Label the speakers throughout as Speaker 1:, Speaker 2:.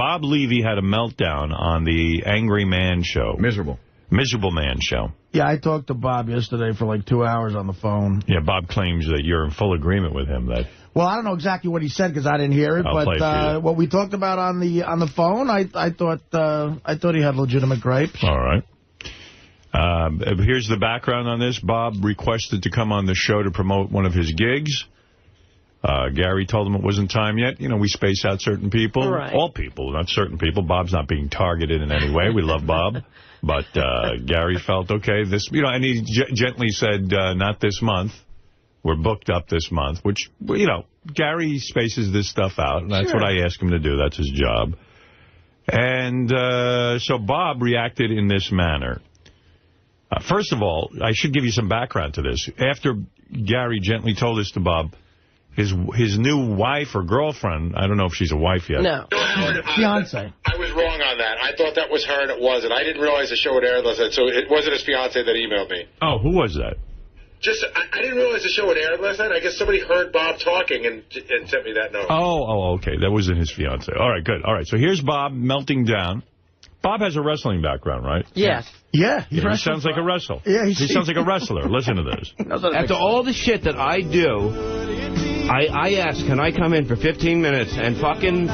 Speaker 1: Bob Levy had a meltdown on the Angry Man show. Miserable Man show.
Speaker 2: Yeah, I talked to Bob yesterday for like 2 hours on the phone.
Speaker 1: Yeah, Bob claims that you're in full agreement with him.
Speaker 2: Well, I don't know exactly what he said because I didn't hear it, but what we talked about on the phone, I thought he had legitimate gripes.
Speaker 1: All right. Here's the background on this. Bob requested to come on the show to promote one of his gigs. Gary told him it wasn't time yet. You know, we space out certain people.
Speaker 3: Right.
Speaker 1: All people, not certain people. Bob's not being targeted in any way. We love Bob. But Gary felt, okay, and he gently said, not this month. We're booked up this month, which, Gary spaces this stuff out. And that's what I ask him to do. That's his job. And so Bob reacted in this manner. First of all, I should give you some background to this. After Gary gently told this to Bob, his new wife or girlfriend, I don't know if she's a wife yet.
Speaker 3: No.
Speaker 2: Fiance.
Speaker 4: I was wrong on that. I thought that was her, and it wasn't. I didn't realize the show would air last night, so it wasn't his fiance that emailed me.
Speaker 1: Oh, who was that?
Speaker 4: I didn't realize the show would air last night. I guess somebody heard Bob talking and sent me that note.
Speaker 1: Oh, okay. That wasn't his fiance. All right, good. All right, so here's Bob melting down. Bob has a wrestling background, right?
Speaker 3: Yes.
Speaker 2: Yeah.
Speaker 1: He sounds like a wrestler.
Speaker 2: Yeah,
Speaker 1: he sounds like a wrestler. Listen to this.
Speaker 5: After all the shit that I do, I asked, can I come in for 15 minutes and fucking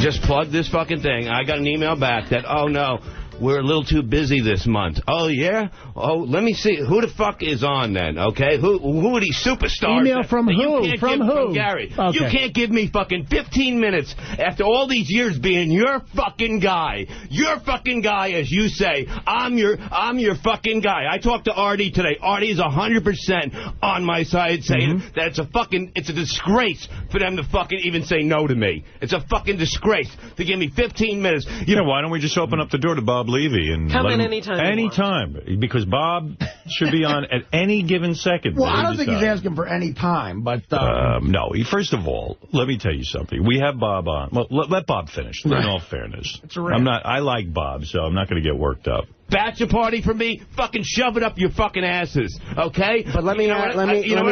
Speaker 5: just plug this fucking thing? I got an email back that, oh, no, we're a little too busy this month. Oh, yeah? Oh, let me see. Who the fuck is on then, okay? Who are these superstars?
Speaker 2: Email from who?
Speaker 5: From Gary.
Speaker 2: Okay.
Speaker 5: You can't give me fucking 15 minutes after all these years being your fucking guy. Your fucking guy, as you say. I'm your fucking guy. I talked to Artie today. Artie is 100% on my side saying that it's a disgrace for them to fucking even say no to me. It's a fucking disgrace to give me 15 minutes.
Speaker 1: Why don't we just open up the door to Bob Levy and
Speaker 3: come
Speaker 1: let
Speaker 3: in
Speaker 1: him,
Speaker 3: anytime.
Speaker 1: Anytime, because Bob should be on at any given second.
Speaker 2: Well, I don't think he's asking for any time, but
Speaker 1: no. First of all, let me tell you something. We have Bob on. Well, let Bob finish. In all fairness, I like Bob, so I'm not going to get worked up.
Speaker 5: Bachelor party for me, fucking shove it up your fucking asses, okay?
Speaker 3: But let me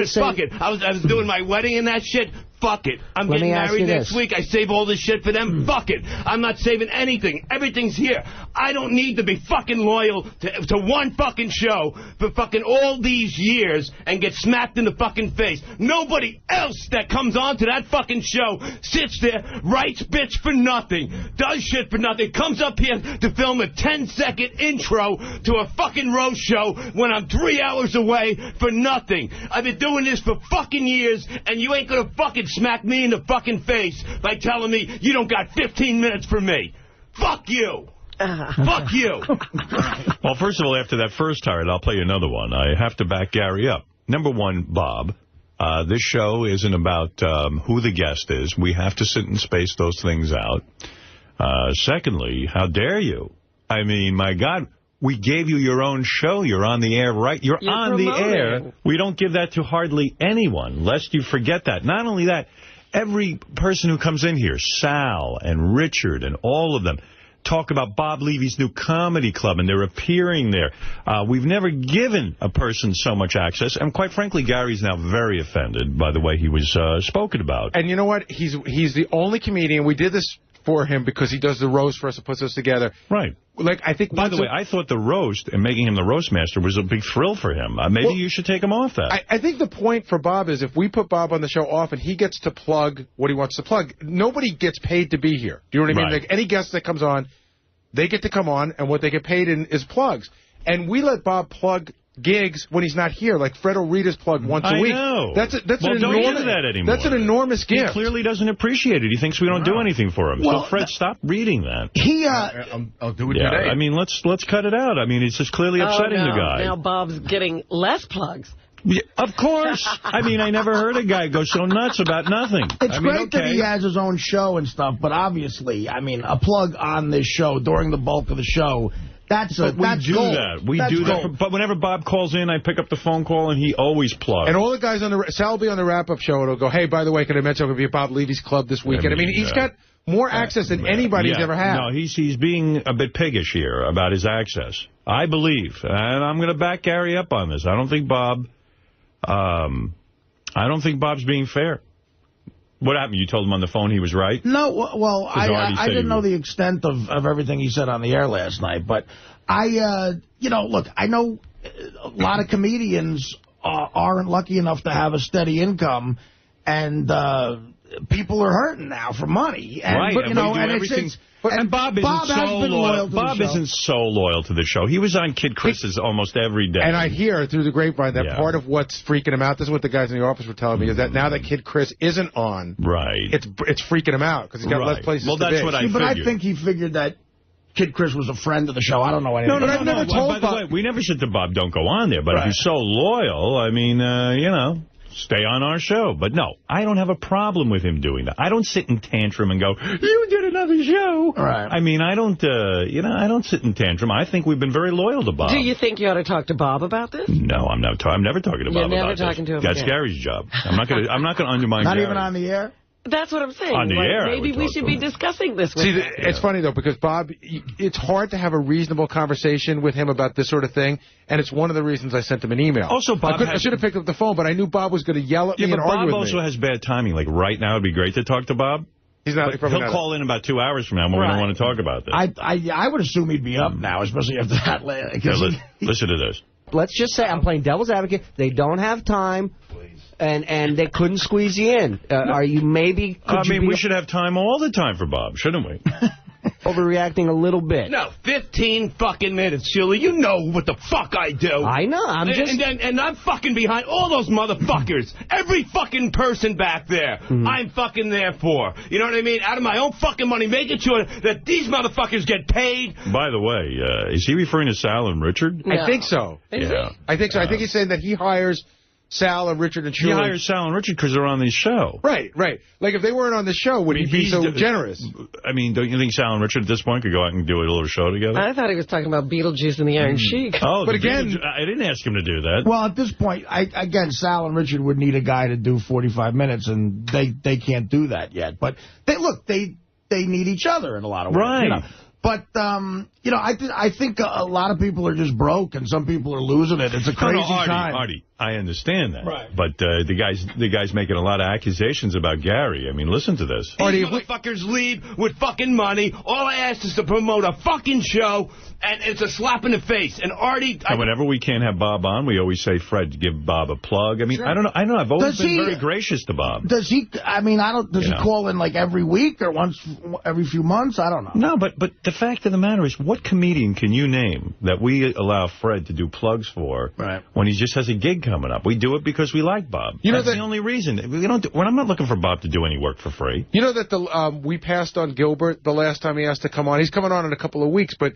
Speaker 3: say,
Speaker 5: fuck it. I was doing my wedding and that shit. Fuck it. I'm getting married next week. I save all this shit for them. Fuck it. I'm not saving anything. Everything's here. I don't need to be fucking loyal to one fucking show for fucking all these years and get smacked in the fucking face. Nobody else that comes on to that fucking show sits there, writes bits for nothing, does shit for nothing, comes up here to film a 10-second intro to a fucking roast show when I'm 3 hours away for nothing. I've been doing this for fucking years, and you ain't gonna fucking smack me in the fucking face by telling me you don't got 15 minutes for me. Fuck you. Fuck you.
Speaker 1: Well, first of all, after that first tirade, I'll play you another one. I have to back Gary up. Number one, Bob, this show isn't about who the guest is. We have to sit and space those things out. Secondly, how dare you? I mean, my God, we gave you your own show. You're on the air, right? You're on the air. We don't give that to hardly anyone, lest you forget that. Not only that, every person who comes in here, Sal and Richard and all of them, talk about Bob Levy's new comedy club, and they're appearing there. We've never given a person so much access, and quite frankly, Gary's now very offended by the way he was spoken about.
Speaker 6: And you know what? He's the only comedian. We did this for him because he does the roast for us and puts us together.
Speaker 1: Right.
Speaker 6: Like, I think.
Speaker 1: By the way, I thought the roast and making him the roast master was a big thrill for him. Maybe you should take him off that.
Speaker 6: I think the point for Bob is if we put Bob on the show often, he gets to plug what he wants to plug. Nobody gets paid to be here. Do you know what I mean?
Speaker 1: Right.
Speaker 6: Like, any guest that comes on, they get to come on, and what they get paid in is plugs. And we let Bob plug gigs when he's not here, like Fred O'Reda's plug once a week.
Speaker 1: I know.
Speaker 6: That's
Speaker 1: well,
Speaker 6: an
Speaker 1: don't
Speaker 6: enormous,
Speaker 1: do that anymore.
Speaker 6: That's an enormous gift.
Speaker 1: He clearly doesn't appreciate it. He thinks we don't do anything for him.
Speaker 2: Well,
Speaker 1: so, Fred, stop reading that.
Speaker 6: I'll do it today.
Speaker 1: I mean, let's cut it out. I mean, it's just clearly upsetting the guy.
Speaker 3: Now Bob's getting less plugs.
Speaker 1: Yeah, of course. I mean, I never heard a guy go so nuts about nothing.
Speaker 2: It's great that he has his own show and stuff, but obviously, I mean, a plug on this show during the bulk of the show, that's gold.
Speaker 1: We do that. But whenever Bob calls in, I pick up the phone call, and he always plugs.
Speaker 6: And all the guys on the Sal will be on the wrap-up show, and he'll go, hey, by the way, can I mention I'm going to be at Bob Levy's club this weekend? I mean he's got more access than anybody's ever had.
Speaker 1: No, he's being a bit piggish here about his access, I believe. And I'm going to back Gary up on this. I don't think Bob's being fair. What happened? You told him on the phone he was right?
Speaker 2: No, well, I didn't know the extent of everything he said on the air last night, but look, I know a lot of comedians aren't lucky enough to have a steady income, and people are hurting now for money. And,
Speaker 1: right,
Speaker 2: but,
Speaker 1: and everything. And Bob isn't so loyal to the show. He was on Kid Chris's almost every day.
Speaker 6: And I hear through the grapevine that part of what's freaking him out, this is what the guys in the office were telling me, is that now that Kid Chris isn't on, it's freaking him out because he's got less places to be.
Speaker 1: That's what I figured.
Speaker 2: But I think he figured that Kid Chris was a friend of the show. I don't know anything.
Speaker 6: No, I've never told Bob.
Speaker 1: By the way, we never said to Bob, don't go on there. But if you're so loyal, I mean, stay on our show. But no, I don't have a problem with him doing that. I don't sit in tantrum and go, you did another show.
Speaker 2: Right.
Speaker 1: I mean, I don't sit in tantrum. I think we've been very loyal to Bob.
Speaker 3: Do you think you ought to talk to Bob about this?
Speaker 1: No, I'm never talking to Bob about this.
Speaker 3: You're never talking to him.
Speaker 1: That's Gary's job. I'm not going to undermine
Speaker 2: Not
Speaker 1: Gary.
Speaker 2: even on the air?
Speaker 3: That's what I'm saying.
Speaker 1: On the air,
Speaker 3: maybe we should be discussing this with him.
Speaker 6: It's funny, though, because Bob, it's hard to have a reasonable conversation with him about this sort of thing, and it's one of the reasons I sent him an email.
Speaker 1: Also, Bob
Speaker 6: I should have picked up the phone, but I knew Bob was going to yell at me and argue with me.
Speaker 1: Bob also has bad timing. Like, right now, it'd be great to talk to Bob.
Speaker 6: He's not.
Speaker 1: He'll call in about 2 hours from now when we don't want to talk about this.
Speaker 2: I would assume he'd be up now, especially after that.
Speaker 1: Listen to this.
Speaker 7: Let's just say I'm playing devil's advocate. They don't have time. And they couldn't squeeze you in. Are you maybe...
Speaker 1: we should have time all the time for Bob, shouldn't we?
Speaker 7: Overreacting a little bit.
Speaker 5: No, 15 fucking minutes, Shirley. You know what the fuck I do.
Speaker 7: I know.
Speaker 5: And I'm fucking behind all those motherfuckers. Every fucking person back there, I'm fucking there for. You know what I mean? Out of my own fucking money, making sure that these motherfuckers get paid.
Speaker 1: By the way, is he referring to Sal and Richard?
Speaker 6: No. I think so.
Speaker 1: Yeah.
Speaker 6: I think so. I think he's saying that he hires Sal and Richard and Shirley.
Speaker 1: He hires Sal and Richard because they're on the show.
Speaker 6: Right. Like, if they weren't on the show, would he be so generous?
Speaker 1: I mean, don't you think Sal and Richard at this point could go out and do a little show together?
Speaker 3: I thought he was talking about Beetlejuice and the Iron Sheik.
Speaker 1: Oh,
Speaker 6: but again,
Speaker 1: I didn't ask him to do that.
Speaker 2: Well, at this point, again, Sal and Richard would need a guy to do 45 minutes, and they can't do that yet. But they need each other in a lot of ways.
Speaker 1: Right.
Speaker 2: But, I think a lot of people are just broke, and some people are losing it. It's a crazy time.
Speaker 1: Artie, I understand that.
Speaker 2: Right.
Speaker 1: But the guy's making a lot of accusations about Gary. I mean, listen to this.
Speaker 5: These motherfuckers leave with fucking money. All I asked is to promote a fucking show, and it's a slap in the face. And Artie...
Speaker 1: And whenever we can't have Bob on, we always say, Fred, give Bob a plug. I mean, sure. I don't know. I've always been very gracious to Bob.
Speaker 2: Does he... I mean, does he call in like every week or once every few months? I don't know.
Speaker 1: No, but the fact of the matter is, what comedian can you name that we allow Fred to do plugs for when he just has a gig coming up? We do it because we like Bob. That's the only reason. I'm not looking for Bob to do any work for free.
Speaker 6: You know that we passed on Gilbert the last time he asked to come on. He's coming on in a couple of weeks, but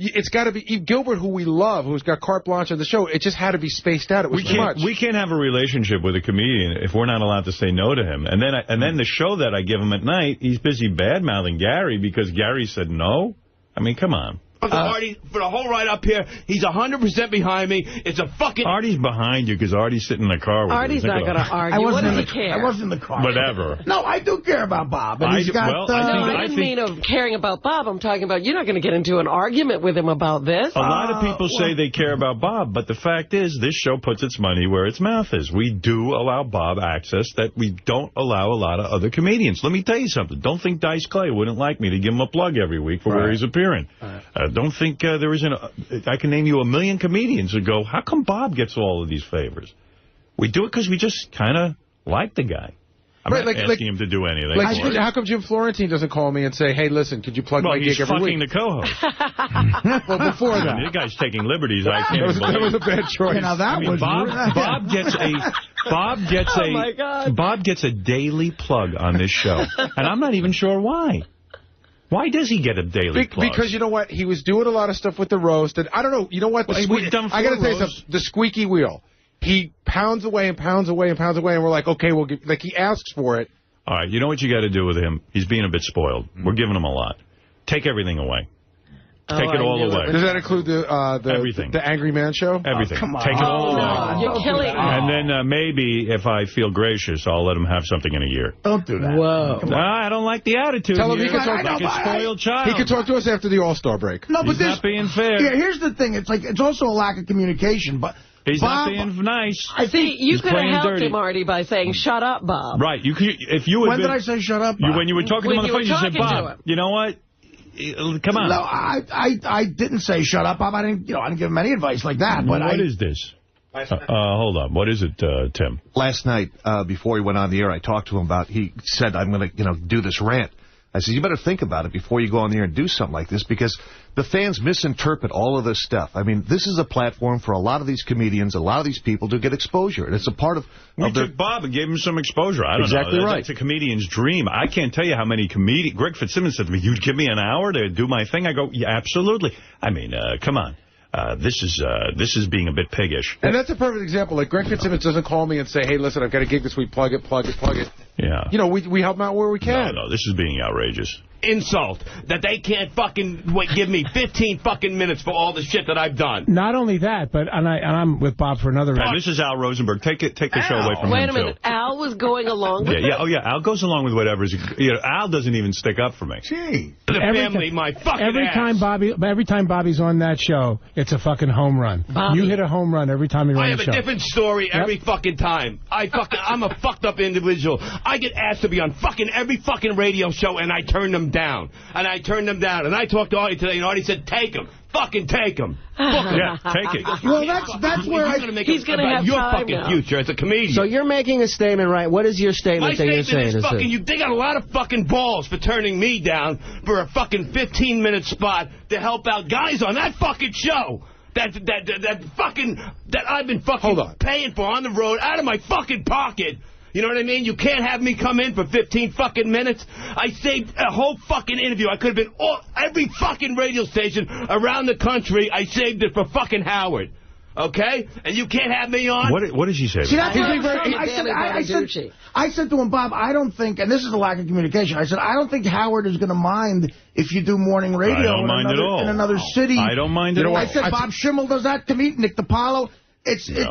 Speaker 6: it's got to be Gilbert, who we love, who's got carte blanche on the show. It just had to be spaced out. It was too much.
Speaker 1: We can't have a relationship with a comedian if we're not allowed to say no to him. And then the show that I give him at night, he's busy bad-mouthing Gary because Gary said no. I mean, come on.
Speaker 5: Artie, for the whole ride up here, he's 100% behind me. It's a fucking...
Speaker 1: Artie's behind you because Artie's sitting in the car with
Speaker 3: Artie's not going to argue. What does he care?
Speaker 2: I wasn't in the car.
Speaker 1: Whatever.
Speaker 2: No, I do care about Bob. And I
Speaker 3: didn't mean of caring about Bob. I'm talking about you're not going to get into an argument with him about this.
Speaker 1: A lot of people say they care about Bob, but the fact is this show puts its money where its mouth is. We do allow Bob access that we don't allow a lot of other comedians. Let me tell you something. Don't think Dice Clay wouldn't like me to give him a plug every week for where he's appearing. Don't think there isn't... I can name you a million comedians who go, how come Bob gets all of these favors? We do it because we just kind of like the guy. I'm not asking him to do anything.
Speaker 6: How come Jim Florentine doesn't call me and say, hey, listen, could you plug my gig every week?
Speaker 1: Well, he's fucking the co-host.
Speaker 6: Well, before that.
Speaker 1: The guy's taking liberties. I can't believe.
Speaker 6: That was a bad choice.
Speaker 2: Now that
Speaker 1: Bob gets a daily plug on this show. And I'm not even sure why. Why does he get a daily plug?
Speaker 6: Because you know what? He was doing a lot of stuff with the roast. And I don't know. You know what? I got to say something. The squeaky wheel. He pounds away and pounds away and pounds away. And we're like, okay, we'll give... Like, he asks for it.
Speaker 1: All right. You know what you got to do with him? He's being a bit spoiled. We're giving him a lot. Take everything away. Take it all away.
Speaker 6: Does that include
Speaker 1: everything?
Speaker 6: The Angry Man show?
Speaker 1: Everything.
Speaker 2: Come on.
Speaker 1: Take it all away.
Speaker 3: You're killing me.
Speaker 1: And then maybe, if I feel gracious, I'll let him have something in a year.
Speaker 2: Don't do that.
Speaker 7: Whoa.
Speaker 1: I don't like the attitude.
Speaker 6: Tell him
Speaker 1: he
Speaker 6: can talk
Speaker 1: like a spoiled child.
Speaker 6: He can talk to us after the All-Star break.
Speaker 2: No, but
Speaker 1: he's not being fair.
Speaker 2: Yeah, here's the thing. It's also a lack of communication. But
Speaker 1: He's not being nice.
Speaker 3: I think you could have helped him, Artie, by saying, shut up, Bob.
Speaker 1: Right. When
Speaker 2: did I say shut up, Bob?
Speaker 1: When you were talking to him on the phone, you said, Bob, you know what? Come on.
Speaker 2: No, I didn't say shut up, Bob. I didn't give him any advice like that. But
Speaker 1: what is this? Hold on. What is it, Tim?
Speaker 8: Last night, before he went on the air, I talked to him about, he said, I'm going to, do this rant. I said, you better think about it before you go on the air and do something like this, because the fans misinterpret all of this stuff. I mean, this is a platform for a lot of these comedians, a lot of these people to get exposure. And it's a part of...
Speaker 1: We took Bob and gave him some exposure. I don't know.
Speaker 8: Exactly right.
Speaker 1: It's a comedian's dream. I can't tell you how many comedians... Greg Fitzsimmons said to me, you'd give me an hour to do my thing? I go, yeah, absolutely. I mean, come on. This is being a bit piggish.
Speaker 6: And that's a perfect example. Like, Greg Fitzsimmons doesn't call me and say, hey, listen, I've got a gig this week, plug it.
Speaker 1: Yeah.
Speaker 6: We help him out where we can.
Speaker 1: No, this is being outrageous.
Speaker 5: Insult that they can't fucking give me 15 fucking minutes for all the shit that I've done.
Speaker 9: Not only that, but and I'm with Bob for another reason.
Speaker 1: This is Al Rosenberg. Take the show away from him,
Speaker 3: Wait a minute. Too. Al was going along with it?
Speaker 1: Yeah. Oh, yeah. Al goes along with whatever's... Al doesn't even stick up for me.
Speaker 2: Gee.
Speaker 9: Every time Bobby's on that show, it's a fucking home run.
Speaker 3: Bobby.
Speaker 9: You hit a home run every time you're on the show.
Speaker 5: I have a different story every fucking time. I'm a fucked up individual. I get asked to be on fucking every fucking radio show, and I turn them down. And I talked to Artie today, and Artie said, take him. Fucking take him.
Speaker 1: Yeah, take it.
Speaker 2: Well, that's where
Speaker 3: he's going to have
Speaker 5: your
Speaker 3: time
Speaker 5: fucking
Speaker 3: now.
Speaker 5: future as a comedian.
Speaker 7: So you're making a statement, right? What is your statement that you're saying?
Speaker 5: My statement is they got a lot of fucking balls for turning me down for a fucking 15-minute spot to help out guys on that fucking show. That I've been fucking paying for on the road out of my fucking pocket. You know what I mean? You can't have me come in for 15 fucking minutes. I saved a whole fucking interview. I could have been every fucking radio station around the country. I saved it for fucking Howard. Okay? And you can't have me on?
Speaker 1: What did she say?
Speaker 2: See, that's I said to him, Bob, I don't think, and this is a lack of communication, I said, I don't think Howard is going to mind if you do morning radio in another city.
Speaker 1: I don't mind at all.
Speaker 2: I said, Bob Schimmel does that to me, Nick DiPaolo.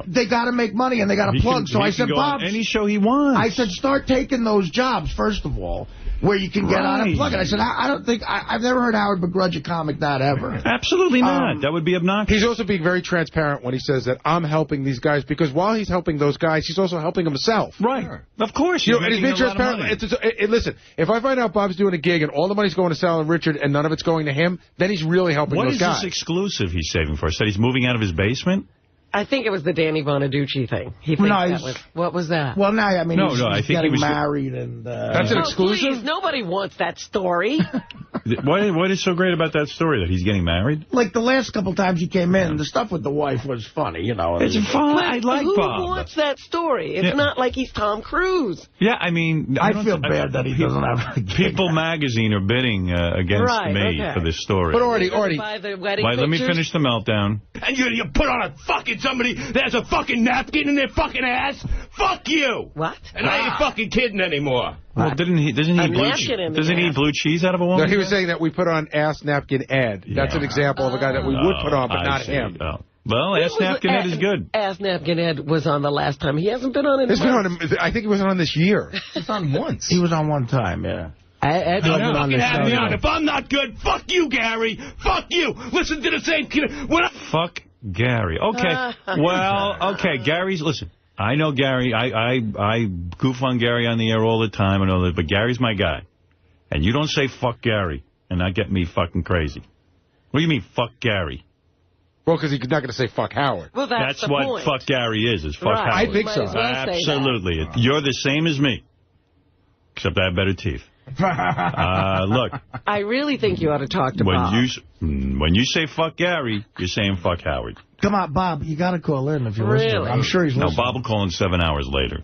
Speaker 2: They got to make money and they got to plug. So I said, Bob,
Speaker 1: any show he wants.
Speaker 2: I said, start taking those jobs, first of all, where you can get on and plug it. I said, I don't think, I've never heard Howard begrudge a comic that ever.
Speaker 1: Absolutely not. That would be obnoxious.
Speaker 6: He's also being very transparent when he says that I'm helping these guys, because while he's helping those guys, he's also helping himself.
Speaker 1: Right. Sure. Of course.
Speaker 6: And he's being transparent. Listen, if I find out Bob's doing a gig and all the money's going to Sal and Richard and none of it's going to him, then he's really helping those guys.
Speaker 1: What is this exclusive he's saving for? Said he's moving out of his basement?
Speaker 3: I think it was the Danny Bonaducce thing. He thinks that was... What was that?
Speaker 2: Well, now, I mean, he's
Speaker 1: I think
Speaker 2: getting
Speaker 1: he was
Speaker 2: married and...
Speaker 6: That's an exclusive?
Speaker 3: Please, nobody wants that story.
Speaker 1: What is so great about that story, that he's getting married?
Speaker 2: Like, the last couple times he came in, the stuff with the wife was funny, you know.
Speaker 1: It's fun. I like Bob.
Speaker 3: Who wants that story? It's not like he's Tom Cruise.
Speaker 1: Yeah, I mean...
Speaker 2: I feel bad that he doesn't have...
Speaker 1: People magazine are bidding against me for this story.
Speaker 6: But Artie...
Speaker 1: Let me finish the meltdown.
Speaker 5: And you put on a fucking somebody that has a fucking napkin in their fucking ass? Fuck you!
Speaker 3: What?
Speaker 5: And I ain't fucking kidding anymore.
Speaker 1: Well, doesn't he eat blue cheese out of a woman?
Speaker 6: No, he was saying that we put on Ass Napkin Ed. That's an example of a guy that we would put on, but not him.
Speaker 1: Oh. Well, Ass Napkin Ed is good.
Speaker 3: Ass Napkin Ed was on the last time. He hasn't been on it.
Speaker 6: I think he was on this year.
Speaker 2: He's on once. He was on one time, yeah.
Speaker 7: Ed wasn't on this show.
Speaker 5: If I'm not good, fuck you, Gary. Fuck you. Listen to the same kid.
Speaker 1: Fuck Gary. Okay. Well, okay. Gary's, listen, I know Gary. I goof on Gary on the air all the time and all that, but Gary's my guy. And you don't say fuck Gary and not get me fucking crazy. What do you mean, fuck Gary?
Speaker 6: Well, because he's not going to say fuck Howard.
Speaker 3: Well, that's
Speaker 1: what
Speaker 3: point.
Speaker 1: Fuck Gary is fuck Howard.
Speaker 6: I think so.
Speaker 1: Absolutely. You're the same as me, except I have better teeth. Look.
Speaker 3: I really think you ought to talk to Bob.
Speaker 1: When you say fuck Gary, you're saying fuck Howard.
Speaker 2: Come on, Bob, you got to call in if you're listening. I'm sure he's listening.
Speaker 1: No, Bob will call in 7 hours later.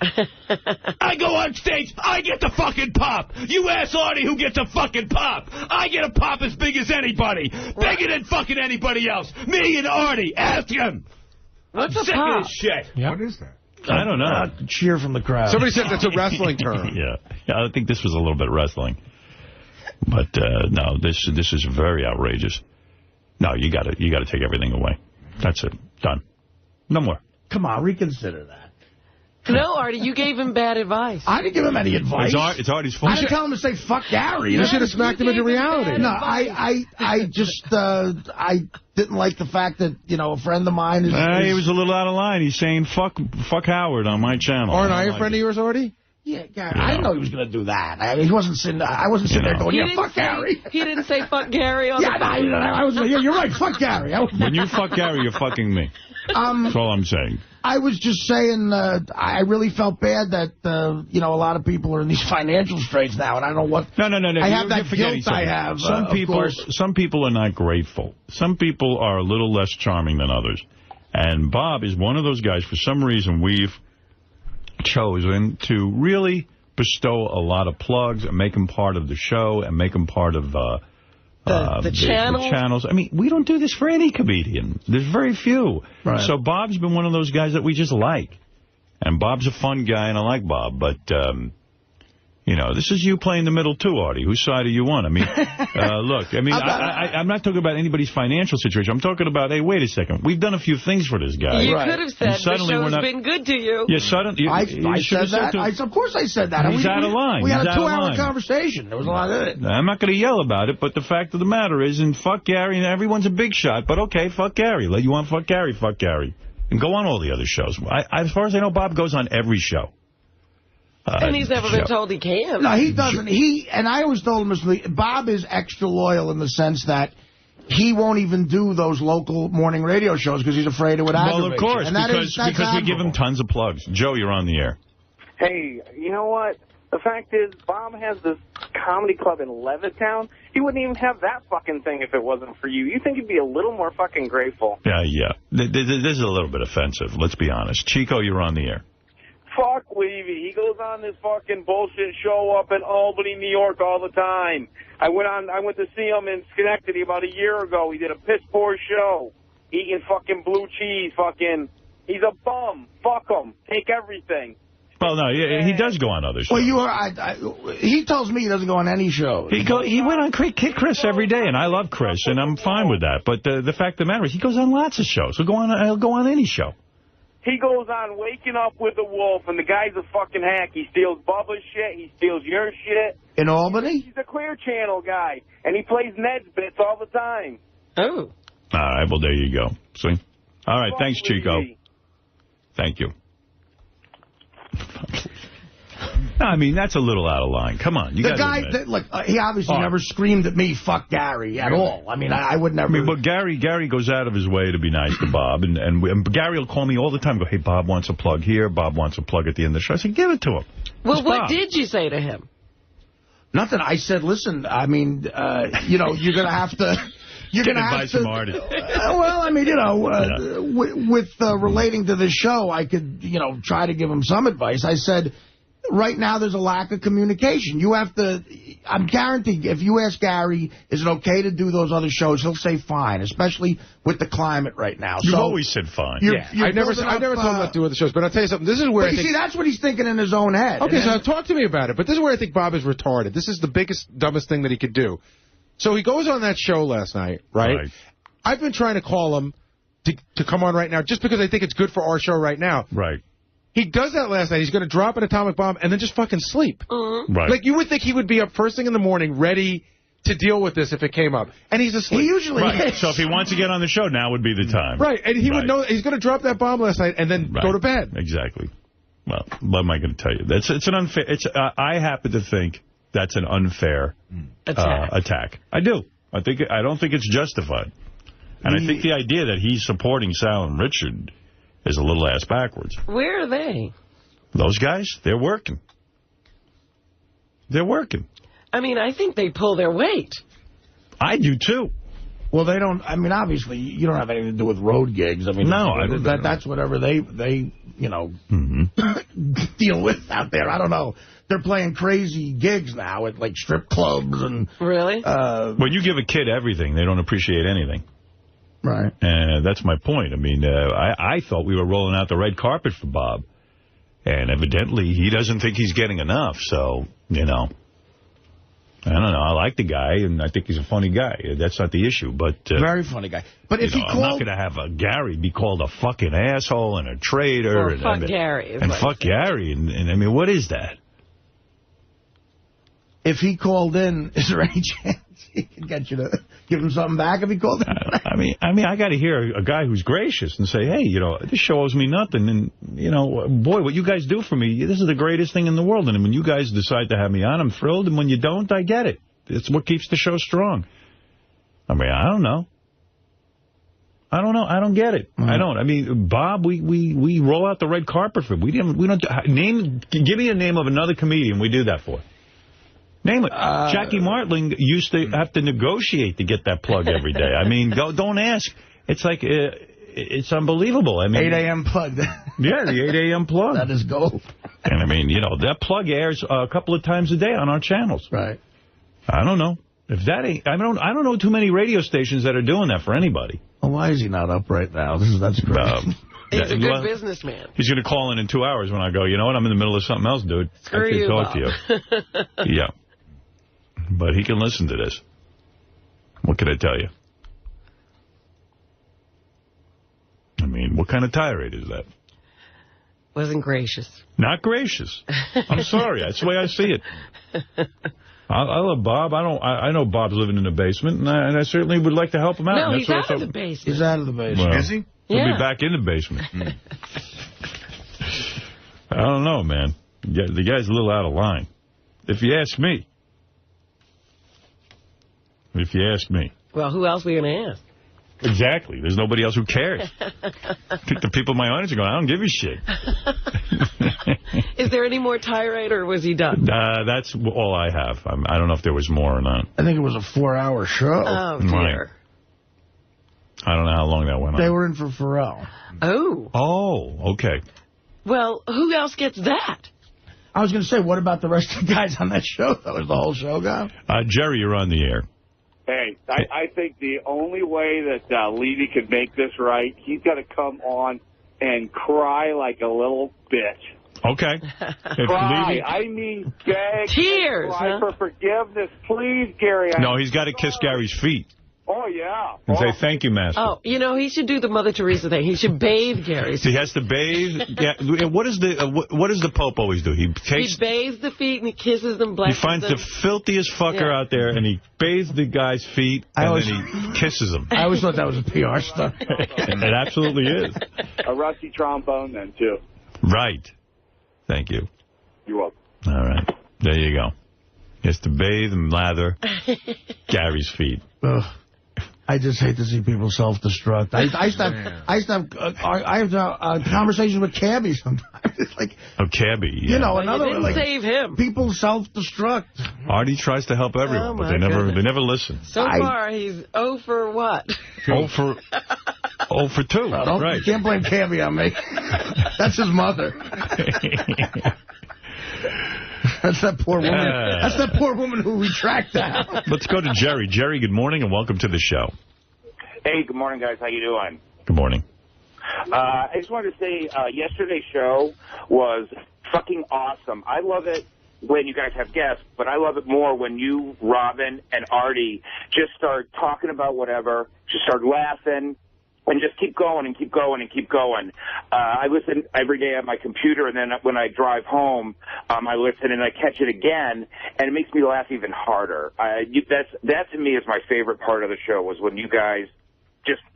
Speaker 5: I go on stage, I get the fucking pop. You ask Artie who gets a fucking pop. I get a pop as big as anybody. Bigger than fucking anybody else. Me and Artie, ask him.
Speaker 3: What's
Speaker 5: I'm sick of this shit.
Speaker 6: Yep. What is that?
Speaker 1: I don't know.
Speaker 2: Cheer from the crowd.
Speaker 6: Somebody said that's a wrestling term.
Speaker 1: Yeah, I think this was a little bit of wrestling. But no, this is very outrageous. No, you got to take everything away. That's it. Done. No more.
Speaker 2: Come on, reconsider that.
Speaker 3: No, Artie, you gave him bad advice.
Speaker 2: I didn't give him any advice.
Speaker 1: It's Artie's fault.
Speaker 2: I didn't tell him to say fuck Gary.
Speaker 6: You should have smacked him into reality.
Speaker 2: No, I just I didn't like the fact that, you know, a friend of mine is...
Speaker 1: he was a little out of line. He's saying fuck Howard on my channel.
Speaker 6: Aren't I a friend of yours, Artie?
Speaker 2: Yeah, Gary, I didn't know he was going to do that. I mean, I wasn't sitting there going, yeah, fuck Gary.
Speaker 3: He didn't say fuck Gary on the phone.
Speaker 2: I was like, yeah, you're right, fuck Gary.
Speaker 1: When you fuck Gary, you're fucking me. That's all I'm saying.
Speaker 2: I was just saying I really felt bad that, you know, a lot of people are in these financial straits now, and I don't know what...
Speaker 1: No.
Speaker 2: I have that guilt I have,
Speaker 1: Some people are not grateful. Some people are a little less charming than others. And Bob is one of those guys, for some reason, we've chosen to really bestow a lot of plugs and make him part of the show and make him part of the channels. I mean, we don't do this for any comedian. There's very few. Right. So Bob's been one of those guys that we just like. And Bob's a fun guy, and I like Bob. But, you know, this is you playing the middle, too, Artie. Whose side are you on? I mean, look, I mean, I'm not talking about anybody's financial situation. I'm talking about, hey, wait a second. We've done a few things for this guy.
Speaker 3: You could have said the show's been good to you.
Speaker 1: Yeah, suddenly.
Speaker 2: I said that. Of course I said that.
Speaker 1: He's out of line.
Speaker 2: We had a 2-hour conversation. There was a lot of it.
Speaker 1: I'm not going to yell about it, but the fact of the matter is, and fuck Gary, and everyone's a big shot, but okay, fuck Gary. You want fuck Gary, fuck Gary. And go on all the other shows. As far as I know, Bob goes on every show.
Speaker 3: And he's never been told he can.
Speaker 2: No, he doesn't. And I always told him, Bob is extra loyal in the sense that he won't even do those local morning radio shows because he's afraid it would aggravate.
Speaker 1: Well, of course, because we give him tons of plugs. Joe, you're on the air.
Speaker 10: Hey, you know what? The fact is, Bob has this comedy club in Levittown. He wouldn't even have that fucking thing if it wasn't for you. You think he'd be a little more fucking grateful.
Speaker 1: Yeah. This is a little bit offensive, let's be honest. Chico, you're on the air.
Speaker 10: Fuck Levy. He goes on this fucking bullshit show up in Albany, New York all the time. I went to see him in Schenectady about a year ago. He did a piss poor show. Eating fucking blue cheese, he's a bum. Fuck him. Take everything.
Speaker 1: Well, no, he does go on other shows.
Speaker 2: Well, he tells me he doesn't go on any show.
Speaker 1: He went on Chris every day, and I love Chris, and I'm fine with that. But the fact of the matter is, he goes on lots of shows. He'll go on any show.
Speaker 10: He goes on Waking Up with the Wolf, and the guy's a fucking hack. He steals Bubba's shit. He steals your shit.
Speaker 2: In Albany?
Speaker 10: He's a Clear Channel guy, and he plays Ned's bits all the time.
Speaker 3: Oh.
Speaker 1: All right, well, there you go. See? All right, thanks, Chico. Thank you. No, I mean, that's a little out of line. Come on.
Speaker 2: The guy, look, he obviously never screamed at me, fuck Gary, at all. I mean, I would never...
Speaker 1: I mean, but Gary goes out of his way to be nice to Bob, and Gary will call me all the time, go, hey, Bob wants a plug here, Bob wants a plug at the end of the show. I said, give it to him.
Speaker 3: Well, what did you say to him?
Speaker 2: Nothing. I said, listen, I mean, you know, you're going to have to... You're going to have to... well, I mean, you know, with relating to this show, I could, you know, try to give him some advice. I said, right now there's a lack of communication. You have to... I'm guaranteed, if you ask Gary, is it okay to do those other shows, he'll say fine, especially with the climate right now.
Speaker 1: You've always said fine.
Speaker 6: I never told him not to do other shows, but I'll tell you something. This is where
Speaker 2: see, that's what he's thinking in his own head.
Speaker 6: Okay, so talk to me about it. But this is where I think Bob is retarded. This is the biggest, dumbest thing that he could do. So he goes on that show last night, right? I've been trying to call him to come on right now just because I think it's good for our show right now.
Speaker 1: Right.
Speaker 6: He does that last night. He's going to drop an atomic bomb and then just fucking sleep.
Speaker 1: Right.
Speaker 6: Like, you would think he would be up first thing in the morning ready to deal with this if it came up. And he's asleep.
Speaker 2: He usually is.
Speaker 1: So if he wants to get on the show, now would be the time.
Speaker 6: Right. And he would know he's going to drop that bomb last night and then go to bed.
Speaker 1: Exactly. Well, what am I going to tell you? It's an unfair... I happen to think that's an unfair attack. I do. I don't think it's justified. And I think the idea that he's supporting Sal and Richard is a little ass backwards.
Speaker 3: Where are they?
Speaker 1: Those guys, they're working. They're working.
Speaker 3: I mean, I think they pull their weight.
Speaker 1: I do, too.
Speaker 2: Well, they don't... I mean, obviously, you don't have anything to do with road gigs. I mean, that's whatever they you know, deal with out there. I don't know. They're playing crazy gigs now at, like, strip clubs and...
Speaker 3: Really?
Speaker 1: When you give a kid everything, they don't appreciate anything.
Speaker 2: Right.
Speaker 1: That's my point. I mean, I thought we were rolling out the red carpet for Bob. And evidently, he doesn't think he's getting enough. So, you know, I don't know. I like the guy, and I think he's a funny guy. That's not the issue, but...
Speaker 2: very funny guy. But if he called...
Speaker 1: I'm not going to have a Gary be called a fucking asshole and a traitor.
Speaker 3: Or fuck Gary.
Speaker 1: And fuck Gary. And I mean, what is that?
Speaker 2: If he called in, is there any chance he could get you to give him something back if he called in?
Speaker 1: I mean, I got to hear a guy who's gracious and say, hey, this show owes me nothing. And, boy, what you guys do for me, this is the greatest thing in the world. And when you guys decide to have me on, I'm thrilled. And when you don't, I get it. It's what keeps the show strong. I mean, I don't know. I don't get it. I don't. I mean, Bob, we roll out the red carpet for him. We don't give me a name of another comedian we do that for. Name it. Jackie Martling used to have to negotiate to get that plug every day. I mean, don't ask. It's like, it's unbelievable. I mean,
Speaker 2: 8 a.m. plug.
Speaker 1: Yeah, the 8 a.m. plug.
Speaker 2: That is gold.
Speaker 1: And I mean, that plug airs a couple of times a day on our channels.
Speaker 2: Right.
Speaker 1: I don't know. If that ain't, I don't know too many radio stations that are doing that for anybody.
Speaker 2: Well, why is he not up right now? That's great.
Speaker 3: He's a good businessman.
Speaker 1: He's going to call in 2 hours when I go, you know what, I'm in the middle of something else, dude.
Speaker 3: Screw
Speaker 1: I can't
Speaker 3: you,
Speaker 1: talk to you. Yeah. But he can listen to this. What can I tell you? I mean, what kind of tirade is that?
Speaker 3: Wasn't gracious.
Speaker 1: Not gracious. I'm sorry. That's the way I see it. I love Bob. I know Bob's living in the basement, and I certainly would like to help him out.
Speaker 3: No, he's out of the basement.
Speaker 2: He's out of the basement.
Speaker 1: Well,
Speaker 2: is he?
Speaker 1: He'll be back in the basement. I don't know, man. The guy's a little out of line. If you ask me. If you ask me.
Speaker 3: Well, who else are we going to ask?
Speaker 1: Exactly. There's nobody else who cares. I think the people in my audience are going, I don't give a shit.
Speaker 3: Is there any more tirade, or was he done?
Speaker 1: That's all I have. I don't know if there was more or not.
Speaker 2: I think it was a 4-hour show.
Speaker 3: Oh, dear.
Speaker 1: Right. I don't know how long that went on.
Speaker 2: They were in for Pharrell.
Speaker 3: Oh.
Speaker 1: Oh, okay.
Speaker 3: Well, who else gets that?
Speaker 2: I was going to say, what about the rest of the guys on that show? That was the whole show gone?
Speaker 1: Jerry, you're on the air.
Speaker 10: Hey, I think the only way that Levy could make this right, he's got to come on and cry like a little bitch.
Speaker 1: Okay.
Speaker 10: Cry. I mean, beg.
Speaker 3: Tears.
Speaker 10: Cry for forgiveness. Please, Gary.
Speaker 1: No, he's got to kiss Gary's feet.
Speaker 10: Oh, yeah.
Speaker 1: And say, thank you, Master.
Speaker 3: Oh, he should do the Mother Teresa thing. He should bathe Gary's feet.
Speaker 1: He has to bathe. Yeah. What does the Pope always do? He
Speaker 3: bathes the feet and he kisses them, blesses them.
Speaker 1: He finds the filthiest fucker out there, and he bathes the guy's feet, and then he kisses them.
Speaker 2: I always thought that was a PR stunt.
Speaker 1: It absolutely is.
Speaker 10: A rusty trombone, then, too.
Speaker 1: Right. Thank you.
Speaker 10: You're welcome.
Speaker 1: All right. There you go. He has to bathe and lather Gary's feet.
Speaker 2: Ugh. I just hate to see people self-destruct. I used to have conversations with cabbies sometimes. It's like,
Speaker 1: cabbie. Yeah.
Speaker 3: Another one. Save him.
Speaker 2: People self-destruct.
Speaker 1: Artie tries to help everyone, but they never listen.
Speaker 3: So far, he's 0 for what?
Speaker 1: 0 for 2. Right.
Speaker 2: You can't blame Cabby on me. That's his mother. That's that poor woman. That's that poor woman who retracted that.
Speaker 1: Let's go to Jerry. Jerry, good morning and welcome to the show.
Speaker 11: Hey, good morning, guys. How you doing?
Speaker 1: Good morning.
Speaker 11: I just wanted to say yesterday's show was fucking awesome. I love it when you guys have guests, but I love it more when you, Robin, and Artie just start talking about whatever, just start laughing, and just keep going and keep going and keep going. I listen every day on my computer, and then when I drive home, I listen and I catch it again, and it makes me laugh even harder. That to me is my favorite part of the show, was when you guys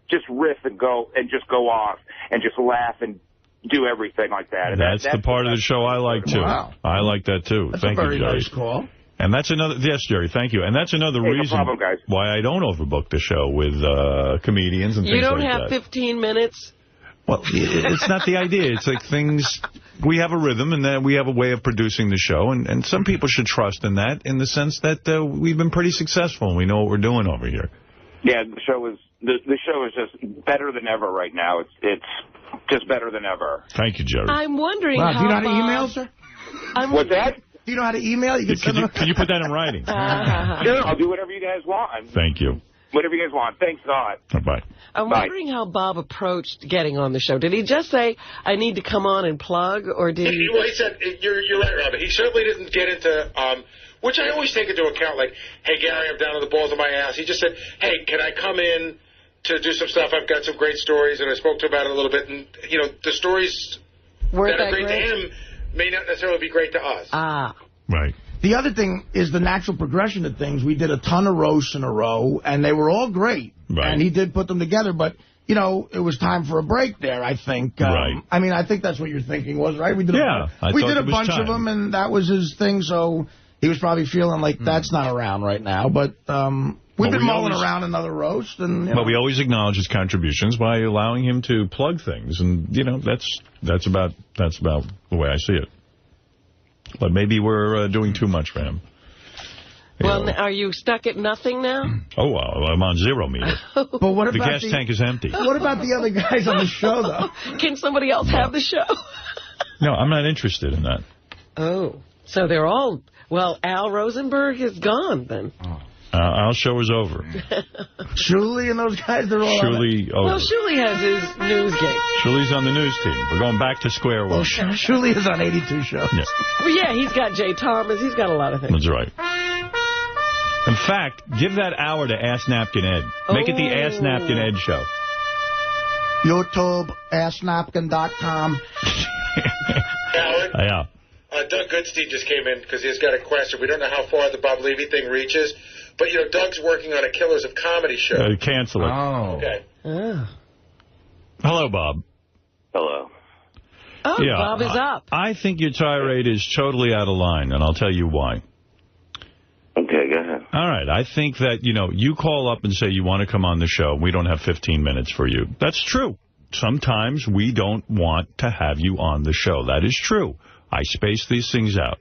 Speaker 11: just riff and go off and just laugh and do everything like that. And
Speaker 1: that's the part of the show I like, too. Wow. I like that, too.
Speaker 2: That's
Speaker 1: Thank
Speaker 2: a very
Speaker 1: you, Jerry.
Speaker 2: nice call.
Speaker 1: And that's another... Yes, Jerry, thank you. And that's another reason why I don't overbook the show with comedians and things like that.
Speaker 3: You don't have 15 minutes?
Speaker 1: Well, it's not the idea. It's like things... We have a rhythm, and then we have a way of producing the show, and some people should trust in that, in the sense that we've been pretty successful, and we know what we're doing over here.
Speaker 11: Yeah, the show is just better than ever right now. It's just better than ever.
Speaker 1: Thank you, Jerry.
Speaker 3: I'm wondering
Speaker 2: how... Do you know how to email, sir?
Speaker 11: What's that?
Speaker 2: Do you know how to email?
Speaker 1: Can you put that in writing?
Speaker 11: Sure, I'll do whatever you guys want.
Speaker 1: Thank you.
Speaker 11: Whatever you guys want. Thanks a lot.
Speaker 1: Bye.
Speaker 3: I'm wondering how Bob approached getting on the show. Did he just say, I need to come on and plug, or did he...
Speaker 4: Well, he said, you're right, Robin. He certainly didn't get into which I always take into account. Like, hey, Gary, I'm down to the balls of my ass. He just said, hey, can I come in to do some stuff? I've got some great stories, and I spoke to him about it a little bit. And, you know, the stories that are great to him may not necessarily be great to us.
Speaker 3: Ah.
Speaker 1: Right.
Speaker 2: The other thing is the natural progression of things. We did a ton of roasts in a row, and they were all great.
Speaker 1: Right.
Speaker 2: And he did put them together, but, you know, it was time for a break there, I think.
Speaker 1: Right.
Speaker 2: I mean, I think that's what your thinking was, right? We did a bunch of them, and that was his thing, so he was probably feeling like that's not around right now. But we've been mulling around another roast. And,
Speaker 1: but we always acknowledge his contributions by allowing him to plug things. And, you know, that's about the way I see it. But maybe we're doing too much for him.
Speaker 3: Well, are you stuck at nothing now?
Speaker 1: Oh, well, I'm on zero meter.
Speaker 2: But what
Speaker 1: the
Speaker 2: about
Speaker 1: gas tank is empty.
Speaker 2: What about the other guys on the show, though?
Speaker 3: Can somebody else have the show?
Speaker 1: No, I'm not interested in that.
Speaker 3: Oh, so they're all... Well, Al Rosenberg is gone, then.
Speaker 1: Our show is over.
Speaker 2: Shuley and those guys, they're all
Speaker 1: Shuley over.
Speaker 3: Well, Shuley has his news gig.
Speaker 1: Shuley's on the news team. We're going back to square one.
Speaker 2: Well, Shuley is on 82 shows.
Speaker 1: Yeah.
Speaker 3: Well, yeah, he's got Jay Thomas. He's got a lot of things.
Speaker 1: That's right. In fact, give that hour to Ask Napkin Ed. Make it the Ask Napkin Ed show.
Speaker 2: YouTube, AskNapkin.com.
Speaker 4: Alan?
Speaker 1: Yeah.
Speaker 4: Doug Goodstein just came in because he's got a question. We don't know how far the Bob Levy thing reaches, but, you know, Doug's working on a Killers of Comedy show.
Speaker 1: Cancel it.
Speaker 4: Oh. Okay.
Speaker 1: Hello, Bob.
Speaker 12: Hello.
Speaker 3: Oh, yeah, Bob is up.
Speaker 1: I think your tirade is totally out of line, and I'll tell you why.
Speaker 12: Okay, go ahead.
Speaker 1: All right. I think that, you know, you call up and say you want to come on the show. We don't have 15 minutes for you. That's true. Sometimes we don't want to have you on the show. That is true. I space these things out.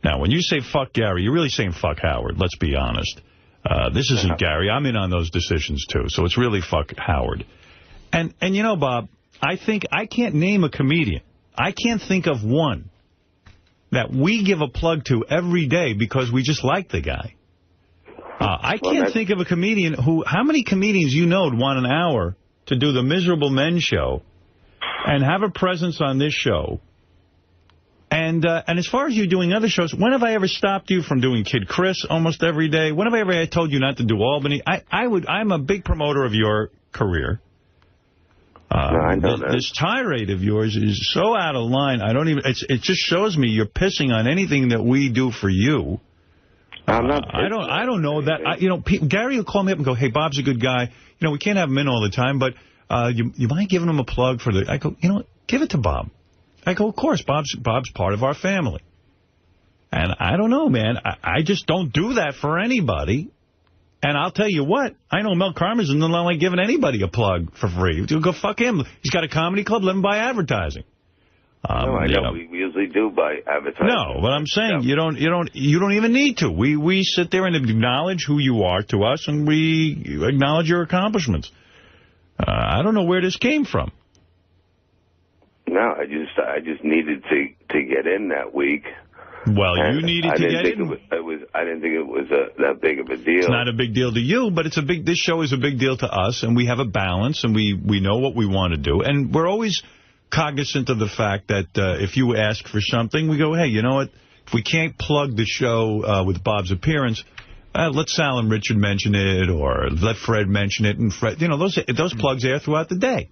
Speaker 1: Now, when you say fuck Gary, you're really saying fuck Howard. Let's be honest. This isn't Gary. I'm in on those decisions, too. So it's really fuck Howard. And you know, Bob, I think I can't name a comedian. I can't think of one that we give a plug to every day because we just like the guy. I can't think of a comedian who... How many comedians you know would want an hour to do the Miserable Men show and have a presence on this show? And as far as you doing other shows, when have I ever stopped you from doing Kid Chris almost every day? When have I ever told you not to do Albany? I'm a big promoter of your career.
Speaker 12: I know that.
Speaker 1: This tirade of yours is so out of line. I don't even. It just shows me you're pissing on anything that we do for you.
Speaker 12: I'm not.
Speaker 1: I don't know that. Gary will call me up and go, "Hey, Bob's a good guy. You know, we can't have him in all the time, but you mind giving him a plug for the?" I go, you know what? Give it to Bob. I go, of course, Bob's part of our family. And I don't know, man. I just don't do that for anybody. And I'll tell you what, I know Mel Karmazin doesn't like giving anybody a plug for free. Go fuck him. He's got a comedy club. Let him buy advertising.
Speaker 12: No, I know. We usually do buy advertising.
Speaker 1: No, but I'm saying you don't even need to. We sit there and acknowledge who you are to us, and we acknowledge your accomplishments. I don't know where this came from.
Speaker 12: No, I just needed to get in that week.
Speaker 1: Well, you needed to get in.
Speaker 12: I didn't think it was that big of a deal.
Speaker 1: It's not a big deal to you, but this show is a big deal to us, and we have a balance, and we know what we want to do. And we're always cognizant of the fact that if you ask for something, we go, hey, you know what? If we can't plug the show with Bob's appearance, let Sal and Richard mention it, or let Fred mention it. And Fred, you know, those plugs air throughout the day.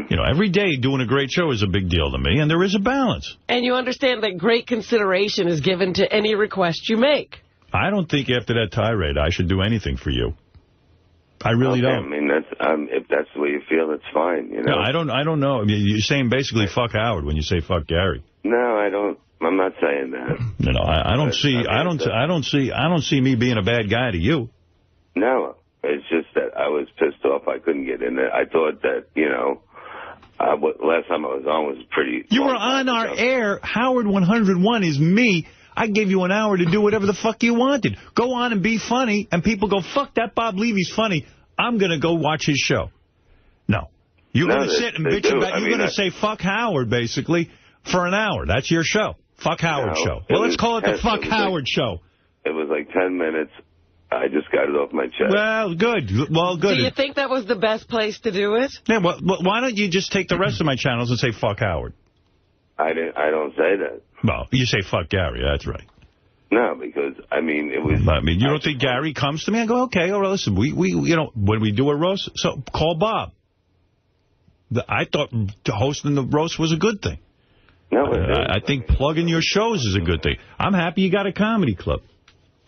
Speaker 1: You know, every day doing a great show is a big deal to me, and there is a balance.
Speaker 3: And you understand that great consideration is given to any request you make.
Speaker 1: I don't think after that tirade I should do anything for you. I really don't.
Speaker 12: I mean, if that's the way you feel, it's fine. You know.
Speaker 1: No, I don't know. I mean, you're saying basically fuck Howard when you say fuck Gary.
Speaker 12: No, I don't. I'm not saying that.
Speaker 1: You know, I don't see me being a bad guy to you.
Speaker 12: No, it's just that I was pissed off I couldn't get in there. I thought that, you know. Last time I was on was pretty...
Speaker 1: You were on our air. Howard 101 is me. I gave you an hour to do whatever the fuck you wanted. Go on and be funny, and people go, fuck, that Bob Levy's funny. I'm going to go watch his show. No. You're going to sit and bitch about... You're going to say fuck Howard, basically, for an hour. That's your show. Fuck Howard show. Well, let's call it the fuck Howard show.
Speaker 12: It was like 10 minutes. I just got it off my chest.
Speaker 1: Well, good. Well, good.
Speaker 3: Do you think that was the best place to do it?
Speaker 1: Yeah, well, why don't you just take the rest of my channels and say fuck Howard?
Speaker 12: I don't say that.
Speaker 1: Well, you say fuck Gary. That's right.
Speaker 12: No, because, I mean, it was...
Speaker 1: I mean, you don't think Gary comes to me? I go, okay, all right, listen, we you know, when we do a roast, so call Bob. I thought hosting the roast was a good thing.
Speaker 12: No,
Speaker 1: I think plugging your shows is a good thing. I'm happy you got a comedy club.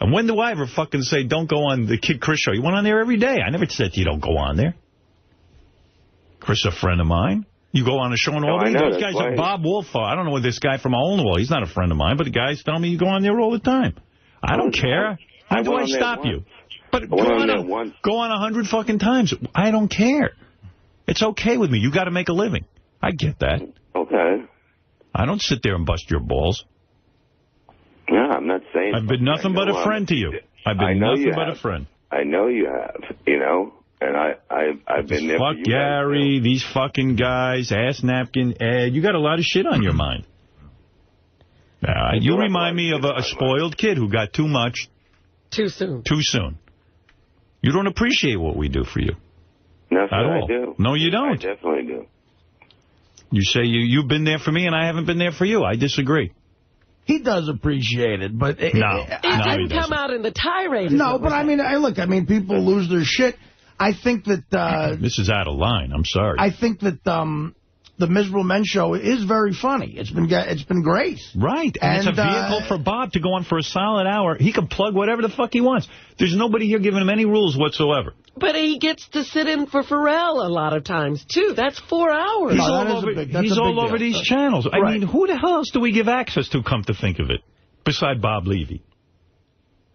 Speaker 1: And when do I ever fucking say, don't go on the Kid Chris show? You went on there every day. I never said you don't go on there. Chris, a friend of mine. You go on a show in Albany. Those guys are Bob Wolf. I don't know this guy from Oldwell. He's not a friend of mine, but the guys tell me you go on there all the time. I don't care. Why do I stop you? But go on 100 fucking times. I don't care. It's okay with me. You got to make a living. I get that.
Speaker 12: Okay.
Speaker 1: I don't sit there and bust your balls.
Speaker 12: No, I'm not saying...
Speaker 1: I've been nothing but a friend to you. I've been nothing but a friend.
Speaker 12: I know you have, you know, and I've been there for you.
Speaker 1: Fuck Gary, these fucking guys, ass napkin, Ed. You got a lot of shit on your mind. You remind me of a spoiled kid who got too much.
Speaker 3: Too soon.
Speaker 1: Too soon. You don't appreciate what we do for you.
Speaker 12: No,
Speaker 1: at all.
Speaker 12: I do.
Speaker 1: No, you don't.
Speaker 12: I definitely do.
Speaker 1: You say you've been there for me and I haven't been there for you. I disagree.
Speaker 2: He does appreciate it, but...
Speaker 3: It didn't come out in the tirade.
Speaker 2: No, but I mean, look, I mean, people lose their shit. I think that...
Speaker 1: this is out of line. I'm sorry.
Speaker 2: I think that the Miserable Men show is very funny. It's been great.
Speaker 1: Right. And it's a vehicle for Bob to go on for a solid hour. He can plug whatever the fuck he wants. There's nobody here giving him any rules whatsoever.
Speaker 3: But he gets to sit in for Pharrell a lot of times, too. That's 4 hours.
Speaker 1: He's all over these channels. I mean, who the hell else do we give access to, come to think of it, beside Bob Levy?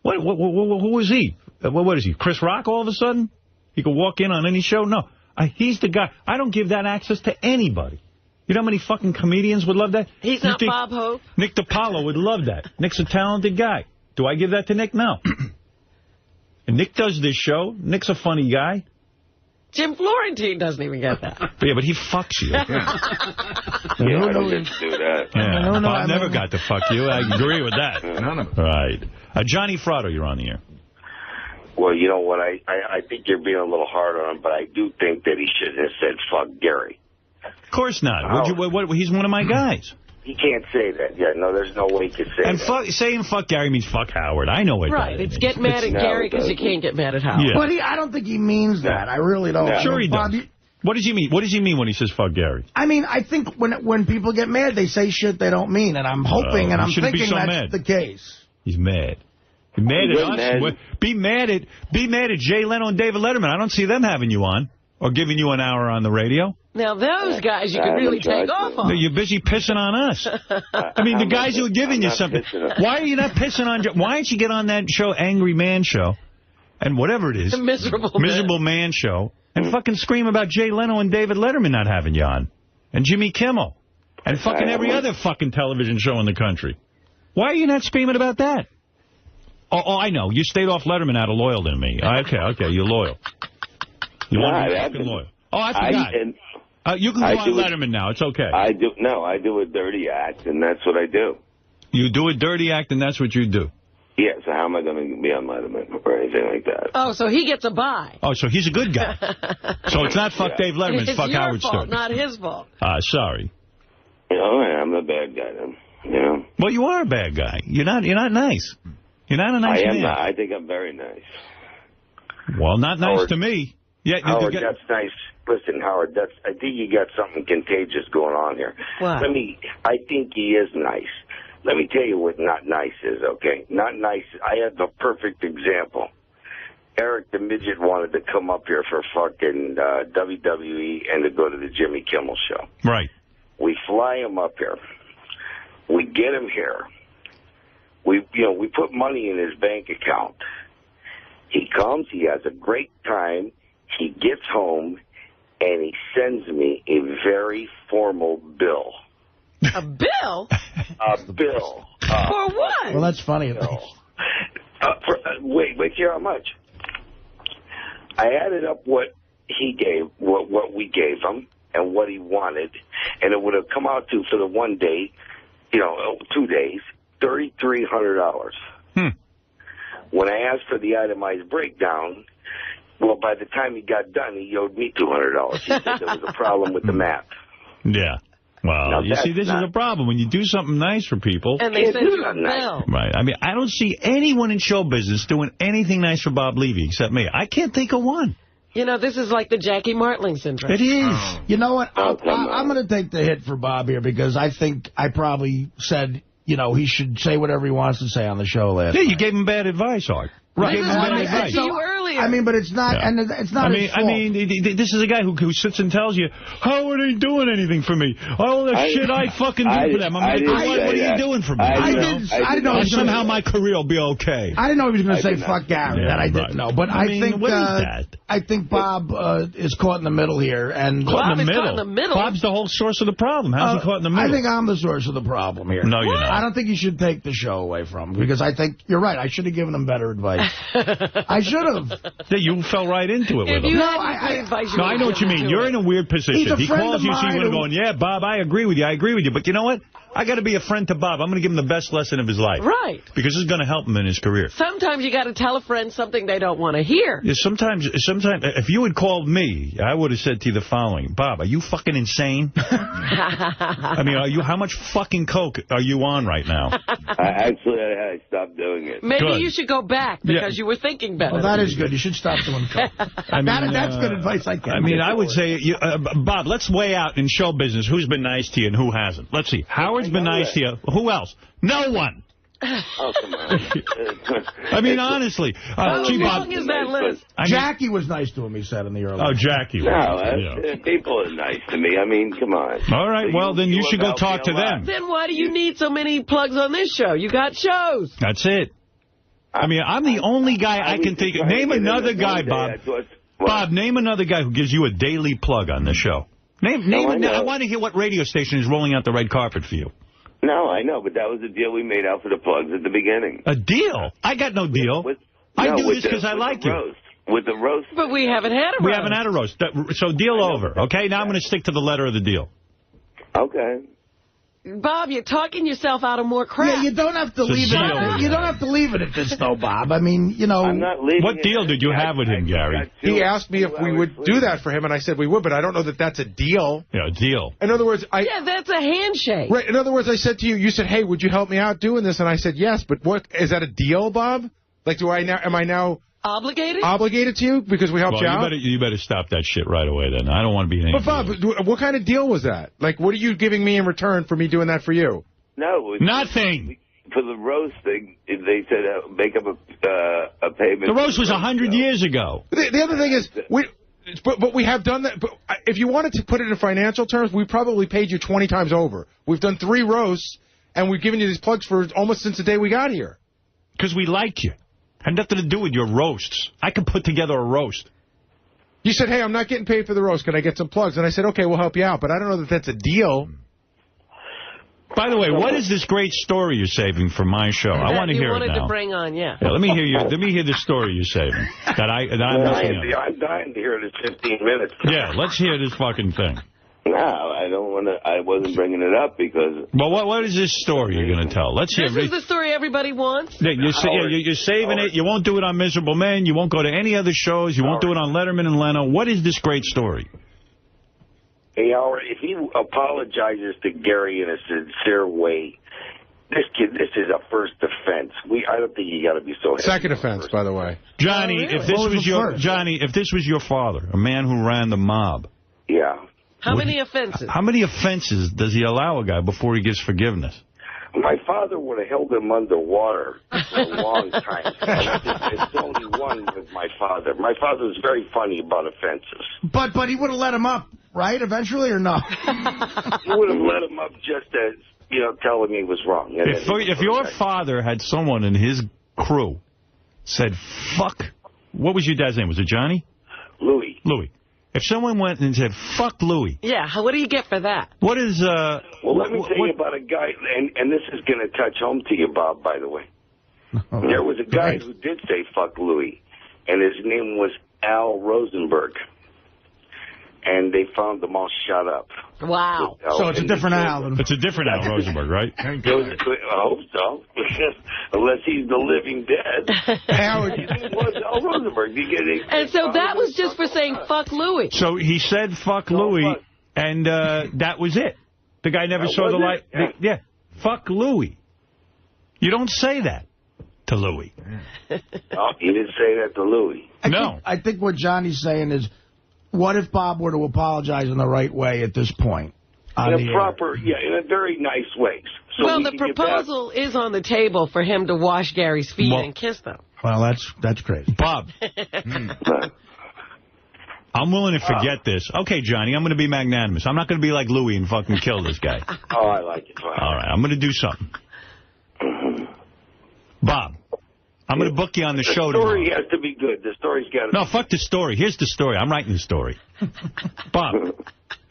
Speaker 1: Who is he? What is he, Chris Rock all of a sudden? He can walk in on any show? No. He's the guy. I don't give that access to anybody. You know how many fucking comedians would love that?
Speaker 3: He's not Bob Hope.
Speaker 1: Nick DiPaolo would love that. Nick's a talented guy. Do I give that to Nick? No. And Nick does this show. Nick's a funny guy.
Speaker 3: Jim Florentine doesn't even get that.
Speaker 1: Yeah, but he fucks you.
Speaker 12: I don't get to do that.
Speaker 1: Yeah, Bob never got to fuck you. I agree with that. Right. Johnny Fratto, you're on the air.
Speaker 13: Well, you know what? I think you're being a little hard on him, but I do think that he should have said, fuck Gary.
Speaker 1: Of course not. He's one of my guys.
Speaker 13: He can't say that. Yeah, no, there's no way he could say that.
Speaker 1: Saying fuck Gary means fuck Howard. I know what that means.
Speaker 3: It's get mad at Gary because you can't get mad at Howard.
Speaker 2: Yeah. But I don't think he means that. I really don't.
Speaker 1: No. Sure he does. What does he mean? What does he mean when he says fuck Gary?
Speaker 2: I mean, I think when people get mad, they say shit they don't mean, and I'm hoping and I'm thinking that's the case.
Speaker 1: He's mad. Be mad at us. Be mad at Jay Leno and David Letterman. I don't see them having you on or giving you an hour on the radio.
Speaker 3: Now, those guys you could really take off on.
Speaker 1: You're busy pissing on us. I mean, the guys who are giving you something. Why are you not pissing on... Why don't you get on that show, Angry Man Show, and whatever it is.
Speaker 3: The Miserable
Speaker 1: Man Show, and fucking scream about Jay Leno and David Letterman not having you on. And Jimmy Kimmel. And fucking every other fucking television show in the country. Why are you not screaming about that? Oh, I know. You stayed off Letterman out of loyal to me. Okay, you're loyal. You want to be fucking loyal. Oh, I forgot. You can go on Letterman now. It's okay.
Speaker 12: I do a dirty act, and that's what I do.
Speaker 1: You do a dirty act, and that's what you do?
Speaker 12: Yeah, so how am I going to be on Letterman or anything like that?
Speaker 3: Oh, so he gets a bye.
Speaker 1: Oh, so he's a good guy. So it's not fuck Dave Letterman, it's fuck Howard Stern.
Speaker 3: It's your fault, not his fault.
Speaker 1: Sorry.
Speaker 12: You know, I'm the bad guy then, you know?
Speaker 1: Well, you are a bad guy. You're not nice. You're not a nice man.
Speaker 12: I am not. I think I'm very nice.
Speaker 1: Well, not nice
Speaker 13: Howard,
Speaker 1: to me. Yeah,
Speaker 13: Howard, that's nice. Listen, Howard, I think you got something contagious going on here.
Speaker 3: What?
Speaker 13: I think he is nice. Let me tell you what not nice is, okay? Not nice. I have the perfect example. Eric the Midget wanted to come up here for fucking WWE and to go to the Jimmy Kimmel show.
Speaker 1: Right.
Speaker 13: We fly him up here. We get him here. We put money in his bank account. He comes, he has a great time, he gets home, and he sends me a very formal bill.
Speaker 3: A bill?
Speaker 13: A bill.
Speaker 3: For what?
Speaker 2: Well, that's funny.
Speaker 13: Wait, hear how much? I added up what he gave, what we gave him, and what he wanted, and it would have come out to, for the 1 day, 2 days, $3,300. When I asked for the itemized breakdown, well, by the time he got done, he owed me $200. He said there was a problem with the math.
Speaker 1: Yeah. Well,
Speaker 13: No,
Speaker 1: you see, this is a problem. When you do something nice for people...
Speaker 3: And they send you a bill.
Speaker 1: Right. I mean, I don't see anyone in show business doing anything nice for Bob Levy except me. I can't think of one.
Speaker 3: You know, this is like the Jackie Martling syndrome.
Speaker 1: It is.
Speaker 2: Oh. You know what? I'm going to take the hit for Bob here because I think I probably said, you know, he should say whatever he wants to say on the show last night.
Speaker 1: You gave him bad advice, Art.
Speaker 3: Right. This is what I said to you earlier.
Speaker 2: I mean, but it's not, and it's not his fault.
Speaker 1: I mean, this is a guy who sits and tells you, how are they doing anything for me? All the shit I fucking do for them. I'm like, what are you doing for me?
Speaker 2: I didn't know.
Speaker 1: Somehow my career will be okay.
Speaker 2: I didn't know he was going to say fuck Gary. That I didn't know. But I think
Speaker 1: what is that?
Speaker 2: I think Bob is caught in the middle here. And
Speaker 3: Bob is caught in the middle.
Speaker 1: Bob's the whole source of the problem. How's he caught in the middle?
Speaker 2: I think I'm the source of the problem here.
Speaker 1: No, you're not.
Speaker 2: I don't think you should take the show away from him because I think you're right. I should have given him better advice. I should have.
Speaker 1: Yeah, you fell right into it with him. I know what you mean. You're in a weird position. He calls you, so you want to go, yeah, Bob, I agree with you. But you know what? I got to be a friend to Bob. I'm going to give him the best lesson of his life.
Speaker 3: Right.
Speaker 1: Because it's going to help him in his career.
Speaker 3: Sometimes you got to tell a friend something they don't want to hear.
Speaker 1: Yeah, sometimes, if you had called me, I would have said to you the following. Bob, are you fucking insane? I mean, how much fucking coke are you on right now?
Speaker 12: Actually, I stopped doing it.
Speaker 3: Maybe you should go back because you were thinking better.
Speaker 2: Well, that is good. You should stop doing coke. That's good advice I can.
Speaker 1: I mean, I would say, Bob, let's weigh out in show business who's been nice to you and who hasn't. Let's see. Howard's been nice to you. Who else? No one.
Speaker 12: Oh, come on.
Speaker 1: I mean, honestly.
Speaker 3: How long is that list?
Speaker 2: Jackie was nice to him, he said in the early.
Speaker 1: Oh, Jackie was.
Speaker 12: People are nice to me. I mean, come on.
Speaker 1: All right, so well, then you should go talk to them.
Speaker 3: Then why do you need so many plugs on this show? You got shows.
Speaker 1: That's it. I mean, I'm the only guy I can think of. Name another guy, Bob. Bob, name another guy who gives you a daily plug on the show. I want to hear what radio station is rolling out the red carpet for you.
Speaker 12: No, I know, but that was the deal we made out for the plugs at the beginning.
Speaker 1: A deal? I got no deal. I do this because I like you.
Speaker 12: With the roast.
Speaker 3: But we haven't had a roast.
Speaker 1: We haven't had a roast. So deal over, okay? Now I'm going to stick to the letter of the deal.
Speaker 12: Okay.
Speaker 3: Bob, you're talking yourself out of more crap.
Speaker 2: Yeah, you don't have to leave it. You don't have to leave it at this, though, Bob. I mean, you know.
Speaker 12: I'm not leaving.
Speaker 1: What deal did you have with him, Gary?
Speaker 6: He asked me if we would do that for him, and I said we would, but I don't know that that's a deal.
Speaker 1: Yeah, a deal.
Speaker 6: In other words,
Speaker 3: yeah, that's a handshake.
Speaker 6: Right. In other words, I said to you, you said, hey, would you help me out doing this? And I said yes, but what is that a deal, Bob? Like, am I now
Speaker 3: obligated?
Speaker 6: Obligated to you because we helped you out?
Speaker 1: You better stop that shit right away then. I don't want to be in any
Speaker 6: But Bob, what kind of deal was that? Like, what are you giving me in return for me doing that for you?
Speaker 12: No.
Speaker 1: Nothing.
Speaker 12: For the roast thing, they said make up a payment.
Speaker 1: The roast was 100 years ago.
Speaker 6: The other thing is, but we have done that. But if you wanted to put it in financial terms, we probably paid you 20 times over. We've done 3 roasts, and we've given you these plugs for almost since the day we got here.
Speaker 1: Because we like you. Had nothing to do with your roasts. I could put together a roast.
Speaker 6: You said, hey, I'm not getting paid for the roast. Can I get some plugs? And I said, okay, we'll help you out. But I don't know that that's a deal.
Speaker 1: By the way, what is this great story you're saving for my show? I want to hear it now.
Speaker 3: You wanted to bring on, yeah.
Speaker 1: Let me hear the story you're saving.
Speaker 12: I'm dying to hear it in 15 minutes.
Speaker 1: Yeah, let's hear this fucking thing.
Speaker 12: No, I don't want to. I wasn't bringing it up because.
Speaker 1: Well, what is this story you're going to tell? Let's hear.
Speaker 3: This is the story everybody wants.
Speaker 1: Yeah, you're saving it. You won't do it on Miserable Men. You won't go to any other shows. You won't do it on Letterman and Leno. What is this great story?
Speaker 13: Hey, Howard, if he apologizes to Gary in a sincere way, this is a first offense. I don't think you got to be so.
Speaker 6: Second offense, by the way.
Speaker 1: Johnny, if this was your father, a man who ran the mob.
Speaker 13: Yeah.
Speaker 3: How many offenses?
Speaker 1: How many offenses does he allow a guy before he gives forgiveness?
Speaker 13: My father would have held him underwater for a long time. It's only one with my father. My father was very funny about offenses.
Speaker 2: But he would have let him up, right, eventually, or no?
Speaker 13: He would have let him up just as, tell him he was wrong.
Speaker 1: If your father had someone in his crew said, fuck, what was your dad's name? Was it Johnny?
Speaker 13: Louis.
Speaker 1: If someone went and said, fuck Louis.
Speaker 3: Yeah, what do you get for that?
Speaker 1: What is...
Speaker 13: Well, let me tell you about a guy, and this is going to touch home to you, Bob, by the way. There was a guy who did say fuck Louis, and his name was Al Rosenberg. And they found them all shot up.
Speaker 3: Wow.
Speaker 2: So it's a different Al.
Speaker 1: It's a different Al Rosenberg, right?
Speaker 13: I hope so. Unless he's the living dead.
Speaker 2: Howard.
Speaker 13: It was Al Rosenberg.
Speaker 3: And so that was just for saying fuck Louis.
Speaker 1: So he said fuck Louis, and that was it. The guy never saw the light. Yeah. Fuck Louis. You don't say that to Louis.
Speaker 13: Oh, you didn't say that to Louis.
Speaker 2: I think what Johnny's saying is, what if Bob were to apologize in the right way at this point?
Speaker 13: In a very nice way. So
Speaker 3: well, the proposal is on the table for him to wash Gary's feet and kiss them.
Speaker 2: Well, that's crazy.
Speaker 1: Bob. I'm willing to forget this. Okay, Johnny, I'm going to be magnanimous. I'm not going to be like Louis and fucking kill this guy.
Speaker 13: Oh, I like it.
Speaker 1: All right, I'm going to do something. Bob, I'm going to book you on the show tomorrow.
Speaker 13: The story has to be good. The story's got to be
Speaker 1: No, fuck the story. Here's the story. I'm writing the story. Bob.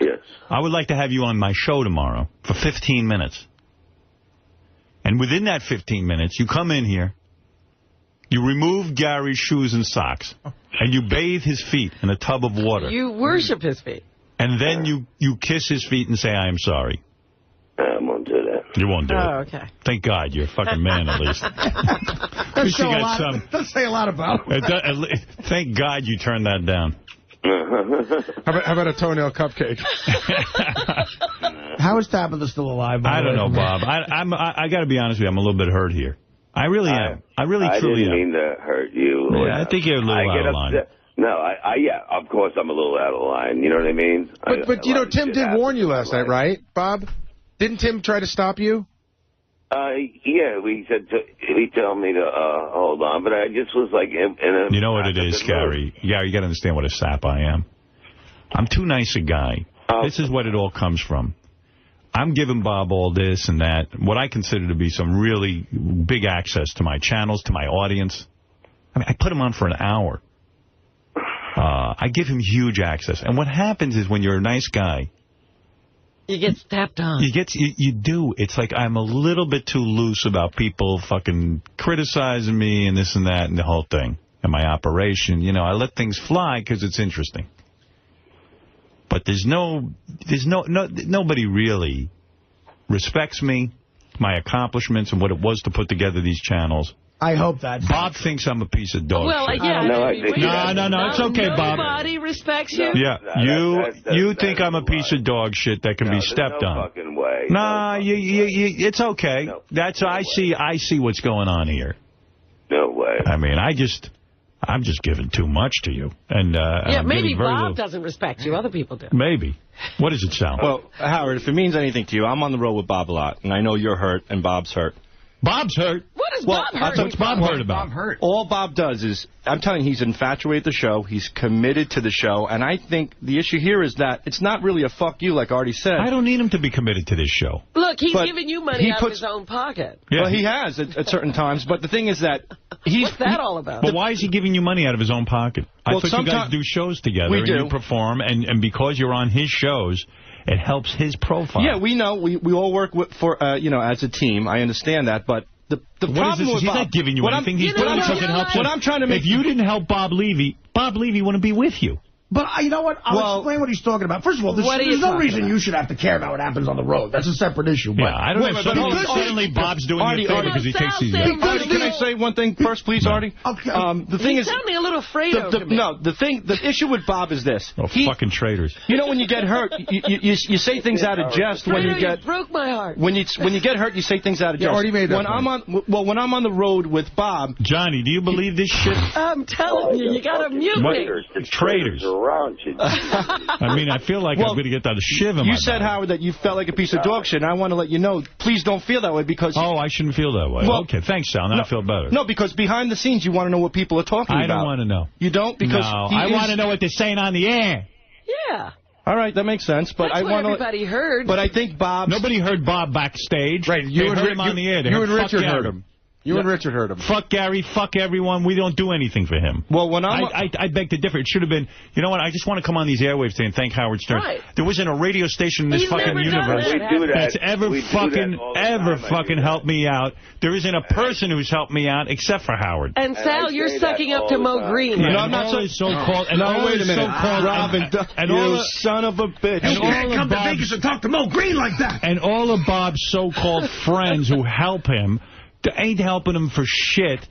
Speaker 13: Yes.
Speaker 1: I would like to have you on my show tomorrow for 15 minutes. And within that 15 minutes, you come in here, you remove Gary's shoes and socks, and you bathe his feet in a tub of water.
Speaker 3: You worship his feet.
Speaker 1: And then you kiss his feet and say, I am sorry.
Speaker 13: I won't do that.
Speaker 1: You won't do it.
Speaker 3: Oh, okay.
Speaker 1: Thank God you're a fucking man, at least.
Speaker 2: Doesn't say a lot about him.
Speaker 1: Thank God you turned that down.
Speaker 6: How about a toenail cupcake?
Speaker 2: How is Tabitha still alive?
Speaker 1: I don't know, Bob. I got to be honest with you. I'm a little bit hurt here. I really am. I truly am.
Speaker 13: I didn't mean to hurt you.
Speaker 1: Yeah, I think you're a little out of line.
Speaker 13: No, yeah, of course I'm a little out of line. You know what I mean?
Speaker 6: But you know, Tim did warn you last night, right, Bob? Didn't Tim try to stop you?
Speaker 13: Yeah, he told me to hold on, but I just was like...
Speaker 1: You know what it is, Gary? Gary, you got to understand what a sap I am. I'm too nice a guy. This is what it all comes from. I'm giving Bob all this and that, what I consider to be some really big access to my channels, to my audience. I mean, I put him on for an hour. I give him huge access. And what happens is when you're a nice guy...
Speaker 3: You get stepped on.
Speaker 1: You do. It's like I'm a little bit too loose about people fucking criticizing me and this and that and the whole thing. And my operation. You know, I let things fly because it's interesting. But nobody really respects me, my accomplishments, and what it was to put together these channels.
Speaker 2: I hope that.
Speaker 1: Bob thinks I'm a piece of dog shit.
Speaker 3: Yeah.
Speaker 1: No, it's okay, Bob.
Speaker 3: Nobody respects you?
Speaker 1: Yeah, you think I'm a piece of dog shit that can be stepped on.
Speaker 13: Fucking way.
Speaker 1: Nah, it's okay. I see what's going on here.
Speaker 13: No way.
Speaker 1: I mean, I'm just giving too much to you. And
Speaker 3: maybe Bob doesn't respect you. Other people do.
Speaker 1: Maybe. What does it sound?
Speaker 14: Well, Howard, if it means anything to you, I'm on the road with Bob a lot, and I know you're hurt and Bob's hurt.
Speaker 1: Bob's hurt?
Speaker 3: What is Bob hurt?
Speaker 1: What's Bob hurt about?
Speaker 14: All Bob does is, I'm telling you, he's infatuated with the show. He's committed to the show. And I think the issue here is that it's not really a fuck you, like Artie said.
Speaker 1: I don't need him to be committed to this show.
Speaker 3: Look, he's giving you money out of his own pocket.
Speaker 14: Yeah. Well, he has at certain times. But the thing is that
Speaker 3: what's that all about?
Speaker 1: But why is he giving you money out of his own pocket? I thought you guys do shows together.
Speaker 14: We do.
Speaker 1: And you perform. And because you're on his shows... It helps his profile.
Speaker 14: Yeah, we know. We all work as a team. I understand that, but the problem with
Speaker 1: He's
Speaker 14: Bob,
Speaker 1: not giving you anything. He's doing something to help him.
Speaker 14: What I'm trying to make...
Speaker 1: If you didn't help Bob Levy wouldn't be with you.
Speaker 2: But you know what? I'll explain what he's talking about. First of all, there's no reason you should have to care about what happens on the road. That's a separate issue.
Speaker 1: Yeah, I don't know. Suddenly Bob's doing you a favor because he takes these.
Speaker 14: Artie, can I say one thing first, please, Artie?
Speaker 2: Okay.
Speaker 14: The thing is,
Speaker 3: sounding a little Fredo to me.
Speaker 14: No, the issue with Bob is this.
Speaker 1: Oh, fucking traitors.
Speaker 14: You know, when you get hurt, you say things out of jest. When you get
Speaker 3: broke my heart.
Speaker 14: When you get hurt, you say things out of jest.
Speaker 6: Artie made that
Speaker 14: when I'm on the road with Bob,
Speaker 1: Johnny, do you believe this shit?
Speaker 3: I'm telling you, you got to mute me.
Speaker 1: Traitors. I mean, I feel like I'm going to get that shiv in my
Speaker 14: You said, Howard, that you felt like a piece of dog shit, and I want to let you know, please don't feel that way because...
Speaker 1: Oh, I shouldn't feel that way. Okay, thanks, Sal. Now I feel better.
Speaker 14: No, because behind the scenes, you want to know what people are talking about.
Speaker 1: I don't want to know.
Speaker 14: You don't? Because
Speaker 1: I want to know what they're saying on the air.
Speaker 3: Yeah.
Speaker 14: All right, that makes sense. But
Speaker 3: That's what everybody heard.
Speaker 14: But I think Bob...
Speaker 1: Nobody heard Bob backstage.
Speaker 6: Right,
Speaker 1: you heard him on the air.
Speaker 6: You and Richard heard him. You and Richard heard him.
Speaker 1: Fuck Gary, fuck everyone. We don't do anything for him.
Speaker 14: Well, when
Speaker 1: I beg to differ. It should have been, you know what, I just want to come on these airwaves today and thank Howard Stern.
Speaker 3: Right.
Speaker 1: There wasn't a radio station in this fucking universe that's ever fucking helped me out. There isn't a person who's helped me out except for Howard.
Speaker 3: And Sal, you're sucking up to Mo Green.
Speaker 1: No, I'm not so-called...
Speaker 14: No, wait a minute. Robin, you son of a bitch.
Speaker 2: You can't come to Vegas and talk to Mo Green like that.
Speaker 1: And all of Bob's so-called friends who help him... ain't helping him for shit.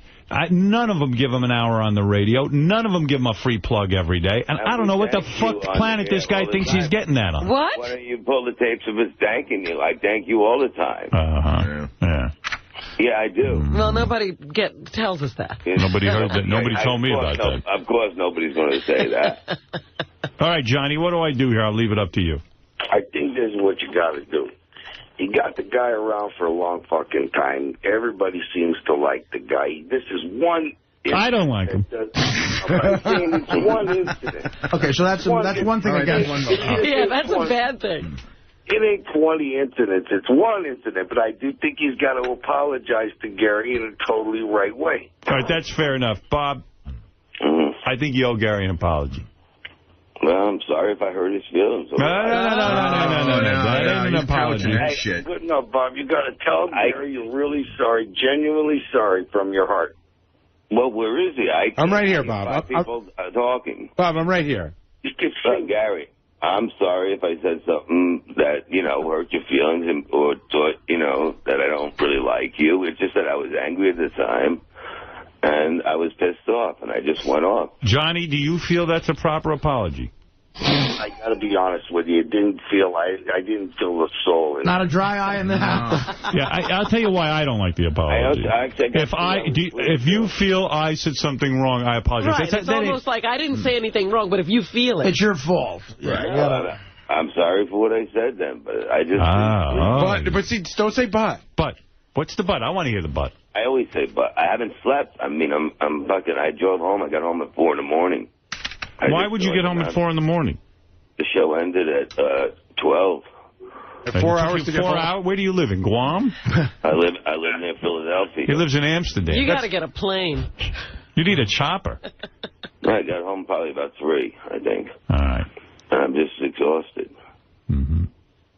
Speaker 1: None of them give him an hour on the radio. None of them give him a free plug every day. And I don't know what the fuck planet this guy thinks he's getting that on.
Speaker 3: What?
Speaker 12: Why don't you pull the tapes of us thanking you? I thank you all the time.
Speaker 1: Yeah.
Speaker 12: Yeah, I do.
Speaker 3: Well, nobody tells us that.
Speaker 1: Nobody heard that. Nobody told me about that.
Speaker 12: Of course, nobody's going to say that.
Speaker 1: All right, Johnny, what do I do here? I'll leave it up to you.
Speaker 13: I think this is what you got to do. You got the guy around for a long fucking time. Everybody seems to like the guy. This is one...
Speaker 1: I don't like him.
Speaker 13: I'm saying it's one incident.
Speaker 2: Okay, so that's one thing against one vote.
Speaker 3: Yeah, that's a bad thing.
Speaker 13: It ain't 20 incidents. It's one incident, but I do think he's got to apologize to Gary in a totally right way.
Speaker 1: All right, that's fair enough. Bob, I think you owe Gary an apology.
Speaker 12: Well, I'm sorry if I hurt his feelings.
Speaker 1: No. That ain't an apology.
Speaker 13: Hey, good enough, Bob. You got to tell Gary you're really sorry, genuinely sorry from your heart.
Speaker 12: Well, where is he?
Speaker 6: I'm right here, Bob.
Speaker 12: People talking.
Speaker 6: Bob, I'm right here.
Speaker 12: Gary, I'm sorry if I said something that, hurt your feelings or thought, that I don't really like you. It's just that I was angry at the time, and I was pissed off, and I just went off.
Speaker 1: Johnny, do you feel that's a proper apology?
Speaker 13: I got to be honest with you. I didn't feel the soul.
Speaker 2: Not a dry eye in the house.
Speaker 1: Yeah, I'll tell you why I don't like the apology. If you feel I said something wrong, I apologize.
Speaker 3: Right, it's almost like I didn't say anything wrong, but if you feel it.
Speaker 2: It's your fault.
Speaker 12: Right. I'm sorry for what I said then, but I just...
Speaker 6: But see, don't say but.
Speaker 1: But. What's the but? I want to hear the but.
Speaker 12: I always say but. I haven't slept. I mean, I'm fucking... I drove home. I got home at 4 in the morning.
Speaker 1: Why would you get home at 4 in the morning?
Speaker 12: The show ended at 12.
Speaker 6: 4 hours to get home?
Speaker 1: 4 hours? Where do you live, in Guam?
Speaker 12: I live near Philadelphia.
Speaker 1: He lives in Amsterdam.
Speaker 3: You got to get a plane.
Speaker 1: You need a chopper.
Speaker 12: I got home probably about 3, I think.
Speaker 1: All right.
Speaker 12: And I'm just exhausted.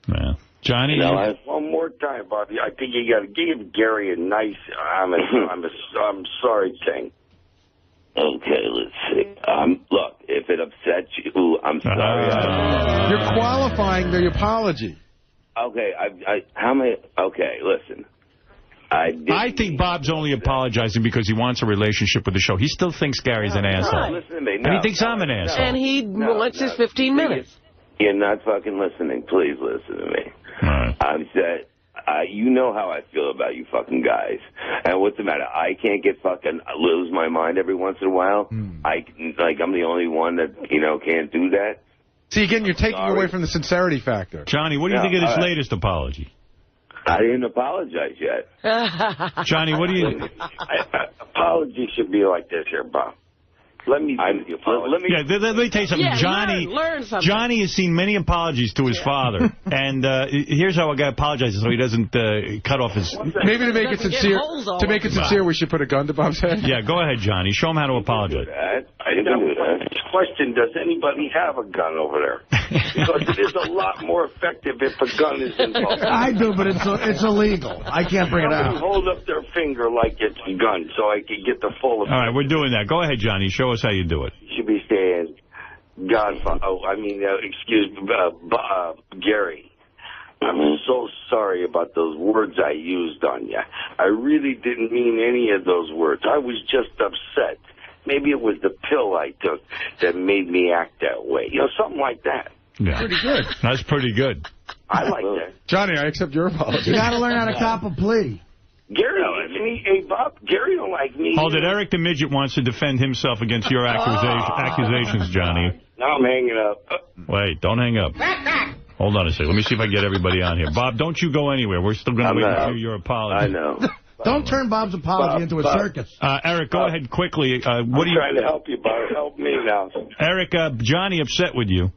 Speaker 1: Yeah. Johnny?
Speaker 13: One more time, Bobby. I think you got to give Gary a nice, I'm sorry thing.
Speaker 12: Okay, let's see. Look, if it upsets you, I'm sorry.
Speaker 6: You're qualifying the apology.
Speaker 12: Okay, okay, listen.
Speaker 1: I think Bob's only apologizing because he wants a relationship with the show. He still thinks Gary's an asshole.
Speaker 12: Right. Listen to me.
Speaker 1: And he thinks I'm an asshole.
Speaker 3: And he wants his 15 minutes.
Speaker 12: You're not fucking listening. Please listen to me.
Speaker 1: All right.
Speaker 12: I'm saying... you know how I feel about you fucking guys. And what's the matter? I can't lose my mind every once in a while. I'm the only one that, can't do that.
Speaker 6: See, again, you're taking away from the sincerity factor.
Speaker 1: Johnny, what do you think of this latest apology?
Speaker 12: I didn't apologize yet.
Speaker 1: Johnny, what do you...
Speaker 13: Apology should be like this here, Bob. Let me tell you something.
Speaker 1: Yeah, Johnny has seen many apologies to his father, and here's how a guy apologizes so he doesn't cut off his...
Speaker 6: Maybe to make it sincere, we should put a gun to Bob's head.
Speaker 1: Yeah, go ahead, Johnny. Show him how to apologize.
Speaker 13: Question, does anybody have a gun over there? Because it is a lot more effective if a gun is involved.
Speaker 2: I do, but it's illegal. I can't bring it out.
Speaker 13: Hold up their finger like it's a gun so I can get the full effect.
Speaker 1: All right, we're doing that. Go ahead, Johnny. Show us how you do it.
Speaker 13: You should be saying, Gary, I'm so sorry about those words I used on you. I really didn't mean any of those words. I was just upset. Maybe it was the pill I took that made me act that way. Something like that.
Speaker 1: Yeah.
Speaker 6: Pretty good.
Speaker 1: That's pretty good.
Speaker 13: I like that.
Speaker 6: Johnny, I accept your apology.
Speaker 2: You got to learn how to cop a plea.
Speaker 13: Gary, hey, Bob, Gary don't like me.
Speaker 1: Hold it. Eric the Midget wants to defend himself against your accusations, Johnny.
Speaker 13: Now I'm hanging up.
Speaker 1: Wait, don't hang up. Hold on a second. Let me see if I can get everybody on here. Bob, don't you go anywhere. We're still going to wait to hear your apology.
Speaker 12: I know.
Speaker 2: Don't turn Bob's apology into a circus.
Speaker 1: Eric, go ahead quickly.
Speaker 13: I'm trying to help you, Bob. Help me now.
Speaker 1: Eric, Johnny upset with you.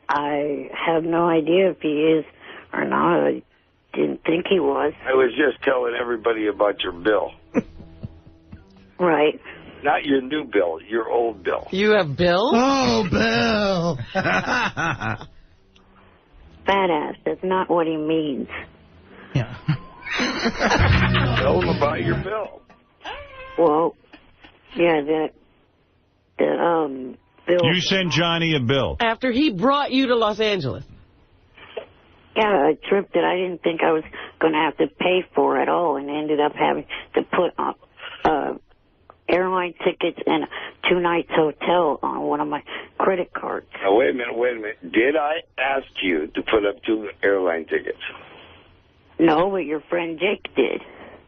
Speaker 15: I have no idea if he is or not. I didn't think he was.
Speaker 13: I was just telling everybody about your bill.
Speaker 15: Right.
Speaker 13: Not your new bill, your old bill.
Speaker 3: You have Bill?
Speaker 2: Oh, Bill.
Speaker 15: Badass. That's not what he means.
Speaker 2: Yeah.
Speaker 13: Tell him about your bill.
Speaker 15: Well, yeah, Bill.
Speaker 1: You send Johnny a bill.
Speaker 3: After he brought you to Los Angeles.
Speaker 15: Yeah, a trip that I didn't think I was going to have to pay for it all, and ended up having to put airline tickets and a 2-night hotel on one of my credit cards.
Speaker 13: Now, wait a minute. Did I ask you to put up 2 airline tickets?
Speaker 15: No, but your friend Jake did.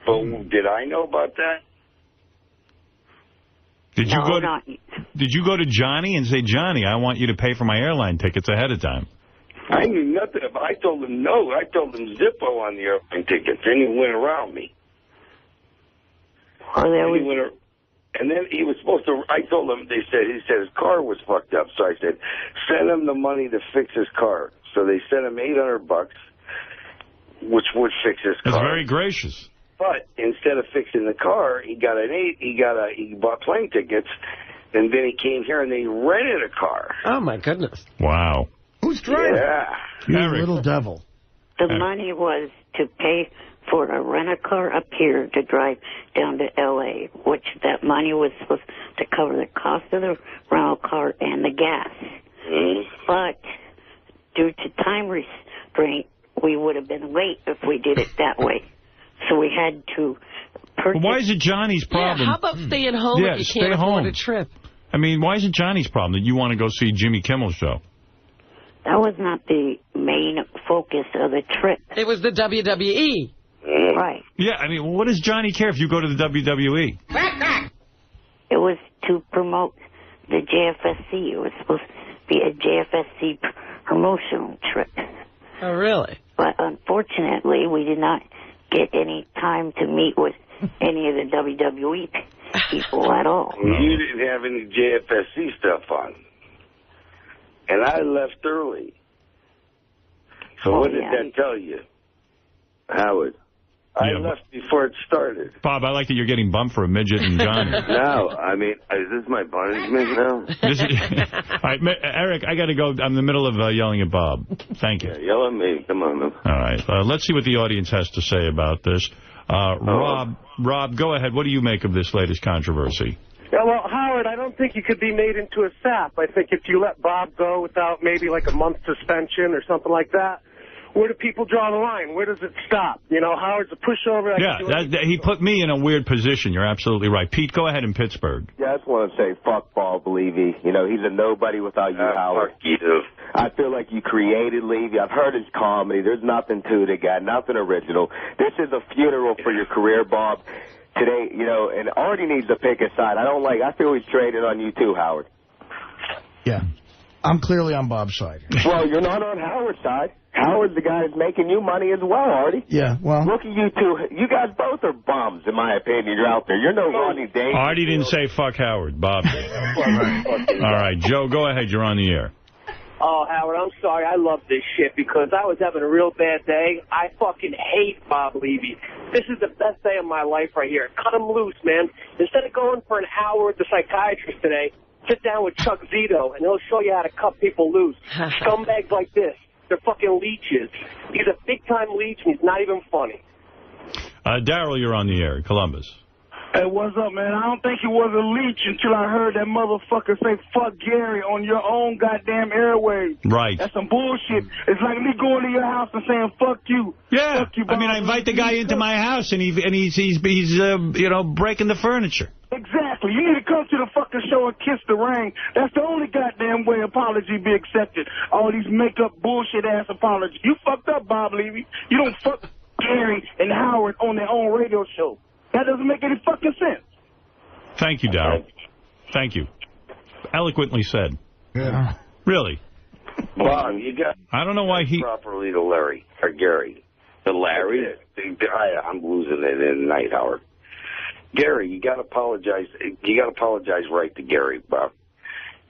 Speaker 13: But did I know about that?
Speaker 1: Did you go to Johnny and say, Johnny, I want you to pay for my airline tickets ahead of time?
Speaker 13: I knew nothing about it. I told him no. I told him Zippo on the airline tickets. Then he went around me. And then he was supposed to, I told him, he said his car was fucked up. So I said, send him the money to fix his car. So they sent him $800, which would fix his car.
Speaker 1: That's very gracious.
Speaker 13: But instead of fixing the car, he bought plane tickets, and then he came here and they rented a car.
Speaker 3: Oh my goodness!
Speaker 1: Wow.
Speaker 2: Who's driving?
Speaker 13: Yeah,
Speaker 2: you little devil.
Speaker 15: The money was to pay for a rent-a-car up here to drive down to L.A., which that money was supposed to cover the cost of the rental car and the gas. But due to time restraint, we would have been late if we did it that way. So we had to purchase...
Speaker 1: Well, why is it Johnny's problem?
Speaker 3: Yeah, how about staying home if you can't afford a trip?
Speaker 1: I mean, why is it Johnny's problem that you want to go see Jimmy Kimmel's show?
Speaker 15: That was not the main focus of the trip.
Speaker 3: It was the WWE.
Speaker 15: Right.
Speaker 1: Yeah, I mean, what does Johnny care if you go to the WWE?
Speaker 15: It was to promote the JFSC. It was supposed to be a JFSC promotional trip.
Speaker 3: Oh, really?
Speaker 15: But unfortunately, we did not get any time to meet with any of the WWE people at all.
Speaker 13: You didn't have any JFSC stuff on. And I left early. So what did that tell you, Howard? I left before it started.
Speaker 1: Bob, I like that you're getting bumped for a midget and Johnny.
Speaker 12: No, I mean, is this my punishment now?
Speaker 1: All right, Eric, I got to go. I'm in the middle of yelling at Bob. Thank you.
Speaker 12: Yeah, yell at me. Come on, man.
Speaker 1: All right. Let's see what the audience has to say about this. Rob, go ahead. What do you make of this latest controversy?
Speaker 16: Yeah, well, Howard, I don't think you could be made into a sap. I think if you let Bob go without maybe like a month suspension or something like that, where do people draw the line? Where does it stop? You know, Howard's a pushover.
Speaker 1: He put me in a weird position. You're absolutely right. Pete, go ahead in Pittsburgh.
Speaker 17: Yeah, I just want to say fuck Bob Levy. You know, he's a nobody without you, Howard.
Speaker 12: Fuck you.
Speaker 17: I feel like you created Levy. I've heard his comedy. There's nothing to the guy, nothing original. This is a funeral for your career, Bob. Today, you know, and Artie needs to pick a side. I feel he's traded on you too, Howard.
Speaker 2: Yeah. I'm clearly on Bob's side.
Speaker 17: Well, you're not on Howard's side. Howard's the guy that's making you money as well, Artie.
Speaker 2: Yeah, well.
Speaker 17: Look at you two. You guys both are bums, in my opinion. You're out there. You're no Rodney Dangerfield.
Speaker 1: Artie didn't say fuck Howard. Bob did. All right, Joe, go ahead. You're on the air.
Speaker 16: Oh, Howard, I'm sorry. I love this shit because I was having a real bad day. I fucking hate Bob Levy. This is the best day of my life right here. Cut him loose, man. Instead of going for an hour with the psychiatrist today, sit down with Chuck Zito, and he'll show you how to cut people loose. Scumbags like this. They're fucking leeches. He's a big-time leech, and he's not even funny.
Speaker 1: Daryl, you're on the air. Columbus.
Speaker 18: Hey, what's up, man? I don't think he was a leech until I heard that motherfucker say, fuck Gary on your own goddamn airwaves.
Speaker 1: Right.
Speaker 18: That's some bullshit. It's like me going to your house and saying, fuck you.
Speaker 1: Yeah.
Speaker 18: Fuck you,
Speaker 1: I mean, I invite the guy into my house, and he's you know, breaking the furniture.
Speaker 18: Exactly. You need to come to the fucking show and kiss the ring. That's the only goddamn way apology be accepted. All these make-up bullshit-ass apologies. You fucked up, Bob Levy. You don't fuck Gary and Howard on their own radio show. That doesn't make any fucking sense.
Speaker 1: Thank you, Daryl. Thank you. Eloquently said.
Speaker 2: Yeah.
Speaker 1: Really?
Speaker 13: Bob, you got...
Speaker 1: I don't know why he...
Speaker 13: ...properly to Larry, or Gary. To Larry? I'm losing it in the night, Howard. Gary, you got to apologize. You got to apologize right to Gary, Bob.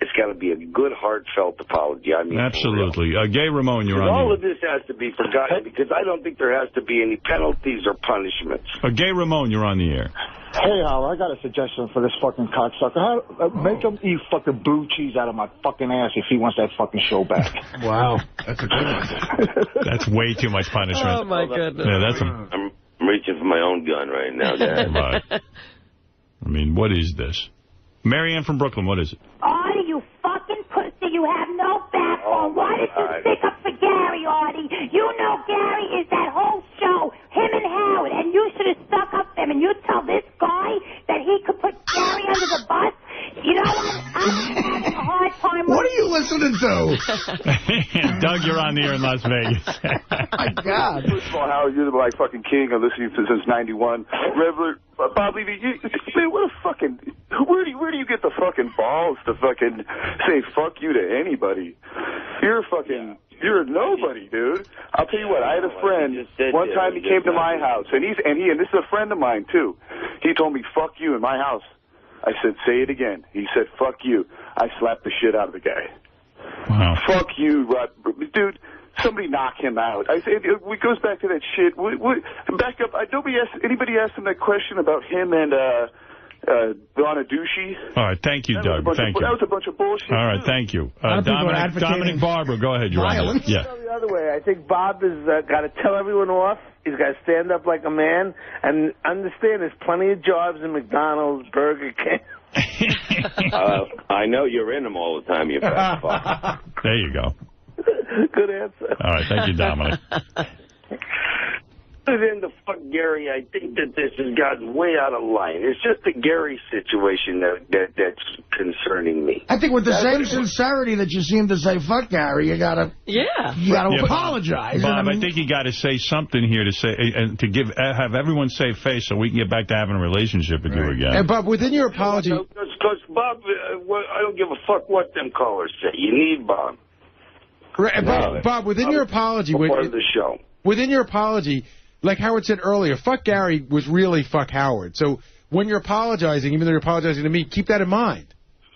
Speaker 13: It's got to be a good, heartfelt apology. I mean,
Speaker 1: absolutely. Gay Ramon, you're on.
Speaker 13: All of this has to be forgotten because I don't think there has to be any penalties or punishments.
Speaker 1: Gay Ramon, you're on the air.
Speaker 19: Hey, Howard, I got a suggestion for this fucking cocksucker. Make him eat fucking blue cheese out of my fucking ass if he wants that fucking show back.
Speaker 2: Wow. That's a good one.
Speaker 1: That's way too much punishment.
Speaker 3: Oh, my goodness.
Speaker 1: Yeah,
Speaker 12: I'm reaching for my own gun right now, guys.
Speaker 1: Right. I mean, what is this? Marianne from Brooklyn, what is it?
Speaker 20: Artie, you fucking pussy, you have no backbone. Why did you stick up for Gary, Artie? You know Gary is that whole show. He
Speaker 2: listening to?
Speaker 1: Doug, you're on the air in Las Vegas.
Speaker 2: My God.
Speaker 21: First of all, Howard, you're the fucking king. I'm listening to since '91. Reverend Bob Levy, man, what a fucking... Where do you get the fucking balls to fucking say fuck you to anybody? You're a nobody, dude. I'll tell you what, I had a friend, one time he came to my house, and this is a friend of mine, too. He told me, fuck you in my house. I said, say it again. He said, fuck you. I slapped the shit out of the guy.
Speaker 1: Wow.
Speaker 21: Fuck you, dude. Somebody knock him out. I said, it goes back to that shit. Back up. Anybody asked him that question about him and Donna Douchey?
Speaker 1: All right, thank you, Doug. Thank you.
Speaker 21: That was a bunch of bullshit.
Speaker 1: All right, thank you. Dominic Barber, go ahead. You're on. Yeah.
Speaker 22: The other way. I think Bob has got to tell everyone off. He's got to stand up like a man and understand there's plenty of jobs in McDonald's, Burger King.
Speaker 12: I know you're in them all the time, you fat fuck.
Speaker 1: There you go.
Speaker 22: Good answer.
Speaker 1: All right, thank you, Dominic.
Speaker 13: Then the fuck Gary, I think that this has gotten way out of line. It's just the Gary situation that's concerning me.
Speaker 2: I think with the same sincerity that you seem to say fuck Gary, you gotta apologize.
Speaker 1: Bob, I think you got to say something here to say and to have everyone save face so we can get back to having a relationship with you again.
Speaker 6: And Bob, within your apology,
Speaker 13: because Bob, I don't give a fuck what them callers say. You need Bob.
Speaker 6: Right, Bob, within your apology,
Speaker 13: part of the show.
Speaker 6: Within your apology. Like Howard said earlier, fuck Gary was really fuck Howard. So when you're apologizing, even though you're apologizing to me, keep that in mind.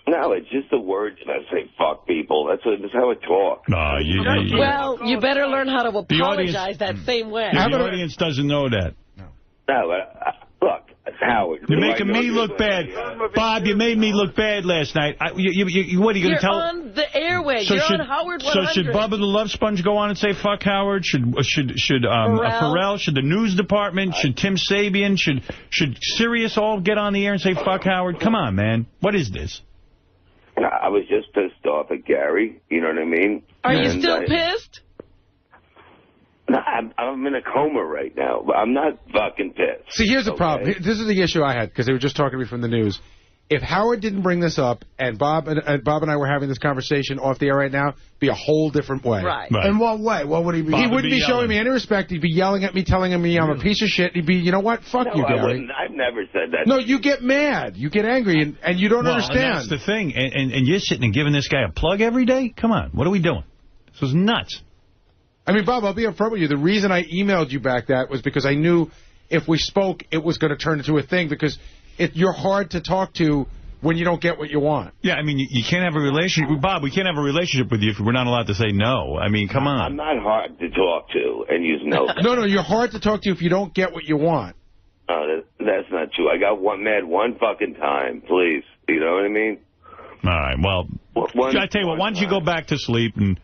Speaker 12: No, it's just the words that I say fuck people. That's how I talk.
Speaker 1: No,
Speaker 3: well, you better learn how to apologize that same way.
Speaker 1: The audience doesn't know that.
Speaker 12: No, look, Howard.
Speaker 1: You're making me look bad. Bob, you made me look bad last night. What are you going to tell?
Speaker 3: You're on the airways. You're on Howard 100.
Speaker 1: So should Bubba the Love Sponge go on and say fuck Howard? Should Pharrell? Should the news department? Should Tim Sabian? Should Sirius all get on the air and say fuck Howard? Come on, man. What is this?
Speaker 12: I was just pissed off at Gary. You know what I mean?
Speaker 3: Are you still pissed?
Speaker 12: No, I'm in a coma right now, but I'm not fucking pissed.
Speaker 6: See, here's the problem. This is the issue I had, because they were just talking to me from the news. If Howard didn't bring this up, and Bob and I were having this conversation off the air right now, it'd be a whole different way.
Speaker 3: Right.
Speaker 2: In what way? What would he be?
Speaker 6: He wouldn't be showing me any respect. He'd be yelling at me, telling me I'm a piece of shit. He'd be, you know what? Fuck you, Gary.
Speaker 12: I've never said that.
Speaker 6: No, you get mad. You get angry, and you don't understand.
Speaker 1: And that's the thing. And you're sitting and giving this guy a plug every day? Come on. What are we doing? This was nuts.
Speaker 6: I mean, Bob, I'll be upfront with you. The reason I emailed you back that was because I knew if we spoke, it was going to turn into a thing, because you're hard to talk to when you don't get what you want.
Speaker 1: Yeah, I mean, you can't have a relationship. Bob, we can't have a relationship with you if we're not allowed to say no. I mean, come on.
Speaker 12: I'm not hard to talk to, and you know that.
Speaker 6: No, you're hard to talk to if you don't get what you want.
Speaker 12: That's not true. I got mad one fucking time, please. You know what I mean?
Speaker 1: All right, well, I tell you what, why don't you go back to sleep and...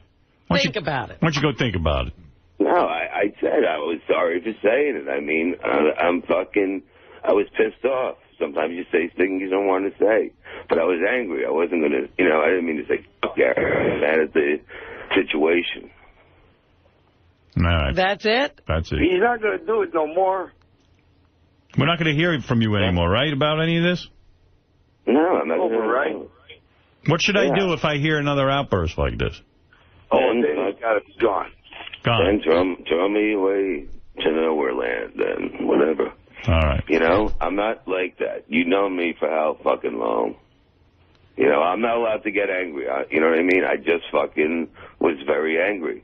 Speaker 3: Think about it.
Speaker 1: Why don't you go think about it?
Speaker 12: No, I said I was sorry for saying it. I mean, I was pissed off. Sometimes you say things you don't want to say. But I was angry. I wasn't going to, I didn't mean to say, fuck Gary. I was mad at the situation.
Speaker 1: All right.
Speaker 3: That's it?
Speaker 1: That's it.
Speaker 13: He's not going to do it no more.
Speaker 1: We're not going to hear from you anymore, right, about any of this?
Speaker 12: No, I'm not
Speaker 13: over, right?
Speaker 1: What should I do if I hear another outburst like this?
Speaker 13: Then he's got to be gone.
Speaker 12: Then throw me away to nowhere land, then whatever.
Speaker 1: All right.
Speaker 12: I'm not like that. You know me for how fucking long. I'm not allowed to get angry. You know what I mean? I just fucking was very angry.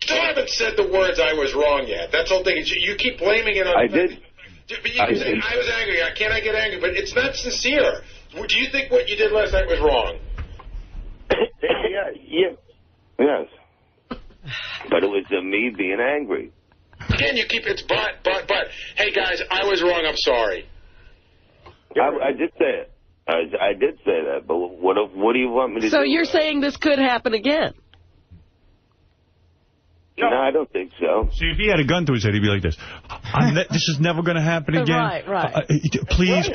Speaker 4: Still haven't said the words "I was wrong" yet. That's the whole thing. You keep blaming it on.
Speaker 12: I did.
Speaker 4: But you can say, I was angry. Can I get angry? But it's not sincere. Do you think what you did last night was wrong?
Speaker 12: Yeah. Yes. But it was me being angry.
Speaker 4: Again, you keep it's but. Hey, guys, I was wrong. I'm sorry.
Speaker 12: I did say it. I did say that. But what do you want me to do?
Speaker 3: So you're saying this could happen again?
Speaker 12: No, I don't think so.
Speaker 1: See, if he had a gun to his head, he'd be like this. This is never going to happen again.
Speaker 3: Right.
Speaker 1: Please.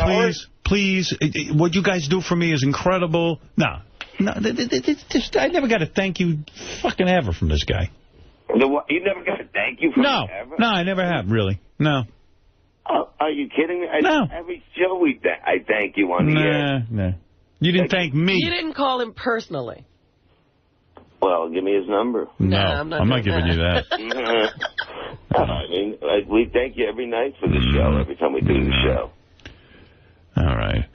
Speaker 1: What you guys do for me is incredible. No, I never got a thank you fucking ever from this guy.
Speaker 12: You never got a thank you from him ever?
Speaker 1: No, I never have, really. No.
Speaker 12: Are you kidding me?
Speaker 1: No.
Speaker 12: Every show I thank you on the air.
Speaker 1: No. You didn't thank me.
Speaker 3: You didn't call him personally.
Speaker 12: Well, give me his number.
Speaker 1: No, I'm not giving you that.
Speaker 12: I mean, we thank you every night for the show, every time we do the show.
Speaker 1: All right.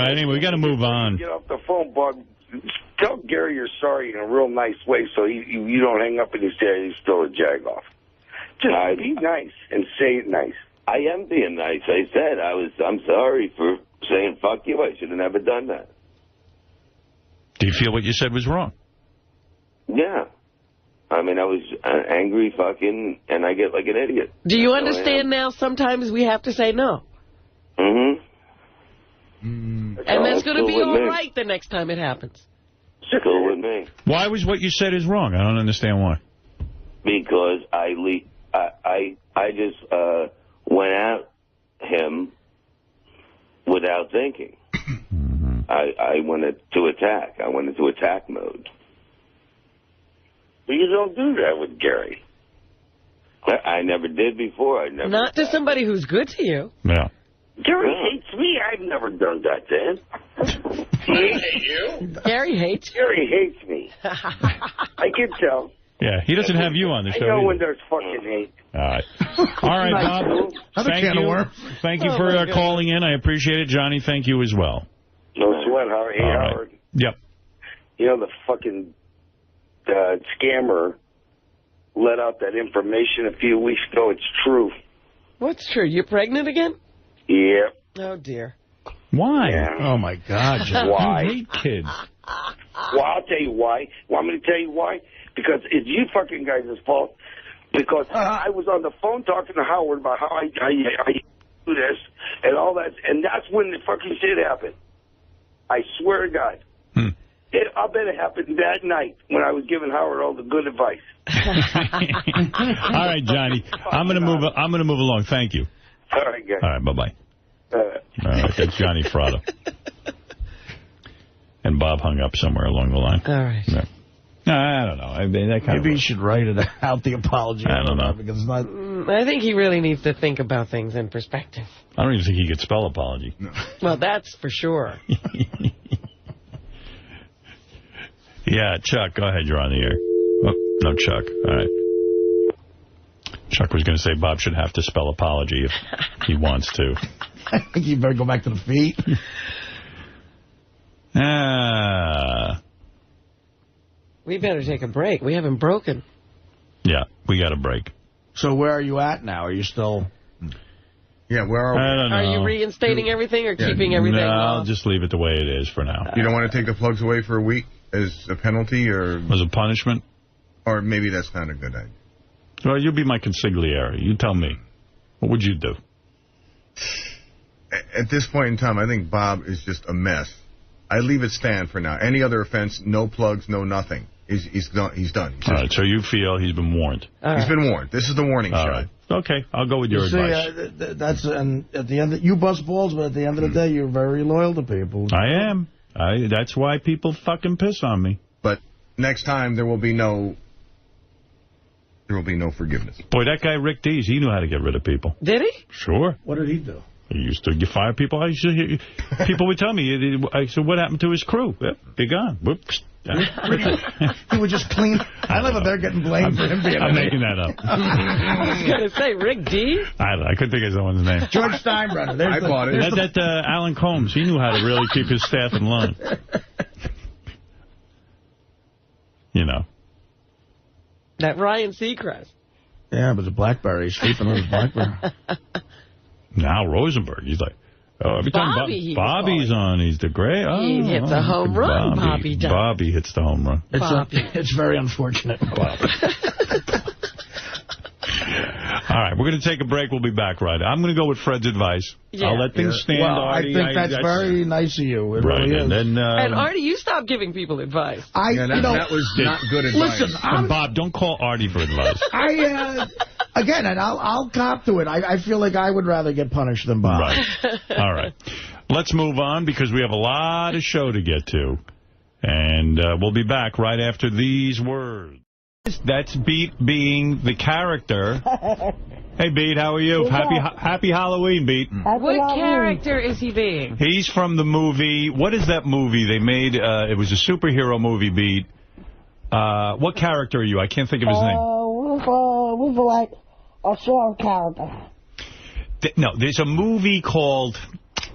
Speaker 1: Anyway, we got to move on.
Speaker 13: Get off the phone, Bob. Tell Gary you're sorry in a real nice way so you don't hang up in his chair. He's still a jag-off. Just be nice and say it nice.
Speaker 12: I am being nice. I said I'm sorry for saying fuck you. I should have never done that.
Speaker 1: Do you feel what you said was wrong?
Speaker 12: Yeah. I mean, I was angry fucking, and I get like an idiot.
Speaker 3: Do you understand now sometimes we have to say no?
Speaker 12: Mm-hmm.
Speaker 3: And that's going to be all right the next time it happens.
Speaker 12: Cool with me.
Speaker 1: Why was what you said is wrong? I don't understand why.
Speaker 12: Because I just went at him without thinking. I went to attack. I went into attack mode.
Speaker 13: But you don't do that with Gary.
Speaker 12: I never did before.
Speaker 3: Not to somebody who's good to you.
Speaker 1: Yeah.
Speaker 13: Gary hates me. I've never done that to him. He hates you?
Speaker 3: Gary hates you?
Speaker 13: Gary hates me. I can tell.
Speaker 1: Yeah, he doesn't have you on the show.
Speaker 13: I know
Speaker 1: either.
Speaker 13: when there's fucking hate.
Speaker 1: All right. All right, Bob. Thank you. Thank you for calling in. I appreciate it. Johnny, thank you as well.
Speaker 13: No sweat, Howard. Hey, Howard.
Speaker 1: Yep.
Speaker 13: You know, the fucking scammer let out that information a few weeks ago. It's true.
Speaker 3: What's true? You're pregnant again?
Speaker 13: Yeah.
Speaker 3: Oh, dear.
Speaker 1: Why?
Speaker 13: Yeah.
Speaker 1: Oh, my God, John.
Speaker 13: Why?
Speaker 1: You hate kids.
Speaker 13: Well, I'll tell you why. Want me to tell you why? Because it's you fucking guys' fault. Because I was on the phone talking to Howard about how I do this and all that, and that's when the fucking shit happened. I swear to God. I bet it happened that night when I was giving Howard all the good advice.
Speaker 1: All right, Johnny. I'm going to move along. Thank you.
Speaker 13: All right, guys.
Speaker 1: All right, bye-bye. All right, that's Johnny Frado. And Bob hung up somewhere along the line.
Speaker 3: All right.
Speaker 1: Yeah. I don't know. I mean, that kind
Speaker 2: Maybe you should write it out, the apology.
Speaker 1: I don't know.
Speaker 2: Because it's not...
Speaker 3: I think he really needs to think about things in perspective.
Speaker 1: I don't even think he could spell apology. No.
Speaker 3: Well, that's for sure.
Speaker 1: Yeah, Chuck, go ahead. You're on the air. Oh, no, Chuck. All right. Chuck was going to say Bob should have to spell apology if he wants to.
Speaker 2: I think you better go back to the feet.
Speaker 3: We better take a break. We haven't broken.
Speaker 1: Yeah, we got a break.
Speaker 2: So where are you at now? Are you still...
Speaker 6: Yeah, where are we?
Speaker 1: I don't know.
Speaker 3: Are you reinstating everything or keeping everything off?
Speaker 1: I'll just leave it the way it is for now.
Speaker 6: You don't want to take the plugs away for a week as a penalty or...
Speaker 1: As a punishment?
Speaker 6: Or maybe that's not a good idea.
Speaker 1: Well, you'll be my consigliere. You tell me. What would you do?
Speaker 6: At this point in time, I think Bob is just a mess. I leave it stand for now. Any other offense, no plugs, no nothing. He's done. All
Speaker 1: right, so you feel he's been warned.
Speaker 6: He's been warned. This is the warning shot.
Speaker 1: Right. Okay, I'll go with your advice.
Speaker 2: That's and at the end, you bust balls, but at the end of the day, you're very loyal to people.
Speaker 1: I am. That's why people fucking piss on me.
Speaker 6: But next time, there will be no forgiveness.
Speaker 1: Boy, that guy Rick Dees, he knew how to get rid of people.
Speaker 3: Did he?
Speaker 1: Sure.
Speaker 2: What did he do?
Speaker 1: He used to fire people. People would tell me, I said, what happened to his crew? Yep, they're gone. Whoops.
Speaker 2: He would just clean. I live up there getting blamed for him being
Speaker 1: I'm making that up.
Speaker 3: I was going to say, Rick D?
Speaker 1: I couldn't think of someone's name.
Speaker 2: George Steinbrenner.
Speaker 6: I bought it.
Speaker 1: That Alan Combs, he knew how to really keep his staff in line. You know.
Speaker 3: That Ryan Seacrest.
Speaker 2: Yeah, but the BlackBerry. He's sleeping on his BlackBerry.
Speaker 1: Now Rosenberg, he's like, every time Bobby's on, he's the great.
Speaker 3: He hits a home run, Bobby does.
Speaker 1: Bobby hits the home run.
Speaker 2: It's very unfortunate.
Speaker 1: All right, we're going to take a break. We'll be back right. I'm going to go with Fred's advice. Yeah. I'll let things stand,
Speaker 2: well,
Speaker 1: Artie.
Speaker 2: I think that's very nice of you. It
Speaker 1: right,
Speaker 2: really is.
Speaker 1: And
Speaker 3: Artie, you stop giving people advice.
Speaker 6: That was not good advice.
Speaker 2: Listen,
Speaker 1: and Bob, don't call Artie for advice.
Speaker 2: Again, and I'll cop to it. I feel like I would rather get punished than Bob.
Speaker 1: Right. All right. Let's move on because we have a lot of show to get to. And we'll be back right after these words. That's Beat being the character. Hey, Beat, how are you? Happy Halloween, Beat.
Speaker 3: What character is he being?
Speaker 1: He's from the movie. What is that movie they made? It was a superhero movie, Beat, What character are you? I can't think of his name.
Speaker 20: With like a short character.
Speaker 1: No, there's a movie called...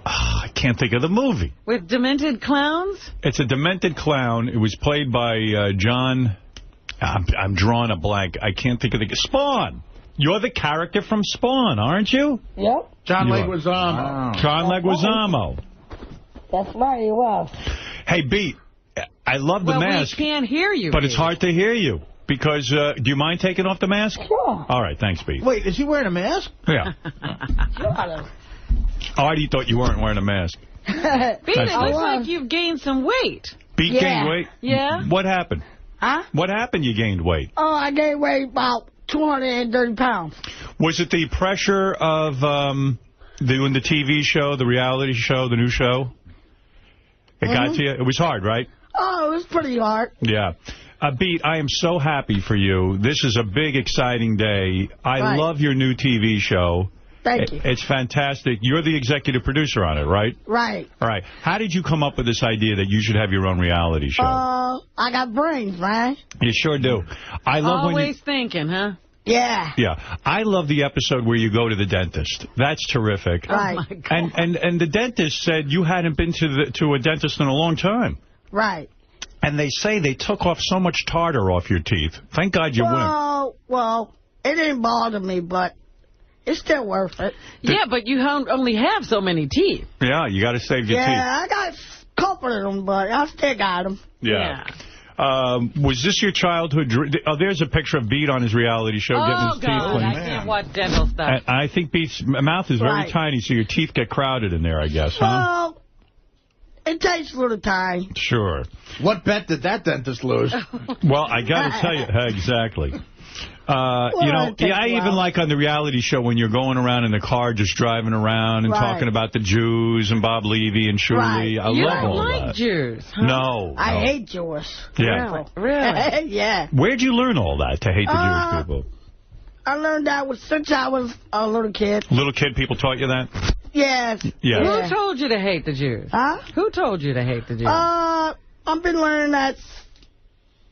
Speaker 1: I can't think of the movie.
Speaker 3: With demented clowns?
Speaker 1: It's a demented clown. It was played by John... I'm drawing a blank. I can't think of the... Spawn! You're the character from Spawn, aren't you?
Speaker 20: Yep.
Speaker 2: John Leguizamo.
Speaker 1: John Leguizamo.
Speaker 20: That's right, he was.
Speaker 1: Hey, Beat, I love the mask.
Speaker 3: We can't hear you.
Speaker 1: But it's hard to hear you. Because, do you mind taking off the mask?
Speaker 20: Sure.
Speaker 1: All right, thanks, Beat.
Speaker 2: Wait, is he wearing a mask?
Speaker 1: Yeah. Artie thought you weren't wearing a mask.
Speaker 3: Beat, it looks like you've gained some weight.
Speaker 1: Beat gained weight?
Speaker 3: Yeah.
Speaker 1: What happened?
Speaker 20: Huh?
Speaker 1: What happened you gained weight?
Speaker 20: Oh, I gained weight about 230 pounds.
Speaker 1: Was it the pressure of doing the TV show, the reality show, the new show? It got to you? It was hard, right?
Speaker 20: Oh, it was pretty hard.
Speaker 1: Yeah. Beat, I am so happy for you. This is a big, exciting day. I love your new TV show.
Speaker 20: Thank you.
Speaker 1: It's fantastic. You're the executive producer on it, right?
Speaker 20: Right.
Speaker 1: All right. How did you come up with this idea that you should have your own reality show?
Speaker 20: I got brains, man.
Speaker 1: You sure do. I love
Speaker 3: Always thinking, huh?
Speaker 20: Yeah.
Speaker 1: Yeah. I love the episode where you go to the dentist. That's terrific.
Speaker 20: Right.
Speaker 3: Oh, my God.
Speaker 1: And the dentist said you hadn't been to a dentist in a long time.
Speaker 20: Right.
Speaker 1: And they say they took off so much tartar off your teeth. Thank God you went.
Speaker 20: Well, it didn't bother me, but it's still worth it.
Speaker 3: Yeah, but you only have so many teeth.
Speaker 1: Yeah, you got to save your teeth.
Speaker 20: Yeah, I got a couple of them, but I still got them.
Speaker 1: Yeah. Was this your childhood dream? Oh, there's a picture of Beat on his reality show getting his teeth cleaned.
Speaker 3: I can't watch dental stuff.
Speaker 1: And I think Beat's mouth is very tiny, so your teeth get crowded in there, I guess, huh?
Speaker 20: Well, it takes a little time.
Speaker 1: Sure.
Speaker 2: What bet did that dentist lose?
Speaker 1: Well, I got to tell you, exactly. I even like on the reality show when you're going around in the car just driving around and talking about the Jews and Bob Levy and Shirley. I love all that.
Speaker 3: You don't like Jews, huh?
Speaker 1: No.
Speaker 20: I hate Jewish.
Speaker 1: Yeah.
Speaker 20: Really? Yeah.
Speaker 1: Where'd you learn all that, to hate the Jewish people?
Speaker 20: I learned that since I was a little kid.
Speaker 1: Little kid people taught you that?
Speaker 20: Yes.
Speaker 1: Yeah.
Speaker 3: Who told you to hate the Jews?
Speaker 20: Huh?
Speaker 3: Who told you to hate the Jews?
Speaker 20: I've been learning that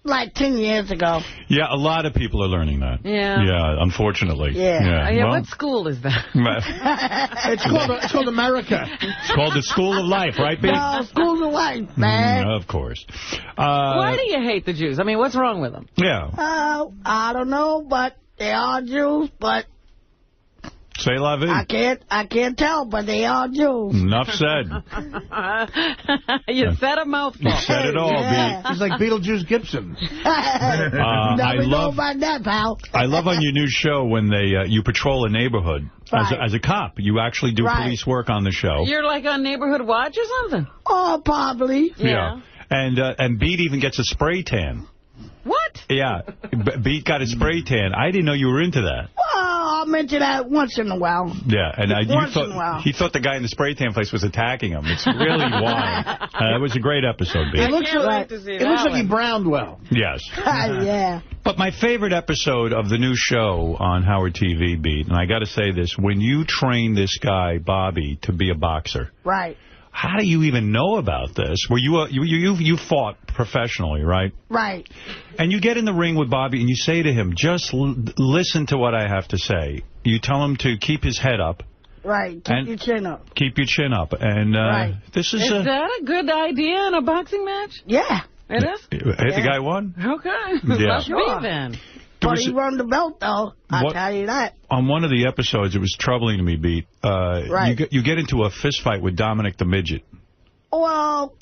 Speaker 20: like 10 years ago.
Speaker 1: Yeah, a lot of people are learning that.
Speaker 3: Yeah.
Speaker 1: Yeah, unfortunately.
Speaker 20: Yeah.
Speaker 1: Well,
Speaker 3: what school is that?
Speaker 2: It's called America.
Speaker 1: It's called the School of Life, right, Pete?
Speaker 20: No, School of Life, man.
Speaker 1: Of course.
Speaker 3: Why do you hate the Jews? I mean, what's wrong with them?
Speaker 1: Yeah.
Speaker 20: I don't know, but they are Jews, but...
Speaker 1: Say la vie.
Speaker 20: I can't tell, but they are Jews.
Speaker 1: Enough said.
Speaker 3: You said a mouthful.
Speaker 1: You said it all, Beat.
Speaker 2: He's like Beetlejuice Gibson.
Speaker 20: Never know about that, pal.
Speaker 1: I love on your new show when you patrol a neighborhood. As a cop, you actually do police work on the show.
Speaker 3: You're like on Neighborhood Watch or something?
Speaker 20: Oh, probably.
Speaker 1: Yeah. And Beat even gets a spray tan.
Speaker 3: What?
Speaker 1: Yeah. Beat got a spray tan. I didn't know you were into that.
Speaker 20: Well, I'll mention that once in a while.
Speaker 1: Yeah, and
Speaker 20: once in a while.
Speaker 1: he thought the guy in the spray tan place was attacking him. It's really wild. It was a great episode, Beat.
Speaker 2: It looks like he browned well.
Speaker 1: Yes.
Speaker 20: Yeah.
Speaker 1: But my favorite episode of the new show on Howard TV, Beat, and I got to say this, when you train this guy, Bobby, to be a boxer.
Speaker 20: Right.
Speaker 1: How do you even know about this? Were you fought professionally, right?
Speaker 20: Right.
Speaker 1: And you get in the ring with Bobby and you say to him, just listen to what I have to say. You tell him to keep his head up.
Speaker 20: Right. Keep your chin up.
Speaker 1: Keep your chin up. And this is
Speaker 3: that a good idea in a boxing match?
Speaker 20: Yeah.
Speaker 3: It is?
Speaker 1: The guy won?
Speaker 3: Okay.
Speaker 1: Yeah.
Speaker 3: Must be then.
Speaker 20: But he won the belt, though. I'll tell you that.
Speaker 1: On one of the episodes, it was troubling to me, Beat. You get into a fist fight with Dominic the Midget.
Speaker 20: Well,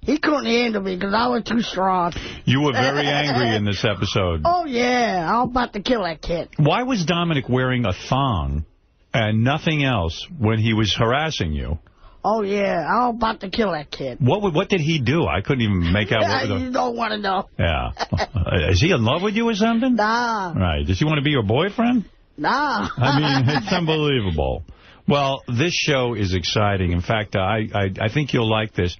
Speaker 20: he couldn't handle me because I was too strong.
Speaker 1: You were very angry in this episode.
Speaker 20: Oh, yeah. I was about to kill that kid.
Speaker 1: Why was Dominic wearing a thong and nothing else when he was harassing you?
Speaker 20: Oh, yeah. I was about to kill that kid.
Speaker 1: What did he do? I couldn't even make out what
Speaker 20: You don't want to know.
Speaker 1: Yeah. Is he in love with you or something?
Speaker 20: Nah.
Speaker 1: Right. Does he want to be your boyfriend?
Speaker 20: Nah.
Speaker 1: I mean, it's unbelievable. Well, this show is exciting. In fact, I think you'll like this.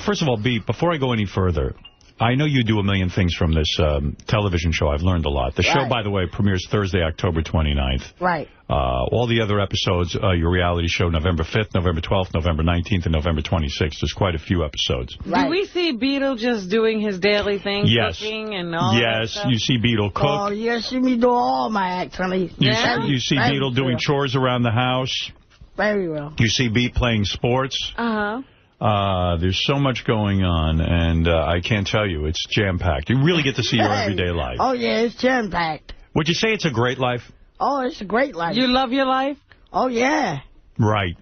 Speaker 1: First of all, Beat, before I go any further, I know you do a million things from this television show. I've learned a lot. The show, by the way, premieres Thursday, October 29th.
Speaker 20: Right.
Speaker 1: All the other episodes, your reality show, November 5th, November 12th, November 19th, and November 26th. There's quite a few episodes.
Speaker 3: Right. Do we see Beetle just doing his daily thing, cooking and all that stuff?
Speaker 1: You see Beetle cook.
Speaker 20: Oh, you see me do all my acts, honey.
Speaker 1: You see Beetle doing chores around the house.
Speaker 20: Very well.
Speaker 1: You see Beat playing sports. There's so much going on, and I can't tell you. It's jam-packed. You really get to see your everyday life.
Speaker 20: Oh, yeah, it's jam-packed.
Speaker 1: Would you say it's a great life?
Speaker 20: Oh, it's a great life.
Speaker 3: You love your life?
Speaker 20: Oh, yeah.
Speaker 1: Right.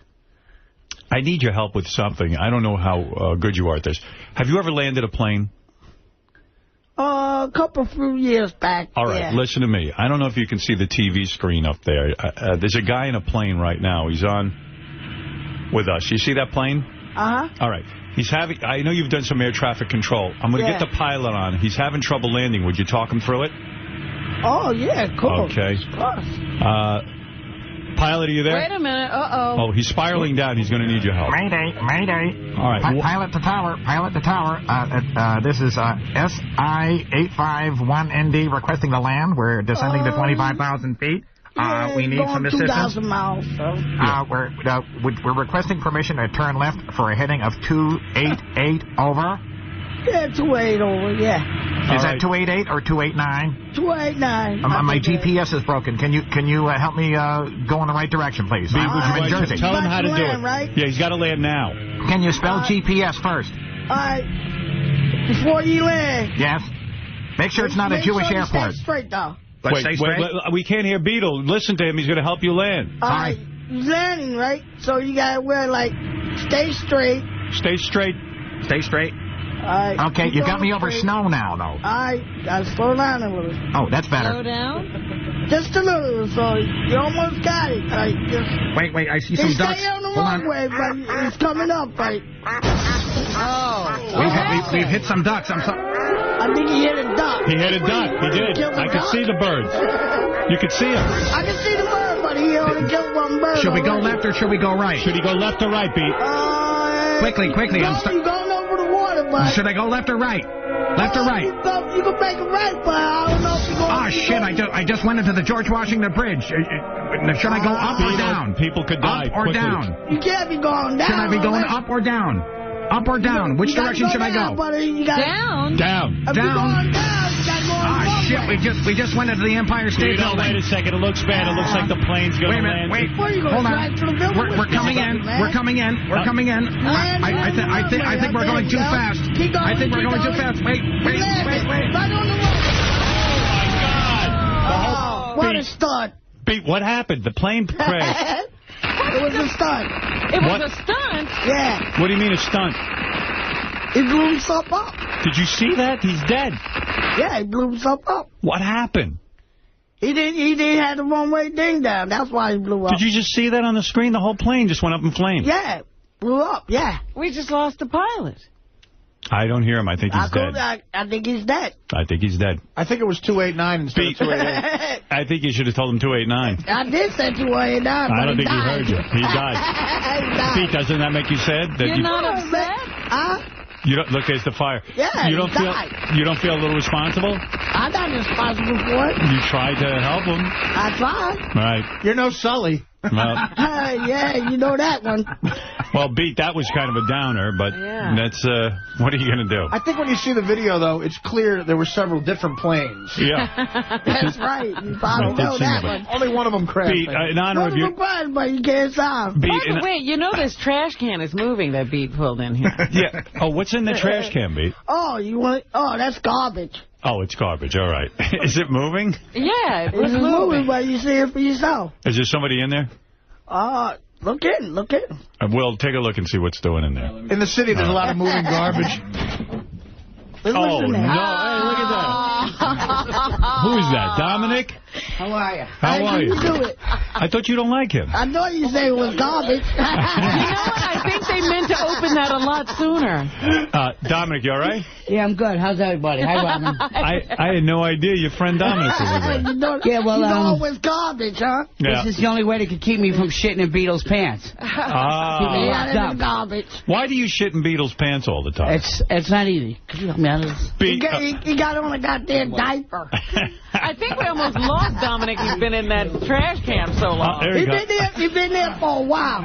Speaker 1: I need your help with something. I don't know how good you are at this. Have you ever landed a plane?
Speaker 20: A few years back.
Speaker 1: All right, listen to me. I don't know if you can see the TV screen up there. There's a guy in a plane right now. He's on with us. You see that plane? All right. I know you've done some air traffic control. I'm going to get the pilot on. He's having trouble landing. Would you talk him through it?
Speaker 20: Oh, yeah, cool.
Speaker 1: Okay. Pilot, are you there?
Speaker 3: Wait a minute.
Speaker 1: Oh, he's spiraling down. He's going to need your help.
Speaker 8: Mayday, mayday.
Speaker 1: All right.
Speaker 8: Pilot to tower, pilot to tower. This is SI-851ND requesting to land. We're descending to 25,000 feet. We need some assistance.
Speaker 20: 2,000 miles, so.
Speaker 8: We're requesting permission to turn left for a heading of 288 over.
Speaker 20: Yeah, 288 over, yeah.
Speaker 8: Is that 288 or 289?
Speaker 20: 289.
Speaker 8: My GPS is broken. Can you help me go in the right direction, please? I'm in Jersey.
Speaker 1: Tell him how to do it.
Speaker 20: Right?
Speaker 1: Yeah, he's got to land now.
Speaker 8: Can you spell GPS first?
Speaker 20: All right. Before you land.
Speaker 8: Yes. Make sure it's not a Jewish airport.
Speaker 20: Stay straight, though.
Speaker 1: Wait, we can't hear Beetle. Listen to him. He's going to help you land.
Speaker 20: All right. He's landing, right? So you got to wear, stay straight.
Speaker 1: Stay straight.
Speaker 8: Stay straight.
Speaker 20: All right.
Speaker 8: Okay, you got me over snow now, though.
Speaker 20: All right. Got to slow down a little.
Speaker 8: Oh, that's better.
Speaker 3: Slow down?
Speaker 20: Just a little, so you almost got it. Right?
Speaker 8: Wait, I see some ducks.
Speaker 20: Stay on the runway, but it's coming up, right?
Speaker 8: We've hit some ducks. I'm sorry.
Speaker 20: I think he hit a duck.
Speaker 1: He hit a duck. He did. I could see the birds. You could see him.
Speaker 20: I can see the bird, but he only killed one bird.
Speaker 8: Should we go left or should we go right?
Speaker 1: Should he go left or right, Pete?
Speaker 8: Quickly.
Speaker 20: You're going over the water, but...
Speaker 8: Should I go left or right? Left or right?
Speaker 20: You can make it right, but I don't know if you're going...
Speaker 8: Oh, shit, I just went into the George Washington Bridge. Should I go up or down?
Speaker 1: People could die
Speaker 8: up or
Speaker 1: quickly.
Speaker 8: Down?
Speaker 20: You can't be going down.
Speaker 8: Should I be going up or down? Up or down? Which direction should I go?
Speaker 3: Down.
Speaker 1: Down.
Speaker 20: If you're going down, you got to go on the
Speaker 8: shit, we just went into the Empire State Building.
Speaker 1: Wait a second, it looks bad. It looks like the plane's going to land.
Speaker 8: Wait,
Speaker 20: hold on.
Speaker 8: We're coming in. We're coming in. I think we're going too fast. I think we're going too fast. Wait.
Speaker 20: Right on the road. Oh, what a stunt.
Speaker 1: Pete, what happened? The plane crashed.
Speaker 20: It was a stunt.
Speaker 3: It was a stunt?
Speaker 20: Yeah.
Speaker 1: What do you mean a stunt?
Speaker 20: He blew himself up.
Speaker 1: Did you see that? He's dead.
Speaker 20: Yeah, he blew himself up.
Speaker 1: What happened?
Speaker 20: He didn't have the runway thing down. That's why he blew up.
Speaker 1: Did you just see that on the screen? The whole plane just went up in flames.
Speaker 20: Yeah, blew up, yeah.
Speaker 3: We just lost the pilot.
Speaker 1: I don't hear him. I think he's dead.
Speaker 20: I think he's dead.
Speaker 1: I think he's dead.
Speaker 2: I think it was 289 instead of 288.
Speaker 1: I think you should have told him 289.
Speaker 20: I did say 289, but
Speaker 1: I don't think
Speaker 20: he
Speaker 1: heard you. He died.
Speaker 20: He
Speaker 1: Pete, doesn't that make you sad? That
Speaker 3: You're not upset?
Speaker 1: You don't look. There's the fire.
Speaker 20: Yeah,
Speaker 1: you don't feel. You don't feel a little responsible.
Speaker 20: I'm not responsible for it.
Speaker 1: You tried to help him.
Speaker 20: I tried.
Speaker 1: Right.
Speaker 2: You're no Sully.
Speaker 1: Well,
Speaker 20: yeah, you know that one.
Speaker 1: Well, Beat, that was kind of a downer, but that's, what are you going to do?
Speaker 2: I think when you see the video, though, it's clear there were several different planes.
Speaker 1: Yeah.
Speaker 20: That's right. You probably know that one.
Speaker 2: Only one of them crashed.
Speaker 1: Beat, in honor of you.
Speaker 20: But you can't solve.
Speaker 3: By the way, you know this trash can is moving that Beat pulled in here.
Speaker 1: Yeah. Oh, what's in the trash can, Beat?
Speaker 20: Oh, that's garbage.
Speaker 1: Oh, it's garbage. All right. Is it moving?
Speaker 3: Yeah,
Speaker 20: it's moving, but you see it for yourself.
Speaker 1: Is there somebody in there?
Speaker 20: Look in.
Speaker 1: We'll take a look and see what's doing in there.
Speaker 2: In the city, there's a lot of moving garbage.
Speaker 1: Oh, no. Hey, look at that. Who is that? Dominic?
Speaker 20: How are you?
Speaker 1: How are you?
Speaker 20: How do it?
Speaker 1: I thought you don't like him.
Speaker 20: I know you say it was garbage.
Speaker 3: You know what? I think they meant to open that a lot sooner.
Speaker 1: Dominic, you all right?
Speaker 7: Yeah, I'm good. How's everybody? Hi, Robin.
Speaker 1: I had no idea your friend Dominic was there.
Speaker 20: You know,
Speaker 7: yeah, well,
Speaker 20: you know it was garbage, huh?
Speaker 1: Yeah.
Speaker 7: This is the only way they could keep me from shitting in Beatles' pants. Keep me locked up.
Speaker 20: Garbage.
Speaker 1: Why do you shit in Beatles' pants all the time?
Speaker 7: It's not easy. Could you help me out of this?
Speaker 20: He got on a goddamn diaper.
Speaker 3: I think we almost lost Dominic. He's been in that trash can so long.
Speaker 20: He's been there for a while.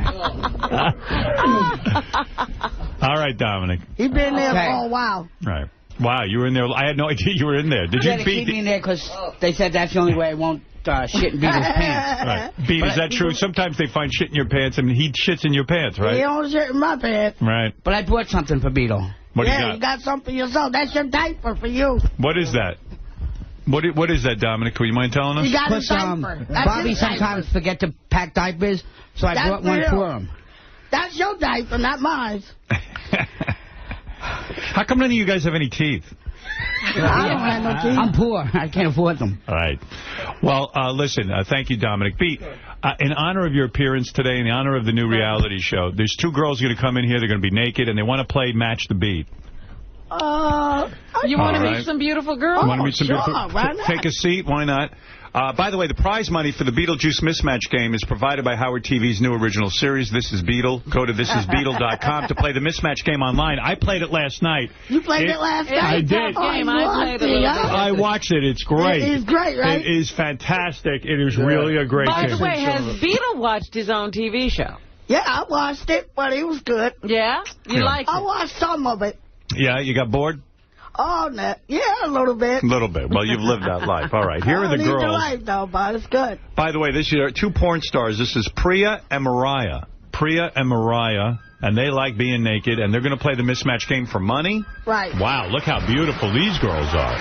Speaker 1: All right, Dominic.
Speaker 20: He's been there for a while.
Speaker 1: Right. Wow, you were in there. I had no idea you were in there. Did you
Speaker 7: keep me in there because they said that's the only way I won't shit in Beatles' pants.
Speaker 1: Right. Beat, is that true? Sometimes they find shit in your pants, and he shits in your pants, right?
Speaker 20: He don't shit in my pants.
Speaker 1: Right.
Speaker 7: But I bought something for Beetle.
Speaker 1: What do you got?
Speaker 20: You got something yourself. That's your diaper for you.
Speaker 1: What is that? What is that, Dominic? Will you mind telling us?
Speaker 20: You got a diaper.
Speaker 7: Bobby sometimes forget to pack diapers, so I brought one for him.
Speaker 20: That's your diaper, not mine.
Speaker 1: How come none of you guys have any teeth?
Speaker 20: I don't have no teeth.
Speaker 7: I'm poor. I can't afford them.
Speaker 1: All right. Well, listen, thank you, Dominic. Beat, in honor of your appearance today, in honor of the new reality show, there's two girls going to come in here. They're going to be naked, and they want to play Match the Beat.
Speaker 3: You want to meet some beautiful girls?
Speaker 1: You want to meet some beautiful? Take a seat. Why not? By the way, the prize money for the Beetlejuice Mismatch game is provided by Howard TV's new original series, This is Beetle. Go to thisisbeetle.com to play the Mismatch game online. I played it last night.
Speaker 20: You played it last night?
Speaker 1: I did. I watched it. It's great.
Speaker 20: It is great, right?
Speaker 1: It is fantastic. It is really a great game.
Speaker 3: By the way, has Beetle watched his own TV show?
Speaker 20: Yeah, I watched it, but it was good.
Speaker 3: Yeah? You liked it?
Speaker 20: I watched some of it.
Speaker 1: Yeah, you got bored?
Speaker 20: Oh, no. Yeah, a little bit.
Speaker 1: A little bit. Well, you've lived that life. All right, here are the girls.
Speaker 20: I life, though, but it's good.
Speaker 1: By the way, this are two porn stars. This is Priya and Mariah. Priya and Mariah, and they like being naked, and they're going to play the mismatch game for money.
Speaker 20: Right.
Speaker 1: Wow, look how beautiful these girls are.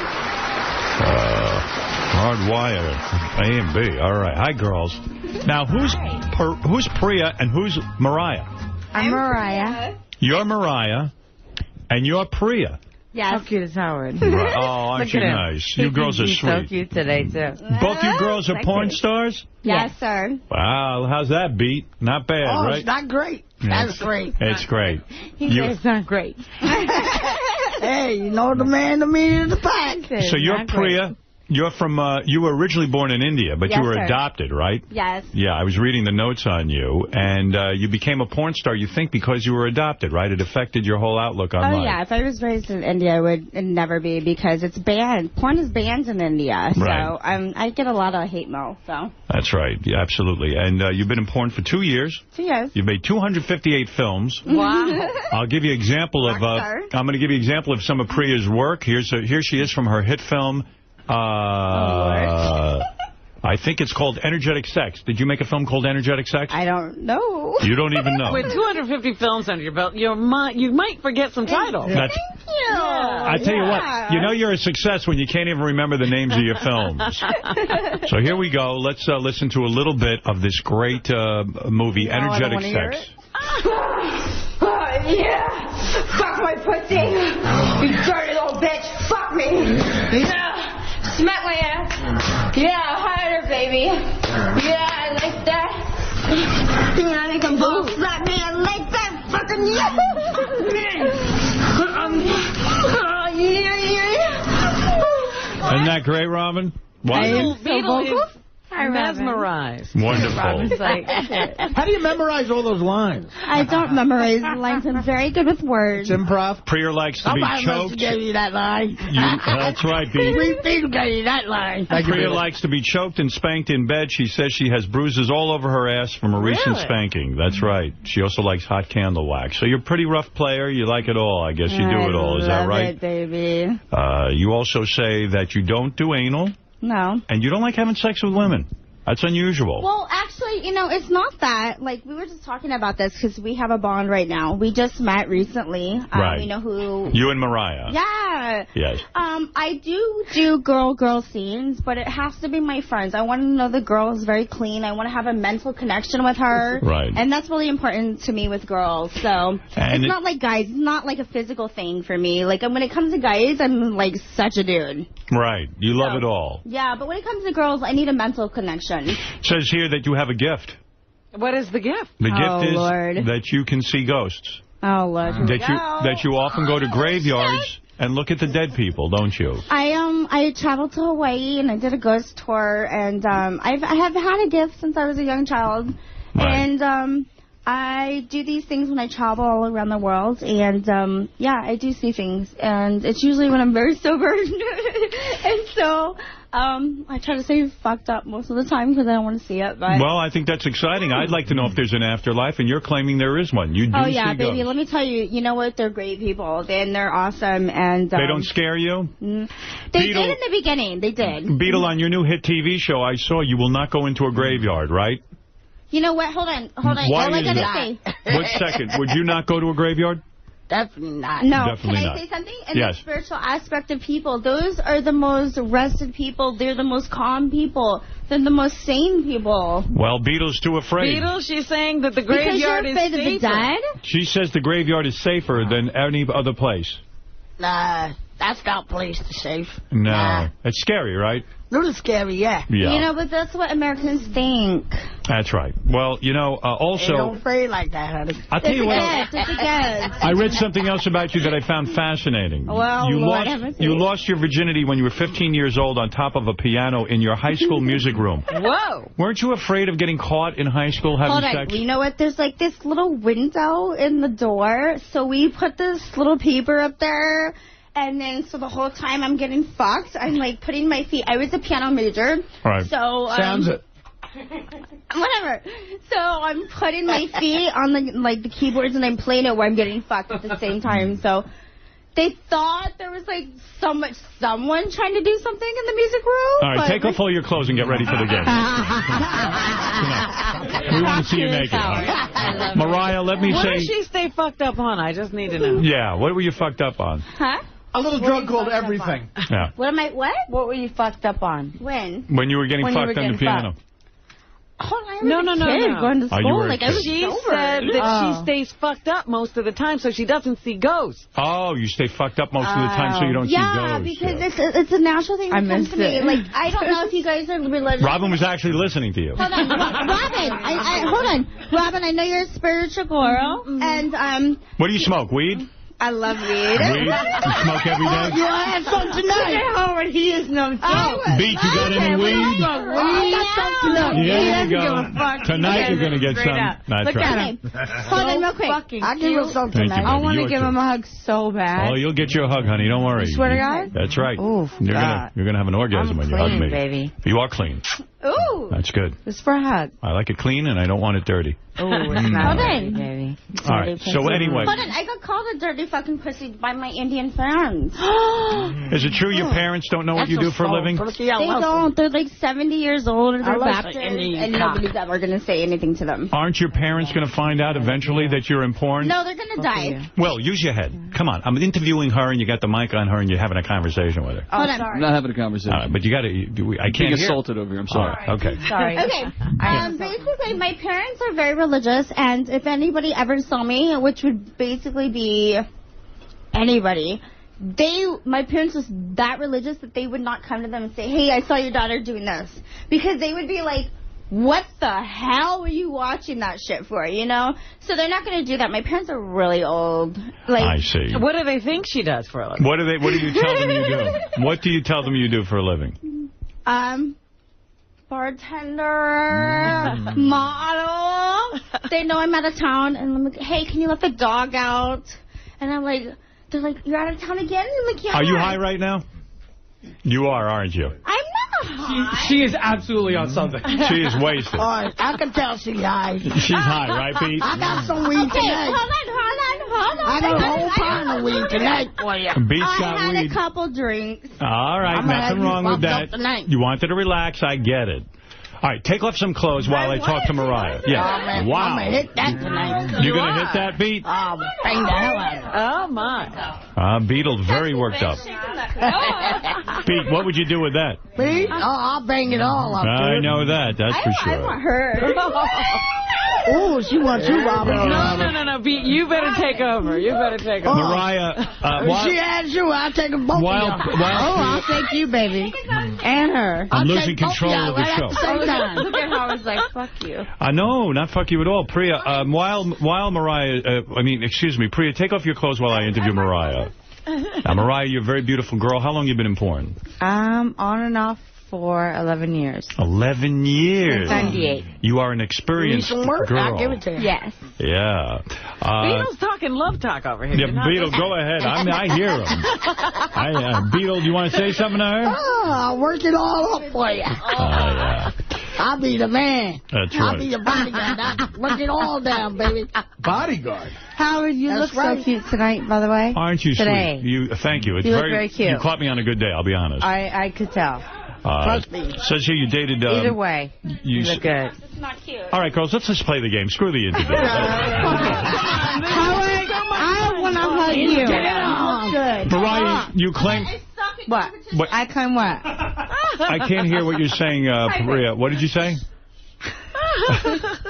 Speaker 1: Hardwired, A and B. All right. Hi, girls. Now, who's Priya and who's Mariah?
Speaker 9: I'm Mariah.
Speaker 1: You're Mariah, and you're Priya.
Speaker 9: Yes. How cute is Howard?
Speaker 1: Right. Oh, aren't you nice? You girls are
Speaker 9: He's
Speaker 1: sweet.
Speaker 9: so cute today, too.
Speaker 1: Both you girls are porn stars?
Speaker 9: Yes, sir.
Speaker 1: Wow, how's that beat? Not bad, right?
Speaker 20: It's not great. That's great.
Speaker 1: It's great.
Speaker 9: He said it's not great.
Speaker 20: Hey, you know the man, the meat of the pack.
Speaker 1: So you're Priya. You're from, you were originally born in India, but
Speaker 9: yes,
Speaker 1: you were
Speaker 9: sir.
Speaker 1: adopted, right?
Speaker 9: Yes.
Speaker 1: Yeah, I was reading the notes on you, and you became a porn star, you think, because you were adopted, right? It affected your whole outlook on life.
Speaker 9: Oh, yeah. If I was raised in India, it'd never be, because it's banned. Porn is banned in India, so
Speaker 1: right.
Speaker 9: I get a lot of hate mail, so.
Speaker 1: That's right. Yeah, absolutely. And you've been in porn for 2 years.
Speaker 9: 2 years.
Speaker 1: You've made 258 films.
Speaker 9: Wow.
Speaker 1: I'll give you an example of, I'm going to give you an example of some of Priya's work. Here she is from her hit film, I think it's called Energetic Sex. Did you make a film called Energetic Sex?
Speaker 9: I don't know.
Speaker 1: You don't even know.
Speaker 3: With 250 films under your belt, you might forget some titles.
Speaker 9: Thank you.
Speaker 1: I tell you what, you know you're a success when you can't even remember the names of your films. So here we go. Let's listen to a little bit of this great movie, Energetic Sex.
Speaker 23: Yeah. Fuck my pussy. You dirty little bitch. Fuck me. Yeah. Smack my ass. Yeah, harder, baby. Yeah, I like that. Yeah, they can both slap me. I like that. Fucking yeah.
Speaker 1: Isn't that great, Robin?
Speaker 3: Beetle is mesmerized.
Speaker 1: Wonderful.
Speaker 2: How do you memorize all those lines?
Speaker 9: I don't memorize the lines. I'm very good with words.
Speaker 2: It's improv.
Speaker 1: Priya likes to be choked.
Speaker 20: Gave you that line.
Speaker 1: That's right, Beat.
Speaker 20: We gave you that line.
Speaker 1: Priya likes to be choked and spanked in bed. She says she has bruises all over her ass from a recent spanking. That's right. She also likes hot candle wax. So you're a pretty rough player. You like it all. I guess you do it all. Is that right?
Speaker 9: I love it, baby.
Speaker 1: You also say that you don't do anal.
Speaker 9: No.
Speaker 1: And you don't like having sex with women. That's unusual.
Speaker 9: Well, actually, it's not that. Like, we were just talking about this because we have a bond right now. We just met recently.
Speaker 1: Right.
Speaker 9: You know who...
Speaker 1: You and Mariah.
Speaker 9: Yeah.
Speaker 1: Yes.
Speaker 9: I do girl scenes, but it has to be my friends. I want to know the girl is very clean. I want to have a mental connection with her.
Speaker 1: Right.
Speaker 9: And that's really important to me with girls. So, it's not like guys. It's not like a physical thing for me. Like, when it comes to guys, I'm, like, such a dude.
Speaker 1: Right. You love it all.
Speaker 9: Yeah, but when it comes to girls, I need a mental connection.
Speaker 1: It says here that you have a gift.
Speaker 3: What is the gift?
Speaker 1: The gift is
Speaker 9: Lord.
Speaker 1: that you can see ghosts.
Speaker 9: Oh, Lord.
Speaker 1: That you often go to graveyards and look at the dead people, don't you?
Speaker 9: I traveled to Hawaii and I did a ghost tour, and I have had a gift since I was a young child. Right. And I do these things when I travel all around the world, and yeah, I do see things, and it's usually when I'm very sober. And so I try to stay fucked up most of the time because I don't want to see it. But
Speaker 1: well, I think that's exciting. I'd like to know if there's an afterlife, and you're claiming there is one. You do
Speaker 9: oh, yeah,
Speaker 1: see
Speaker 9: baby,
Speaker 1: ghosts.
Speaker 9: let me tell you, you know what? They're great people, and they're awesome. And
Speaker 1: they don't scare you?
Speaker 9: They did in the beginning. They did.
Speaker 1: Beetle, on your new hit TV show, I saw you will not go into a graveyard, right?
Speaker 9: You know what? Hold on.
Speaker 1: Why
Speaker 9: what am I
Speaker 1: is
Speaker 9: going to
Speaker 1: that?
Speaker 9: say?
Speaker 1: 1 second. Would you not go to a graveyard?
Speaker 20: Definitely not.
Speaker 9: No.
Speaker 1: Definitely
Speaker 9: Can I
Speaker 1: not.
Speaker 9: say something? In
Speaker 1: Yes.
Speaker 9: the spiritual aspect of people, those are the most rested people. They're the most calm people. They're the most sane people.
Speaker 1: Well, Beetle's too afraid.
Speaker 3: Beetle, she's saying that the graveyard is
Speaker 9: because you're afraid of the dead?
Speaker 1: She says the graveyard is safer than any other place.
Speaker 20: Nah, that's not place to safe.
Speaker 1: No.
Speaker 20: Nah.
Speaker 1: It's scary, right?
Speaker 20: A little scary, yeah.
Speaker 1: Yeah.
Speaker 9: You know, but that's what Americans think.
Speaker 1: That's right. Well, you know, also...
Speaker 20: They don't afraid like that, honey.
Speaker 1: I'll tell you what.
Speaker 9: It's a guess.
Speaker 1: I read something else about you that I found fascinating.
Speaker 9: Well,
Speaker 1: you
Speaker 9: Lord,
Speaker 1: lost your virginity when you were 15 years old on top of a piano in your high school music room.
Speaker 3: Whoa.
Speaker 1: Weren't you afraid of getting caught in high school having
Speaker 9: Hold on.
Speaker 1: sex?
Speaker 9: You know what? There's like this little window in the door, so we put this little paper up there. And then, so the whole time I'm getting fucked, I'm like putting my feet. I was a piano major.
Speaker 1: Right.
Speaker 9: So,
Speaker 2: sounds it.
Speaker 9: Whatever. So I'm putting my feet on the keyboards and I'm playing it where I'm getting fucked at the same time. So they thought there was like someone trying to do something in the music room.
Speaker 1: All right, take off all your clothes and get ready for the game. We want to see you naked. Mariah, let me
Speaker 3: what
Speaker 1: say...
Speaker 3: What does she stay fucked up on? I just need to know.
Speaker 1: Yeah, what were you fucked up on?
Speaker 9: Huh?
Speaker 2: A little drug called everything.
Speaker 1: Yeah.
Speaker 9: What?
Speaker 7: What were you fucked up on?
Speaker 9: When?
Speaker 1: When you were getting fucked on the piano.
Speaker 9: Hold on,
Speaker 3: No.
Speaker 9: Going to school.
Speaker 1: Like,
Speaker 9: she
Speaker 3: said that she stays fucked up most of the time, so she doesn't see ghosts.
Speaker 1: Oh, you stay fucked up most of the time, so you don't see ghosts.
Speaker 9: Yeah, because it's a natural thing that comes to me. Like, I don't know if you guys are religious.
Speaker 1: Robin was actually listening to you.
Speaker 9: Hold on, Robin. Hold on, Robin. I know you're a spiritual girl, and
Speaker 1: What do you smoke? Weed?
Speaker 9: I love weed.
Speaker 1: Weed? You smoke every day?
Speaker 20: You had some tonight.
Speaker 7: Howard, he is no joke.
Speaker 1: Beat, you got any weed?
Speaker 20: I got some tonight.
Speaker 1: Yeah, you go. Tonight you're going to get some. That's
Speaker 7: Look
Speaker 1: right.
Speaker 7: at him.
Speaker 9: Hold on, real quick.
Speaker 20: I give you some tonight.
Speaker 7: I want to give him a hug so bad.
Speaker 1: Oh, you'll get your hug, honey. Don't worry.
Speaker 7: You swear to God?
Speaker 1: That's right.
Speaker 7: Ooh,
Speaker 1: you're gonna have an orgasm when you hug me.
Speaker 7: Baby.
Speaker 1: You are clean.
Speaker 9: Ooh.
Speaker 1: That's good.
Speaker 7: It's for a hug.
Speaker 1: I like it clean, and I don't want it dirty.
Speaker 7: Ooh, it's not
Speaker 9: Hold on.
Speaker 7: baby.
Speaker 1: All right. So anyway,
Speaker 9: Hold on, I got called a dirty fucking pussy by my Indian fans.
Speaker 1: is it true your parents don't know what you do for a living?
Speaker 9: They don't. They're like 70 years old. They're Baptist, and nobody's ever going to say anything to them.
Speaker 1: Aren't your parents going to find out eventually that you're in porn?
Speaker 9: No, they're going to die.
Speaker 1: Well, use your head. Come on. I'm interviewing her, and you got the mic on her, and you're having a conversation with her.
Speaker 9: Hold on.
Speaker 5: I'm not having a conversation.
Speaker 1: All right, but you got to. I can't
Speaker 5: being
Speaker 1: hear.
Speaker 5: assaulted over here. I'm sorry.
Speaker 1: Okay.
Speaker 7: Sorry.
Speaker 9: Okay. Basically, my parents are very religious, and if anybody ever saw me, which would basically be anybody, my parents was that religious that they would not come to them and say, hey, I saw your daughter doing this. Because they would be like, what the hell were you watching that shit for, you know? So they're not going to do that. My parents are really old. Like,
Speaker 1: I see.
Speaker 3: What do they think she does for a living?
Speaker 1: What do you tell them you do? What do you tell them you do for a living?
Speaker 9: Bartender, model. They know I'm out of town, and I'm like, hey, can you let the dog out? And I'm like, they're like, you're out of town again? I'm like, yeah.
Speaker 1: Are you high right now? You are, aren't you?
Speaker 9: I'm not high.
Speaker 5: She is absolutely on something.
Speaker 1: She is wasted.
Speaker 20: I can tell she's high.
Speaker 1: She's high, right, Pete?
Speaker 20: I got some weed tonight.
Speaker 9: Hold on.
Speaker 20: I got a whole pint of weed tonight for you.
Speaker 1: Beat's got
Speaker 9: I had
Speaker 1: weed.
Speaker 9: a couple drinks.
Speaker 1: All right, nothing wrong with that. You wanted to relax, I get it. All right, take off some clothes while I talk to Mariah. Yeah. Wow.
Speaker 20: I'm going to hit that tonight.
Speaker 1: You going to hit that, Beat?
Speaker 20: Oh, bang the hell out of it.
Speaker 3: Oh, my.
Speaker 1: Beetle's very worked up. Pete, what would you do with that?
Speaker 20: Beat? Oh, I'll bang it all up.
Speaker 1: I know that. That's for sure.
Speaker 9: I want her.
Speaker 20: Oh, she wants you, Robert.
Speaker 3: No. You better take over. You better take over.
Speaker 1: Mariah.
Speaker 20: She has you. I'll take them both of you.
Speaker 10: I'll take you, baby. And her.
Speaker 1: I'm losing control of the show.
Speaker 10: Look at how it's like, fuck you.
Speaker 1: No, not fuck you at all. Priya, while Mariah, Priya, take off your clothes while I interview Mariah. Now, Mariah, you're a very beautiful girl. How long have you been in porn?
Speaker 10: On and off for 11 years.
Speaker 1: 11 years.
Speaker 10: 98.
Speaker 1: You are an experienced girl.
Speaker 10: I'll give it to you. Yes.
Speaker 1: Yeah.
Speaker 3: Beetle's talking love talk over here.
Speaker 1: Yeah, Beetle, go ahead. I hear him. Beetle, do you want to say something to her?
Speaker 20: I'll work it all up for you.
Speaker 1: Yeah.
Speaker 20: I'll be the man.
Speaker 1: That's
Speaker 20: I'll
Speaker 1: right.
Speaker 20: be the bodyguard. I'll work it all down, baby.
Speaker 6: Bodyguard.
Speaker 10: Howard, you look so cute tonight, by the way.
Speaker 1: Aren't you
Speaker 10: Today.
Speaker 1: sweet? Thank you. It's
Speaker 10: you look very cute.
Speaker 1: You caught me on a good day, I'll be honest.
Speaker 10: I could tell.
Speaker 20: Trust me.
Speaker 1: Says here you dated...
Speaker 10: Either way, you look good.
Speaker 9: It's not cute.
Speaker 1: All right, girls, let's just play the game. Screw the interview.
Speaker 10: Howard, I want to hug you. Good.
Speaker 1: Mariah, you claim...
Speaker 10: What? I claim what?
Speaker 1: I can't hear what you're saying, Priya. What did you say?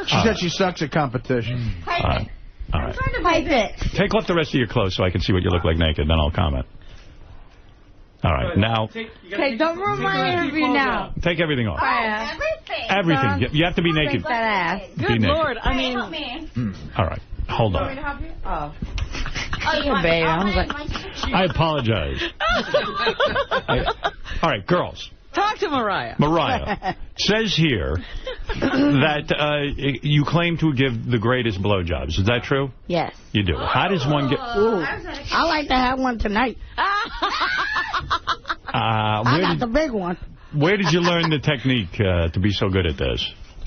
Speaker 2: She said she sucks at competition.
Speaker 1: All right.
Speaker 9: I'm trying to pipe it.
Speaker 1: Take off the rest of your clothes so I can see what you look like naked, then I'll comment. All right, now...
Speaker 10: Okay, don't ruin my interview now.
Speaker 1: Take everything off.
Speaker 9: Everything.
Speaker 1: Everything. You have to be naked.
Speaker 10: That ass.
Speaker 3: Good Lord. I mean...
Speaker 9: Help me.
Speaker 1: All right, hold on.
Speaker 10: Oh.
Speaker 9: Oh,
Speaker 10: baby. I was like...
Speaker 1: I apologize. All right, girls.
Speaker 3: Talk to Mariah.
Speaker 1: Mariah says here that you claim to give the greatest blowjobs. Is that true?
Speaker 10: Yes.
Speaker 1: You do. How does one get...
Speaker 20: Ooh, I like to have one tonight. I got the big one.
Speaker 1: Where did you learn the technique to be so good at this?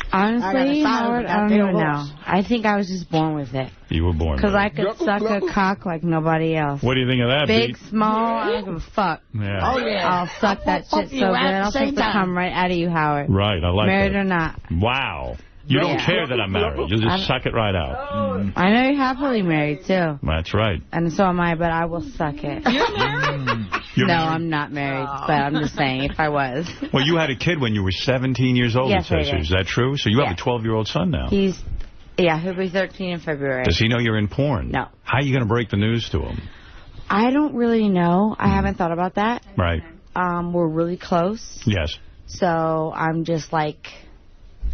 Speaker 10: Honestly, Howard, I don't even know. I think I was just born with it.
Speaker 1: You were born with it.
Speaker 10: Because I could suck a cock like nobody else.
Speaker 1: What do you think of that,
Speaker 10: Big,
Speaker 1: Pete?
Speaker 10: small, I don't give a fuck.
Speaker 1: Yeah.
Speaker 20: Oh, yeah.
Speaker 10: I'll suck that shit so good. I'll take the cum right out of you, Howard.
Speaker 1: Right, I like
Speaker 10: Married
Speaker 1: that.
Speaker 10: or not.
Speaker 1: Wow. You don't care that I'm married. You'll just suck it right out.
Speaker 10: I know you're happily married, too.
Speaker 1: That's right.
Speaker 10: And so am I, but I will suck it.
Speaker 3: You're married?
Speaker 10: No, I'm not married, but I'm just saying, if I was.
Speaker 1: Well, you had a kid when you were 17 years old,
Speaker 10: yes,
Speaker 1: it says. Is that true? So you have a 12-year-old son now.
Speaker 10: He'll be 13 in February.
Speaker 1: Does he know you're in porn?
Speaker 10: No.
Speaker 1: How are you going to break the news to him?
Speaker 10: I don't really know. I haven't thought about that.
Speaker 1: Right.
Speaker 10: We're really close.
Speaker 1: Yes.
Speaker 10: So I'm just like,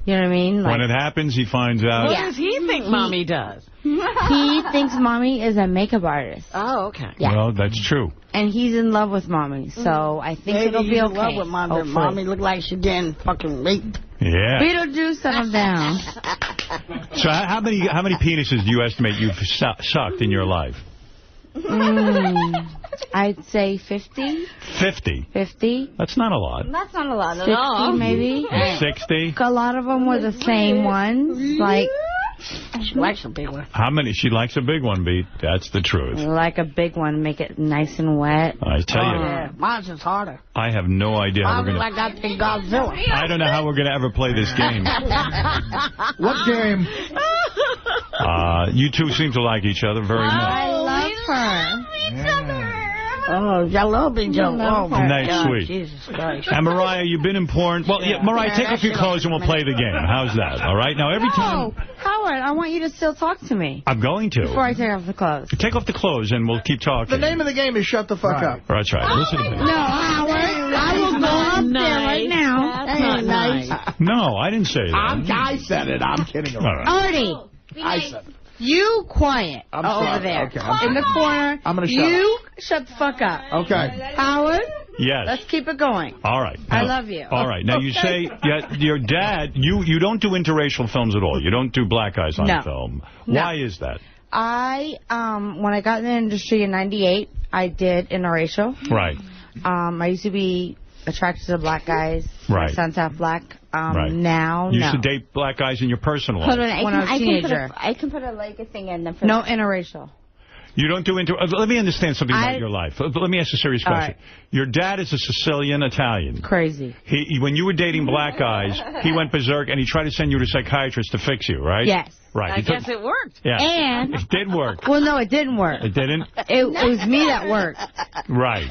Speaker 10: you know what I mean? Like,
Speaker 1: when it happens, he finds out.
Speaker 3: What does he think Mommy does?
Speaker 10: He thinks Mommy is a makeup artist.
Speaker 3: Oh, okay.
Speaker 10: Yeah.
Speaker 1: Well, that's true.
Speaker 10: And he's in love with Mommy, so I think
Speaker 20: Maybe
Speaker 10: it'll be okay.
Speaker 20: in love with Mommy. Mommy look like she getting fucking raped.
Speaker 1: Yeah.
Speaker 10: Beetlejuice, settle down.
Speaker 1: So how many penises do you estimate you've sucked in your life?
Speaker 10: I'd say 50.
Speaker 1: 50?
Speaker 10: 50.
Speaker 1: That's not a lot.
Speaker 10: That's not a lot at all. 60 maybe.
Speaker 1: 60?
Speaker 10: A lot of them were the same ones. Like,
Speaker 20: she likes a big one.
Speaker 1: How many? She likes a big one, Beat. That's the truth.
Speaker 10: Like a big one, make it nice and wet.
Speaker 1: I tell you.
Speaker 20: Yeah, mine's is harder.
Speaker 1: I have no idea how we're going to...
Speaker 20: like that thing Godzilla.
Speaker 1: I don't know how we're going to ever play this game.
Speaker 2: What game?
Speaker 1: You two seem to like each other very much.
Speaker 10: I love her.
Speaker 20: Oh, I love Big Joe. Oh, my
Speaker 1: Nice,
Speaker 20: God.
Speaker 1: sweet.
Speaker 20: Jesus Christ.
Speaker 1: And Mariah, you've been in porn. Well, yeah, Mariah, take off your clothes and we'll play the game. How's that? All right? Now, every time...
Speaker 10: Howard, I want you to still talk to me.
Speaker 1: I'm going to.
Speaker 10: Before I take off the clothes.
Speaker 1: Take off the clothes and we'll keep talking.
Speaker 2: The name of the game is Shut the Fuck Up.
Speaker 1: That's right. Listen to me.
Speaker 10: No, Howard, I will go up there right now.
Speaker 3: That's not nice.
Speaker 1: No, I didn't say that.
Speaker 2: I said it. I'm kidding around.
Speaker 10: Artie.
Speaker 2: I said it.
Speaker 10: You quiet
Speaker 2: I'm
Speaker 10: over
Speaker 2: sorry.
Speaker 10: there.
Speaker 2: Okay,
Speaker 10: in the corner.
Speaker 2: I'm going to
Speaker 10: shut the fuck up.
Speaker 2: Okay.
Speaker 10: Howard?
Speaker 1: Yes.
Speaker 10: Let's keep it going.
Speaker 1: All right.
Speaker 10: I love you.
Speaker 1: All right. Now, you say your dad, you don't do interracial films at all. You don't do black guys on film.
Speaker 10: No.
Speaker 1: Why is that?
Speaker 10: When I got in the industry in '98, I did interracial.
Speaker 1: Right.
Speaker 10: I used to be attracted to black guys.
Speaker 1: Right.
Speaker 10: My son's half black.
Speaker 1: Right.
Speaker 10: Now,
Speaker 1: you used to date black guys in your personal life.
Speaker 10: When I was a teenager.
Speaker 9: I can put a thing in the...
Speaker 10: No interracial.
Speaker 1: You don't do let me understand something about your life. Let me ask a serious question.
Speaker 10: Right.
Speaker 1: Your dad is a Sicilian Italian.
Speaker 10: Crazy.
Speaker 1: When you were dating black guys, he went berserk and he tried to send you to a psychiatrist to fix you, right?
Speaker 10: Yes.
Speaker 1: Right.
Speaker 3: I guess it worked.
Speaker 1: Yeah.
Speaker 10: And
Speaker 1: it did work.
Speaker 10: Well, no, it didn't work.
Speaker 1: It didn't?
Speaker 10: It was me that worked.
Speaker 1: Right.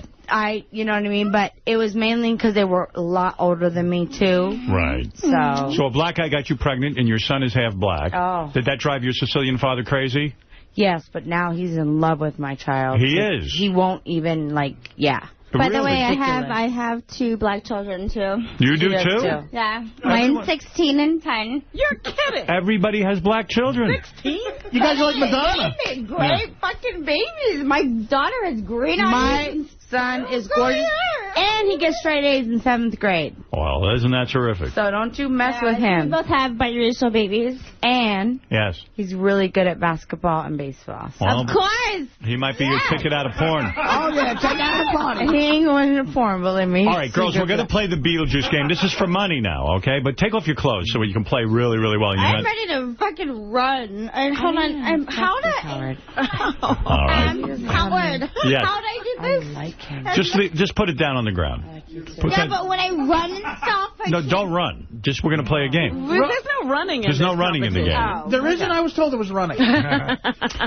Speaker 10: you know what I mean? But it was mainly because they were a lot older than me, too.
Speaker 1: Right. So a black guy got you pregnant, and your son is half black.
Speaker 10: Oh.
Speaker 1: Did that drive your Sicilian father crazy?
Speaker 10: Yes, but now he's in love with my child.
Speaker 1: He is.
Speaker 10: He won't even, yeah.
Speaker 9: By the way, I have 2 black children, too.
Speaker 1: You do, too?
Speaker 9: Yeah. Mine's 16 and 10.
Speaker 3: You're kidding.
Speaker 1: Everybody has black children.
Speaker 3: 16?
Speaker 2: You guys are like Madonna.
Speaker 9: Great fucking babies. My daughter has green eyes.
Speaker 10: My son is gorgeous. And he gets straight A's in 7th grade.
Speaker 1: Well, isn't that terrific?
Speaker 10: So don't you mess with him.
Speaker 9: We both have biracial babies.
Speaker 10: And
Speaker 1: yes,
Speaker 10: he's really good at basketball and baseball. So.
Speaker 1: Well,
Speaker 9: of course.
Speaker 1: He might be your ticket out of porn.
Speaker 2: Oh, yeah, ticket out of porn.
Speaker 10: He ain't going to porn, believe me.
Speaker 1: All right, girls, we're going to play the Beetlejuice game. This is for money now, okay? But take off your clothes so you can play really, really well.
Speaker 9: I'm ready to fucking run. And hold on. I'm Howard.
Speaker 1: All right.
Speaker 9: Howard.
Speaker 1: Yes.
Speaker 9: How'd I do this?
Speaker 10: I like him.
Speaker 1: Just put it down on the ground.
Speaker 9: But when I run and stuff...
Speaker 1: No, don't run. Just we're going to play a game.
Speaker 3: There's no running in
Speaker 1: There's no running in the game.
Speaker 3: Oh,
Speaker 2: there isn't. I was told there was running.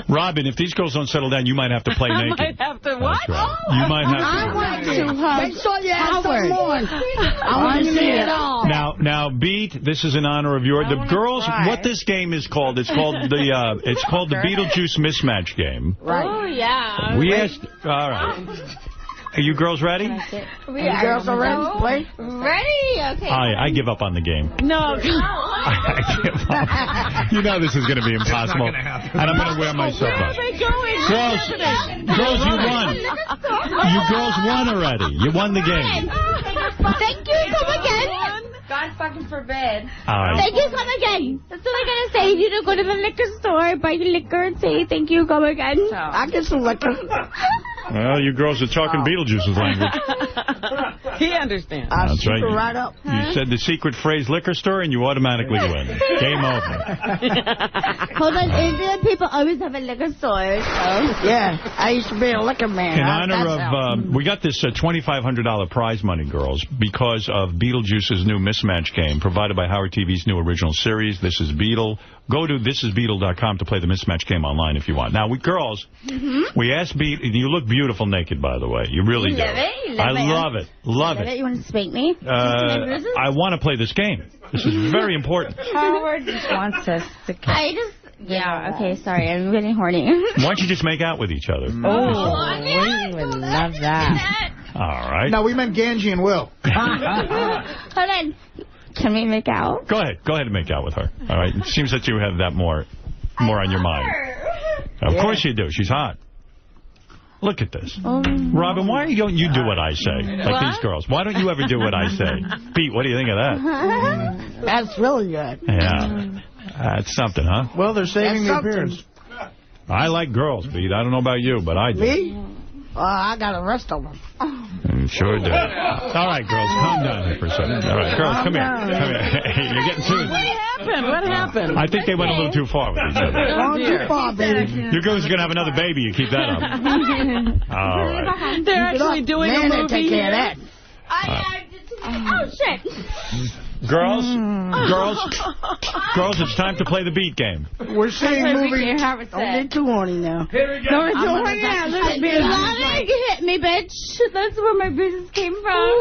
Speaker 1: Robin, if these girls don't settle down, you might have to play naked.
Speaker 3: I might have to what?
Speaker 1: Right. You might have to.
Speaker 9: I want to
Speaker 20: Make sure you have some more.
Speaker 9: I want to see it all.
Speaker 1: Now, Beat, this is in honor of the girls.
Speaker 10: try.
Speaker 1: What this game is called? It's called the Beetlejuice mismatch game.
Speaker 9: Right. Oh yeah.
Speaker 1: We asked. All right. Are you girls ready?
Speaker 9: We are girls are ready to play. Ready? Okay.
Speaker 1: I give up on the game.
Speaker 3: No.
Speaker 1: I give up. You know this is going to be impossible. And I'm going to wear myself out.
Speaker 3: Where are they going?
Speaker 1: Girls, you won. You girls won already. You won the game.
Speaker 9: Thank you. Come again.
Speaker 10: God fucking forbid.
Speaker 9: Thank you, come again. That's what I'm going to say. You don't go to the liquor store, buy your liquor, and say thank you, come again.
Speaker 20: I get some liquor.
Speaker 1: Well, you girls are talking Beetlejuice's language.
Speaker 3: He understands.
Speaker 1: That's right.
Speaker 20: Right up.
Speaker 1: You said the secret phrase liquor store, and you automatically win. Game over.
Speaker 9: Hold on. Indian people always have a liquor store. So.
Speaker 20: Yeah, I used to be a liquor man.
Speaker 1: In honor of, we got this $2,500 prize money, girls, because of Beetlejuice's new mismatch game, provided by Howard TV's new original series, This is Beetle. Go to thisisbeetle.com to play the mismatch game online if you want. Now, girls, we asked Beat, and you look beautiful naked, by the way. You really do. I love it. Love it.
Speaker 9: You want to spank me?
Speaker 1: I want to play this game. This is very important.
Speaker 10: Howard just wants us to...
Speaker 9: Yeah, okay, sorry. I'm getting horny.
Speaker 1: Why don't you just make out with each other?
Speaker 10: Oh, we would love that.
Speaker 1: All right.
Speaker 2: No, we meant Ganji and Will.
Speaker 9: Hold on. Can we make out?
Speaker 1: Go ahead. Go ahead and make out with her. All right. It seems that you have that more on your mind. Of course you do. She's hot. Look at this. Robin, why don't you do what I say? Like these girls. Why don't you ever do what I say? Pete, what do you think of that?
Speaker 20: That's really good.
Speaker 1: Yeah. That's something, huh?
Speaker 2: Well, they're saving the appearance.
Speaker 1: I like girls, Pete. I don't know about you, but I do.
Speaker 20: Me? I got the rest of them.
Speaker 1: Sure do. All right, girls, calm down here for a second. All right, girls, come here. Come here. Hey, you're getting too...
Speaker 3: What happened?
Speaker 1: I think they went a little too far with each other.
Speaker 20: Not too far, baby.
Speaker 1: Your girls are going to have another baby. You keep that up. All right.
Speaker 3: They're actually doing a movie.
Speaker 20: Take care of that.
Speaker 9: Oh, shit.
Speaker 1: Girls, it's time to play the beat game.
Speaker 2: We're seeing movie.
Speaker 20: Don't get too horny now.
Speaker 9: Don't get too horny now. Hit me, bitch. That's where my business came from.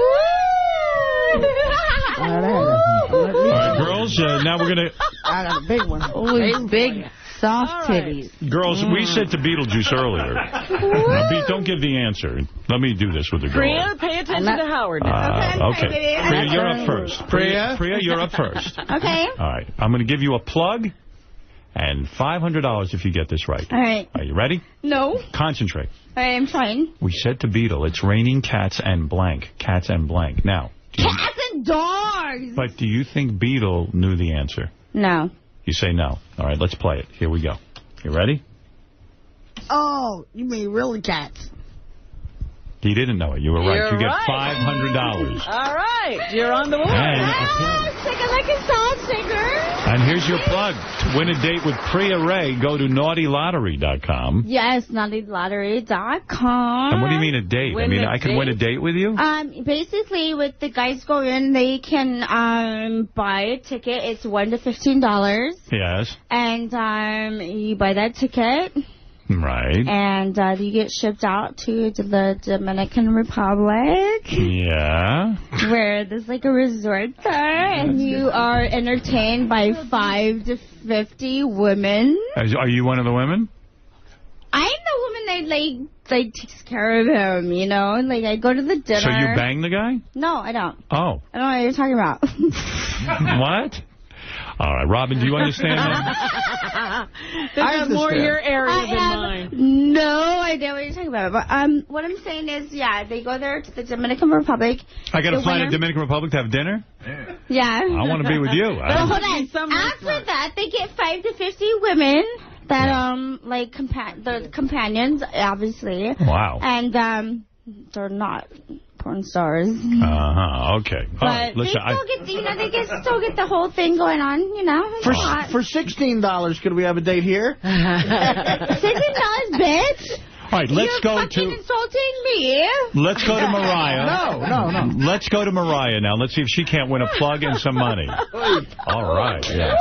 Speaker 1: All right, girls, now we're going to...
Speaker 20: I got a big one.
Speaker 10: Oh, big, soft titties.
Speaker 1: Girls, we said to Beetlejuice earlier. Now, Beat, don't give the answer. Let me do this with the girls.
Speaker 3: Priya, pay attention to Howard now.
Speaker 1: Okay. Priya, you're up first. Priya, you're up first.
Speaker 9: Okay.
Speaker 1: All right. I'm going to give you a plug and $500 if you get this right.
Speaker 9: All right.
Speaker 1: Are you ready?
Speaker 9: No.
Speaker 1: Concentrate.
Speaker 9: All right, I'm trying.
Speaker 1: We said to Beetle, it's raining cats and blank. Cats and blank. Now.
Speaker 9: Cats and dogs.
Speaker 1: But do you think Beetle knew the answer?
Speaker 9: No.
Speaker 1: You say no. All right, let's play it. Here we go. You ready?
Speaker 20: Oh, you mean really cats?
Speaker 1: He didn't know it. You were right.
Speaker 3: You're
Speaker 1: You get
Speaker 3: right.
Speaker 1: $500.
Speaker 3: All right. You're on the board.
Speaker 9: Chicken like a salt shaker.
Speaker 1: And here's your plug. To win a date with Priya Ray, go to naughtylottery.com.
Speaker 9: Yes, naughtylottery.com.
Speaker 1: And what do you mean a date? I mean, I can win a date with you?
Speaker 9: Basically, with the guys go in, they can buy a ticket. It's $1 to $15.
Speaker 1: Yes.
Speaker 9: And you buy that ticket.
Speaker 1: Right.
Speaker 9: And you get shipped out to the Dominican Republic.
Speaker 1: Yeah.
Speaker 9: Where there's like a resort there, and you are entertained by 5 to 50 women.
Speaker 1: Are you one of the women?
Speaker 9: I'm the woman that like takes care of him, you know? Like, I go to the dinner.
Speaker 1: So you bang the guy?
Speaker 9: No, I don't.
Speaker 1: Oh.
Speaker 9: I don't know what you're talking about.
Speaker 1: What? All right, Robin, do you understand that?
Speaker 3: This is more your area than mine.
Speaker 9: No idea what you're talking about. But what I'm saying is, yeah, they go there to the Dominican Republic.
Speaker 1: I got to fly to Dominican Republic to have dinner?
Speaker 9: Yeah.
Speaker 1: I want to be with you.
Speaker 9: But hold on. After that, they get 5 to 50 women that, like, the companions, obviously.
Speaker 1: Wow.
Speaker 9: And they're not porn stars.
Speaker 1: Okay.
Speaker 9: But
Speaker 1: right, listen,
Speaker 9: they still get the whole thing going on, you know.
Speaker 2: For $16, could we have a date here?
Speaker 9: $16, bitch.
Speaker 1: All right, let's go to...
Speaker 9: You're insulting me.
Speaker 1: Let's go to Mariah.
Speaker 2: No.
Speaker 1: Let's go to Mariah now. Let's see if she can't win a plug and some money. All right, yeah.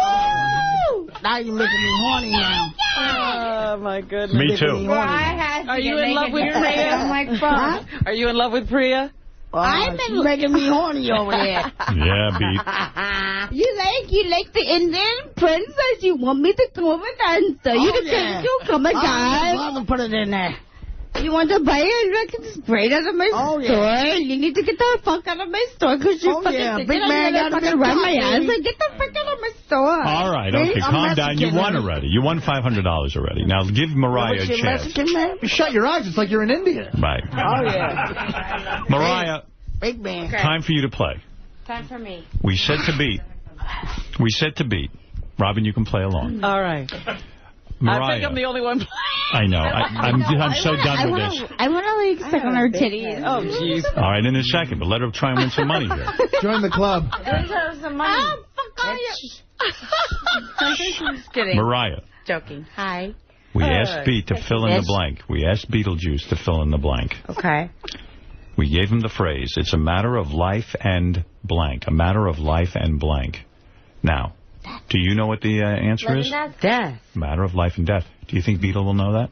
Speaker 20: Now you're making me horny now.
Speaker 3: Oh, my goodness.
Speaker 1: Me too.
Speaker 3: Are you in love with Priya?
Speaker 20: I'm like, fuck.
Speaker 3: Are you in love with Priya?
Speaker 20: She's making me horny over there.
Speaker 1: Yeah, beat.
Speaker 9: You like the Indian princess? You want me to come over and tell you to take you? Come on, guys.
Speaker 20: I'll put it in there.
Speaker 9: You want to buy it? I can spray it out of my store. You need to get the fuck out of my store because you're fucking
Speaker 20: big man got to
Speaker 9: fucking run my ass. Get the fuck out of my store.
Speaker 1: All right, okay, calm down. You won already. You won $500 already. Now give Mariah a chance.
Speaker 2: Mexican, man? You shut your eyes. It's like you're in India.
Speaker 1: Right.
Speaker 20: Oh, yeah.
Speaker 1: Mariah,
Speaker 20: big man.
Speaker 1: Time for you to play.
Speaker 9: Time for me.
Speaker 1: We said to beat. Robin, you can play along.
Speaker 3: All right.
Speaker 1: Mariah.
Speaker 3: I think I'm the only one playing.
Speaker 1: I know. I'm so done with this.
Speaker 9: I want to, like, suck on her titties.
Speaker 3: Oh, jeez.
Speaker 1: All right, in a second, but let her try and win some money here.
Speaker 2: Join the club.
Speaker 9: Give her some money. Oh, fuck all you.
Speaker 10: Just kidding.
Speaker 1: Mariah.
Speaker 10: Joking. Hi.
Speaker 1: We asked Beat to fill in the blank. We asked Beetlejuice to fill in the blank.
Speaker 10: Okay.
Speaker 1: We gave him the phrase, it's a matter of life and blank. A matter of life and blank. Now, do you know what the answer is?
Speaker 10: Death.
Speaker 1: Matter of life and death. Do you think Beetle will know that?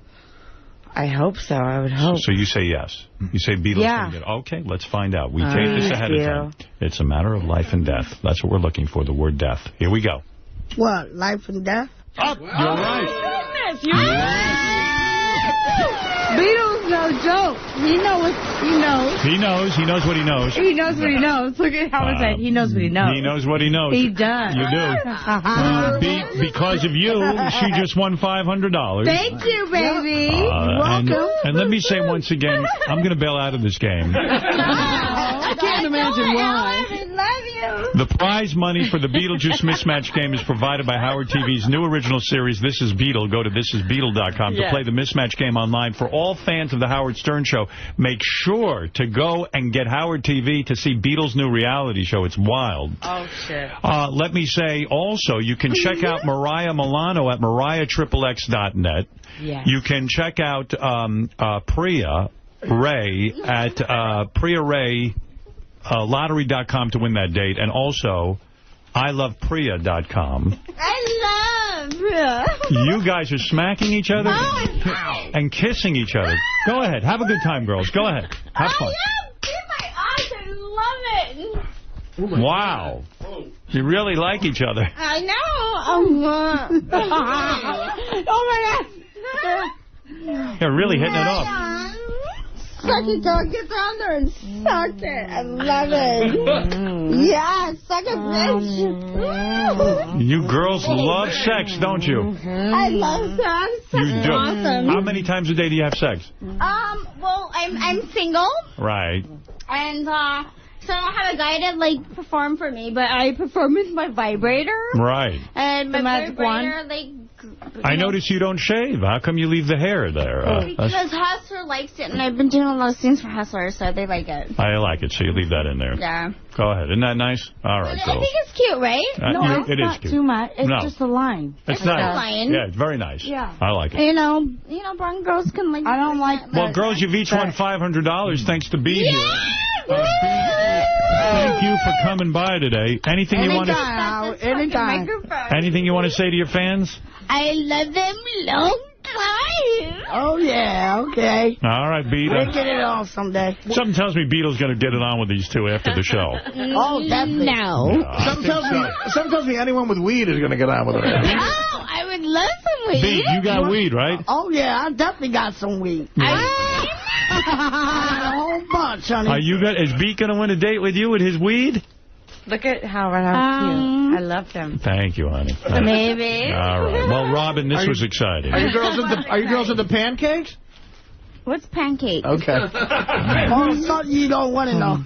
Speaker 10: I hope so. I would hope.
Speaker 1: So you say yes. You say Beetle's going to get it. Okay, let's find out. We take this ahead of time. It's a matter of life and death. That's what we're looking for, the word death. Here we go.
Speaker 20: What, life and death?
Speaker 1: Oh, you're right.
Speaker 3: Goodness, you're right.
Speaker 9: Beetle's no joke. He knows what he knows.
Speaker 1: He knows. He knows what he knows.
Speaker 9: He knows what he knows. Look at how it's said. He knows what he knows.
Speaker 1: He knows what he knows.
Speaker 9: He does.
Speaker 1: You do. Because of you, she just won $500.
Speaker 9: Thank you, baby. You're
Speaker 1: welcome. And let me say once again, I'm going to bail out of this game.
Speaker 3: I can't imagine why.
Speaker 9: I love you.
Speaker 1: The prize money for the Beetlejuice Mismatch game is provided by Howard TV's new original series, This is Beetle. Go to thisisbeetle.com to play the Mismatch game online. For all fans of the Howard Stern Show, make sure to go and get Howard TV to see Beetle's new reality show. It's wild.
Speaker 10: Oh, shit.
Speaker 1: Let me say also, you can check out Mariah Milano at MariahXXX.net.
Speaker 10: Yeah.
Speaker 1: You can check out Priya Ray at PriyaRay.lottery.com to win that date. And also, ilovepriya.com.
Speaker 9: I love Priya.
Speaker 1: You guys are smacking each other and kissing each other. Go ahead. Have a good time, girls. Go ahead. Have fun.
Speaker 9: My eyes, I love it.
Speaker 1: Wow. You really like each other.
Speaker 9: I know. Oh, my God.
Speaker 1: You're really hitting it off.
Speaker 9: Suck it, girl. Get down there and suck it. I love it. Yeah, suck it, bitch.
Speaker 1: You girls love sex, don't you?
Speaker 9: I love sex. Sex
Speaker 1: You
Speaker 9: is
Speaker 1: do.
Speaker 9: awesome.
Speaker 1: How many times a day do you have sex?
Speaker 9: Well, I'm single.
Speaker 1: Right.
Speaker 9: And, so I don't have a guy to, like, perform for me, but I perform with my vibrator.
Speaker 1: Right.
Speaker 9: And my vibrator, like...
Speaker 1: I notice you don't shave. How come you leave the hair there?
Speaker 9: Because Hustler likes it, and I've been doing a lot of scenes for Hustler, so they like it.
Speaker 1: I like it, so you leave that in there.
Speaker 9: Yeah.
Speaker 1: Go ahead. Isn't that nice? All right,
Speaker 9: I
Speaker 1: girls.
Speaker 9: think it's cute, right?
Speaker 10: No,
Speaker 1: it
Speaker 10: not
Speaker 1: is cute.
Speaker 10: too much. It's
Speaker 1: No.
Speaker 10: just a line.
Speaker 1: It's nice.
Speaker 9: a line.
Speaker 1: Yeah, it's very nice.
Speaker 10: Yeah.
Speaker 1: I like it.
Speaker 9: You know, brown girls can like...
Speaker 10: I don't like that.
Speaker 1: Well, girls, you've each won $500 thanks to being here. Thank you for coming by today. Anything you want to...
Speaker 20: Anytime.
Speaker 1: Anything you want to say to your fans?
Speaker 9: I love them long time.
Speaker 20: Oh, yeah, okay.
Speaker 11: All right, Beat.
Speaker 20: We'll get it on someday.
Speaker 11: Something tells me Beetle's going to get it on with these two after the show.
Speaker 20: Oh, definitely.
Speaker 2: No. Some tells me anyone with weed is going to get on with it.
Speaker 20: Oh, I would love some weed.
Speaker 11: Beat, you got weed, right?
Speaker 20: Oh, yeah, I definitely got some weed. I got a whole bunch, honey.
Speaker 11: Is Beat going to win a date with you with his weed?
Speaker 10: Look at Howard, how cute. I love him.
Speaker 11: Thank you, honey.
Speaker 10: Maybe.
Speaker 11: All right. Well, Robin, this was exciting.
Speaker 2: Are you girls into pancakes?
Speaker 9: What's pancake?
Speaker 2: Okay.
Speaker 20: Oh, you don't want to know.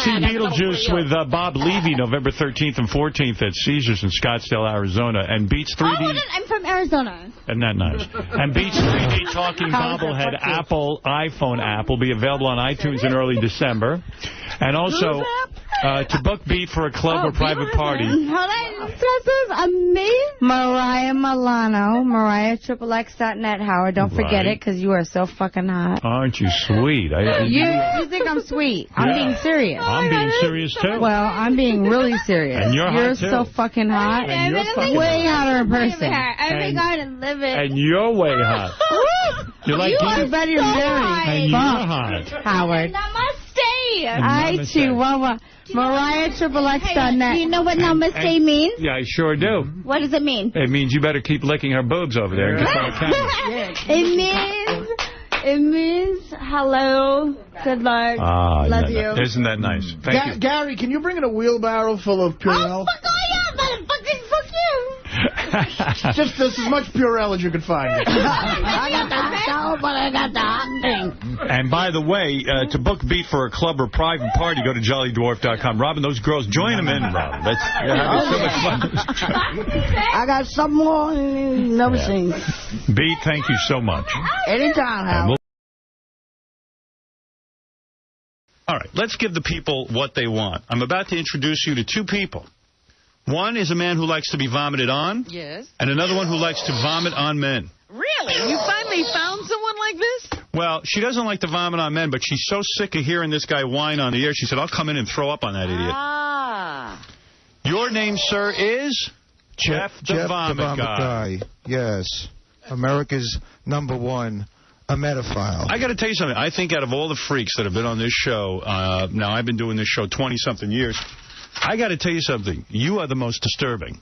Speaker 11: See Beetlejuice with Bob Levy November 13th and 14th at Caesars in Scottsdale, Arizona. And Beats 3D...
Speaker 9: Oh, I'm from Arizona.
Speaker 11: Isn't that nice? And Beats 3D Talking Bobblehead Apple iPhone app will be available on iTunes in early December. And also, to book Beat for a club or private party...
Speaker 10: Hold on. This is amazing. Mariah Milano. MariahXXX.net, Howard. Don't forget it, because you are so fucking hot.
Speaker 11: Aren't you sweet?
Speaker 10: You think I'm sweet. I'm being serious.
Speaker 11: I'm being serious, too.
Speaker 10: Well, I'm being really serious.
Speaker 11: And you're hot, too.
Speaker 10: so fucking hot.
Speaker 11: And you're fucking
Speaker 10: way hotter in person.
Speaker 9: I'm going to live it.
Speaker 11: And you're way hot. You're like
Speaker 10: you are better than
Speaker 11: And you're hot.
Speaker 10: Howard.
Speaker 9: Namaste.
Speaker 10: Hi, Chihuahua. MariahXXX.net.
Speaker 9: Do you know what namaste means?
Speaker 11: Yeah, I sure do.
Speaker 9: What does it mean?
Speaker 11: It means you better keep licking her boobs over there. And get
Speaker 9: It means hello, good luck, love you.
Speaker 11: Isn't that nice? Thank you.
Speaker 2: Gary, can you bring in a wheelbarrow full of Purell?
Speaker 9: Oh, yeah, motherfucker, fuck you.
Speaker 2: Just as much Purell as you can find.
Speaker 20: I got the hot towel, but I got the hot thing.
Speaker 11: And by the way, to book Beat for a club or private party, go to jollydwarf.com. Robin, those girls, join them in, Robin. You're having so much fun.
Speaker 20: I got some more you've never seen.
Speaker 11: Beat, thank you so much.
Speaker 20: Anytime, Hal.
Speaker 11: All right, let's give the people what they want. I'm about to introduce you to two people. One is a man who likes to be vomited on.
Speaker 3: Yes.
Speaker 11: And another one who likes to vomit on men.
Speaker 3: Really? You finally found someone like this?
Speaker 11: Well, she doesn't like to vomit on men, but she's so sick of hearing this guy whine on the air, she said, I'll come in and throw up on that idiot.
Speaker 3: Ah.
Speaker 11: Your name, sir, is? Jeff the Vomit Guy.
Speaker 14: Yes. America's #1 emetophile.
Speaker 11: I got to tell you something. I think out of all the freaks that have been on this show, now I've been doing this show 20-something years, I got to tell you something. You are the most disturbing.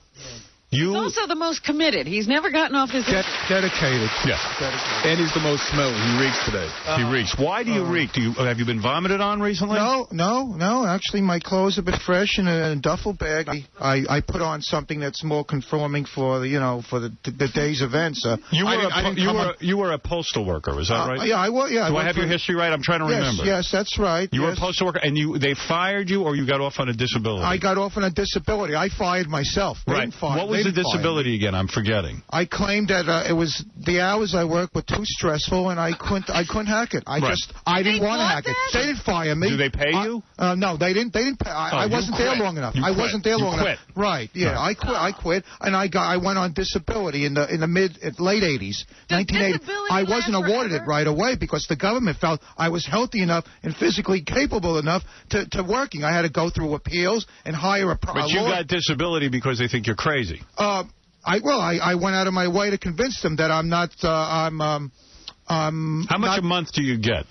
Speaker 3: He's also the most committed. He's never gotten off his...
Speaker 14: Dedicated.
Speaker 11: Yeah.
Speaker 14: Dedicated.
Speaker 11: And he's the most smelly. He reeks today. He reeks. Why do you reek? Have you been vomited on recently?
Speaker 14: No. Actually, my clothes have been fresh in a duffel bag. I put on something that's more conforming for the day's events.
Speaker 11: You were a postal worker, is that right?
Speaker 14: Yeah, I was. Yeah.
Speaker 11: Do I have your history right? I'm trying to remember.
Speaker 14: Yes, that's right.
Speaker 11: You were a postal worker, and they fired you, or you got off on a disability?
Speaker 14: I got off on a disability. I fired myself.
Speaker 11: Right. What was the disability again? I'm forgetting.
Speaker 14: I claimed that it was the hours I worked were too stressful, and I couldn't hack it. I didn't want to hack it. They didn't fire me.
Speaker 11: Do they pay you?
Speaker 14: No, they didn't pay. I wasn't there long enough. I wasn't there long enough. Right. Yeah, I quit, and I went on disability in the late 80s, 1980. I wasn't awarded it right away because the government felt I was healthy enough and physically capable enough to working. I had to go through appeals and hire a
Speaker 11: But you got disability because they think you're crazy.
Speaker 14: I went out of my way to convince them that I'm not. How
Speaker 11: much a month do you get?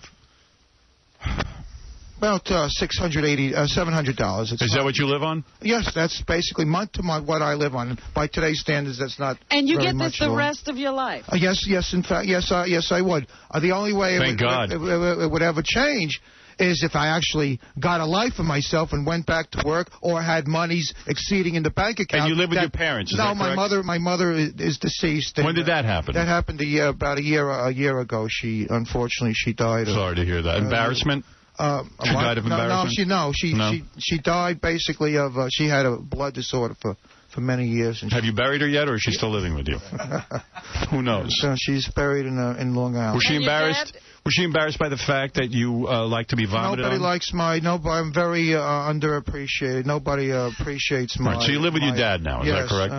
Speaker 14: About $700.
Speaker 11: Is that what you live on?
Speaker 14: Yes, that's basically month to month what I live on. By today's standards, that's not.
Speaker 3: And you
Speaker 14: very
Speaker 3: get this
Speaker 14: much
Speaker 3: the
Speaker 14: lower.
Speaker 3: rest of your life?
Speaker 14: Yes. In fact, yes, I would. The only way it would ever change is if I actually got a life for myself and went back to work or had monies exceeding in the bank account.
Speaker 11: And you live with your parents, is that correct?
Speaker 14: No, my mother is deceased.
Speaker 11: When did that happen?
Speaker 14: That happened about a year ago. Unfortunately, she died.
Speaker 11: Sorry to hear that. Embarrassment? She died of embarrassment?
Speaker 14: She died basically of, she had a blood disorder for many years. And
Speaker 11: have you buried her yet, or is she still living with you? Who knows?
Speaker 14: So she's buried in Long Island.
Speaker 11: Was she embarrassed? Was she embarrassed by the fact that you like to be vomited on?
Speaker 14: I'm very underappreciated. Nobody appreciates my...
Speaker 11: Right, so you live with your dad now, is that correct?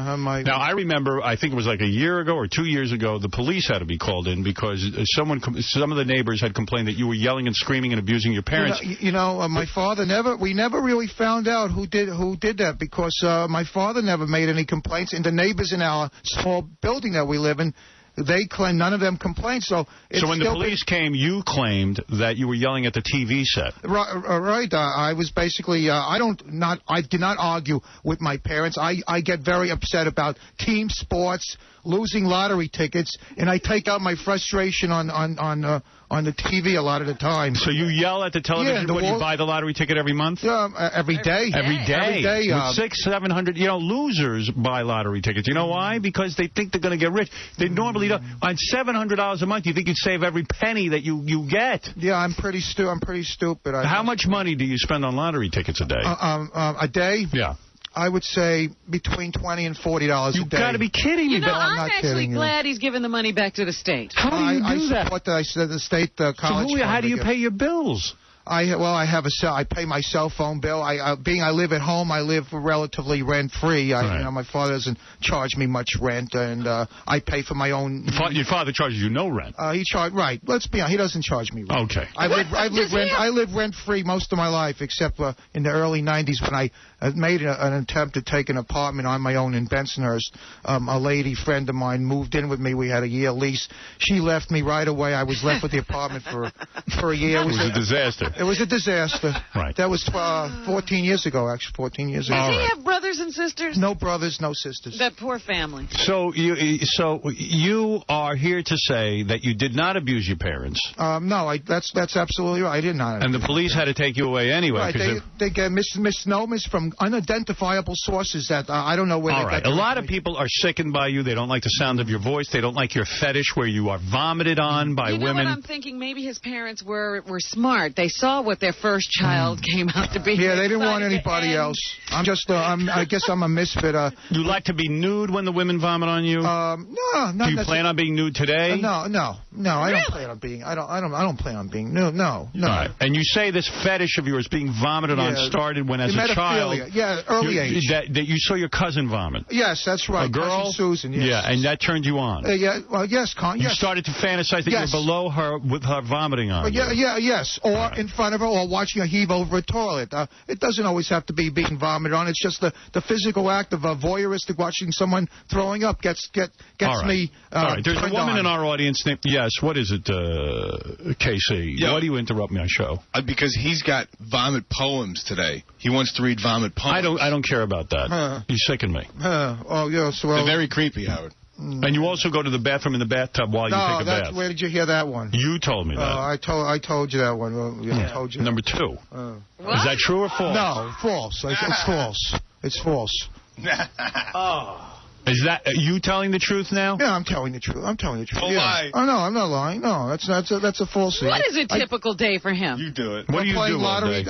Speaker 11: Now, I remember, I think it was like a year ago or 2 years ago, the police had to be called in because some of the neighbors had complained that you were yelling and screaming and abusing your parents.
Speaker 14: My father we never really found out who did that because my father never made any complaints, and the neighbors in our small building that we live in, they claim none of them complained. So
Speaker 1: when the police came, you claimed that you were yelling at the TV set.
Speaker 14: Right. I was basically I did not argue with my parents. I get very upset about team sports, losing lottery tickets, and I take out my frustration on the TV a lot of the time.
Speaker 1: So you yell at the television when you buy the lottery ticket every month?
Speaker 14: Every day.
Speaker 1: Every day.
Speaker 14: Every day.
Speaker 1: With 600, 700, losers buy lottery tickets. You know why? Because they think they're going to get rich. They normally don't. On $700 a month, you think you'd save every penny that you get.
Speaker 14: Yeah, I'm pretty stupid.
Speaker 1: How much money do you spend on lottery tickets a day?
Speaker 14: A day?
Speaker 1: Yeah.
Speaker 14: I would say between $20 and $40 a day.
Speaker 1: You've got to be kidding me.
Speaker 3: No,
Speaker 14: I'm not
Speaker 3: actually
Speaker 14: kidding
Speaker 3: glad he's giving the money back to the state.
Speaker 1: How do you do that?
Speaker 14: I support the state college fund.
Speaker 1: How do you pay your bills?
Speaker 14: I pay my cell phone bill. I live at home. I live relatively rent free. My father doesn't charge me much rent, and I pay for my own.
Speaker 1: Your father charges you no rent.
Speaker 14: Right. Let's be honest. He doesn't charge me rent.
Speaker 1: Okay.
Speaker 14: I live rent free most of my life, except in the early '90s when I made an attempt to take an apartment on my own in Bensonhurst. A lady friend of mine moved in with me. We had a year lease. She left me right away. I was left with the apartment for a year.
Speaker 1: It was a disaster.
Speaker 14: It was a disaster.
Speaker 1: Right.
Speaker 14: That was 14 years ago, actually. 14 years ago.
Speaker 3: Does he have brothers and sisters?
Speaker 14: No brothers, no sisters.
Speaker 3: That poor family.
Speaker 1: So you are here to say that you did not abuse your parents.
Speaker 14: No, that's absolutely right. I did not.
Speaker 1: And the police had to take you away anyway.
Speaker 14: Right. They get misnomers from unidentifiable sources that I don't know where they get.
Speaker 1: A lot of people are sickened by you. They don't like the sound of your voice. They don't like your fetish where you are vomited on by women.
Speaker 3: You know what I'm thinking? Maybe his parents were smart. They saw what their first child came out to be.
Speaker 14: Yeah, they didn't want anybody else. I guess I'm a misfit.
Speaker 1: You like to be nude when the women vomit on you?
Speaker 14: No.
Speaker 1: Do you plan on being nude today?
Speaker 14: No. I don't plan on being. I don't plan on being nude. No.
Speaker 1: All right. And you say this fetish of yours being vomited on started when, as a child,
Speaker 14: early age.
Speaker 1: That you saw your cousin vomit.
Speaker 14: Yes, that's right.
Speaker 1: A girl,
Speaker 14: cousin Susan. Yes.
Speaker 1: Yeah, and that turned you on.
Speaker 14: Yes.
Speaker 1: You started to fantasize that you were below her with her vomiting on you.
Speaker 14: Yes. Or in front of her, or watching her heave over a toilet. It doesn't always have to be being vomited on. It's just the physical act of voyeuristic watching someone throwing up gets me.
Speaker 1: All right. There's a woman in our audience named. Yes. What is it, KC?
Speaker 15: Yo,
Speaker 1: why do you interrupt me on show?
Speaker 15: Because he's got vomit poems today. He wants to read vomit poems.
Speaker 1: I don't care about that. You sicken me.
Speaker 15: They're very creepy, Howard.
Speaker 1: And you also go to the bathroom in the bathtub while you take a bath.
Speaker 14: Where did you hear that one?
Speaker 1: You told me that.
Speaker 14: I told you that one. I told you.
Speaker 1: Number 2. Is that true or false?
Speaker 14: No, false. It's false. It's false.
Speaker 1: Is that you telling the truth now?
Speaker 14: Yeah, I'm telling the truth.
Speaker 15: Don't lie.
Speaker 14: Oh, no, I'm not lying. No, that's a false thing.
Speaker 3: What is a typical day for him?
Speaker 15: You do it.
Speaker 1: What do you do
Speaker 14: lottery,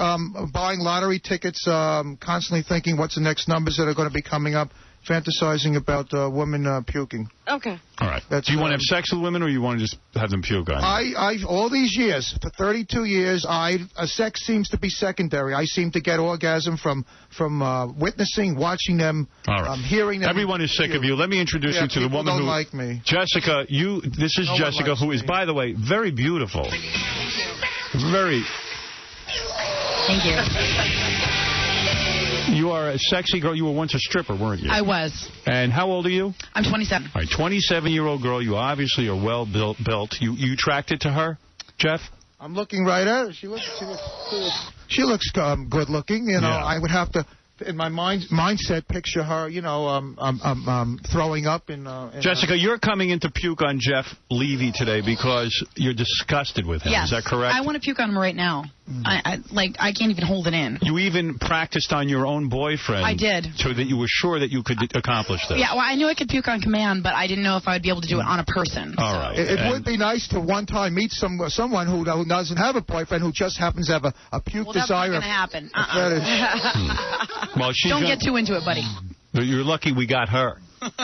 Speaker 14: buying lottery tickets, constantly thinking what's the next numbers that are going to be coming up, fantasizing about women puking.
Speaker 3: Okay.
Speaker 1: All right. Do you want to have sex with women, or you want to just have them puke on you?
Speaker 14: All these years, for 32 years, sex seems to be secondary. I seem to get orgasm from witnessing, watching them, hearing them.
Speaker 1: Everyone is sick of you. Let me introduce you to the woman who
Speaker 14: like me.
Speaker 1: Jessica, this is Jessica, who is, by the way, very beautiful. Very.
Speaker 16: Thank you.
Speaker 1: You are a sexy girl. You were once a stripper, weren't you?
Speaker 16: I was.
Speaker 1: And how old are you?
Speaker 16: I'm 27.
Speaker 1: All right, 27-year-old girl. You obviously are well built. You attracted to her, Jeff?
Speaker 14: I'm looking right at her. She looks good looking. You know, I would have to, in my mindset, picture her. You know, throwing up in.
Speaker 1: Jessica, you're coming in to puke on Jeff Levy today because you're disgusted with him.
Speaker 16: Yes.
Speaker 1: Is that correct?
Speaker 16: I want to puke on him right now. I can't even hold it in.
Speaker 1: You even practiced on your own boyfriend.
Speaker 16: I did.
Speaker 1: So that you were sure that you could accomplish this.
Speaker 16: Yeah, well, I knew I could puke on command, but I didn't know if I would be able to do it on a person.
Speaker 1: All right.
Speaker 14: It would be nice to one time meet someone who doesn't have a boyfriend, who just happens to have a puke desire.
Speaker 16: Well, that's not going to happen.
Speaker 1: Well,
Speaker 16: don't get too into it, buddy.
Speaker 1: You're lucky we got her.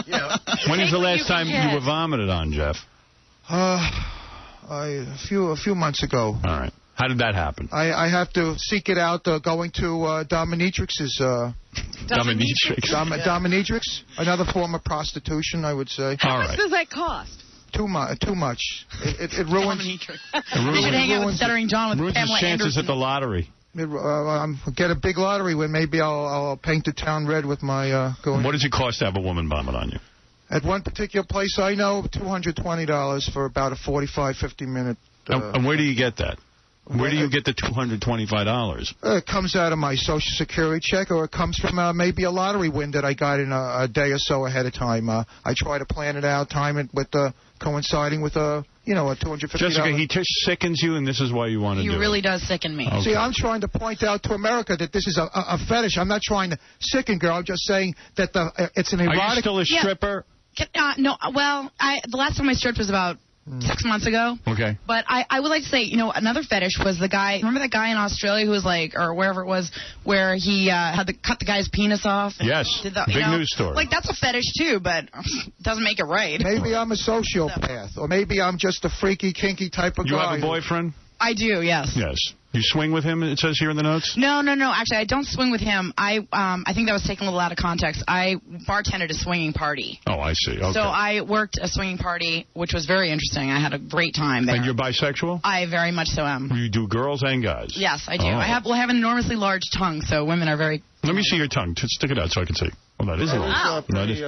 Speaker 14: Yeah.
Speaker 1: When is the last time you were vomited on, Jeff?
Speaker 14: A few months ago.
Speaker 1: All right. How did that happen?
Speaker 14: I have to seek it out going to Dominatrix's. Dominatrix? Another form of prostitution, I would say.
Speaker 3: How much does that cost?
Speaker 14: Too much. It ruins.
Speaker 16: You should hang out with Stuttering John with Pamela
Speaker 1: chances
Speaker 16: Anderson.
Speaker 1: at the lottery.
Speaker 14: Get a big lottery win. Maybe I'll paint the town red with my going.
Speaker 1: What does it cost to have a woman vomit on you?
Speaker 14: At one particular place I know, $220 for about a 45, 50-minute...
Speaker 1: and where do you get that? Where do you get the $225?
Speaker 14: It comes out of my Social Security check, or it comes from maybe a lottery win that I got in a day or so ahead of time. I try to plan it out, time it with coinciding with a $250.
Speaker 1: Jessica, he sickens you, and this is why you want to do it.
Speaker 16: He really does sicken me.
Speaker 14: Okay. See, I'm trying to point out to America that this is a fetish. I'm not trying to sicken girl. I'm just saying that it's an erotic...
Speaker 1: Are you still a stripper?
Speaker 16: No, well, the last time I stripped was about 6 months ago.
Speaker 1: Okay.
Speaker 16: But I would like to say, another fetish was the guy. Remember that guy in Australia who was like, or wherever it was, where he had to cut the guy's penis off?
Speaker 1: Yes. Big news story.
Speaker 16: Like, that's a fetish, too, but doesn't make it right.
Speaker 14: Maybe I'm a sociopath, or maybe I'm just a freaky, kinky type of guy.
Speaker 1: You have a boyfriend?
Speaker 16: I do, yes.
Speaker 1: Yes. You swing with him, it says here in the notes?
Speaker 16: No. Actually, I don't swing with him. I think that was taken a little out of context. I bartended a swinging party.
Speaker 1: Oh, I see. Okay.
Speaker 16: So I worked a swinging party, which was very interesting. I had a great time there.
Speaker 1: And you're bisexual?
Speaker 16: I very much so am.
Speaker 1: You do girls and guys?
Speaker 16: Yes, I do.
Speaker 1: Oh.
Speaker 16: I have an enormously large tongue, so women are very...
Speaker 1: Let me see your tongue. Stick it out so I can see. Well, that is a little...
Speaker 14: pretty...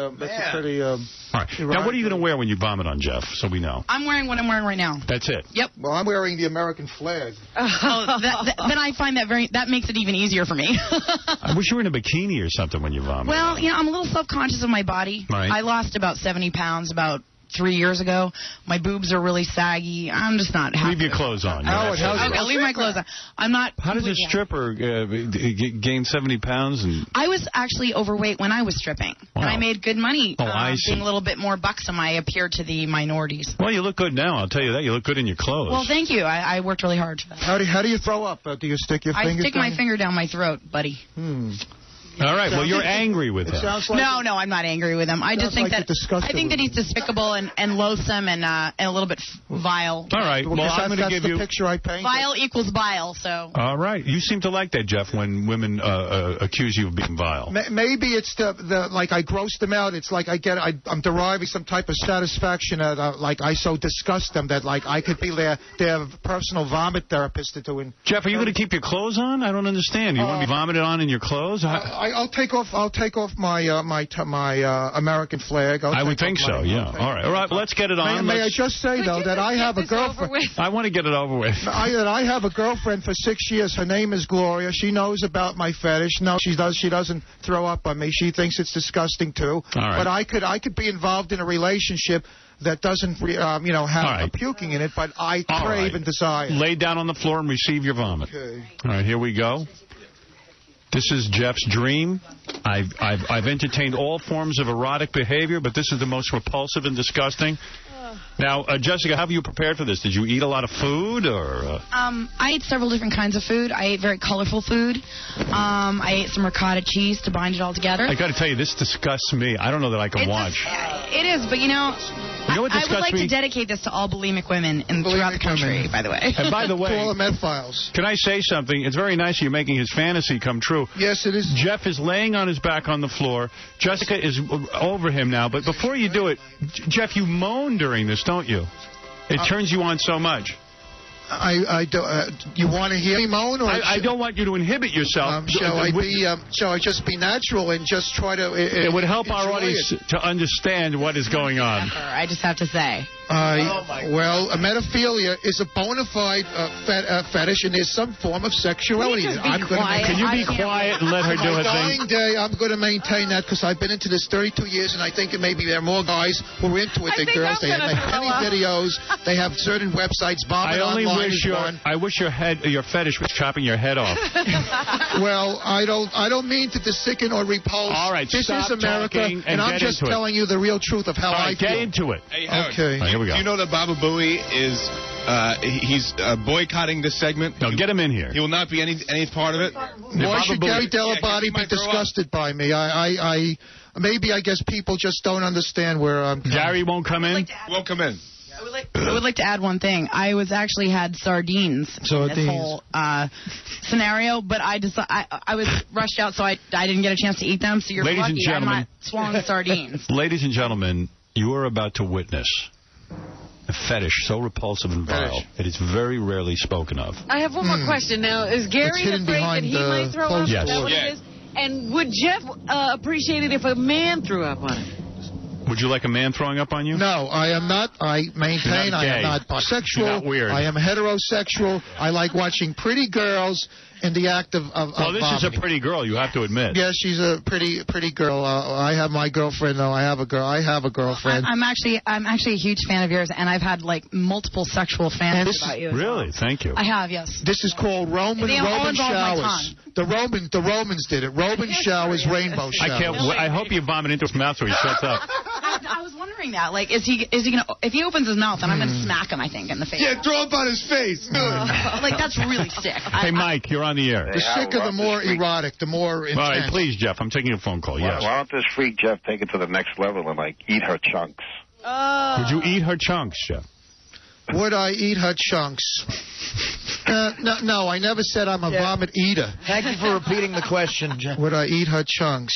Speaker 1: All right. Now, what are you going to wear when you vomit on Jeff, so we know?
Speaker 16: I'm wearing what I'm wearing right now.
Speaker 1: That's it?
Speaker 16: Yep.
Speaker 14: Well, I'm wearing the American flag.
Speaker 16: Then I find that makes it even easier for me.
Speaker 1: I wish you were in a bikini or something when you vomit.
Speaker 16: Well, I'm a little self-conscious of my body.
Speaker 1: Right.
Speaker 16: I lost about 70 pounds about 3 years ago. My boobs are really saggy. I'm just not happy.
Speaker 1: Leave your clothes on.
Speaker 16: Okay, leave my clothes on. I'm not...
Speaker 1: How does a stripper gain 70 pounds?
Speaker 16: I was actually overweight when I was stripping.
Speaker 1: Wow.
Speaker 16: And I made good money
Speaker 1: being
Speaker 16: a little bit more buxom. I appeared to the minorities.
Speaker 1: Well, you look good now, I'll tell you that. You look good in your clothes.
Speaker 16: Well, thank you. I worked really hard for that.
Speaker 14: How do you throw up? Do you stick your fingers
Speaker 16: I stick my finger down my throat, buddy.
Speaker 1: All right, well, you're angry with him.
Speaker 16: No, I'm not angry with him. I just think that he's despicable and loathsome and a little bit vile.
Speaker 1: All right, well, I'm going to give you...
Speaker 14: picture I painted.
Speaker 16: Vile equals vile, so...
Speaker 1: All right, you seem to like that, Jeff, when women accuse you of being vile.
Speaker 14: Maybe it's the like I grossed them out. It's like I'm deriving some type of satisfaction at like I so disgust them that like I could be their personal vomit therapist doing.
Speaker 1: Jeff, are you going to keep your clothes on? I don't understand. You want to be vomited on in your clothes?
Speaker 14: I'll take off my my American flag.
Speaker 1: I would think so. Yeah. All right. Well, let's get it on.
Speaker 14: May I just say though that I have a girlfriend.
Speaker 1: I want to get it over with.
Speaker 14: I have a girlfriend for 6 years. Her name is Gloria. She knows about my fetish. No, she doesn't throw up on me. She thinks it's disgusting too.
Speaker 1: All right.
Speaker 14: But I could be involved in a relationship that doesn't have puking in it, but I crave and desire.
Speaker 1: Lay down on the floor and receive your vomit.
Speaker 14: Okay.
Speaker 1: All right, here we go. This is Jeff's dream. I've entertained all forms of erotic behavior, but this is the most repulsive and disgusting. Now, Jessica, how have you prepared for this? Did you eat a lot of food, or...?
Speaker 16: I ate several different kinds of food. I ate very colorful food. I ate some ricotta cheese to bind it all together.
Speaker 1: I got to tell you, this disgusts me. I don't know that I can watch.
Speaker 16: It is, but
Speaker 1: what
Speaker 16: I would like to dedicate this to all bulimic women throughout the country, by the way.
Speaker 1: And by the way,
Speaker 14: to all the med files.
Speaker 1: Can I say something? It's very nice you're making his fantasy come true.
Speaker 14: Yes, it is.
Speaker 1: Jeff is laying on his back on the floor. Jessica is over him now. But before you do it, Jeff, you moan during this, don't you? It turns you on so much.
Speaker 14: I don't. You want to hear me moan, or
Speaker 1: I don't want you to inhibit yourself.
Speaker 14: Shall I just be natural and just try to?
Speaker 1: It would help our audience to understand what is going on.
Speaker 16: I just have to say.
Speaker 14: Well, metaphilia is a bona fide fetish, and there's some form of sexuality.
Speaker 1: Can you be quiet and let her do her thing?
Speaker 14: On my dying day, I'm going to maintain that because I've been into this 32 years, and I think maybe there are more guys who are into it than girls. They have many videos. They have certain websites.
Speaker 1: I wish your fetish was chopping your head off.
Speaker 14: Well, I don't mean to sicken or repulse.
Speaker 1: All right,
Speaker 14: this is America, and I'm just telling you the real truth of how I feel.
Speaker 1: Get into it.
Speaker 15: Hey, Howard,
Speaker 14: okay.
Speaker 1: Right, here we go.
Speaker 15: Do you know that Baba Booey is he's boycotting this segment?
Speaker 1: No, get him in here.
Speaker 15: He will not be any part of it.
Speaker 14: Why should Gary Dell'Abate be disgusted by me? Maybe I guess people just don't understand where I'm coming.
Speaker 1: Gary won't come in?
Speaker 15: Won't come in.
Speaker 16: I would like to add one thing. I actually had sardines in this whole scenario, but I was rushed out, so I didn't get a chance to eat them. So you're
Speaker 1: Ladies
Speaker 16: lucky
Speaker 1: and gentlemen,
Speaker 16: I'm not swallowing sardines.
Speaker 1: Ladies and gentlemen, you are about to witness a fetish so repulsive and vile it is very rarely spoken of.
Speaker 3: I have one more question. Now, is Gary afraid that he might throw up?
Speaker 1: Yes.
Speaker 3: Is that what it is? And would Jeff appreciate it if a man threw up on it?
Speaker 11: Would you like a man throwing up on you?
Speaker 14: No, I am not. I maintain I am not bisexual.
Speaker 11: You're not weird.
Speaker 14: I am heterosexual. I like watching pretty girls in the act of
Speaker 11: well, this
Speaker 14: vomiting.
Speaker 11: is a pretty girl, you have to admit.
Speaker 14: Yes, she's a pretty girl. I have my girlfriend, though. I have a girlfriend.
Speaker 16: I'm actually a huge fan of yours, and I've had like multiple sexual fantasies about you.
Speaker 11: Really? Thank you.
Speaker 16: I have, yes.
Speaker 14: This is called Roman showers. The Romans did it. Roman showers, rainbow showers.
Speaker 11: I hope you vomit into his mouth so he shuts up.
Speaker 16: I was wondering that. Like, is he gonna? If he opens his mouth, then I'm gonna smack him. I think in the face.
Speaker 15: Yeah, throw up on his face.
Speaker 16: Like that's really sick.
Speaker 11: Hey, Mike, you're on the air.
Speaker 14: The sicker, the more erotic, the more intense.
Speaker 11: All right, please, Jeff. I'm taking a phone call. Yes.
Speaker 17: Why don't this freak Jeff take it to the next level and like eat her chunks?
Speaker 11: Would you eat her chunks, Jeff?
Speaker 14: Would I eat her chunks? No, I never said I'm a vomit eater.
Speaker 2: Thank you for repeating the question, Jeff.
Speaker 14: Would I eat her chunks?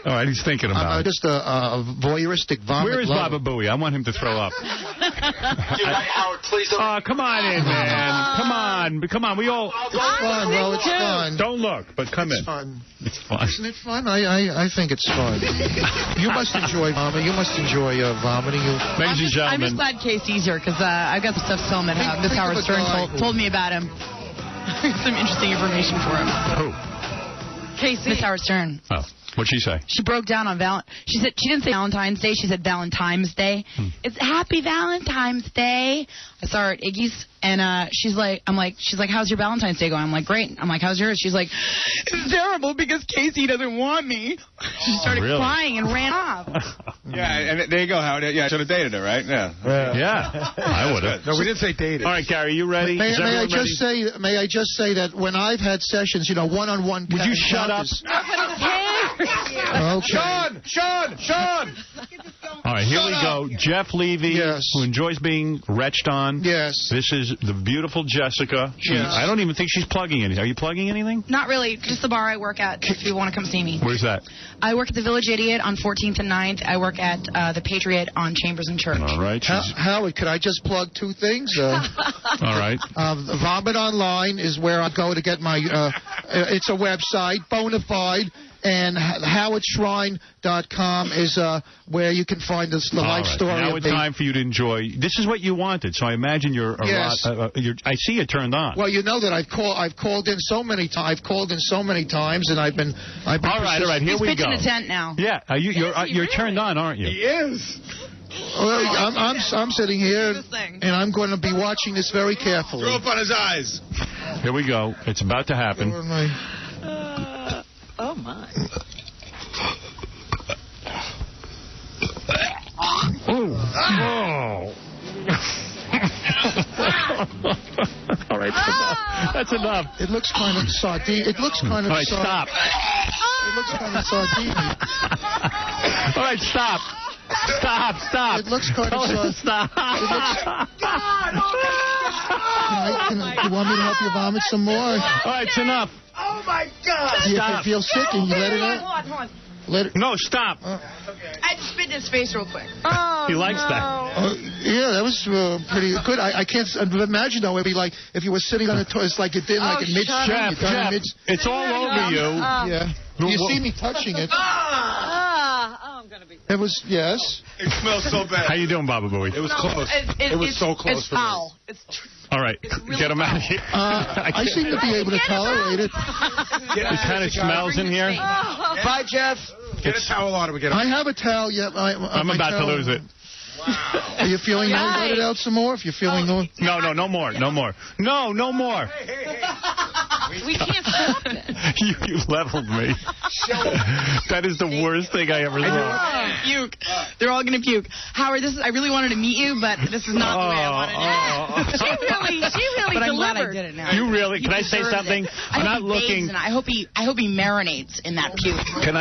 Speaker 11: All right, he's thinking about
Speaker 14: I'm
Speaker 11: it.
Speaker 14: just a voyeuristic vomit
Speaker 11: Where is
Speaker 14: lover.
Speaker 11: Baba Booey? I want him to throw up.
Speaker 17: Howard, please don't.
Speaker 11: Oh, come on in, man. Come on. We all...
Speaker 14: It's fun. Well, it's fun.
Speaker 11: Don't look, but come in.
Speaker 14: Fun.
Speaker 11: It's fun.
Speaker 14: Isn't it fun? I think it's fun. You must enjoy vomiting. You must enjoy vomiting.
Speaker 11: Ladies and gentlemen.
Speaker 16: I'm just glad Casey's here because I've got some stuff filmed that Miss Howard Stern told me about him. Some interesting information for him.
Speaker 11: Who?
Speaker 16: Casey. Miss Howard Stern.
Speaker 11: Oh. What'd she say?
Speaker 16: She broke down on She said she didn't say Valentine's Day. She said Valentine's Day. It's Happy Valentine's Day. I saw her at Iggy's, and she's like, how's your Valentine's Day going? I'm like, great. I'm like, how's yours? She's like, it's terrible because Casey doesn't want me. She started crying and ran off.
Speaker 5: Yeah, and there you go, Howard. Yeah, I should have dated her, right? Yeah.
Speaker 11: I would have.
Speaker 6: No, we didn't say dated.
Speaker 11: All right, Gary, you ready?
Speaker 14: May I just say that when I've had sessions, one-on-one.
Speaker 11: Would you shut up?
Speaker 14: Okay.
Speaker 6: Sean!
Speaker 11: All right, here we go. Jeff Levy, who enjoys being retched on.
Speaker 14: Yes.
Speaker 11: This is the beautiful Jessica. I don't even think she's plugging anything. Are you plugging anything?
Speaker 16: Not really. Just the bar I work at if you want to come see me.
Speaker 11: Where's that?
Speaker 16: I work at the Village Idiot on 14th and 9th. I work at the Patriot on Chambers and Church.
Speaker 11: All right.
Speaker 14: Howard, could I just plug two things?
Speaker 11: All right.
Speaker 14: Vomit Online is where I go to get my... it's a website, bona fide. And howardshrine.com is where you can find the life story.
Speaker 11: Now it's time for you to enjoy. This is what you wanted, so I imagine you're I see you turned on.
Speaker 14: Well, you know that I've called in so many times. I've called in so many times, and I've been
Speaker 11: all right. Here we go.
Speaker 16: He's pitching a tent now.
Speaker 11: Yeah, you're turned on, aren't you?
Speaker 5: He is.
Speaker 14: Well, I'm sitting here, and I'm going to be watching this very carefully.
Speaker 15: Throw up on his eyes.
Speaker 11: Here we go. It's about to happen.
Speaker 3: Oh, my.
Speaker 11: Oh. All right, that's enough.
Speaker 14: It looks kind of sardine. It looks kind of.
Speaker 11: All right, stop.
Speaker 14: It looks kind of sardine.
Speaker 11: All right, stop. Stop.
Speaker 14: It looks kind of
Speaker 11: stop.
Speaker 14: You want me to help you vomit some more? All
Speaker 11: right, it's enough.
Speaker 2: Oh, my God.
Speaker 14: If you feel sick and you let it out.
Speaker 16: Hold on.
Speaker 11: No, stop.
Speaker 16: I just spit in his face real quick.
Speaker 11: Oh, he likes that.
Speaker 14: Yeah, that was pretty good. I can't imagine, though, it'd be like if you were sitting on the toilet, it's like it did, like in mid-stream.
Speaker 11: Jeff, it's all over you.
Speaker 14: Yeah. You see me touching it.
Speaker 3: I'm going to be...
Speaker 14: It was, yes.
Speaker 15: It smells so bad.
Speaker 11: How you doing, Baba Booey?
Speaker 15: It was close. It was so close.
Speaker 16: It's foul.
Speaker 11: All right, get him out of here.
Speaker 14: I seem to be able to tolerate it.
Speaker 11: It kind of smells in here.
Speaker 2: Bye, Jeff.
Speaker 6: Get a towel on it.
Speaker 14: I have a towel. Yeah,
Speaker 11: I'm about to lose it.
Speaker 14: Wow. Are you feeling no? Let it out some more. If you're feeling no.
Speaker 11: No more. No more.
Speaker 16: We can't stop it.
Speaker 11: You leveled me. That is the worst thing I ever saw.
Speaker 16: Puke. They're all going to puke. Howard, I really wanted to meet you, but this is not the way I wanted it. She really but I'm delivered. glad I did it now.
Speaker 11: You really? Can I say something? I'm not looking.
Speaker 16: I hope he marinates in that puke.
Speaker 11: Can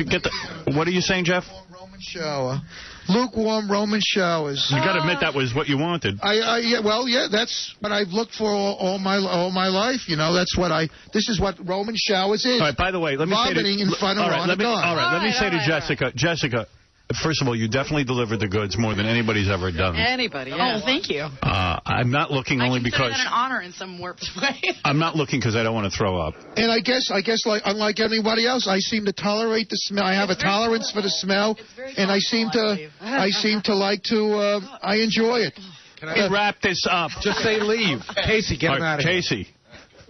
Speaker 11: get the? What are you saying, Jeff?
Speaker 14: Roman shower. Lukewarm Roman showers.
Speaker 11: You got to admit that was what you wanted.
Speaker 14: That's what I've looked for all my life. You know, that's what this is what Roman showers is.
Speaker 11: All right. By the way, let me say to
Speaker 14: in front of
Speaker 11: let me say to Jessica. Jessica,
Speaker 1: first of all, you definitely delivered the goods more than anybody's ever done.
Speaker 3: Anybody, yeah.
Speaker 16: Oh, thank you.
Speaker 1: I'm not looking only because...
Speaker 16: I consider that an honor in some warped way.
Speaker 1: I'm not looking because I don't want to throw up.
Speaker 14: And I guess, like unlike anybody else, I seem to tolerate the smell. I have a tolerance for the smell, and I seem to like to. I enjoy it.
Speaker 1: Can I wrap this up?
Speaker 6: Just say leave. Casey, get him out of here.
Speaker 1: Casey.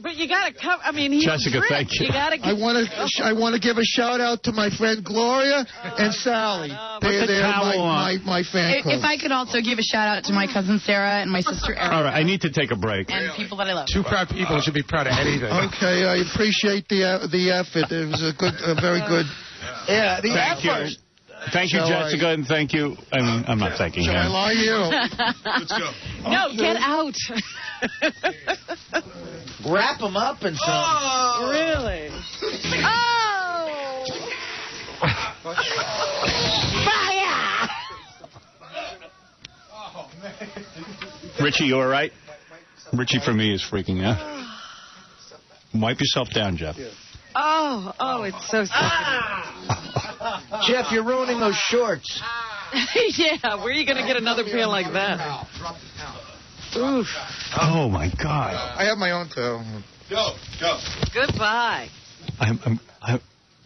Speaker 3: But you got to come. I mean, he's
Speaker 1: Jessica, thank you.
Speaker 14: I want to give a shout out to my friend Gloria and Sally. They're my fan club.
Speaker 16: If I could also give a shout out to my cousin Sarah and my sister Erica.
Speaker 1: All right, I need to take a break.
Speaker 16: And people that I love.
Speaker 6: Two proud people should be proud of anything.
Speaker 14: Okay, I appreciate the effort. It was a very good.
Speaker 2: Yeah, the
Speaker 1: effort. Thank you, Jessica, and thank you. I'm not thanking him.
Speaker 14: I lie you.
Speaker 15: Let's go.
Speaker 3: No, get out.
Speaker 2: Wrap them up and something.
Speaker 3: Oh, really? Oh! Fire!
Speaker 1: Richie, you all right? Richie, for me, is freaking out. Wipe yourself down, Jeff.
Speaker 3: Oh, it's so sad.
Speaker 2: Jeff, you're ruining those shorts.
Speaker 3: Yeah, where are you going to get another pair like that? Oof.
Speaker 1: Oh, my God.
Speaker 14: I have my own, too.
Speaker 15: Go.
Speaker 3: Goodbye.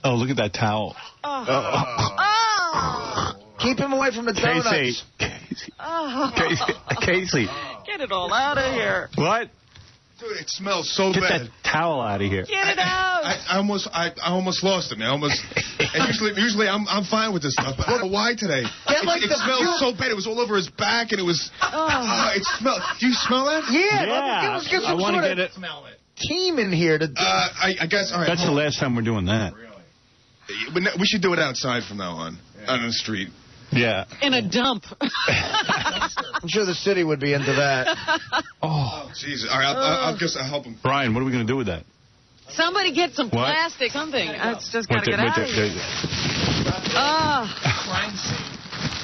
Speaker 1: Oh, look at that towel.
Speaker 3: Oh.
Speaker 2: Keep him away from the donuts.
Speaker 1: Casey.
Speaker 3: Get it all out of here.
Speaker 1: What?
Speaker 15: Dude, it smells so
Speaker 1: Get
Speaker 15: bad.
Speaker 1: Get that towel out of here.
Speaker 3: Get it out.
Speaker 15: I almost lost it, man. And usually I'm fine with this stuff, but I don't know why today. It smells so bad. It was all over his back, and it was... it smelled... Do you smell that?
Speaker 2: Yeah. Let's get some
Speaker 1: I want to get it.
Speaker 15: Smell it.
Speaker 2: Team in here to...
Speaker 15: I guess... All right.
Speaker 1: That's the last time we're doing that.
Speaker 15: Really? We should do it outside from now on the street.
Speaker 1: Yeah.
Speaker 3: In a dump.
Speaker 2: I'm sure the city would be into that.
Speaker 15: Oh, Jesus. All right, I'll help him.
Speaker 1: Brian, what are we going to do with that?
Speaker 3: Somebody get some plastic, something. It's just got to get out of here.
Speaker 1: Crime scene.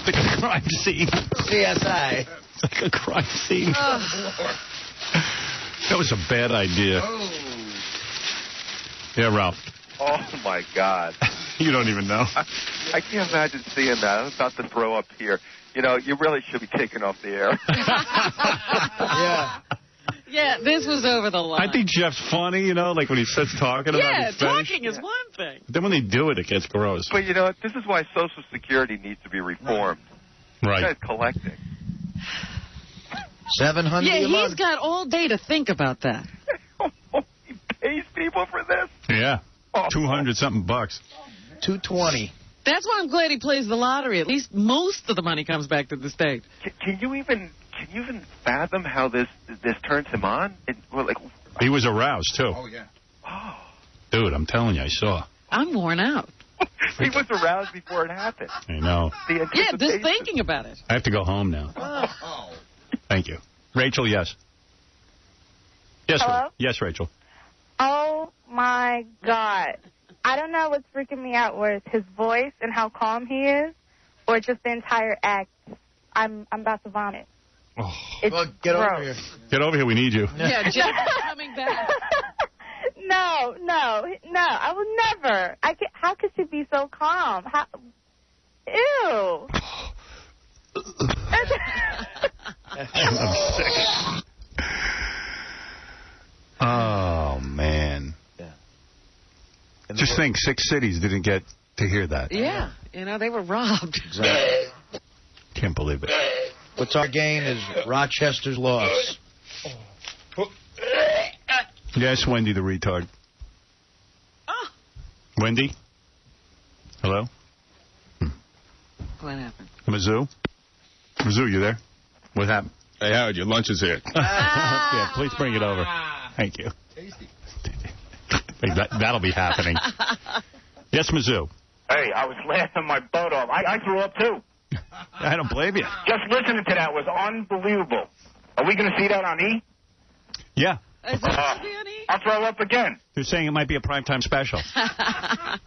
Speaker 1: The crime scene.
Speaker 2: CSI.
Speaker 1: It's like a crime scene. That was a bad idea. Yeah, Ralph.
Speaker 17: Oh, my God.
Speaker 1: You don't even know.
Speaker 17: I can't imagine seeing that. I'm about to throw up here. You know, you really should be taken off the air.
Speaker 2: Yeah.
Speaker 3: Yeah, this was over the line.
Speaker 1: I think Jeff's funny, you know, like when he starts talking about his fetish.
Speaker 3: Talking is one thing.
Speaker 1: Then when they do it, it gets gross.
Speaker 17: But, you know, this is why Social Security needs to be reformed.
Speaker 1: Right.
Speaker 17: You guys collecting.
Speaker 2: $700
Speaker 3: Yeah,
Speaker 2: a month.
Speaker 3: he's got all day to think about that.
Speaker 17: He pays people for this?
Speaker 1: Yeah. 200-something bucks.
Speaker 2: 220.
Speaker 3: That's why I'm glad he plays the lottery. At least most of the money comes back to the state.
Speaker 17: Can you even fathom how this turns him on?
Speaker 1: He was aroused, too.
Speaker 15: Oh, yeah.
Speaker 17: Oh.
Speaker 1: Dude, I'm telling you, I saw.
Speaker 3: I'm worn out.
Speaker 17: He was aroused before it happened.
Speaker 1: I know.
Speaker 3: Yeah, just thinking about it.
Speaker 1: I have to go home now.
Speaker 3: Oh.
Speaker 1: Thank you. Rachel, yes. Yes, yes, Rachel.
Speaker 18: Oh, my God. I don't know what's freaking me out, where it's his voice and how calm he is, or just the entire act. I'm about to vomit.
Speaker 1: Oh.
Speaker 18: Well,
Speaker 2: get over here.
Speaker 1: Get over here. We need you.
Speaker 3: Yeah, Jeff's coming back.
Speaker 18: No. I will never. How could she be so calm? Ew.
Speaker 1: I'm sick. Oh, man.
Speaker 2: Yeah.
Speaker 1: Just think, 6 cities didn't get to hear that.
Speaker 3: Yeah. You know, they were robbed.
Speaker 2: Exactly.
Speaker 1: Can't believe it.
Speaker 2: What's our gain is Rochester's loss.
Speaker 1: Yes, Wendy the retard.
Speaker 3: Oh.
Speaker 1: Wendy? Hello?
Speaker 3: What happened?
Speaker 1: Mizzou? Mizzou, you there? What happened?
Speaker 15: Hey, Howard, your lunch is here.
Speaker 1: Yeah, please bring it over. Thank you.
Speaker 15: Tasty.
Speaker 1: That'll be happening. Yes, Mizzou?
Speaker 19: Hey, I was laughing my butt off. I threw up, too.
Speaker 1: I don't blame you.
Speaker 19: Just listening to that was unbelievable. Are we going to see that on E?
Speaker 1: Yeah.
Speaker 3: Is that supposed to be on E?
Speaker 19: I'll throw up again.
Speaker 1: They're saying it might be a primetime special. Hi,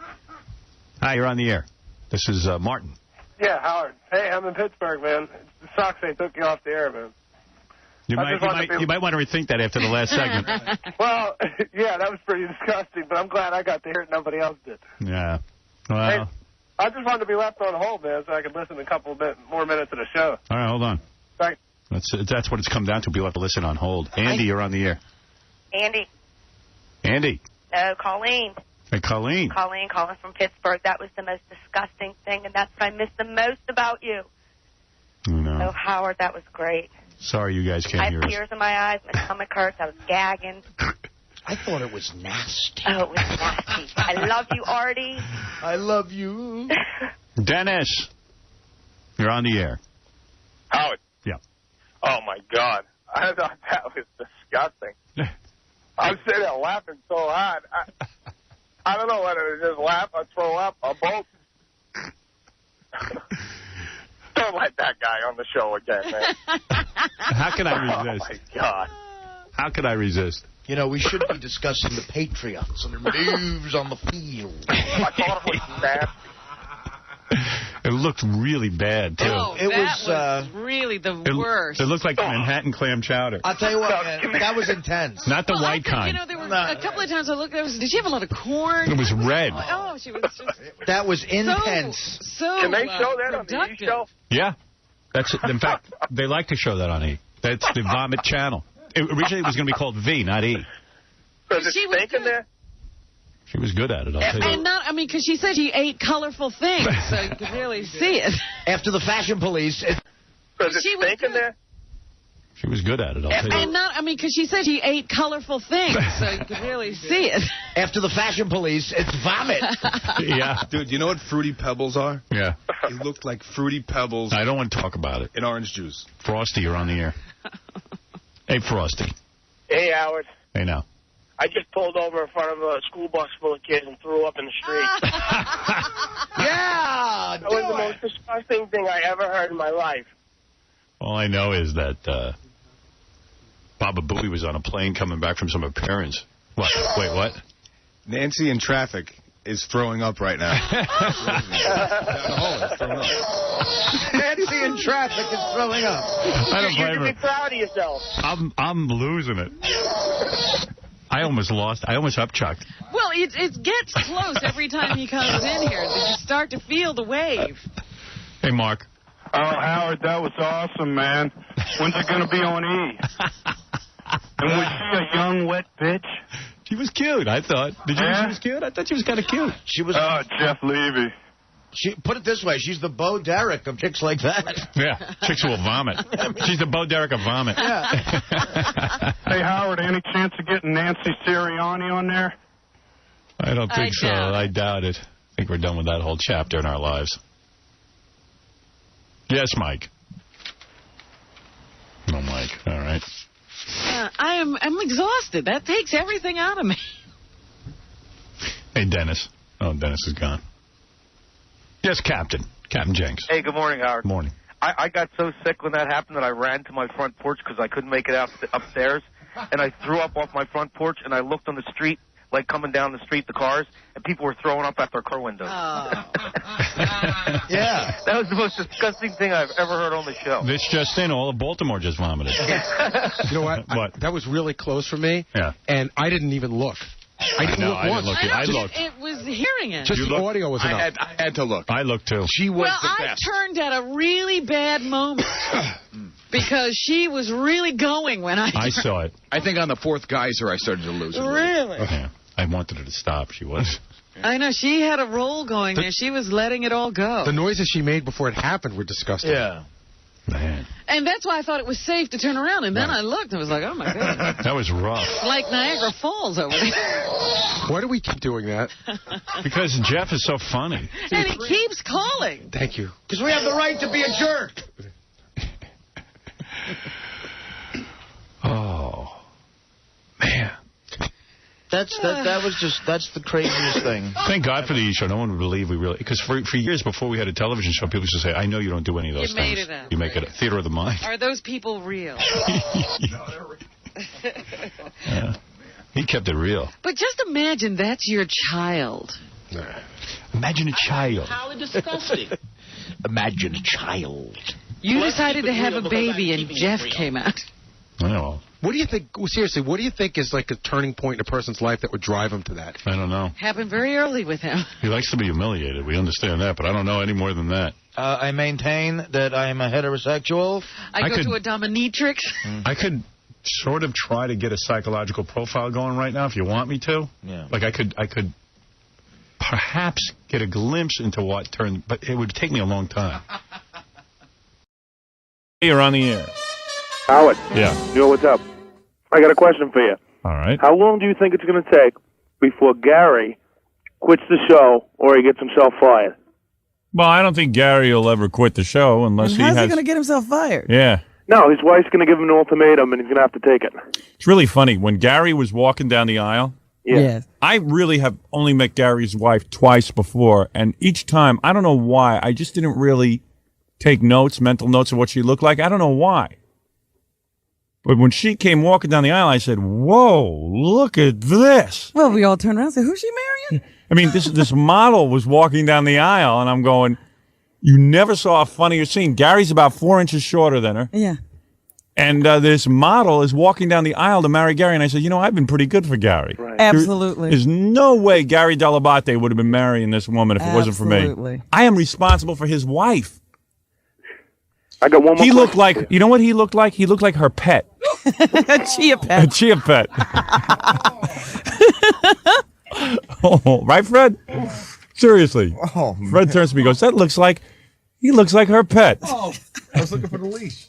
Speaker 1: you're on the air. This is Martin.
Speaker 21: Yeah, Howard. Hey, I'm in Pittsburgh, man. It sucks they took you off the air, man.
Speaker 1: You might want to rethink that after the last segment.
Speaker 21: Well, yeah, that was pretty disgusting, but I'm glad I got to hear it. Nobody else did.
Speaker 1: Yeah. Well,
Speaker 21: I just wanted to be left on hold, man, so I could listen to a couple more minutes of the show.
Speaker 4: All right, hold on.
Speaker 21: Thanks.
Speaker 4: That's what it's come down to. People have to listen on hold. Andy, you're on the air.
Speaker 12: Andy.
Speaker 4: Andy.
Speaker 12: No, Colleen.
Speaker 4: Hey, Colleen.
Speaker 12: Colleen calling from Pittsburgh. That was the most disgusting thing, and that's what I miss the most about you.
Speaker 4: No.
Speaker 12: Oh, Howard, that was great.
Speaker 4: Sorry you guys can't hear
Speaker 12: I have
Speaker 4: us.
Speaker 12: tears in my eyes. My stomach hurts. I was gagging.
Speaker 2: I thought it was nasty.
Speaker 12: Oh, it was nasty. I love you, Artie.
Speaker 2: I love you.
Speaker 4: Dennis, you're on the air.
Speaker 19: Howard.
Speaker 4: Yeah.
Speaker 19: Oh, my God. I thought that was disgusting. I was sitting there laughing so hard. I don't know whether to just laugh or throw up or both. Don't let that guy on the show again, man.
Speaker 4: How can I resist?
Speaker 19: Oh, my God.
Speaker 4: How can I resist?
Speaker 2: You know, we should be discussing the Patriots and their moves on the field.
Speaker 19: I thought it was nasty.
Speaker 4: It looked really bad, too.
Speaker 3: Oh,
Speaker 2: it
Speaker 3: was really the worst.
Speaker 4: It looked like Manhattan clam chowder.
Speaker 2: I'll tell you what, man, that was intense.
Speaker 4: Not the white kind.
Speaker 3: You know, there were a couple of times I looked at it. Did she have a lot of corn?
Speaker 4: It was red.
Speaker 3: Oh, she was just...
Speaker 2: That was intense.
Speaker 3: So
Speaker 19: Can they show that on the E! show?
Speaker 4: Yeah. In fact, they like to show that on E! That's the Vomit channel. Originally, it was going to be called V, not E!
Speaker 19: Does it stink in there?
Speaker 4: She was good at it, I'll tell you.
Speaker 3: And not, I mean, because she said she ate colorful things, so you could really see it.
Speaker 2: After the fashion police...
Speaker 19: Does it stink in there?
Speaker 4: She was good at it, I'll tell you.
Speaker 3: And not, I mean, because she said she ate colorful things, so you could really see it.
Speaker 2: After the fashion police, it's vomit.
Speaker 4: Yeah.
Speaker 15: Dude, you know what Fruity Pebbles are?
Speaker 4: Yeah.
Speaker 15: They looked like Fruity Pebbles.
Speaker 4: I don't want to talk about it.
Speaker 15: In orange juice.
Speaker 4: Frosty, you're on the air. Hey, Frosty.
Speaker 21: Hey, Howard.
Speaker 4: Hey, now.
Speaker 21: I just pulled over in front of a school bus full of kids and threw up in the street.
Speaker 2: Yeah!
Speaker 21: That was the most disgusting thing I ever heard in my life.
Speaker 4: All I know is that Baba Booey was on a plane coming back from some appearance. What? Wait, what?
Speaker 15: Nancy in traffic is throwing up right now.
Speaker 2: Nancy in traffic is throwing up.
Speaker 4: I don't blame
Speaker 21: You
Speaker 4: her.
Speaker 21: should be proud of yourself.
Speaker 4: I'm losing it. I almost upchucked.
Speaker 3: Well, it gets close every time he comes in here. You start to feel the wave.
Speaker 4: Hey, Mark.
Speaker 19: Oh, Howard, that was awesome, man. When's it going to be on E! And was she a young, wet bitch?
Speaker 4: She was cute, I thought. Did you think she was cute? I thought she was kind of cute.
Speaker 2: She was.
Speaker 19: Oh, Jeff Levy.
Speaker 2: Put it this way, she's the Bo Derek of chicks like that.
Speaker 4: Yeah, chicks who will vomit. She's the Bo Derek of vomit.
Speaker 2: Yeah.
Speaker 19: Hey, Howard, any chance of getting Nancy Sirianni on there?
Speaker 4: I don't think so. I doubt it. I think we're done with that whole chapter in our lives. Yes, Mike. No, Mike. All right.
Speaker 3: I'm exhausted. That takes everything out of me.
Speaker 4: Hey, Dennis. Oh, Dennis is gone. Yes, Captain. Captain Jenks.
Speaker 17: Hey, good morning, Howard.
Speaker 4: Morning.
Speaker 17: I got so sick when that happened that I ran to my front porch because I couldn't make it out upstairs. And I threw up off my front porch, and I looked on the street, like coming down the street, the cars, and people were throwing up at their car windows.
Speaker 3: Oh.
Speaker 2: Yeah.
Speaker 17: That was the most disgusting thing I've ever heard on the show.
Speaker 4: This just in, all of Baltimore just vomited.
Speaker 6: You know what?
Speaker 4: What?
Speaker 6: That was really close for me.
Speaker 4: Yeah.
Speaker 6: And I didn't even look. I didn't look once.
Speaker 4: I looked.
Speaker 3: It was hearing it.
Speaker 6: Just the audio was enough.
Speaker 15: I had to look.
Speaker 4: I looked, too.
Speaker 15: She was the
Speaker 3: I
Speaker 15: best.
Speaker 3: turned at a really bad moment because she was really going when I
Speaker 4: saw it.
Speaker 15: I think on the fourth geyser I started to lose it.
Speaker 3: Really?
Speaker 4: Yeah. I wanted her to stop. She was.
Speaker 3: I know. She had a roll going there. She was letting it all go.
Speaker 6: The noises she made before it happened were disgusting.
Speaker 2: Yeah.
Speaker 4: Man.
Speaker 3: And that's why I thought it was safe to turn around. And then I looked and was like, oh, my God.
Speaker 4: That was rough.
Speaker 3: Like Niagara Falls over there.
Speaker 6: Why do we keep doing that?
Speaker 4: Because Jeff is so funny.
Speaker 3: And he keeps calling.
Speaker 6: Thank you.
Speaker 2: Because we have the right to be a jerk.
Speaker 4: Oh, man.
Speaker 2: That's the craziest thing.
Speaker 4: Thank God for the E! Show. No one would believe we really... Because for years before we had a television show, people used to say, I know you don't do any of those
Speaker 3: You
Speaker 4: things.
Speaker 3: made it up.
Speaker 4: You make it a theater of the mind.
Speaker 3: Are those people real?
Speaker 4: Yeah. He kept it real.
Speaker 3: But just imagine that's your child.
Speaker 4: Imagine a child.
Speaker 20: How disgusting.
Speaker 2: Imagine a child.
Speaker 3: You decided to have a baby and Jeff came out.
Speaker 4: I know.
Speaker 6: What do you think, seriously, what do you think is like a turning point in a person's life that would drive him to that?
Speaker 4: I don't know.
Speaker 3: Happened very early with him.
Speaker 4: He likes to be humiliated. We understand that, but I don't know any more than that.
Speaker 2: I maintain that I am a heterosexual.
Speaker 3: I go to a dominatrix.
Speaker 4: I could sort of try to get a psychological profile going right now if you want me to.
Speaker 2: Yeah.
Speaker 4: Like I could perhaps get a glimpse into what turned, but it would take me a long time.
Speaker 11: You're on the air.
Speaker 19: Howard.
Speaker 11: Yeah.
Speaker 19: Yo, what's up? I got a question for you.
Speaker 11: All right.
Speaker 19: How long do you think it's going to take before Gary quits the show or he gets himself fired?
Speaker 11: Well, I don't think Gary will ever quit the show unless
Speaker 8: How's he going to get himself fired?
Speaker 11: Yeah.
Speaker 19: No, his wife's going to give him an ultimatum, and he's going to have to take it.
Speaker 11: It's really funny. When Gary was walking down the aisle,
Speaker 8: Yes.
Speaker 11: I really have only met Gary's wife twice before, and each time, I don't know why, I just didn't really take notes, mental notes of what she looked like. I don't know why. But when she came walking down the aisle, I said, whoa, look at this.
Speaker 8: Well, we all turned around and said, who's she marrying?
Speaker 11: I mean, this model was walking down the aisle, and I'm going, you never saw a funnier scene. Gary's about 4 inches shorter than her.
Speaker 8: Yeah.
Speaker 11: And this model is walking down the aisle to marry Gary, and I said, you know, I've been pretty good for Gary.
Speaker 8: Right. Absolutely.
Speaker 11: There's no way Gary Dell'Abate would have been marrying this woman if it wasn't for me.
Speaker 8: Absolutely.
Speaker 11: I am responsible for his wife.
Speaker 19: I got one more.
Speaker 11: He looked like, you know what he looked like? He looked like her pet.
Speaker 8: A chia pet.
Speaker 11: A chia pet. Oh, right, Fred? Seriously.
Speaker 14: Oh,
Speaker 11: Fred turns to me and goes, that looks like, he looks like her pet.
Speaker 14: Oh, I was looking for the leash.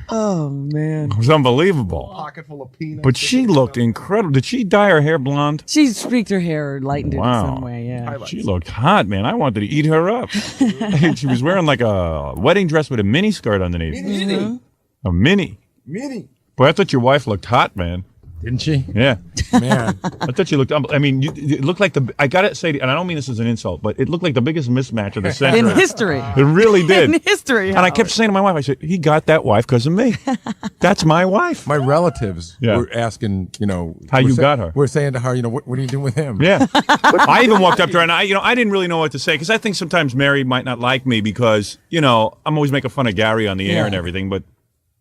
Speaker 8: Oh, man.
Speaker 11: It was unbelievable.
Speaker 14: Pocket full of peanuts.
Speaker 11: But she looked incredible. Did she dye her hair blonde?
Speaker 8: She streaked her hair or lightened it in some way, yeah.
Speaker 14: Highlights.
Speaker 11: She looked hot, man. I wanted to eat her up. She was wearing like a wedding dress with a mini skirt underneath.
Speaker 8: Mm-hmm.
Speaker 11: A mini.
Speaker 14: Mini.
Speaker 11: Boy, I thought your wife looked hot, man.
Speaker 6: Didn't she?
Speaker 11: Yeah.
Speaker 6: Man.
Speaker 11: I thought she looked, I mean, it looked like I got to say, and I don't mean this as an insult, but it looked like the biggest mismatch of the century.
Speaker 8: In history.
Speaker 11: It really did.
Speaker 8: In history,
Speaker 11: And I kept saying to my wife, I said, he got that wife because of me. That's my wife.
Speaker 6: My relatives
Speaker 11: Yeah.
Speaker 6: were asking, you know.
Speaker 11: How you got her.
Speaker 6: We're saying to her, you know, what are you doing with him?
Speaker 11: Yeah. I even walked up to her, and I didn't really know what to say, because I think sometimes Mary might not like me because, you know, I'm always making fun of Gary on the air and everything, but,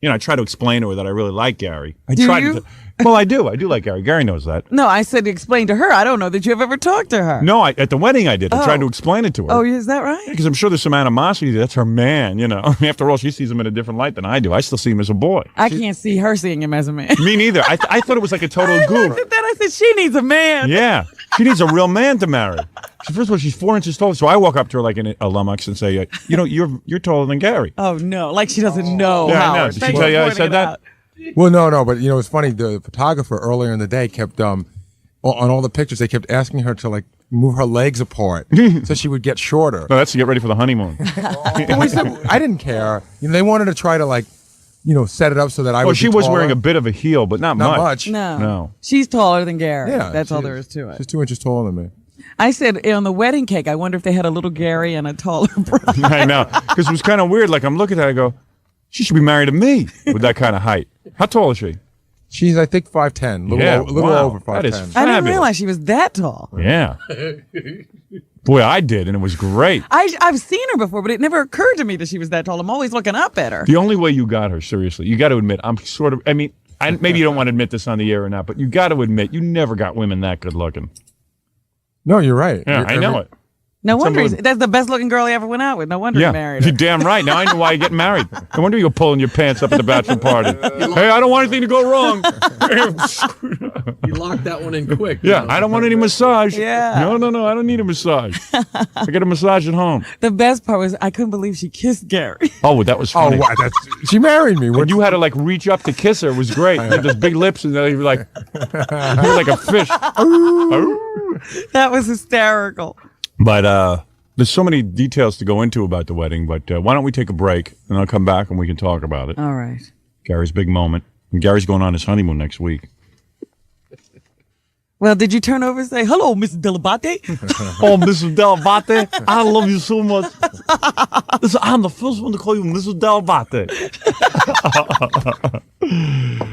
Speaker 11: you know, I try to explain to her that I really like Gary.
Speaker 8: Do you?
Speaker 11: Well, I do. I do like Gary. Gary knows that.
Speaker 8: No, I said to explain to her. I don't know that you've ever talked to her.
Speaker 11: No, at the wedding I did. I tried to explain it to her.
Speaker 8: Oh, is that right?
Speaker 11: Because I'm sure there's some animosity. That's her man, you know. After all, she sees him in a different light than I do. I still see him as a boy.
Speaker 8: I can't see her seeing him as a man.
Speaker 11: Me neither. I thought it was like a total
Speaker 8: I
Speaker 11: goof.
Speaker 8: looked at that. I said, she needs a man.
Speaker 11: Yeah. She needs a real man to marry. First of all, she's 4 inches tall. So I walk up to her like a lummox and say, you know, you're taller than Gary.
Speaker 8: Oh, no. Like she doesn't know.
Speaker 11: Yeah, I know.
Speaker 8: Howard.
Speaker 11: Did she
Speaker 8: Thanks
Speaker 11: tell you
Speaker 8: for
Speaker 11: I
Speaker 8: pointing
Speaker 11: said
Speaker 8: it
Speaker 11: that?
Speaker 8: out.
Speaker 6: Well, no, but, you know, it's funny. The photographer earlier in the day kept, on all the pictures, they kept asking her to, like, move her legs apart so she would get shorter.
Speaker 11: No, that's to get ready for the honeymoon.
Speaker 6: But we said, I didn't care. You know, they wanted to try to, like, you know, set it up so that I would be
Speaker 11: she was
Speaker 6: taller.
Speaker 11: wearing a bit of a heel, but not much.
Speaker 8: No. She's taller than Gary.
Speaker 6: Yeah,
Speaker 8: That's all
Speaker 6: she
Speaker 8: there
Speaker 6: is.
Speaker 8: is to it.
Speaker 6: She's 2 inches taller than me.
Speaker 8: I said on the wedding cake, I wonder if they had a little Gary and a taller brother.
Speaker 11: I know. Because it was kind of weird. Like, I'm looking at her, I go, she should be married to me with that kind of height. How tall is she?
Speaker 6: She's, I think, 5'10", a little over 5'10".
Speaker 11: That is
Speaker 8: I didn't
Speaker 11: fabulous.
Speaker 8: realize she was that tall.
Speaker 11: Yeah. Boy, I did, and it was great.
Speaker 8: I've seen her before, but it never occurred to me that she was that tall. I'm always looking up at her.
Speaker 11: The only way you got her, seriously, you got to admit, I'm sort of, I mean, maybe you don't want to admit this on the air or not, but you got to admit, you never got women that good looking.
Speaker 6: No, you're right.
Speaker 11: Yeah, I know it.
Speaker 8: No wonder that's the best looking girl he ever went out with. No wonder he married her.
Speaker 11: You're damn right. Now I know why you get married. No wonder you're pulling your pants up at the bachelor party. Hey, I don't want anything to go wrong.
Speaker 13: You locked that one in quick.
Speaker 11: Yeah, I don't want any massage.
Speaker 8: Yeah.
Speaker 11: No, I don't need a massage. I get a massage at home.
Speaker 8: The best part was I couldn't believe she kissed Gary.
Speaker 11: Oh, that was funny.
Speaker 6: Oh, wow, she married me.
Speaker 11: When you had to like reach up to kiss her, it was great. You had those big lips, and then you were like a fish.
Speaker 8: That was hysterical.
Speaker 11: But there's so many details to go into about the wedding, but why don't we take a break, and I'll come back and we can talk about it.
Speaker 8: All right.
Speaker 11: Gary's big moment. And Gary's going on his honeymoon next week.
Speaker 8: Well, did you turn over and say, hello, Mrs. Dell'Abate?
Speaker 11: Oh, Mrs. Dell'Abate, I love you so much. Listen, I'm the first one to call you Mrs. Dell'Abate.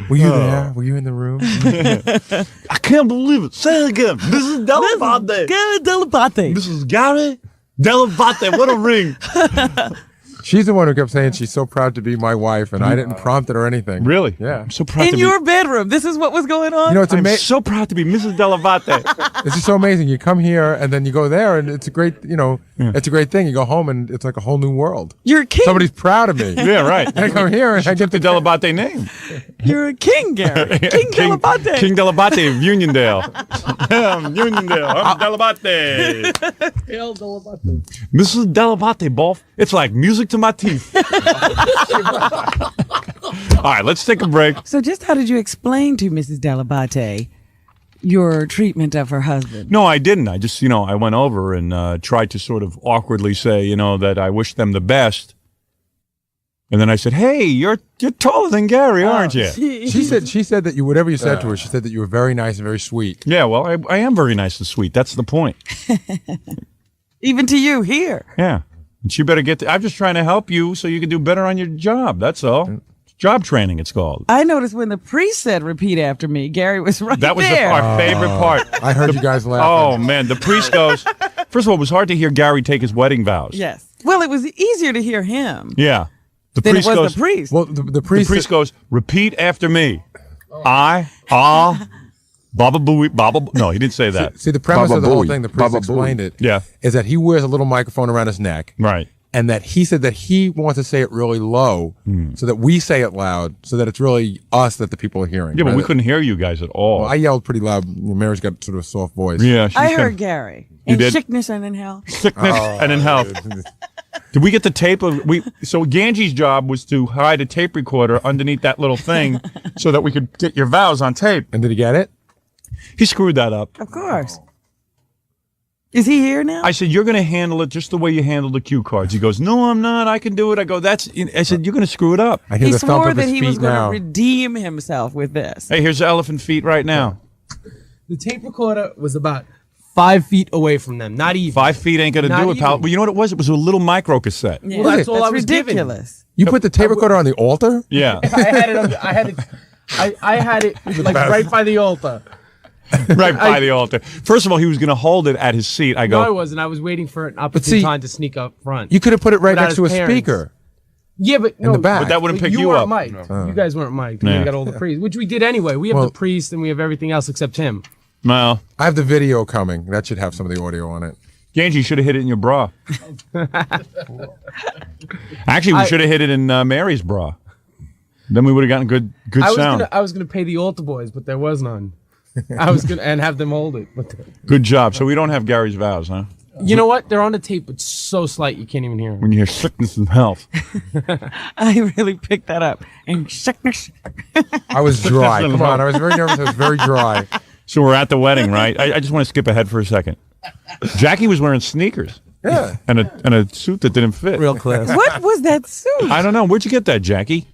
Speaker 6: Were you there? Were you in the room?
Speaker 11: I can't believe it. Say it again. Mrs. Dell'Abate.
Speaker 8: Gary Dell'Abate.
Speaker 11: Mrs. Gary Dell'Abate. What a ring.
Speaker 6: She's the one who kept saying she's so proud to be my wife, and I didn't prompt it or anything.
Speaker 11: Really?
Speaker 6: Yeah.
Speaker 11: I'm so proud
Speaker 8: In your bedroom. This is what was going on?
Speaker 6: You know, it's
Speaker 11: I'm so proud to be Mrs. Dell'Abate.
Speaker 6: It's just so amazing. You come here, and then you go there, and it's a great, it's a great thing. You go home, and it's like a whole new world.
Speaker 8: You're a king.
Speaker 6: Somebody's proud of me.
Speaker 11: Yeah, right.
Speaker 6: And I come here, and I get
Speaker 11: the Dell'Abate name.
Speaker 8: You're a king, Gary. King Dell'Abate.
Speaker 11: King Dell'Abate of Uniondale. Uniondale. I'm Dell'Abate.
Speaker 13: Hail Dell'Abate.
Speaker 11: Mrs. Dell'Abate, boff. It's like music to my teeth. All right, let's take a break.
Speaker 8: So just how did you explain to Mrs. Dell'Abate your treatment of her husband?
Speaker 11: No, I didn't. I just, I went over and tried to sort of awkwardly say, that I wish them the best. And then I said, "Hey, you're taller than Gary, aren't you?"
Speaker 6: She said that whatever you said to her, she said that you were very nice and very sweet.
Speaker 11: Yeah, well, I am very nice and sweet. That's the point.
Speaker 8: Even to you here.
Speaker 11: Yeah. And she better I'm just trying to help you so you can do better on your job. That's all. Job training, it's called.
Speaker 8: I noticed when the priest said repeat after me, Gary was right there.
Speaker 11: That was our favorite part.
Speaker 6: I heard you guys laughing.
Speaker 11: Oh, man. The priest goes, first of all, it was hard to hear Gary take his wedding vows.
Speaker 8: Yes. Well, it was easier to hear him.
Speaker 11: Yeah.
Speaker 8: The priest goes, the priest.
Speaker 6: Well, the priest
Speaker 11: goes, repeat after me. Baba Booey, Baba. No, he didn't say that.
Speaker 6: See, the premise of the whole thing, the priest explained it.
Speaker 11: Yeah.
Speaker 6: Is that he wears a little microphone around his neck.
Speaker 11: Right.
Speaker 6: And that he said that he wants to say it really low so that we say it loud so that it's really us that the people are hearing.
Speaker 11: Yeah, but we couldn't hear you guys at all.
Speaker 6: Well, I yelled pretty loud. Mary's got sort of a soft voice.
Speaker 11: Yeah.
Speaker 8: I heard Gary. In sickness and in health.
Speaker 11: Sickness and in health. Did we get the tape of so Ganji's job was to hide a tape recorder underneath that little thing so that we could get your vows on tape.
Speaker 6: And did he get it?
Speaker 11: He screwed that up.
Speaker 8: Of course. Is he here now?
Speaker 11: I said, you're going to handle it just the way you handle the cue cards. He goes, no, I'm not. I can do it. I go, I said, you're going to screw it up.
Speaker 6: I hear
Speaker 8: he
Speaker 6: the thump
Speaker 8: swore
Speaker 6: of
Speaker 8: that
Speaker 6: his
Speaker 8: he
Speaker 6: feet
Speaker 8: was going
Speaker 6: now.
Speaker 8: to redeem himself with this.
Speaker 11: Hey, here's the elephant feet right now.
Speaker 13: The tape recorder was about 5 feet away from them. Not even.
Speaker 11: 5 feet ain't going to do it, pal. Well, you know what it was? It was a little micro cassette.
Speaker 8: Yeah.
Speaker 13: Well, that's all I was
Speaker 8: ridiculous.
Speaker 6: You put the tape recorder on the altar?
Speaker 11: Yeah.
Speaker 13: I had it like right by the altar.
Speaker 11: Right by the altar. First of all, he was going to hold it at his seat. I go.
Speaker 13: No, I wasn't. I was waiting for an opportune time to sneak up front.
Speaker 6: You could have put it right
Speaker 13: Without
Speaker 6: next to a
Speaker 13: his parents.
Speaker 6: speaker.
Speaker 13: Yeah, but
Speaker 6: in the back.
Speaker 11: But that wouldn't pick
Speaker 13: you
Speaker 11: you
Speaker 13: weren't
Speaker 11: up.
Speaker 13: Mike.
Speaker 6: No.
Speaker 13: You guys weren't Mike.
Speaker 11: Yeah.
Speaker 13: We got all the priests, which we did anyway. We have the priest and we have everything else except him.
Speaker 11: Well,
Speaker 6: I have the video coming. That should have some of the audio on it.
Speaker 11: Ganji should have hit it in your bra. Actually, we should have hit it in Mary's bra. Then we would have gotten good sound.
Speaker 13: I was gonna pay the altar boys, but there was none. I was gonna and have them hold it. But
Speaker 11: Good job. So we don't have Gary's vows, huh?
Speaker 13: you know what? They're on the tape, but so slight you can't even hear them.
Speaker 11: When you hear sickness and health.
Speaker 8: I really picked that up. And sickness.
Speaker 6: I was dry. Come on, I was very nervous. I was very dry.
Speaker 11: So we're at the wedding, right? I just want to skip ahead for a second. Jackie was wearing sneakers.
Speaker 6: Yeah.
Speaker 11: And a suit that didn't fit.
Speaker 13: Real class.
Speaker 8: What was that suit?
Speaker 11: I don't know. Where'd you get that, Jackie?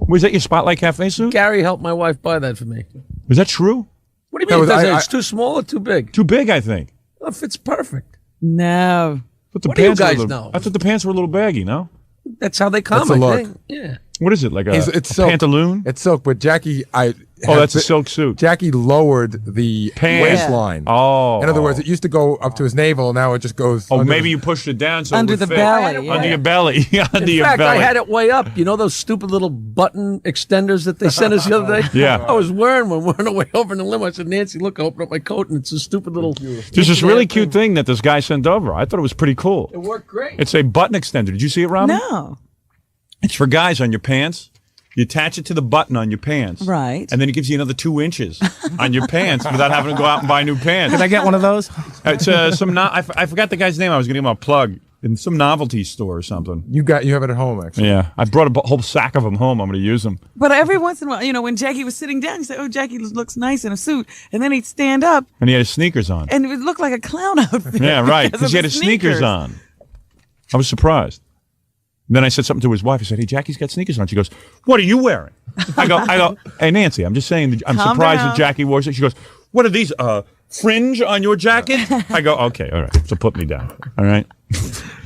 Speaker 11: Was that your Spotlight Cafe suit?
Speaker 13: Gary helped my wife buy that for me.
Speaker 11: Is that true?
Speaker 13: What do you mean? It's too small or too big?
Speaker 11: Too big, I think.
Speaker 13: It fits perfect.
Speaker 8: No.
Speaker 11: But the
Speaker 13: What do you
Speaker 11: pants were a
Speaker 13: guys
Speaker 11: little-
Speaker 13: know?
Speaker 11: I thought the pants were a little baggy, no?
Speaker 13: That's how they come,
Speaker 6: That's a
Speaker 13: I
Speaker 6: look.
Speaker 13: think. Yeah.
Speaker 11: What is it, like a
Speaker 6: It's silk.
Speaker 11: pantaloon?
Speaker 6: It's silk, but Jackie,
Speaker 11: That's a silk suit.
Speaker 6: Jackie lowered the
Speaker 11: Pants.
Speaker 6: waistline.
Speaker 11: Oh.
Speaker 6: In other words, it used to go up to his navel. Now it just goes.
Speaker 11: Oh,
Speaker 6: under
Speaker 11: maybe you pushed it down so
Speaker 8: Under
Speaker 11: it would
Speaker 8: the
Speaker 11: fit.
Speaker 8: belly.
Speaker 11: Under your belly. Under
Speaker 13: In
Speaker 11: your
Speaker 13: fact,
Speaker 11: belly.
Speaker 13: I had it way up. You know those stupid little button extenders that they sent us the other day?
Speaker 11: Yeah.
Speaker 13: I was wearing one. We're on the way over in the limo. I said, Nancy, look, I opened up my coat, and it's a stupid little...
Speaker 11: There's this really cute thing that this guy sent over. I thought it was pretty cool.
Speaker 13: It worked great.
Speaker 11: It's a button extender. Did you see it, Robin?
Speaker 8: No.
Speaker 11: It's for guys on your pants. You attach it to the button on your pants.
Speaker 8: Right.
Speaker 11: And then it gives you another 2 inches on your pants without having to go out and buy new pants.
Speaker 13: Can I get one of those?
Speaker 11: It's I forgot the guy's name. I was going to give him a plug in some novelty store or something.
Speaker 6: You have it at home, actually.
Speaker 11: Yeah. I brought a whole sack of them home. I'm going to use them.
Speaker 8: But every once in a while, when Jackie was sitting down, he said, oh, Jackie looks nice in a suit. And then he'd stand up,
Speaker 11: And he had his sneakers on.
Speaker 8: and it would look like a clown outfit.
Speaker 11: Yeah, right.
Speaker 8: because
Speaker 11: Because
Speaker 8: of
Speaker 11: he had
Speaker 8: the
Speaker 11: his sneakers on. I was surprised. Then I said something to his wife. I said, hey, Jackie's got sneakers on. She goes, what are you wearing? I go, hey, Nancy, I'm just saying, I'm
Speaker 8: Calm
Speaker 11: surprised
Speaker 8: down.
Speaker 11: that Jackie wore it. She goes, what are these, fringe on your jacket? I go, okay, all right. So put me down, all right? She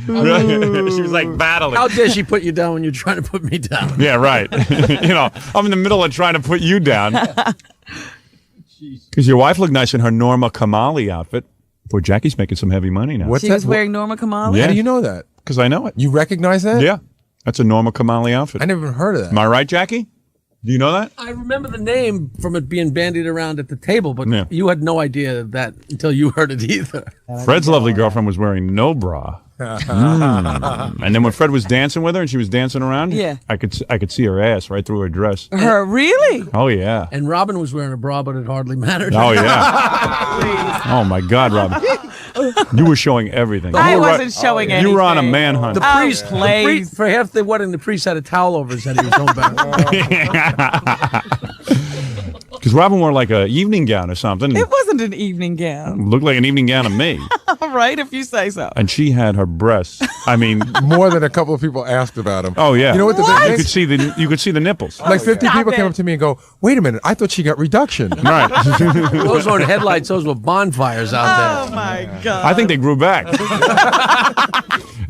Speaker 11: was like battling.
Speaker 13: How dare she put you down when you're trying to put me down?
Speaker 11: Yeah, right. I'm in the middle of trying to put you down. Because your wife looked nice in her Norma Kamali outfit. Boy, Jackie's making some heavy money now.
Speaker 6: What's
Speaker 8: She
Speaker 6: that?
Speaker 8: was wearing Norma Kamali?
Speaker 11: Yeah.
Speaker 6: How do you know that?
Speaker 11: Because I know it.
Speaker 6: You recognize that?
Speaker 11: Yeah. That's a Norma Kamali outfit.
Speaker 6: I never even heard of that.
Speaker 11: Am I right, Jackie? Do you know that?
Speaker 13: I remember the name from it being bandied around at the table, but you had no idea of that until you heard it either.
Speaker 11: Fred's lovely girlfriend was wearing no bra. And then when Fred was dancing with her and she was dancing around, I could see her ass right through her dress.
Speaker 8: Her really?
Speaker 11: Oh yeah.
Speaker 13: And Robin was wearing a bra, but it hardly mattered.
Speaker 11: Oh yeah. Oh my God, Robin, you were showing everything.
Speaker 8: I wasn't showing anything.
Speaker 11: You were on a manhunt.
Speaker 13: The priest, for half the wedding, the priest had a towel over his head. He was going back.
Speaker 11: Because Robin wore like an evening gown or something.
Speaker 8: It wasn't an evening gown.
Speaker 11: Looked like an evening gown to me.
Speaker 8: All right, if you say so.
Speaker 11: And she had her breasts. I mean,
Speaker 6: more than a couple of people asked about them.
Speaker 11: Oh yeah.
Speaker 6: You know what the thing is?
Speaker 11: You could see the nipples.
Speaker 6: Like 50 people came up to me and go, "Wait a minute, I thought she got reduction."
Speaker 11: Right.
Speaker 13: Those weren't headlights. Those were bonfires out there.
Speaker 8: Oh my God.
Speaker 11: I think they grew back.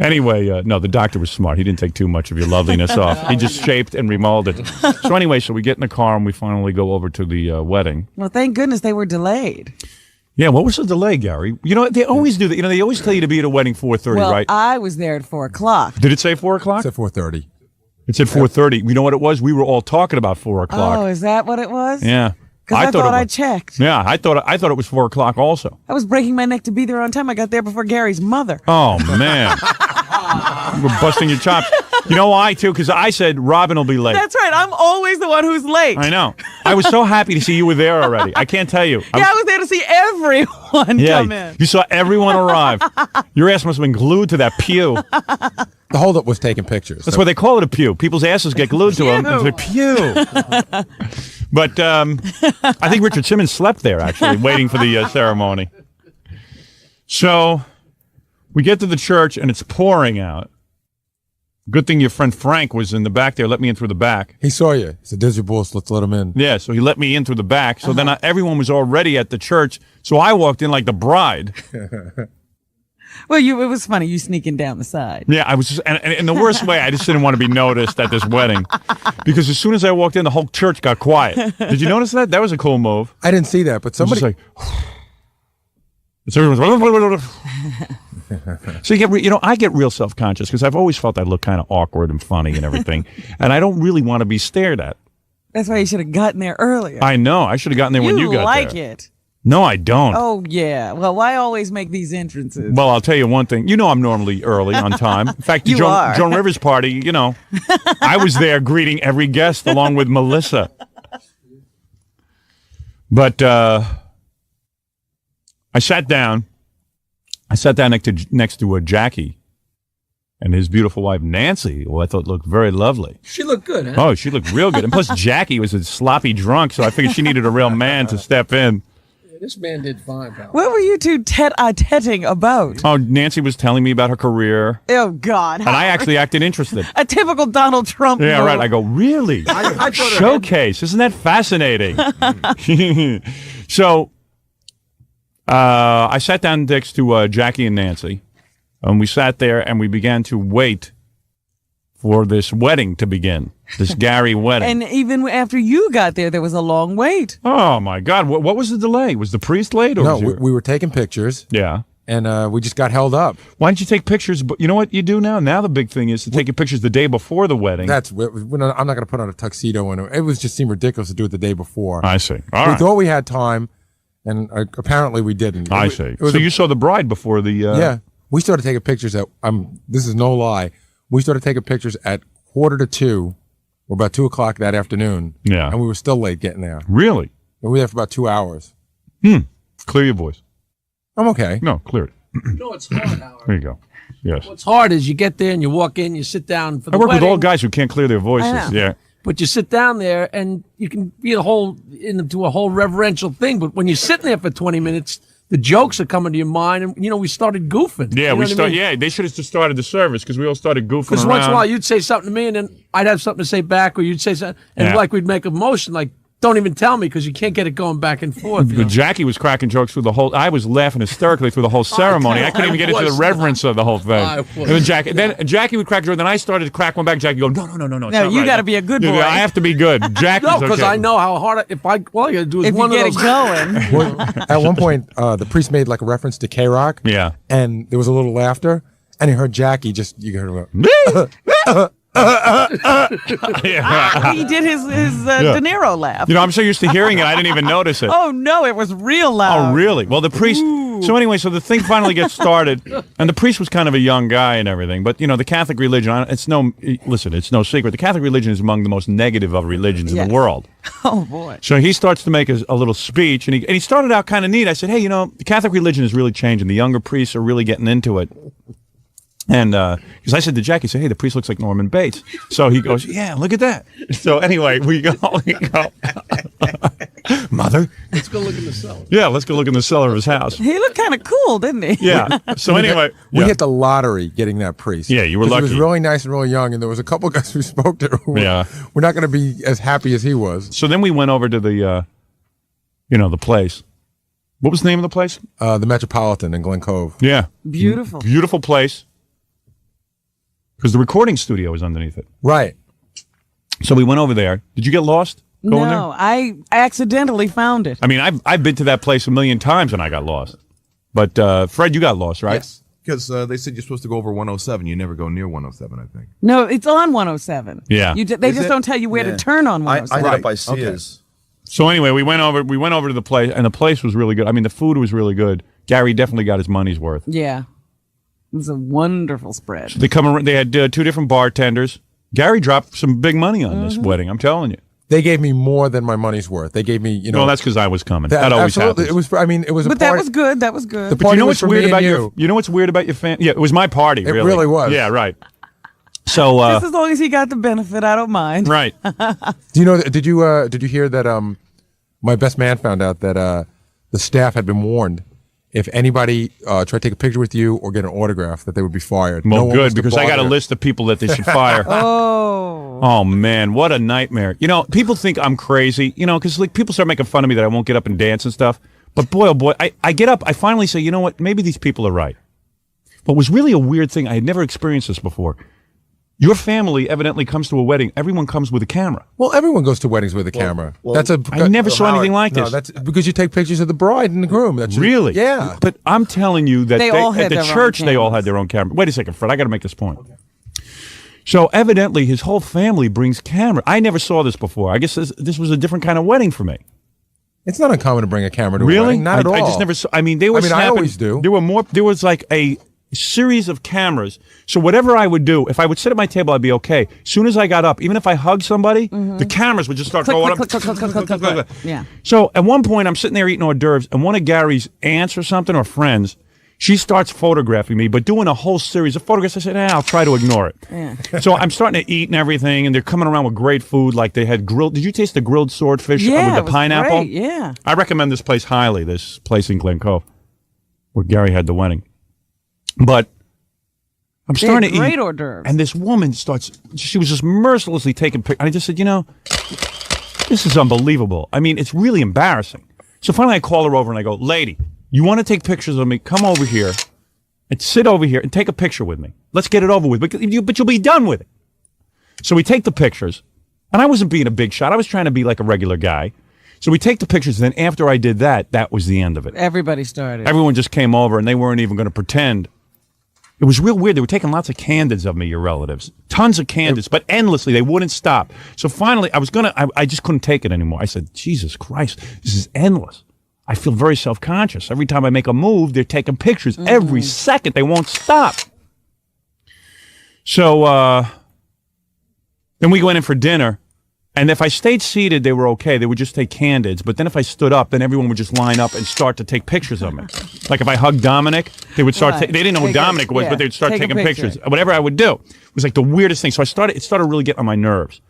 Speaker 11: Anyway, no, the doctor was smart. He didn't take too much of your loveliness off. He just shaped and remolded. So anyway, we get in the car and we finally go over to the wedding.
Speaker 8: Well, thank goodness they were delayed.
Speaker 11: Yeah, what was the delay, Gary? You know, they always do that. You know, they always tell you to be at a wedding 4:30,
Speaker 8: well,
Speaker 11: right?
Speaker 8: I was there at 4 o'clock.
Speaker 11: Did it say 4 o'clock?
Speaker 6: It said 4:30.
Speaker 11: It said 4:30. You know what it was? We were all talking about 4 o'clock.
Speaker 8: Oh, is that what it was?
Speaker 11: Yeah.
Speaker 8: Because I thought I checked.
Speaker 11: Yeah, I thought it was 4 o'clock also.
Speaker 8: I was breaking my neck to be there on time. I got there before Gary's mother.
Speaker 11: Oh, man. You were busting your chops. You know why, too? Because I said Robin will be late.
Speaker 8: That's right. I'm always the one who's late.
Speaker 11: I know. I was so happy to see you were there already. I can't tell you.
Speaker 8: I was there to see everyone come in.
Speaker 11: You saw everyone arrive. Your ass must have been glued to that pew.
Speaker 6: The holdup was taking pictures.
Speaker 11: That's why they call it a pew. People's asses get glued to them. It's a pew. But I think Richard Simmons slept there, actually, waiting for the ceremony. So we get to the church, and it's pouring out. Good thing your friend Frank was in the back there. Let me in through the back.
Speaker 6: He saw you. He said, "There's your boss. Let's let him in."
Speaker 11: Yeah, so he let me in through the back. So then everyone was already at the church. So I walked in like the bride.
Speaker 8: Well, it was funny, you sneaking down the side.
Speaker 11: Yeah, I was just, and in the worst way, I just didn't want to be noticed at this wedding. Because as soon as I walked in, the whole church got quiet. Did you notice that? That was a cool move.
Speaker 6: I didn't see that, but somebody...
Speaker 11: Like, so I get real self-conscious because I've always felt I look kind of awkward and funny and everything. And I don't really want to be stared at.
Speaker 8: That's why you should have gotten there earlier.
Speaker 11: I know. I should have gotten there when you got there. You
Speaker 8: like it.
Speaker 11: No, I don't.
Speaker 8: Oh, yeah. Well, why always make these entrances?
Speaker 11: Well, I'll tell you one thing. You know I'm normally early on time. In fact, the Joan Rivers party, I was there greeting every guest along with Melissa. But I sat down. Next to Jackie and his beautiful wife, Nancy, who I thought looked very lovely.
Speaker 13: She looked good, huh?
Speaker 11: Oh, she looked real good. And plus, Jackie was a sloppy drunk, so I figured she needed a real man to step in.
Speaker 13: Yeah, this man did fine, pal.
Speaker 8: What were you two tete-a-teting about?
Speaker 11: Oh, Nancy was telling me about her career.
Speaker 8: Oh, God.
Speaker 11: And I actually acted interested.
Speaker 8: A typical Donald Trump move.
Speaker 11: Yeah, right. I go, really?
Speaker 13: I
Speaker 11: Showcase. Isn't that fascinating? So... I sat down next to Jackie and Nancy, and we sat there and we began to wait for this wedding to begin, this Gary wedding.
Speaker 8: And even after you got there was a long wait.
Speaker 11: Oh, my God. What was the delay? Was the priest late? Or
Speaker 6: no, we were taking pictures.
Speaker 11: Yeah.
Speaker 6: And we just got held up.
Speaker 11: Why didn't you take pictures? But you know what you do now? Now the big thing is to take your pictures the day before the wedding.
Speaker 6: I'm not going to put on a tuxedo. It was just seemed ridiculous to do it the day before.
Speaker 11: I see.
Speaker 6: We thought we had time. And apparently we didn't.
Speaker 11: I see. So you saw the bride before the...
Speaker 6: Yeah. We started taking pictures at... this is no lie. We started taking pictures at 1:45 or about 2 o'clock that afternoon.
Speaker 11: Yeah.
Speaker 6: And we were still late getting there.
Speaker 11: Really?
Speaker 6: And we were there for about 2 hours.
Speaker 11: Clear your voice.
Speaker 6: I'm okay.
Speaker 11: No, clear it.
Speaker 13: No, it's hard, Howard.
Speaker 11: There you go. Yes.
Speaker 13: What's hard is you get there and you walk in, you sit down for the wedding.
Speaker 11: I work with all guys who can't clear their voices. Yeah.
Speaker 13: But you sit down there and you can be into a whole reverential thing. But when you're sitting there for 20 minutes, the jokes are coming to your mind. And, we started goofing.
Speaker 11: Yeah, they should have just started the service because we all started goofing
Speaker 13: Because once in a while you'd say something to me and then I'd have something to say back, or you'd say something. And like we'd make a motion like, don't even tell me because you can't get it going back and forth.
Speaker 11: Jackie was cracking jokes through the whole... I was laughing hysterically through the whole ceremony. I couldn't even get into the reverence of the whole thing. And then Jackie would crack a joke, then I started to crack one back. Jackie would go, no.
Speaker 8: No, you got to be a good boy.
Speaker 11: I have to be good. Jackie's
Speaker 13: no, because I know how hard... all you got to do is
Speaker 8: if
Speaker 13: one
Speaker 8: you
Speaker 13: of
Speaker 8: get
Speaker 13: those...
Speaker 8: it going.
Speaker 6: At one point, the priest made like a reference to K-Rock.
Speaker 11: Yeah.
Speaker 6: And there was a little laughter. And he heard Jackie you heard him go...
Speaker 8: Yeah. He did his De Niro laugh.
Speaker 11: You know, I'm so used to hearing it, I didn't even notice it.
Speaker 8: Oh, no, it was real loud.
Speaker 11: Oh, really? Well, the priest... So anyway, so the thing finally gets started, and the priest was kind of a young guy and everything, but, you know, the Catholic religion, it's no secret, the Catholic religion is among the most negative of religions in the world.
Speaker 8: Oh, boy.
Speaker 11: So he starts to make a little speech, and he started out kind of neat. I said, hey, you know, the Catholic religion is really changing. The younger priests are really getting into it. And because I said to Jackie, hey, the priest looks like Norman Bates. So he goes, yeah, look at that. So anyway, we go. Mother?
Speaker 13: Let's go look in the cellar.
Speaker 11: Yeah, let's go look in the cellar of his house.
Speaker 8: He looked kind of cool, didn't he?
Speaker 11: Yeah. So anyway.
Speaker 7: We hit the lottery getting that priest.
Speaker 11: Yeah, you were lucky.
Speaker 7: He was really nice and really young, and there was a couple guys we spoke to who were not going to be as happy as he was.
Speaker 11: So then we went over to the, the place. What was the name of the place?
Speaker 7: The Metropolitan in Glen Cove.
Speaker 11: Yeah.
Speaker 8: Beautiful.
Speaker 11: Beautiful place. Because the recording studio was underneath it.
Speaker 7: Right.
Speaker 11: So we went over there. Did you get lost going there?
Speaker 8: No, I accidentally found it.
Speaker 11: I mean, I've been to that place a million times and I got lost. But, Fred, you got lost, right?
Speaker 22: Yes. Because they said you're supposed to go over 107. You never go near 107, I think.
Speaker 8: No, it's on 107.
Speaker 11: Yeah.
Speaker 8: They just don't tell you where to turn on 107.
Speaker 22: I ended up by Sears.
Speaker 11: So anyway, we went over to the place, and the place was really good. I mean, the food was really good. Gary definitely got his money's worth.
Speaker 8: Yeah. It was a wonderful spread.
Speaker 11: So they had 2 different bartenders. Gary dropped some big money on this wedding, I'm telling you.
Speaker 7: They gave me more than my money's worth. They gave me,
Speaker 11: Well, that's because I was coming. That always happens.
Speaker 7: It was. I mean, it was.
Speaker 8: But that was good. That was good.
Speaker 11: But you know what's weird about you? You know what's weird about your family? Yeah, it was my party.
Speaker 7: It really was.
Speaker 11: Yeah, right. So
Speaker 8: just as long as he got the benefit, I don't mind.
Speaker 11: Right.
Speaker 7: Do you know? Did you hear that? My best man found out that the staff had been warned. If anybody tried to take a picture with you or get an autograph, that they would be fired.
Speaker 11: Well, good, because I got a list of people that they should fire. Oh, man, what a nightmare. You know, people think I'm crazy, because people start making fun of me that I won't get up and dance and stuff. But boy, oh boy, I get up, I finally say, you know what, maybe these people are right. What was really a weird thing, I had never experienced this before. Your family evidently comes to a wedding. Everyone comes with a camera.
Speaker 7: Well, everyone goes to weddings with a camera.
Speaker 11: I never saw anything like this.
Speaker 7: No, that's because you take pictures of the bride and the groom. That's
Speaker 11: really?
Speaker 7: Yeah.
Speaker 11: But I'm telling you that at the church they all had their own camera. Wait a second, Fred. I got to make this point. Okay. So evidently his whole family brings camera. I never saw this before. I guess this was a different kind of wedding for me.
Speaker 7: It's not uncommon to bring a camera to a wedding. Not at all.
Speaker 11: I just never saw. I mean, they were.
Speaker 7: I always do.
Speaker 11: There was like a series of cameras. So whatever I would do, if I would sit at my table, I'd be okay. As soon as I got up, even if I hugged somebody, the cameras would just start going up.
Speaker 8: Yeah.
Speaker 11: So at one point, I'm sitting there eating hors d'oeuvres, and one of Gary's aunts or something, or friends, she starts photographing me, but doing a whole series of photographs. I said, I'll try to ignore it.
Speaker 8: Yeah.
Speaker 11: So I'm starting to eat and everything, and they're coming around with great food, like they had grilled. Did you taste the grilled swordfish with the pineapple?
Speaker 8: Great, yeah.
Speaker 11: I recommend this place highly, this place in Glen Cove, where Gary had the wedding. But I'm starting to eat.
Speaker 8: Great hors d'oeuvres.
Speaker 11: And this woman she was just mercilessly taking pictures. And I just said, this is unbelievable. I mean, it's really embarrassing. So finally I call her over and I go, lady, you want to take pictures of me? Come over here and sit over here and take a picture with me. Let's get it over with. But you'll be done with it. So we take the pictures. And I wasn't being a big shot. I was trying to be like a regular guy. So we take the pictures. And then after I did that, that was the end of it.
Speaker 8: Everybody started.
Speaker 11: Everyone just came over and they weren't even going to pretend. It was real weird. They were taking lots of candids of me, your relatives. Tons of candids, but endlessly. They wouldn't stop. So finally, I just couldn't take it anymore. I said, Jesus Christ, this is endless. I feel very self-conscious. Every time I make a move, they're taking pictures. Every second. They won't stop. So then we went in for dinner. And if I stayed seated, they were okay. They would just take candids. But then if I stood up, then everyone would just line up and start to take pictures of me. Like if I hugged Dominic, they would start. They didn't know who Dominic was, but they'd start taking pictures. Whatever I would do, it was like the weirdest thing. So it started really getting on my nerves.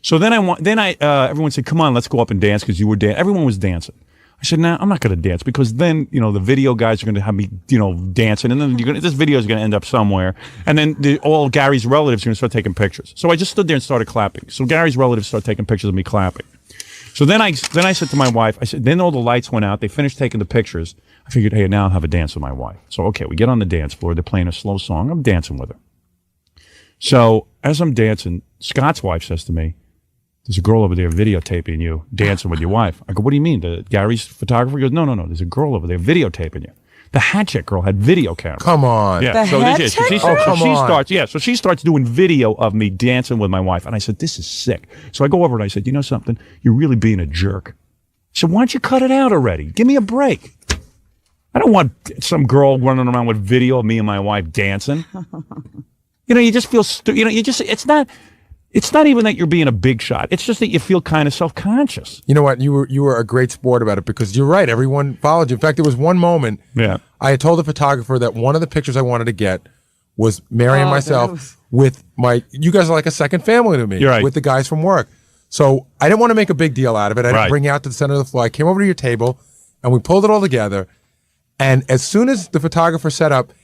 Speaker 11: So then everyone said, "Come on, let's go up and dance," because you were dancing. Everyone was dancing. I said, "No, I'm not going to dance because then the video guys are going to have me dancing, and then this video is going to end up somewhere, and then all Gary's relatives are going to start taking pictures." So I just stood there and started clapping. So Gary's relatives started taking pictures of me clapping. So then I said to my wife, then all the lights went out. They finished taking the pictures. I figured, hey, now I'll have a dance with my wife. So okay, we get on the dance floor. They're playing a slow song. I'm dancing with her. So as I'm dancing, Scott's wife says to me, "There's a girl over there videotaping you dancing with your wife." I go, "What do you mean? Gary's photographer?" He goes, No. There's a girl over there videotaping you. The hat check girl had video cameras.
Speaker 7: Come on.
Speaker 11: Yeah.
Speaker 8: The hat check girl?
Speaker 11: So she starts doing video of me dancing with my wife. And I said, this is sick. So I go over and I said, you know something? You're really being a jerk. So why don't you cut it out already? Give me a break. I don't want some girl running around with video of me and my wife dancing. You just feel it's not even that you're being a big shot. It's just that you feel kind of self-conscious.
Speaker 7: You know what? You were a great sport about it because you're right. Everyone followed you. In fact, there was one moment.
Speaker 11: Yeah.
Speaker 7: I had told the photographer that one of the pictures I wanted to get was Mary and myself with you guys are like a second family to me.
Speaker 11: You're right.
Speaker 7: With the guys from work. So I didn't want to make a big deal out of it. I didn't bring you out to the center of the floor. I came over to your table and we pulled it all together. And as soon as the photographer set up,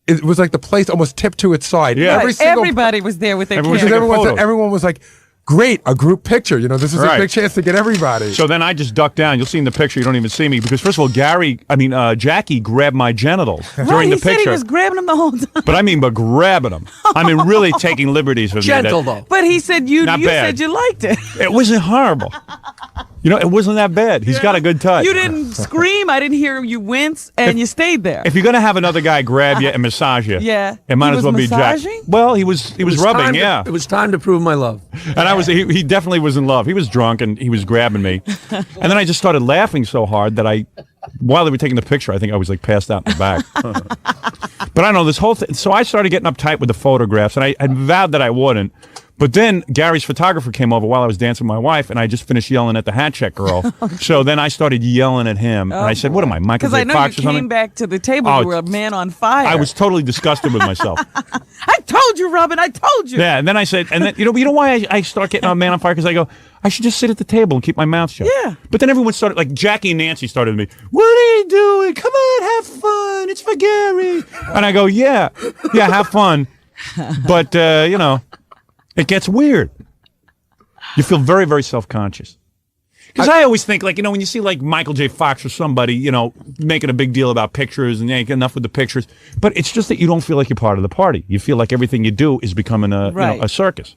Speaker 7: it was like the place almost tipped to its side.
Speaker 11: Yeah.
Speaker 8: Everybody was there with their cameras.
Speaker 7: Everyone was like, great, a group picture. This is a big chance to get everybody.
Speaker 11: So then I just ducked down. You'll see in the picture, you don't even see me. Because first of all, Jackie grabbed my genitals during the picture.
Speaker 8: He said he was grabbing them the whole time.
Speaker 11: But grabbing them. really taking liberties with me.
Speaker 13: Gentle, though.
Speaker 8: But he said you said you liked it.
Speaker 11: It wasn't horrible. It wasn't that bad. He's got a good touch.
Speaker 8: You didn't scream. I didn't hear you wince, and you stayed there.
Speaker 11: If you're going to have another guy grab you and massage you, it might as well be Jack. Well, he was rubbing,
Speaker 13: It was time to prove my love.
Speaker 11: And he definitely was in love. He was drunk, and he was grabbing me. And then I just started laughing so hard that while they were taking the picture, I think I was like passed out in the back. But I don't know, this whole thing. So I started getting uptight with the photographs, and I had vowed that I wouldn't. But then Gary's photographer came over while I was dancing with my wife, and I just finished yelling at the hat check girl. So then I started yelling at him, and I said, what am I, Michael J. Fox or something?
Speaker 8: Because I know you came back to the table, you were a man on fire.
Speaker 11: I was totally disgusted with myself.
Speaker 8: I told you, Robin, I told you.
Speaker 11: Yeah, and then I said, you know why I start getting a man on fire? Because I go, I should just sit at the table and keep my mouth shut.
Speaker 8: Yeah.
Speaker 11: But then everyone started, like Jackie and Nancy started with me, what are you doing? Come on, have fun. It's for Gary. And I go, yeah, have fun. But, it gets weird. You feel very, very self-conscious. Because I always think, when you see, Michael J. Fox or somebody, making a big deal about pictures and ain't enough with the pictures. But it's just that you don't feel like you're part of the party. You feel like everything you do is becoming a circus.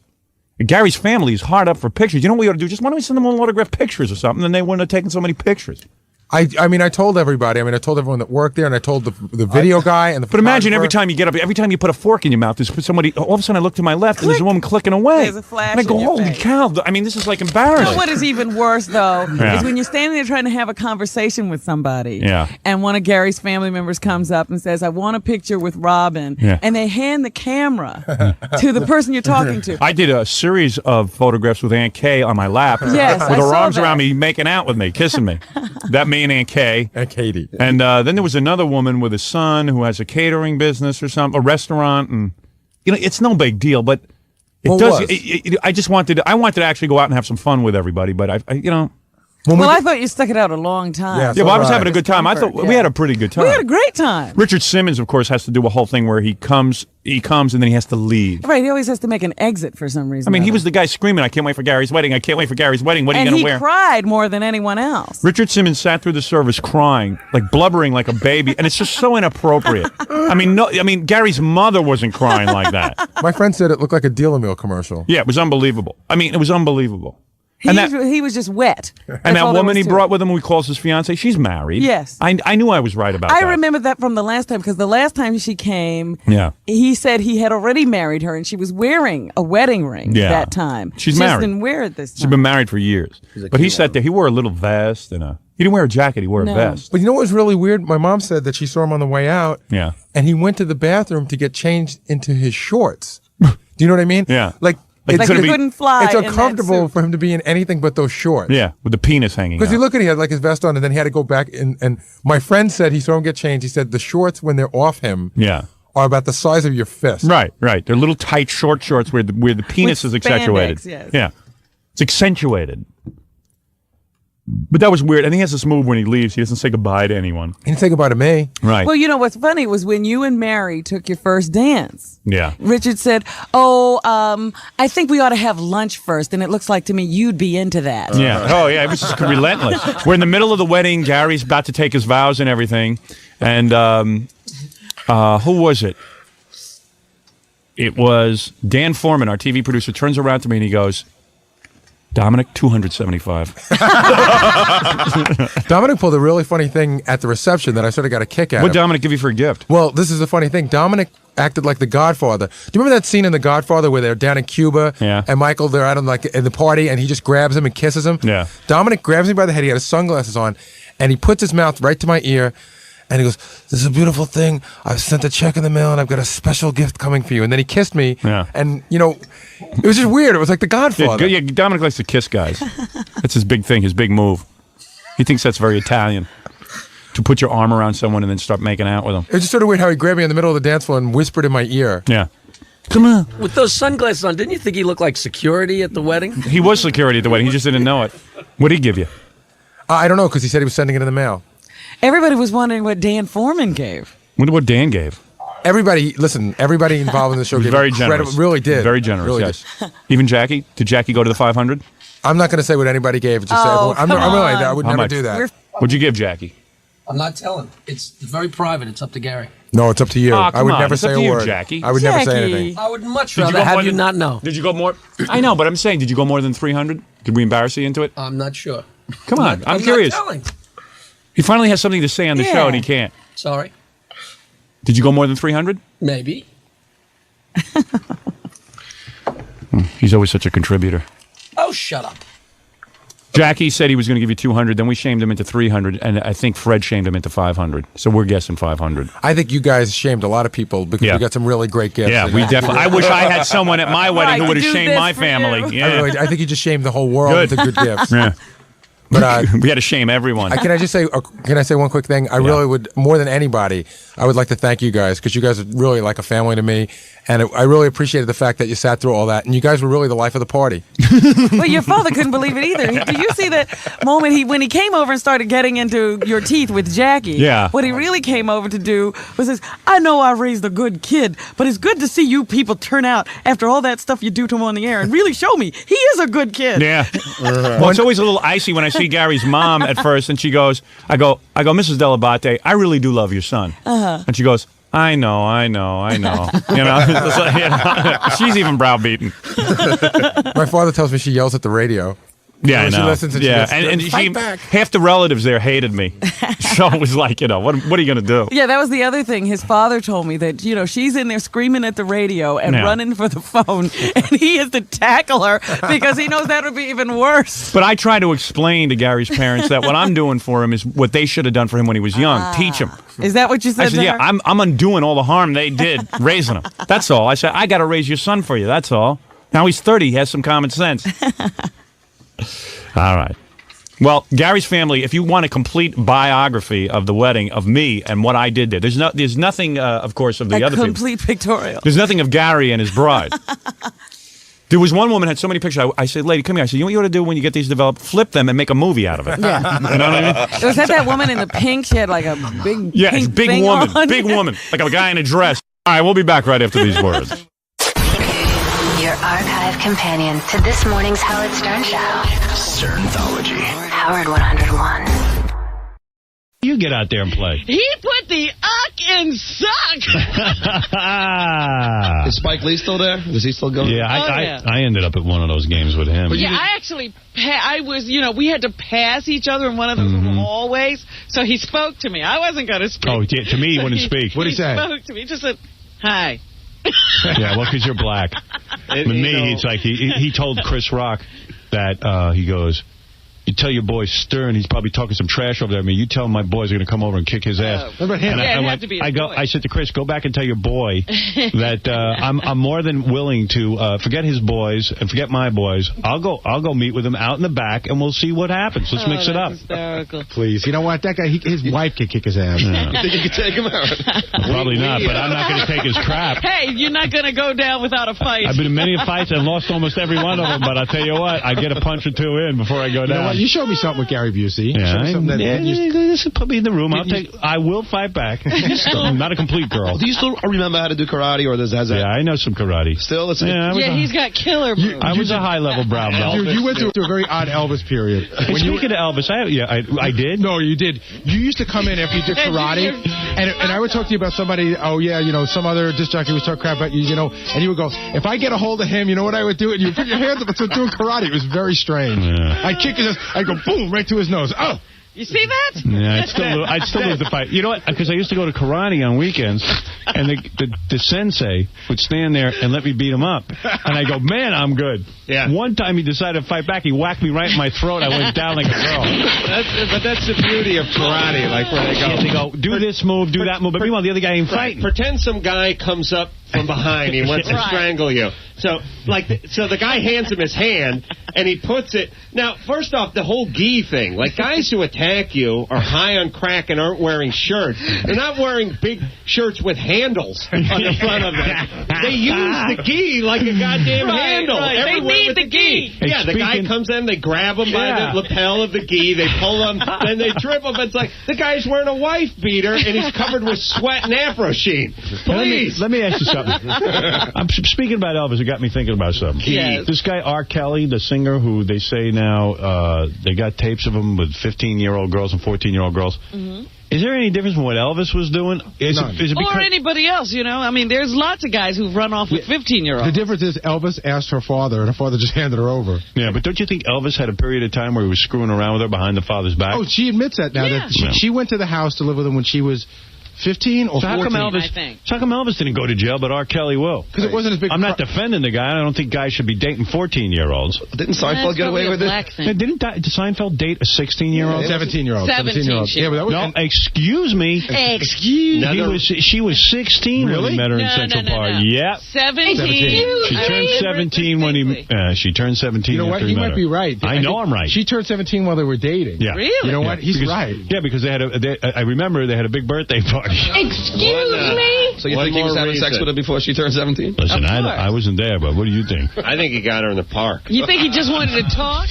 Speaker 11: Gary's family is hard up for pictures. You know what we ought to do? Just why don't we send them all autographed pictures or something? And they wouldn't have taken so many pictures.
Speaker 7: I told everybody. I told everyone that worked there, and I told the video guy and the.
Speaker 11: But imagine every time you get up, every time you put a fork in your mouth, there's somebody. All of a sudden, I look to my left, and there's a woman clicking away.
Speaker 8: There's a flash.
Speaker 11: And I go, "Holy cow!" This is like embarrassing.
Speaker 8: You know what is even worse though is when you're standing there trying to have a conversation with somebody.
Speaker 11: Yeah.
Speaker 8: And one of Gary's family members comes up and says, "I want a picture with Robin," and they hand the camera to the person you're talking to.
Speaker 11: I did a series of photographs with Aunt Kay on my lap, with her arms around me, making out with me, kissing me. That me and Aunt Kay.
Speaker 7: And Katie.
Speaker 11: And then there was another woman with a son who has a catering business or something, a restaurant, and it's no big deal, but it does. I wanted to actually go out and have some fun with everybody, but I
Speaker 8: thought you stuck it out a long time.
Speaker 11: Yeah, I was having a good time. I thought we had a pretty good time.
Speaker 8: We had a great time.
Speaker 11: Richard Simmons, of course, has to do a whole thing where he comes and then he has to leave.
Speaker 8: Right, he always has to make an exit for some reason.
Speaker 11: He was the guy screaming, I can't wait for Gary's wedding, I can't wait for Gary's wedding, what are you going to wear?
Speaker 8: And he cried more than anyone else.
Speaker 11: Richard Simmons sat through the service crying, blubbering like a baby, and it's just so inappropriate. Gary's mother wasn't crying like that.
Speaker 7: My friend said it looked like a Deal Meal commercial.
Speaker 11: Yeah, it was unbelievable. It was unbelievable.
Speaker 8: He was just wet.
Speaker 11: And that woman he brought with him, who he calls his fiance, she's married.
Speaker 8: Yes.
Speaker 11: I knew I was right about that.
Speaker 8: I remember that from the last time, because the last time she came,
Speaker 11: he
Speaker 8: said he had already married her, and she was wearing a wedding ring that time.
Speaker 11: She's married.
Speaker 8: She didn't wear it this time.
Speaker 11: She's been married for years. But he sat there, he wore a little vest, and he didn't wear a jacket, he wore a vest.
Speaker 7: But you know what was really weird? My mom said that she saw him on the way out, and he went to the bathroom to get changed into his shorts. Do you know what I mean?
Speaker 11: Yeah.
Speaker 8: He couldn't fly.
Speaker 7: It's uncomfortable for him to be in anything but those shorts.
Speaker 11: Yeah, with the penis hanging out.
Speaker 7: Because he had his vest on, and then he had to go back. And my friend said he saw him get changed. He said the shorts, when they're off him, are about the size of your fist.
Speaker 11: Right. They're little tight short shorts where the penis is accentuated.
Speaker 8: Yes.
Speaker 11: Yeah, it's accentuated. But that was weird. And he has this move when he leaves. He doesn't say goodbye to anyone.
Speaker 7: He didn't say goodbye to me.
Speaker 11: Right.
Speaker 8: Well, you know what's funny was when you and Mary took your first dance.
Speaker 11: Yeah.
Speaker 8: Richard said, I think we ought to have lunch first. And it looks like to me you'd be into that.
Speaker 11: Yeah. Oh, yeah. It was just relentless. We're in the middle of the wedding. Gary's about to take his vows and everything. And who was it? It was Dan Foreman, our TV producer, turns around to me and he goes, Dominic, 275.
Speaker 7: Dominic pulled a really funny thing at the reception that I sort of got a kick out of.
Speaker 11: What did Dominic give you for a gift?
Speaker 7: Well, this is the funny thing. Dominic acted like the Godfather. Do you remember that scene in The Godfather where they're down in Cuba and Michael, they're out on like in the party and he just grabs him and kisses him?
Speaker 11: Yeah.
Speaker 7: Dominic grabs me by the head. He had his sunglasses on and he puts his mouth right to my ear and he goes, "This is a beautiful thing. I've sent a check in the mail and I've got a special gift coming for you." And then he kissed me.
Speaker 11: Yeah.
Speaker 7: And, you know, it was just weird. It was like the Godfather.
Speaker 11: Yeah, Dominic likes to kiss guys. That's his big thing, his big move. He thinks that's very Italian. To put your arm around someone and then start making out with them.
Speaker 7: It was just sort of weird how he grabbed me in the middle of the dance floor and whispered in my ear.
Speaker 11: Yeah. Come on.
Speaker 13: With those sunglasses on, didn't you think he looked like security at the wedding?
Speaker 11: He was security at the wedding. He just didn't know it. What did he give you?
Speaker 7: I don't know, because he said he was sending it in the mail.
Speaker 8: Everybody was wondering what Dan Foreman gave.
Speaker 11: Wonder what Dan gave.
Speaker 7: Everybody involved in the show gave
Speaker 11: very generous.
Speaker 7: Really did.
Speaker 11: Very generous,
Speaker 7: really
Speaker 11: yes. Even Jackie? Did Jackie go to the 500?
Speaker 7: I'm not going to say what anybody gave. Just say, I'm really, I would never do that.
Speaker 11: What'd you give Jackie?
Speaker 13: I'm not telling. It's very private. It's up to Gary.
Speaker 7: No, it's up to you.
Speaker 11: I
Speaker 7: would never say a word.
Speaker 11: Jackie.
Speaker 7: I would never say anything.
Speaker 13: I would much rather have you not know.
Speaker 11: Did you go more? I know, but I'm saying, did you go more than 300? Did we embarrass you into it?
Speaker 13: I'm not sure.
Speaker 11: Come on, I'm curious.
Speaker 13: Not telling.
Speaker 11: He finally has something to say on the show, and he can't.
Speaker 13: Sorry.
Speaker 11: Did you go more than 300?
Speaker 13: Maybe.
Speaker 11: He's always such a contributor.
Speaker 13: Oh, shut up.
Speaker 11: Jackie said he was going to give you 200, then we shamed him into 300, and I think Fred shamed him into 500. So we're guessing 500.
Speaker 7: I think you guys shamed a lot of people because we got some really great gifts.
Speaker 11: Yeah, we definitely. I wish I had someone at my wedding who would have shamed my family. Yeah.
Speaker 7: I think you just shamed the whole world with the good gifts.
Speaker 11: Yeah.
Speaker 7: But
Speaker 11: we had to shame everyone.
Speaker 7: Can I just say? Can I say one quick thing? I really would, more than anybody, I would like to thank you guys because you guys are really like a family to me, and I really appreciated the fact that you sat through all that, and you guys were really the life of the party.
Speaker 8: Well, your father couldn't believe it either. Did you see that moment when he came over and started getting into your teeth with Jackie?
Speaker 11: Yeah.
Speaker 8: What he really came over to do was this, I know I raised a good kid, but it's good to see you people turn out after all that stuff you do to him on the air and really show me he is a good kid.
Speaker 11: Yeah. Well, it's always a little icy when I see Gary's mom at first, and she goes, I go, Mrs. Dell'Abate, I really do love your son. And she goes, I know. She's even browbeaten.
Speaker 7: My father tells me she yells at the radio.
Speaker 11: Yeah, I know.
Speaker 7: She listens and she
Speaker 11: and
Speaker 7: back.
Speaker 11: Half the relatives there hated me. So it was like, what are you going to do?
Speaker 8: Yeah, that was the other thing. His father told me that, she's in there screaming at the radio and running for the phone, and he has to tackle her because he knows that would be even worse.
Speaker 11: But I try to explain to Gary's parents that what I'm doing for him is what they should have done for him when he was young. Teach him.
Speaker 8: Is that what you said?
Speaker 11: I said, yeah, I'm undoing all the harm they did raising him. That's all. I said, I got to raise your son for you. That's all. Now he's 30. He has some common sense. All right. Well, Gary's family, if you want a complete biography of the wedding, of me and what I did there, there's nothing, of course, of the other people.
Speaker 8: A complete pictorial.
Speaker 11: There's nothing of Gary and his bride. There was one woman had so many pictures. I said, lady, come here. I said, you know what you ought to do when you get these developed? Flip them and make a movie out of it.
Speaker 8: Yeah.
Speaker 11: You know what I mean?
Speaker 8: Was that woman in the pink? She had like a big pink
Speaker 11: big
Speaker 8: thing
Speaker 11: woman.
Speaker 8: on.
Speaker 11: Big woman. Like a guy in a dress. All right, we'll be back right after these words.
Speaker 9: Your archive companion to this morning's Howard Stern Show.
Speaker 10: Sternthology.
Speaker 9: Howard 101.
Speaker 4: You get out there and play.
Speaker 3: He put the uck in suck.
Speaker 10: Is Spike Lee still there? Is he still going?
Speaker 4: Yeah, I ended up at one of those games with him.
Speaker 3: Yeah, I actually, we had to pass each other in one of those hallways, so he spoke to me. I wasn't going to speak.
Speaker 4: Oh, yeah, to me, he wouldn't speak.
Speaker 3: What did he say? He spoke to me. He just said, hi.
Speaker 4: Yeah, well, because you're black. With me, it's like he told Chris Rock that he goes, you tell your boy Stern, he's probably talking some trash over there. I mean, you tell him my boys are going to come over and kick his ass.
Speaker 14: What about him?
Speaker 4: I said to Chris, go back and tell your boy that I'm more than willing to forget his boys and forget my boys. I'll go meet with him out in the back, and we'll see what happens. Let's mix it up.
Speaker 3: Hysterical.
Speaker 14: Please, you know what? That guy, his wife could kick his ass.
Speaker 4: Yeah.
Speaker 10: You think you could take him out?
Speaker 4: Probably not, but I'm not going to take his crap.
Speaker 3: Hey, you're not going to go down without a fight.
Speaker 4: I've been in many fights and lost almost every one of them, but I'll tell you what, I get a punch or two in before I go down.
Speaker 6: You showed me something with Gary Busey.
Speaker 4: Just put me in the room. I will fight back. I'm not a complete girl.
Speaker 10: Do you still remember how to do karate, or does that?
Speaker 4: Yeah, I know some karate.
Speaker 10: Still,
Speaker 3: he's got killer moves.
Speaker 4: I was a high-level brown belt.
Speaker 6: You went through a very odd Elvis period.
Speaker 4: Speaking of Elvis, I did.
Speaker 6: No, you did. You used to come in after you did karate, and I would talk to you about somebody. Oh yeah, some other disc jockey was talking crap about you, and you would go, if I get a hold of him, you know what I would do? And you put your hands up and start doing karate. It was very strange. Yeah. I'd kick his ass. I'd go boom right to his nose. Oh.
Speaker 3: You see that?
Speaker 4: Yeah, I'd still lose the fight. You know what? Because I used to go to karate on weekends, and the sensei would stand there and let me beat him up. And I go, man, I'm good.
Speaker 5: Yeah.
Speaker 4: One time he decided to fight back. He whacked me right in my throat. I went down like a girl.
Speaker 5: But that's the beauty of karate, like where they go.
Speaker 4: Yeah, they go, do this move, do that move. But meanwhile, the other guy ain't fighting.
Speaker 5: Pretend some guy comes up from behind. He wants to strangle you. So the guy hands him his hand, and he puts it. Now, first off, the whole gi thing. Like, guys who attack you are high on crack and aren't wearing shirts. They're not wearing big shirts with handles on the front of them. They use the gi like a goddamn handle.
Speaker 3: Right. They need the gi.
Speaker 5: Yeah, the guy comes in, they grab him by the lapel of the gi, they pull him, then they trip him. It's like the guy's wearing a wife beater, and he's covered with sweat and afro sheen. Please.
Speaker 4: Let me ask you something. I'm speaking about Elvis. It got me thinking about something.
Speaker 3: Yes.
Speaker 4: This guy, R. Kelly, the singer, who they say now they got tapes of him with 15-year-old girls and 14-year-old girls.
Speaker 3: Mm-hmm.
Speaker 4: Is there any difference from what Elvis was doing?
Speaker 3: Or anybody else, I mean, there's lots of guys who've run off with 15-year-olds.
Speaker 6: The difference is Elvis asked her father, and her father just handed her over.
Speaker 4: Yeah, but don't you think Elvis had a period of time where he was screwing around with her behind the father's back?
Speaker 6: Oh, she admits that now.
Speaker 3: Yeah.
Speaker 6: That she went to the house to live with him when she was 15 or 14.
Speaker 4: How come Elvis didn't go to jail, but R. Kelly will?
Speaker 6: Because it wasn't as big.
Speaker 4: I'm not defending the guy. I don't think guys should be dating 14-year-olds.
Speaker 10: Didn't Seinfeld get away with it?
Speaker 4: Did Seinfeld date a 16-year-old?
Speaker 6: 17-year-old.
Speaker 3: 17-year-old.
Speaker 6: Yeah, but that was,
Speaker 4: no, excuse me. She was 16 when we met her in Central Park. Yeah.
Speaker 3: 17.
Speaker 4: She turned 17 when she turned 17.
Speaker 6: You know what? He might be right.
Speaker 4: I know I'm right.
Speaker 6: She turned 17 while they were dating.
Speaker 4: Yeah.
Speaker 3: Really?
Speaker 6: You know what? He's right.
Speaker 4: Yeah, because I remember they had a big birthday party.
Speaker 3: Excuse me?
Speaker 10: So you think he was having sex with her before she turned 17?
Speaker 4: Listen, I wasn't there, but what do you think?
Speaker 5: I think he got her in the park.
Speaker 3: You think he just wanted to talk?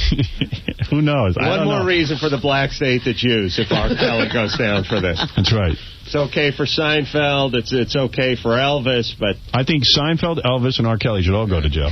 Speaker 4: Who knows?
Speaker 5: One more reason for the blacks to hate the Jews if R. Kelly goes down for this.
Speaker 4: That's right.
Speaker 5: It's okay for Seinfeld. It's okay for Elvis, but
Speaker 4: I think Seinfeld, Elvis, and R. Kelly should all go to jail.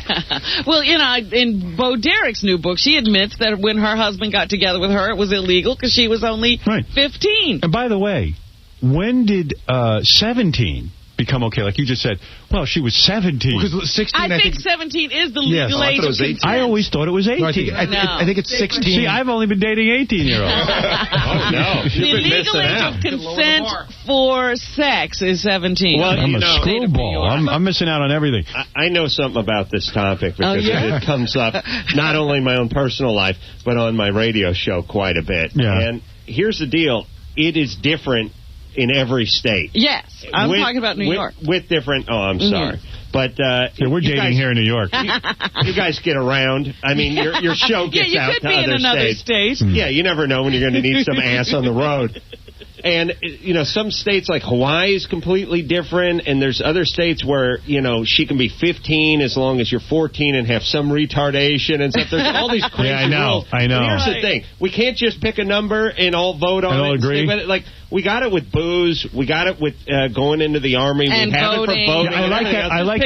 Speaker 3: Well, in Bo Derek's new book, she admits that when her husband got together with her, it was illegal because she was only 15.
Speaker 4: And by the way, when did 17 become okay? Like you just said, well, she was 17.
Speaker 6: Because 16,
Speaker 3: I think 17 is the legal age of consent.
Speaker 4: I always thought it was 18.
Speaker 6: No, I think it's 16.
Speaker 4: See, I've only been dating 18-year-olds.
Speaker 5: Oh, no.
Speaker 3: The legal age of consent for sex is 17.
Speaker 5: Well,
Speaker 4: I'm a screwball. I'm missing out on everything.
Speaker 5: I know something about this topic because it comes up not only in my own personal life, but on my radio show quite a bit.
Speaker 4: Yeah.
Speaker 5: And here's the deal. It is different in every state.
Speaker 3: Yes. I'm talking about New York.
Speaker 5: With different... Oh, I'm sorry. But
Speaker 4: we're dating here in New York.
Speaker 5: You guys get around. I mean, your show gets out to other states.
Speaker 3: Yeah, you could be in another state.
Speaker 5: Yeah, you never know when you're going to need some ass on the road. And, some states like Hawaii is completely different, and there's other states where, she can be 15 as long as you're 14 and have some retardation and stuff. There's all these crazy rules.
Speaker 4: I know.
Speaker 5: But here's the thing. We can't just pick a number and all vote on it.
Speaker 4: And agree.
Speaker 5: Like, we got it with booze. We got it with going into the Army.
Speaker 3: And
Speaker 5: we have
Speaker 3: voting.
Speaker 5: it for voting.
Speaker 4: I like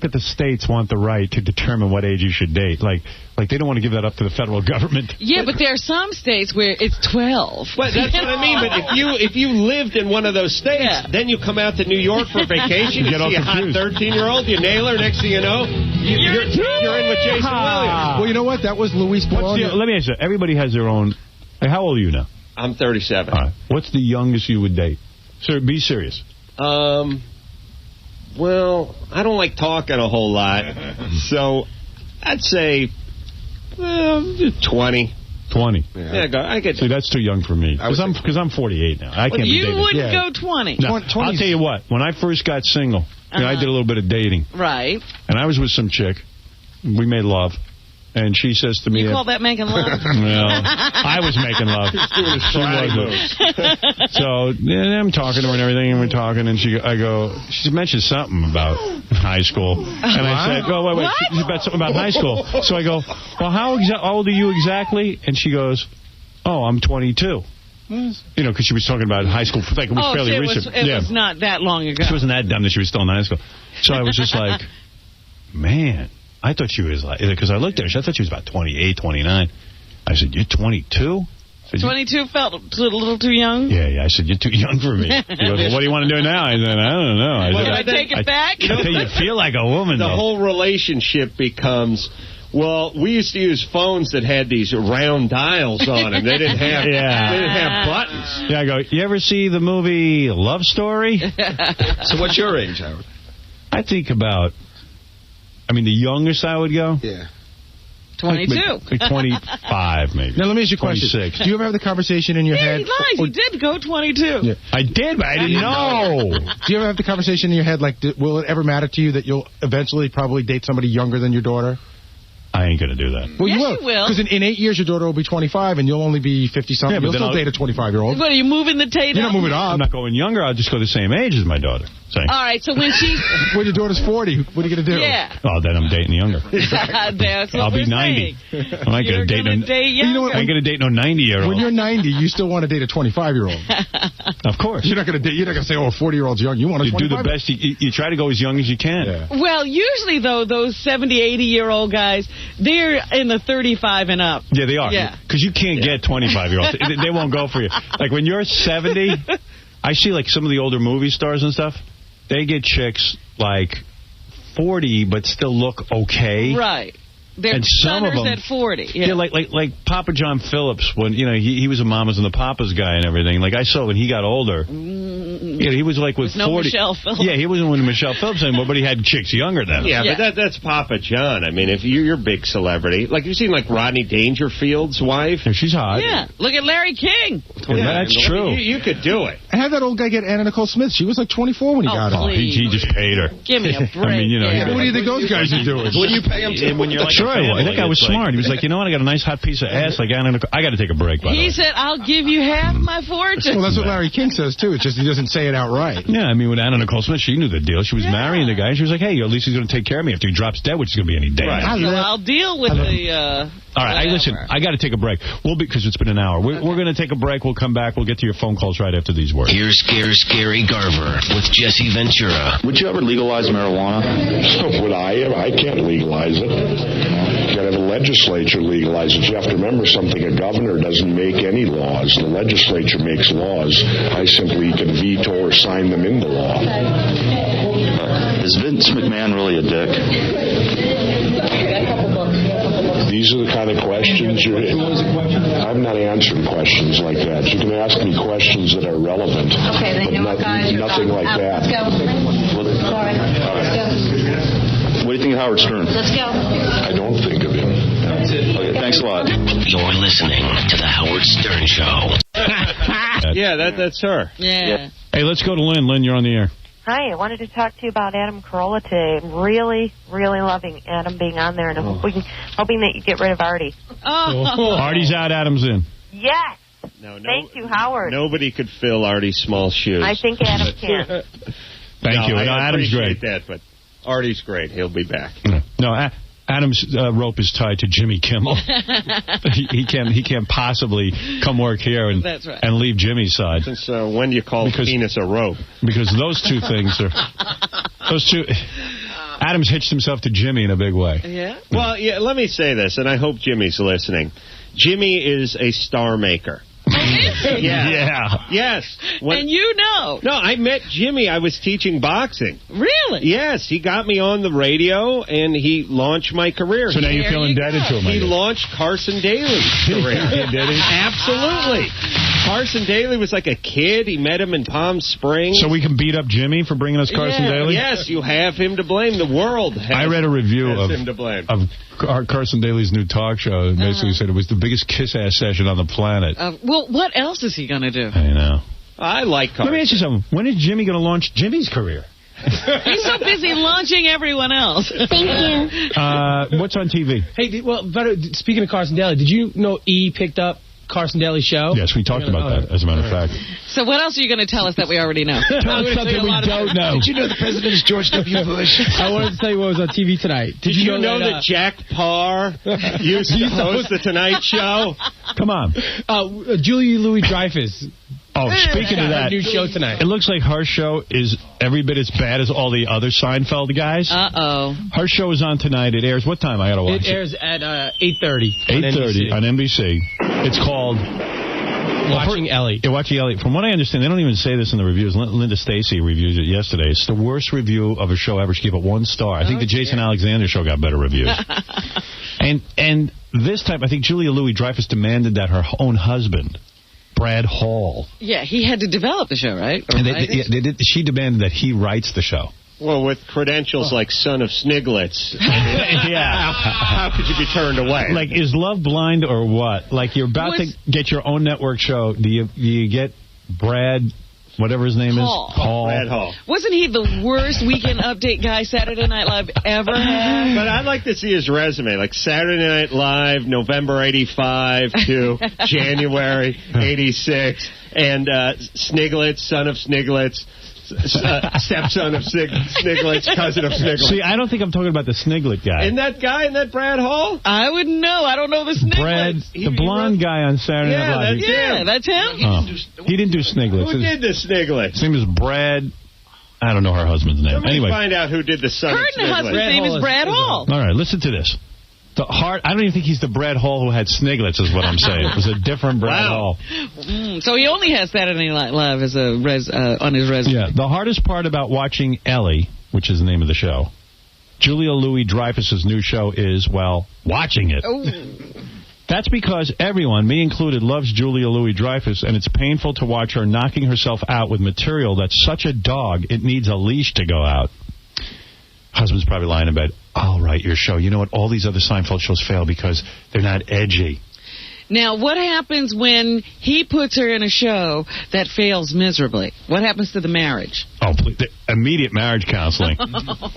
Speaker 4: that the states want the right to determine what age you should date. Like they don't want to give that up to the federal government.
Speaker 3: Yeah, but there are some states where it's 12.
Speaker 5: But that's what I mean. But if you lived in one of those states, then you come out to New York for vacation, you see a hot 13-year-old, you nail her, next thing you know, you're in with Jason Williams.
Speaker 6: Well, you know what? That was Luis Bologna.
Speaker 4: Let me ask you, everybody has their own... How old are you now?
Speaker 5: I'm 37.
Speaker 4: All right. What's the youngest you would date? Sir, be serious.
Speaker 5: Well, I don't like talking a whole lot, so I'd say 20.
Speaker 4: 20.
Speaker 5: Yeah, I get.
Speaker 4: See, that's too young for me. Because I'm 48 now. I can't be dating.
Speaker 3: You wouldn't go 20.
Speaker 4: No, I'll tell you what. When I first got single, I did a little bit of dating.
Speaker 3: Right.
Speaker 4: And I was with some chick. We made love. And she says to me...
Speaker 3: You call that making love?
Speaker 4: Well, I was making love. She wasn't. So, I'm talking to her and everything, and we're talking, and she mentioned something about high school. And I said, oh, wait, she's about something about high school. So I go, well, how old are you exactly? And she goes, oh, I'm 22. You know, because she was talking about high school. Like, it was fairly recent.
Speaker 3: It was not that long ago.
Speaker 4: She wasn't that dumb that she was still in high school. So I was just like, man... I thought she was like, because I looked at her, I thought she was about 28, 29. I said, you're 22?
Speaker 3: 22 felt a little too young?
Speaker 4: Yeah. I said, you're too young for me. She goes, well, what do you want to do now? I said, I don't know.
Speaker 3: Can I take it back?
Speaker 4: I think you feel like a woman,
Speaker 5: The
Speaker 4: though.
Speaker 5: whole relationship becomes... Well, we used to use phones that had these round dials on them. They didn't have, they didn't have buttons.
Speaker 4: Yeah, I go, you ever see the movie Love Story?
Speaker 10: So what's your age, Howard?
Speaker 4: I think about... I mean, the youngest I would go?
Speaker 10: Yeah.
Speaker 3: 22.
Speaker 4: Like 25, maybe.
Speaker 6: Now, let me ask you a question.
Speaker 4: 26.
Speaker 6: Do you ever have the conversation in your head?
Speaker 3: He lies. He did go 22.
Speaker 6: Yeah.
Speaker 4: I did, but I didn't know.
Speaker 6: Do you ever have the conversation in your head, like, will it ever matter to you that you'll eventually probably date somebody younger than your daughter?
Speaker 4: I ain't going to do that.
Speaker 6: Well,
Speaker 3: yes,
Speaker 6: you will. Because in 8 years, your daughter will be 25, and you'll only be 50-something.
Speaker 4: Yeah,
Speaker 6: you'll still date a 25-year-old.
Speaker 3: What, are you moving the date
Speaker 6: You're not moving up.
Speaker 4: I'm not going younger. I'll just go the same age as my daughter.
Speaker 3: All right, so when she's...
Speaker 6: When your daughter's 40, what are you going to do?
Speaker 3: Yeah.
Speaker 4: Oh, then I'm dating younger.
Speaker 3: That's what
Speaker 4: I'll be
Speaker 3: we're
Speaker 4: 90.
Speaker 3: saying.
Speaker 4: I'm not going to date no... I ain't going to date no 90-year-old.
Speaker 6: When you're 90, you still want to date a 25-year-old.
Speaker 4: Of course.
Speaker 6: You're not going to say, oh, a 40-year-old's young. You want a 25-year-old.
Speaker 4: You do the best. You try to go as young as you can.
Speaker 6: Yeah.
Speaker 3: Well, usually, though, those 70, 80-year-old guys, they're in the 35 and up.
Speaker 4: Yeah, they are.
Speaker 3: Yeah.
Speaker 4: Because you can't get 25-year-olds. They won't go for you. Like, when you're 70, I see, like, some of the older movie stars and stuff, they get chicks, like, 40, but still look okay.
Speaker 3: Right. They're
Speaker 4: and some of them
Speaker 3: at 40.
Speaker 4: Yeah, like Papa John Phillips, when he was a Mamas and the Papas guy and everything. Like I saw when he got older. Yeah, he was like with 40.
Speaker 3: No Michelle Phillips.
Speaker 4: Yeah, he wasn't with Michelle Phillips anymore, but he had chicks younger than him.
Speaker 5: Yeah, but that's Papa John. I mean, if you're a big celebrity, like you've seen like Rodney Dangerfield's wife.
Speaker 4: Yeah, she's hot.
Speaker 3: Yeah, look at Larry King.
Speaker 4: Yeah, that's true.
Speaker 5: You could do it.
Speaker 6: I had that old guy get Anna Nicole Smith. She was like 24 when he got her.
Speaker 4: He just paid her.
Speaker 3: Give me a break.
Speaker 4: I mean,
Speaker 6: what do you think those guys are doing?
Speaker 10: What do you pay him to?
Speaker 4: When you're like that guy was smart. He was like, you know what? I got a nice hot piece of ass. Like Anna Nicole. I got to take a break. By the way.
Speaker 3: He said, "I'll give you half my fortune."
Speaker 6: Well, that's what Larry King says too. It's just he doesn't say it outright.
Speaker 4: Yeah, I mean, with Anna Nicole Smith, she knew the deal. She was marrying the guy. She was like, hey, at least he's going to take care of me after he drops dead, which is going to be any day.
Speaker 3: Right. So I'll deal with the...
Speaker 4: All right, listen, I got to take a break. Because it's been an hour. We're going to take a break. We'll come back. We'll get to your phone calls right after these words.
Speaker 16: Here's Gary Garver with Jesse Ventura.
Speaker 18: Would you ever legalize marijuana? Would I? I can't legalize it. You got to have a legislature legalize it. You have to remember something. A governor doesn't make any laws. The legislature makes laws. I simply can veto or sign them into law. Is Vince McMahon really a dick? These are the kind of questions I'm not answering questions like that. You can ask me questions that are relevant.
Speaker 9: Okay, then you know what, guys?
Speaker 18: Nothing like that.
Speaker 9: Let's go. Sorry. Let's go.
Speaker 18: What do you think of Howard Stern?
Speaker 9: Let's go.
Speaker 18: I don't think of him. Okay, thanks a lot.
Speaker 16: You're listening to The Howard Stern Show.
Speaker 5: Yeah, that's her.
Speaker 3: Yeah.
Speaker 4: Hey, let's go to Lynn. Lynn, you're on the air.
Speaker 12: Hi, I wanted to talk to you about Adam Carolla today. I'm really, really loving Adam being on there, and I'm hoping that you get rid of Artie.
Speaker 3: Oh.
Speaker 4: Artie's out, Adam's in.
Speaker 12: Yes. Thank you, Howard.
Speaker 5: Nobody could fill Artie's small shoes.
Speaker 12: I think Adam can.
Speaker 4: Thank you.
Speaker 5: I
Speaker 4: Adam's great.
Speaker 5: That, but Artie's great. He'll be back.
Speaker 4: No, Adam's rope is tied to Jimmy Kimmel. he can't possibly come work here and leave Jimmy's side.
Speaker 5: Since when do you call penis a rope?
Speaker 4: Because those two things are Adam's hitched himself to Jimmy in a big way.
Speaker 3: Yeah.
Speaker 5: Well, yeah. Let me say this, and I hope Jimmy's listening. Jimmy is a star maker.
Speaker 4: Yeah.
Speaker 5: Yes.
Speaker 3: And you know.
Speaker 5: No, I met Jimmy. I was teaching boxing.
Speaker 3: Really?
Speaker 5: Yes. He got me on the radio, and he launched my career.
Speaker 4: So now you feel indebted to him.
Speaker 5: He launched Carson Daly's career.
Speaker 4: Did he?
Speaker 5: Absolutely. Carson Daly was like a kid. He met him in Palm Springs.
Speaker 4: So we can beat up Jimmy for bringing us Carson Daly?
Speaker 5: Yes, you have him to blame. The world
Speaker 4: I read a review
Speaker 5: has him to blame.
Speaker 4: of Carson Daly's new talk show. It basically said it was the biggest kiss-ass session on the planet.
Speaker 3: Well, what else is he going to do?
Speaker 4: I know.
Speaker 5: I like Carson.
Speaker 4: Let me ask you something. When is Jimmy going to launch Jimmy's career?
Speaker 3: He's so busy launching everyone else.
Speaker 1: Thank you.
Speaker 4: What's on TV?
Speaker 21: Hey, speaking of Carson Daly, did you know E picked up Carson Daly's show?
Speaker 4: Yes, we talked about that, as a matter of fact.
Speaker 3: So what else are you going to tell us that we already know?
Speaker 21: Tell us something we don't know.
Speaker 2: Did you know the president is George W. Bush?
Speaker 21: I wanted to tell you what was on TV tonight.
Speaker 5: Did you know that Jack Parr used to host the Tonight Show?
Speaker 4: Come on.
Speaker 21: Julia Louis-Dreyfus.
Speaker 4: Oh, speaking of that,
Speaker 21: new show tonight.
Speaker 4: It looks like her show is every bit as bad as all the other Seinfeld guys.
Speaker 3: Uh-oh.
Speaker 4: Her show is on tonight. It airs what time? I got to watch it.
Speaker 21: It airs at 8:30.
Speaker 4: 8:30 on NBC. It's called...
Speaker 21: Watching Ellie.
Speaker 4: Yeah, Watching Ellie. From what I understand, they don't even say this in the reviews. Linda Stacy reviewed it yesterday. It's the worst review of a show ever. She gave it 1 star. I think the Jason Alexander show got better reviews. And this time, I think Julia Louis-Dreyfus demanded that her own husband, Brad Hall...
Speaker 3: Yeah, he had to develop the show, right?
Speaker 4: She demanded that he writes the show.
Speaker 5: Well, with credentials like son of Sniglets. Yeah. How could you be turned away?
Speaker 4: Like, is love blind or what? Like, you're about to get your own network show. Do you get Brad, whatever his name is? Hall.
Speaker 5: Brad Hall.
Speaker 3: Wasn't he the worst Weekend Update guy Saturday Night Live ever had?
Speaker 5: But I'd like to see his resume. Like, Saturday Night Live, November 85 to January 86. And Sniglets, son of Sniglets. Stepson of Sniglets, cousin of Sniglets.
Speaker 4: See, I don't think I'm talking about the Sniglet guy.
Speaker 5: Isn't that guy in that Brad Hall?
Speaker 3: I wouldn't know. I don't know the Sniglets.
Speaker 4: Brad, the blonde guy on Saturday Night Live.
Speaker 3: That's him.
Speaker 4: He didn't do Sniglets.
Speaker 5: Who did the Sniglets?
Speaker 4: His name is Brad. I don't know her husband's name.
Speaker 5: Let me
Speaker 4: anyway,
Speaker 5: find out who did the son of Sniglets.
Speaker 3: Her husband's name is Brad Hall.
Speaker 4: All right, listen to this. I don't even think he's the Brad Hall who had Sniglets, is what I'm saying. It was a different Brad Hall.
Speaker 3: So he only has Saturday Night Live as a on his resume.
Speaker 4: Yeah, the hardest part about watching Ellie, which is the name of the show, Julia Louis-Dreyfus's new show is, well, watching it. That's because everyone, me included, loves Julia Louis-Dreyfus, and it's painful to watch her knocking herself out with material that's such a dog, it needs a leash to go out. Husband's probably lying in bed. I'll write your show. You know what? All these other Seinfeld shows fail because they're not edgy.
Speaker 3: Now, what happens when he puts her in a show that fails miserably? What happens to the marriage?
Speaker 4: Oh, immediate marriage counseling.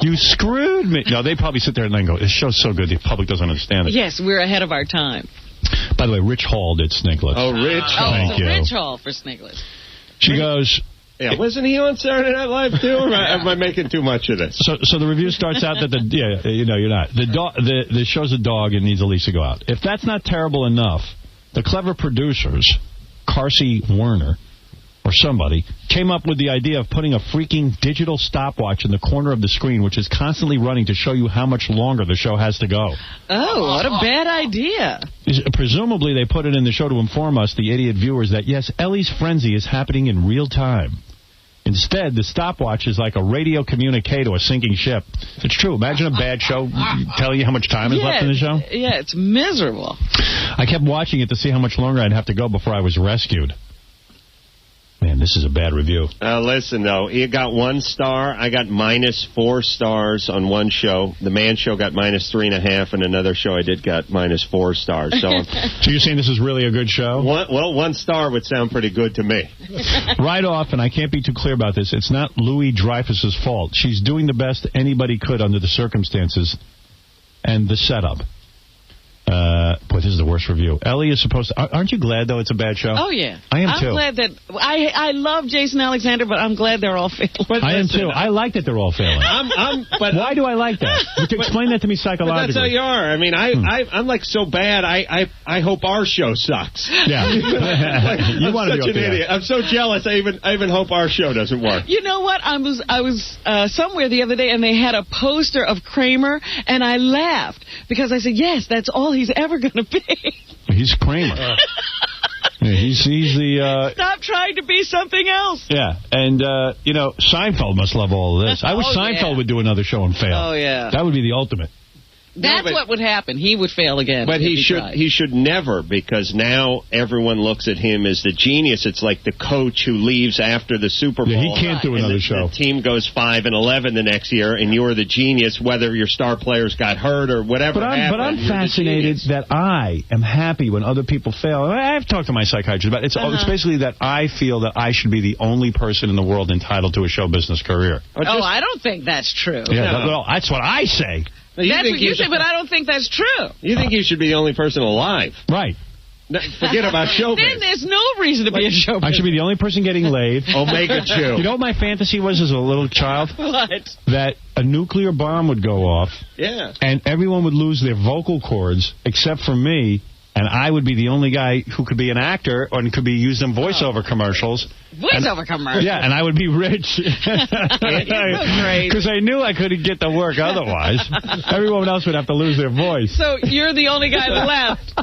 Speaker 4: You screwed me. No, they probably sit there and then go, this show's so good the public doesn't understand it.
Speaker 3: Yes, we're ahead of our time.
Speaker 4: By the way, Rich Hall did Sniglets.
Speaker 5: Oh, Rich Hall.
Speaker 4: Thank you.
Speaker 3: Rich Hall for Sniglets.
Speaker 4: She goes...
Speaker 5: Yeah, wasn't he on Saturday Night Live too? Or am I making too much of this?
Speaker 4: So the review starts out that you're not. The show's a dog and needs a leash to go out. If that's not terrible enough, the clever producers, Carsey Werner or somebody, came up with the idea of putting a freaking digital stopwatch in the corner of the screen, which is constantly running to show you how much longer the show has to go.
Speaker 3: Oh, what a bad idea.
Speaker 4: Presumably they put it in the show to inform us, the idiot viewers, that yes, Ellie's frenzy is happening in real time. Instead, the stopwatch is like a radio communique to a sinking ship. It's true. Imagine a bad show telling you how much time is left in the show.
Speaker 3: Yeah, it's miserable.
Speaker 4: I kept watching it to see how much longer I'd have to go before I was rescued. Man, this is a bad review.
Speaker 5: Listen, though, you got 1 star. I got -4 stars on one show. The Man Show got -3.5, and another show I did got -4 stars. So
Speaker 4: you're saying this is really a good show?
Speaker 5: 1 star would sound pretty good to me.
Speaker 4: Right off, and I can't be too clear about this, it's not Louis-Dreyfus's fault. She's doing the best anybody could under the circumstances and the setup. Boy, this is the worst review. Ellie is supposed to... Aren't you glad, though, it's a bad show?
Speaker 3: Oh, yeah.
Speaker 4: I am, too.
Speaker 3: I'm glad that... I love Jason Alexander, but I'm glad they're all failing.
Speaker 4: I am, too. I like that they're all failing.
Speaker 5: But
Speaker 4: why do I like that? Explain that to me psychologically.
Speaker 5: But that's how you are. I mean, I'm like so bad, I hope our show sucks.
Speaker 4: Yeah. You
Speaker 5: I'm
Speaker 4: want to be
Speaker 5: such an idiot. I'm so jealous, I even hope our show doesn't work.
Speaker 3: You know what? I was somewhere the other day, and they had a poster of Kramer, and I laughed, because I said, yes, that's all he's ever going to be.
Speaker 4: He's Kramer. Yeah, he's the...
Speaker 3: Stop trying to be something else.
Speaker 4: Yeah, and, Seinfeld must love all of this. I wish Seinfeld would do another show and fail.
Speaker 3: Oh, yeah.
Speaker 4: That would be the ultimate.
Speaker 3: That's what would happen. He would fail again.
Speaker 5: But he should never, because now everyone looks at him as the genius. It's like the coach who leaves after the Super Bowl.
Speaker 4: Yeah, he can't do another show.
Speaker 5: The team goes 5-11 the next year, and you're the genius, whether your star players got hurt or whatever happened.
Speaker 4: But I'm fascinated that I am happy when other people fail. I've talked to my psychiatrist about it. It's basically that I feel that I should be the only person in the world entitled to a show business career.
Speaker 3: I don't think that's true.
Speaker 4: Yeah, well, that's what I say.
Speaker 3: That's what you say, but I don't think that's true.
Speaker 5: You think you should be the only person alive.
Speaker 4: Right.
Speaker 5: Forget about showbiz.
Speaker 3: Then there's no reason to be a showbiz.
Speaker 4: I should be the only person getting laid.
Speaker 5: Omega Jew.
Speaker 4: You know what my fantasy was as a little child?
Speaker 3: What?
Speaker 4: That a nuclear bomb would go off.
Speaker 5: Yeah.
Speaker 4: And everyone would lose their vocal cords except for me. And I would be the only guy who could be an actor and could be used in voiceover commercials.
Speaker 3: Voiceover commercials?
Speaker 4: Yeah, and I would be rich. Because I knew I couldn't get the work otherwise. Everyone else would have to lose their voice.
Speaker 3: So you're the only guy left.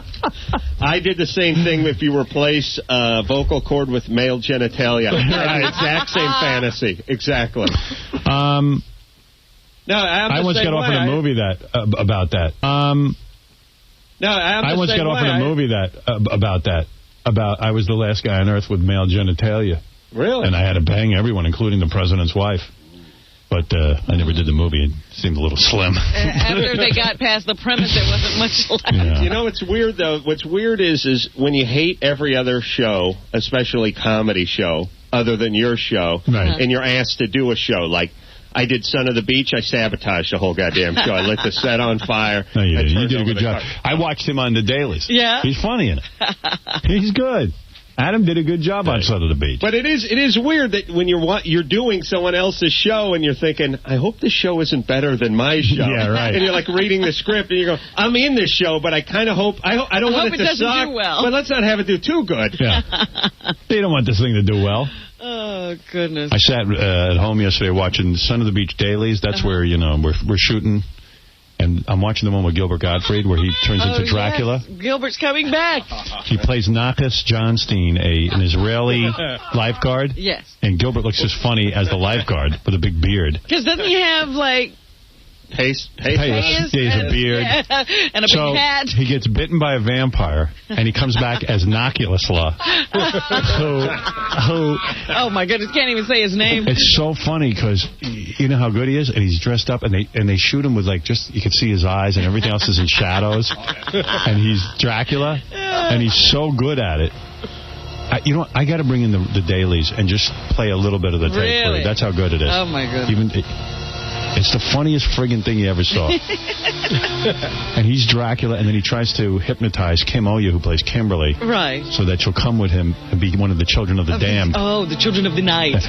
Speaker 5: I did the same thing if you replace vocal cord with male genitalia. Right. Exact same fantasy. Exactly. No,
Speaker 4: I once got offered a movie about that. I once got offered a movie about that. I was the last guy on Earth with male genitalia.
Speaker 5: Really?
Speaker 4: And I had to bang everyone, including the president's wife. But I never did the movie. It seemed a little slim.
Speaker 3: After they got past the premise, there wasn't much left.
Speaker 4: Yeah.
Speaker 5: You know what's weird, though? What's weird is when you hate every other show, especially comedy show, other than your show, and you're asked to do a show like... I did Son of the Beach. I sabotaged the whole goddamn show. I lit the set on fire.
Speaker 4: No, you didn't. You did a good job. I watched him on the dailies.
Speaker 3: Yeah?
Speaker 4: He's funny in it. He's good. Adam did a good job on Son of the Beach.
Speaker 5: But it is weird that when you're doing someone else's show and you're thinking, I hope this show isn't better than my show.
Speaker 4: Yeah, right.
Speaker 5: And you're like reading the script and you go, I'm in this show, but I kind of hope I don't want it to suck.
Speaker 3: Do well.
Speaker 5: But let's not have it do too good.
Speaker 4: Yeah. They don't want this thing to do well.
Speaker 3: Oh, goodness.
Speaker 4: I sat at home yesterday watching Son of the Beach dailies. That's where, we're shooting. And I'm watching the one with Gilbert Gottfried where he turns into Dracula.
Speaker 3: Yes. Gilbert's coming back.
Speaker 4: He plays Nakas Johnstein, an Israeli lifeguard.
Speaker 3: Yes.
Speaker 4: And Gilbert looks just funny as the lifeguard with a big beard.
Speaker 3: Because doesn't he have, like...
Speaker 5: Paste.
Speaker 4: He has a beard.
Speaker 3: And a big hat.
Speaker 4: He gets bitten by a vampire, and he comes back as Noculusla.
Speaker 3: Oh, my goodness. Can't even say his name.
Speaker 4: It's so funny, because you know how good he is? And he's dressed up, and they shoot him with, you can see his eyes, and everything else is in shadows. And he's Dracula, and he's so good at it. I got to bring in the dailies and just play a little bit of the tape for you. That's how good it is.
Speaker 3: Oh, my goodness.
Speaker 4: It's the funniest friggin' thing you ever saw. And he's Dracula, and then he tries to hypnotize Kim Oya, who plays Kimberly.
Speaker 3: Right.
Speaker 4: So that she'll come with him and be one of the children of the damned.
Speaker 3: The children of the night.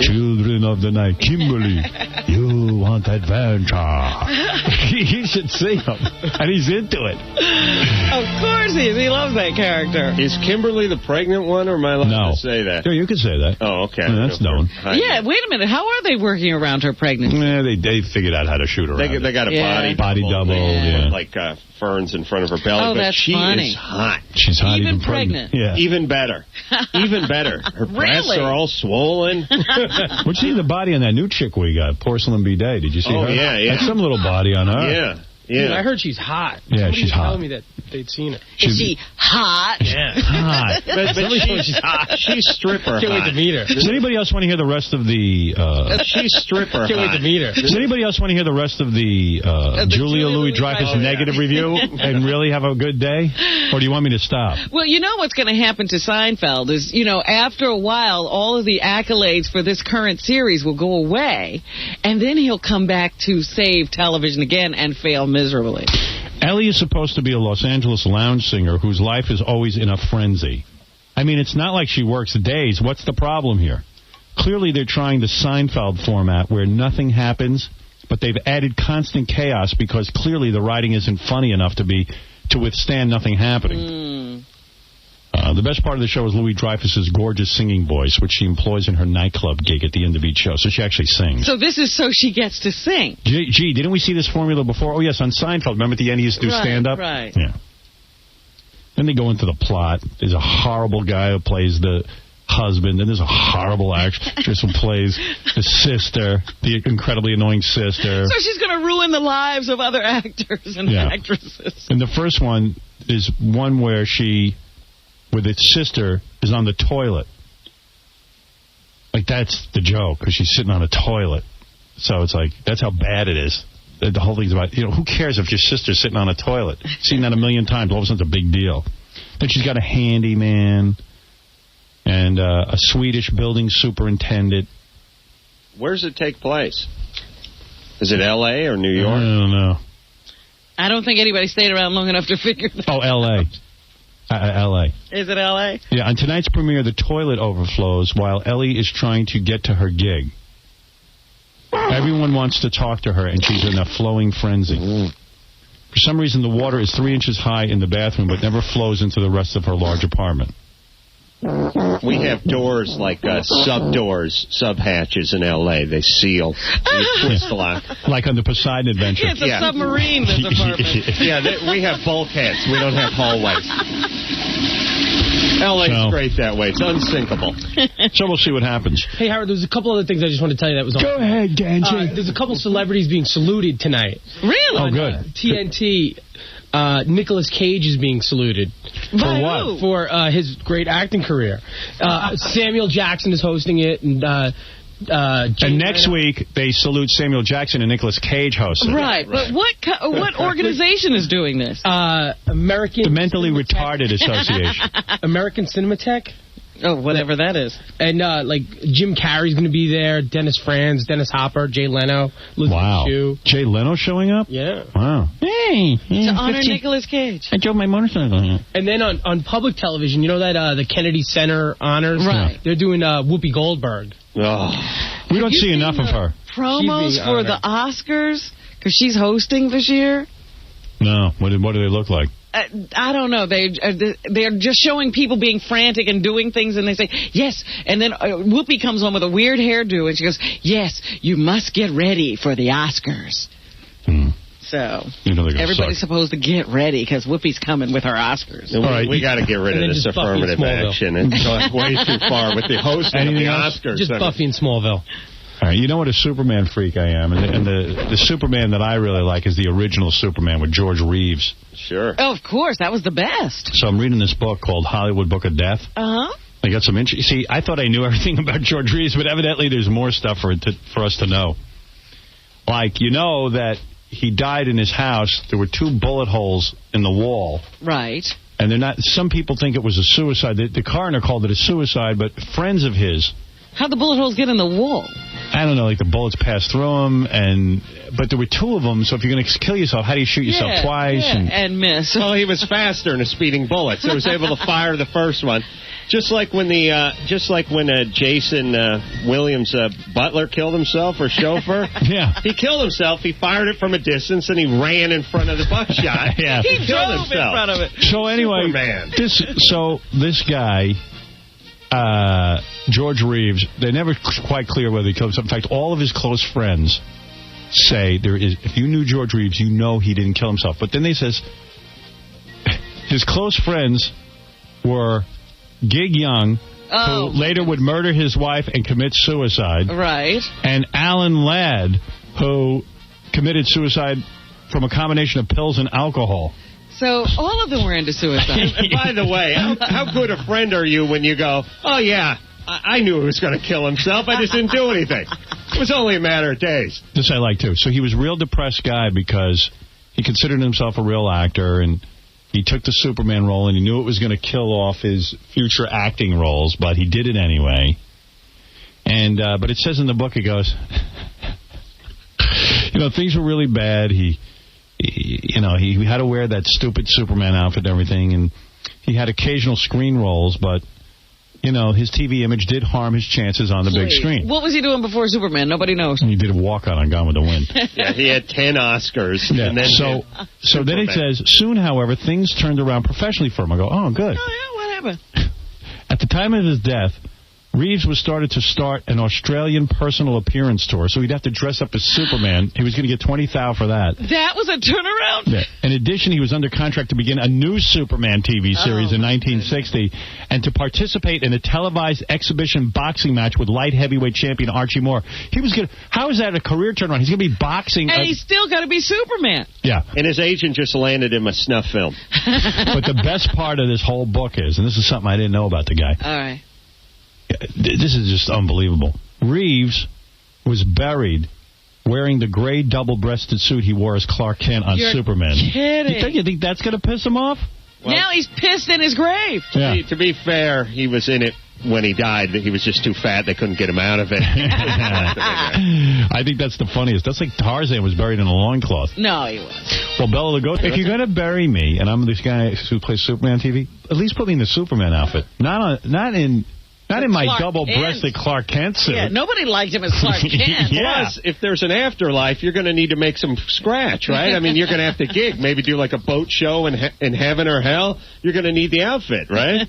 Speaker 4: Children of the night. Kimberly, you want adventure. You should see him. And he's into it.
Speaker 3: Of course he is. He loves that character.
Speaker 5: Is Kimberly the pregnant one, or am I allowed to say that?
Speaker 4: Yeah, you can say that.
Speaker 5: Oh, okay.
Speaker 4: Yeah, that's known.
Speaker 3: Yeah, wait a minute. How are they working around her pregnancy?
Speaker 4: Yeah, they figured out how to shoot her.
Speaker 5: They got a
Speaker 4: body double. Yeah.
Speaker 5: Like ferns in front of her belly.
Speaker 3: Oh,
Speaker 5: but
Speaker 3: that's
Speaker 5: she
Speaker 3: funny.
Speaker 5: is hot.
Speaker 4: She's hot,
Speaker 3: even pregnant.
Speaker 4: Yeah.
Speaker 5: Even better. Even better. Her breasts are all swollen.
Speaker 4: What'd you see the body on that new chick we got, Porcelain Bidet? Did you see her?
Speaker 5: Yeah.
Speaker 4: That's some little body on her.
Speaker 5: Yeah.
Speaker 21: Dude, I heard she's hot.
Speaker 4: Yeah, she's hot.
Speaker 21: Telling me that they'd seen her.
Speaker 3: Is she hot?
Speaker 21: Yeah.
Speaker 4: Hot.
Speaker 21: but she's hot.
Speaker 5: She's stripper.
Speaker 21: Can't wait to meet her.
Speaker 4: Does anybody else want to hear the rest of the...
Speaker 5: She's stripper.
Speaker 21: Can't wait to meet her.
Speaker 4: Does anybody else want to hear the rest of the Julia Louis-Dreyfus negative review and really have a good day? Or do you want me to stop?
Speaker 3: Well, you know what's going to happen to Seinfeld is, after a while, all of the accolades for this current series will go away, and then he'll come back to save television again and fail miserably.
Speaker 4: Ellie is supposed to be a Los Angeles lounge singer whose life is always in a frenzy. I mean, it's not like she works days. What's the problem here? Clearly, they're trying the Seinfeld format where nothing happens, but they've added constant chaos because clearly the writing isn't funny enough to withstand nothing happening. The best part of the show is Louis Dreyfus's gorgeous singing voice, which she employs in her nightclub gig at the end of each show. So she actually sings.
Speaker 3: So this is so she gets to sing.
Speaker 4: Gee, didn't we see this formula before? Oh, yes, on Seinfeld. Remember at the end he used to do stand-up?
Speaker 3: Right.
Speaker 4: Yeah. Then they go into the plot. There's a horrible guy who plays the husband, and there's a horrible actress who plays the sister, the incredibly annoying sister.
Speaker 3: So she's going to ruin the lives of other actors and actresses.
Speaker 4: And the first one is one where she, with its sister, is on the toilet. Like, that's the joke, because she's sitting on a toilet. So it's like, that's how bad it is. The whole thing's about, who cares if your sister's sitting on a toilet? Seen that a million times, all of a sudden it's a big deal. Then she's got a handyman and a Swedish building superintendent.
Speaker 5: Where does it take place? Is it L.A. or New York?
Speaker 4: I don't know.
Speaker 3: I don't think anybody stayed around long enough to figure that out.
Speaker 4: Oh, L.A. L.A.
Speaker 3: Is it L.A.?
Speaker 4: Yeah, on tonight's premiere, the toilet overflows while Ellie is trying to get to her gig. Everyone wants to talk to her, and she's in a flowing frenzy. For some reason, the water is 3 inches high in the bathroom, but never flows into the rest of her large apartment.
Speaker 5: We have doors like sub-doors, sub-hatches in L.A. They seal. You twist lock.
Speaker 4: Like on the Poseidon Adventure.
Speaker 3: It's a submarine, this apartment.
Speaker 5: We have bulkheads. We don't have hallways. L.A.'s great that way. It's unsinkable.
Speaker 4: So we'll see what happens.
Speaker 21: Hey, Howard, there's a couple other things I just wanted to tell you that was on.
Speaker 4: Go ahead, Ganji.
Speaker 21: There's a couple celebrities being saluted tonight.
Speaker 3: Really?
Speaker 4: Oh, good.
Speaker 21: TNT. Nicolas Cage is being saluted.
Speaker 4: For what?
Speaker 21: For his great acting career. Samuel Jackson is hosting it, and
Speaker 4: next week they salute Samuel Jackson and Nicolas Cage hosting.
Speaker 3: Right, but what organization is doing this?
Speaker 21: The
Speaker 4: Mentally Retarded Association.
Speaker 21: American Cinematheque.
Speaker 3: Oh, whatever that is.
Speaker 21: And, Jim Carrey's going to be there, Dennis Franz, Dennis Hopper, Jay Leno,
Speaker 4: Wow.
Speaker 21: Chu.
Speaker 4: Jay Leno showing up?
Speaker 21: Yeah.
Speaker 4: Wow.
Speaker 3: Hey. To honor Nicolas Cage.
Speaker 4: I drove my motorcycle here.
Speaker 21: And then on public television, you know that the Kennedy Center honors?
Speaker 3: Right.
Speaker 21: They're doing Whoopi Goldberg.
Speaker 5: Oh.
Speaker 4: We don't see enough of her.
Speaker 3: Promos for the Oscars? Because she's hosting this year?
Speaker 4: No. What do they look like?
Speaker 3: I don't know. They're just showing people being frantic and doing things, and they say, yes. And then Whoopi comes on with a weird hairdo, and she goes, yes, you must get ready for the Oscars. So everybody's supposed to get ready, because Whoopi's coming with her Oscars.
Speaker 5: We got to get rid of this affirmative action. It's going way too far with the hosting of the Oscars.
Speaker 21: Just Buffy in Smallville.
Speaker 4: All right, you know what a Superman freak I am, and the Superman that I really like is the original Superman with George Reeves.
Speaker 5: Sure.
Speaker 3: Oh, of course, that was the best.
Speaker 4: So I'm reading this book called Hollywood Book of Death.
Speaker 3: Uh-huh.
Speaker 4: I got some See, I thought I knew everything about George Reeves, but evidently there's more stuff for us to know. Like, you know that he died in his house. There were 2 bullet holes in the wall.
Speaker 3: Right.
Speaker 4: And they're not. Some people think it was a suicide. The coroner called it a suicide, but friends of his.
Speaker 3: How'd the bullet holes get in the wall?
Speaker 4: I don't know, like the bullets passed through them, but there were 2 of them, so if you're going to kill yourself, how do you shoot yourself twice?
Speaker 3: And miss.
Speaker 5: Well, he was faster than a speeding bullet, so he was able to fire the first one. Just like when Jason Williams' butler killed himself, or chauffeur.
Speaker 4: Yeah.
Speaker 5: He killed himself. He fired it from a distance, and he ran in front of the buckshot.
Speaker 4: Yeah.
Speaker 3: He
Speaker 5: killed
Speaker 3: drove
Speaker 5: himself.
Speaker 3: in front of it.
Speaker 4: So anyway,
Speaker 5: Superman.
Speaker 4: this guy, George Reeves, they're never quite clear whether he killed himself. In fact, all of his close friends say if you knew George Reeves, you know he didn't kill himself. But then they says his close friends were Gig Young, who later would murder his wife and commit suicide.
Speaker 3: Right.
Speaker 4: And Alan Ladd, who committed suicide from a combination of pills and alcohol.
Speaker 3: So all of them were into suicide.
Speaker 5: And by the way, how good a friend are you when you go, oh, yeah, I knew he was going to kill himself. I just didn't do anything. It was only a matter of days.
Speaker 4: This I like, too. So he was a real depressed guy because he considered himself a real actor, and he took the Superman role, and he knew it was going to kill off his future acting roles, but he did it anyway. And but it says in the book, it goes, things were really bad. He had to wear that stupid Superman outfit and everything, and he had occasional screen roles, but, his TV image did harm his chances on the big screen.
Speaker 3: What was he doing before Superman? Nobody knows.
Speaker 4: He did a walk-on on Gone with the Wind.
Speaker 5: Yeah, he had 10 Oscars.
Speaker 4: Yeah.
Speaker 5: And then
Speaker 4: so then it says, soon, however, things turned around professionally for him. I go, oh, good.
Speaker 3: Oh, yeah, what happened?
Speaker 4: At the time of his death, Reeves was started to start an Australian personal appearance tour, so he'd have to dress up as Superman. He was going to get $20,000 for that.
Speaker 3: That was a turnaround?
Speaker 4: Yeah. In addition, he was under contract to begin a new Superman TV series in 1960 and to participate in a televised exhibition boxing match with light heavyweight champion Archie Moore. He was going. How is that a career turnaround? He's going to be boxing.
Speaker 3: And he's still got to be Superman.
Speaker 4: Yeah.
Speaker 5: And his agent just landed him a snuff film.
Speaker 4: But the best part of this whole book is, and this is something I didn't know about the guy.
Speaker 3: All right.
Speaker 4: This is just unbelievable. Reeves was buried wearing the gray double-breasted suit he wore as Clark Kent on Superman.
Speaker 3: Kidding.
Speaker 4: You think that's going to piss him off?
Speaker 3: Well, now he's pissed in his grave.
Speaker 5: To be fair, he was in it when he died. He was just too fat. They couldn't get him out of it.
Speaker 4: I think that's the funniest. That's like Tarzan was buried in a loincloth.
Speaker 3: No, he was.
Speaker 4: Well, Bela Lugosi, if you're going to bury me, and I'm this guy who plays Superman TV, at least put me in the Superman outfit. Not in my double-breasted Clark Kent suit.
Speaker 3: Yeah, nobody liked him as Clark Kent.
Speaker 5: Plus, if there's an afterlife, you're going to need to make some scratch, right? I mean, you're going to have to gig. Maybe do like a boat show in heaven or hell. You're going to need the outfit, right?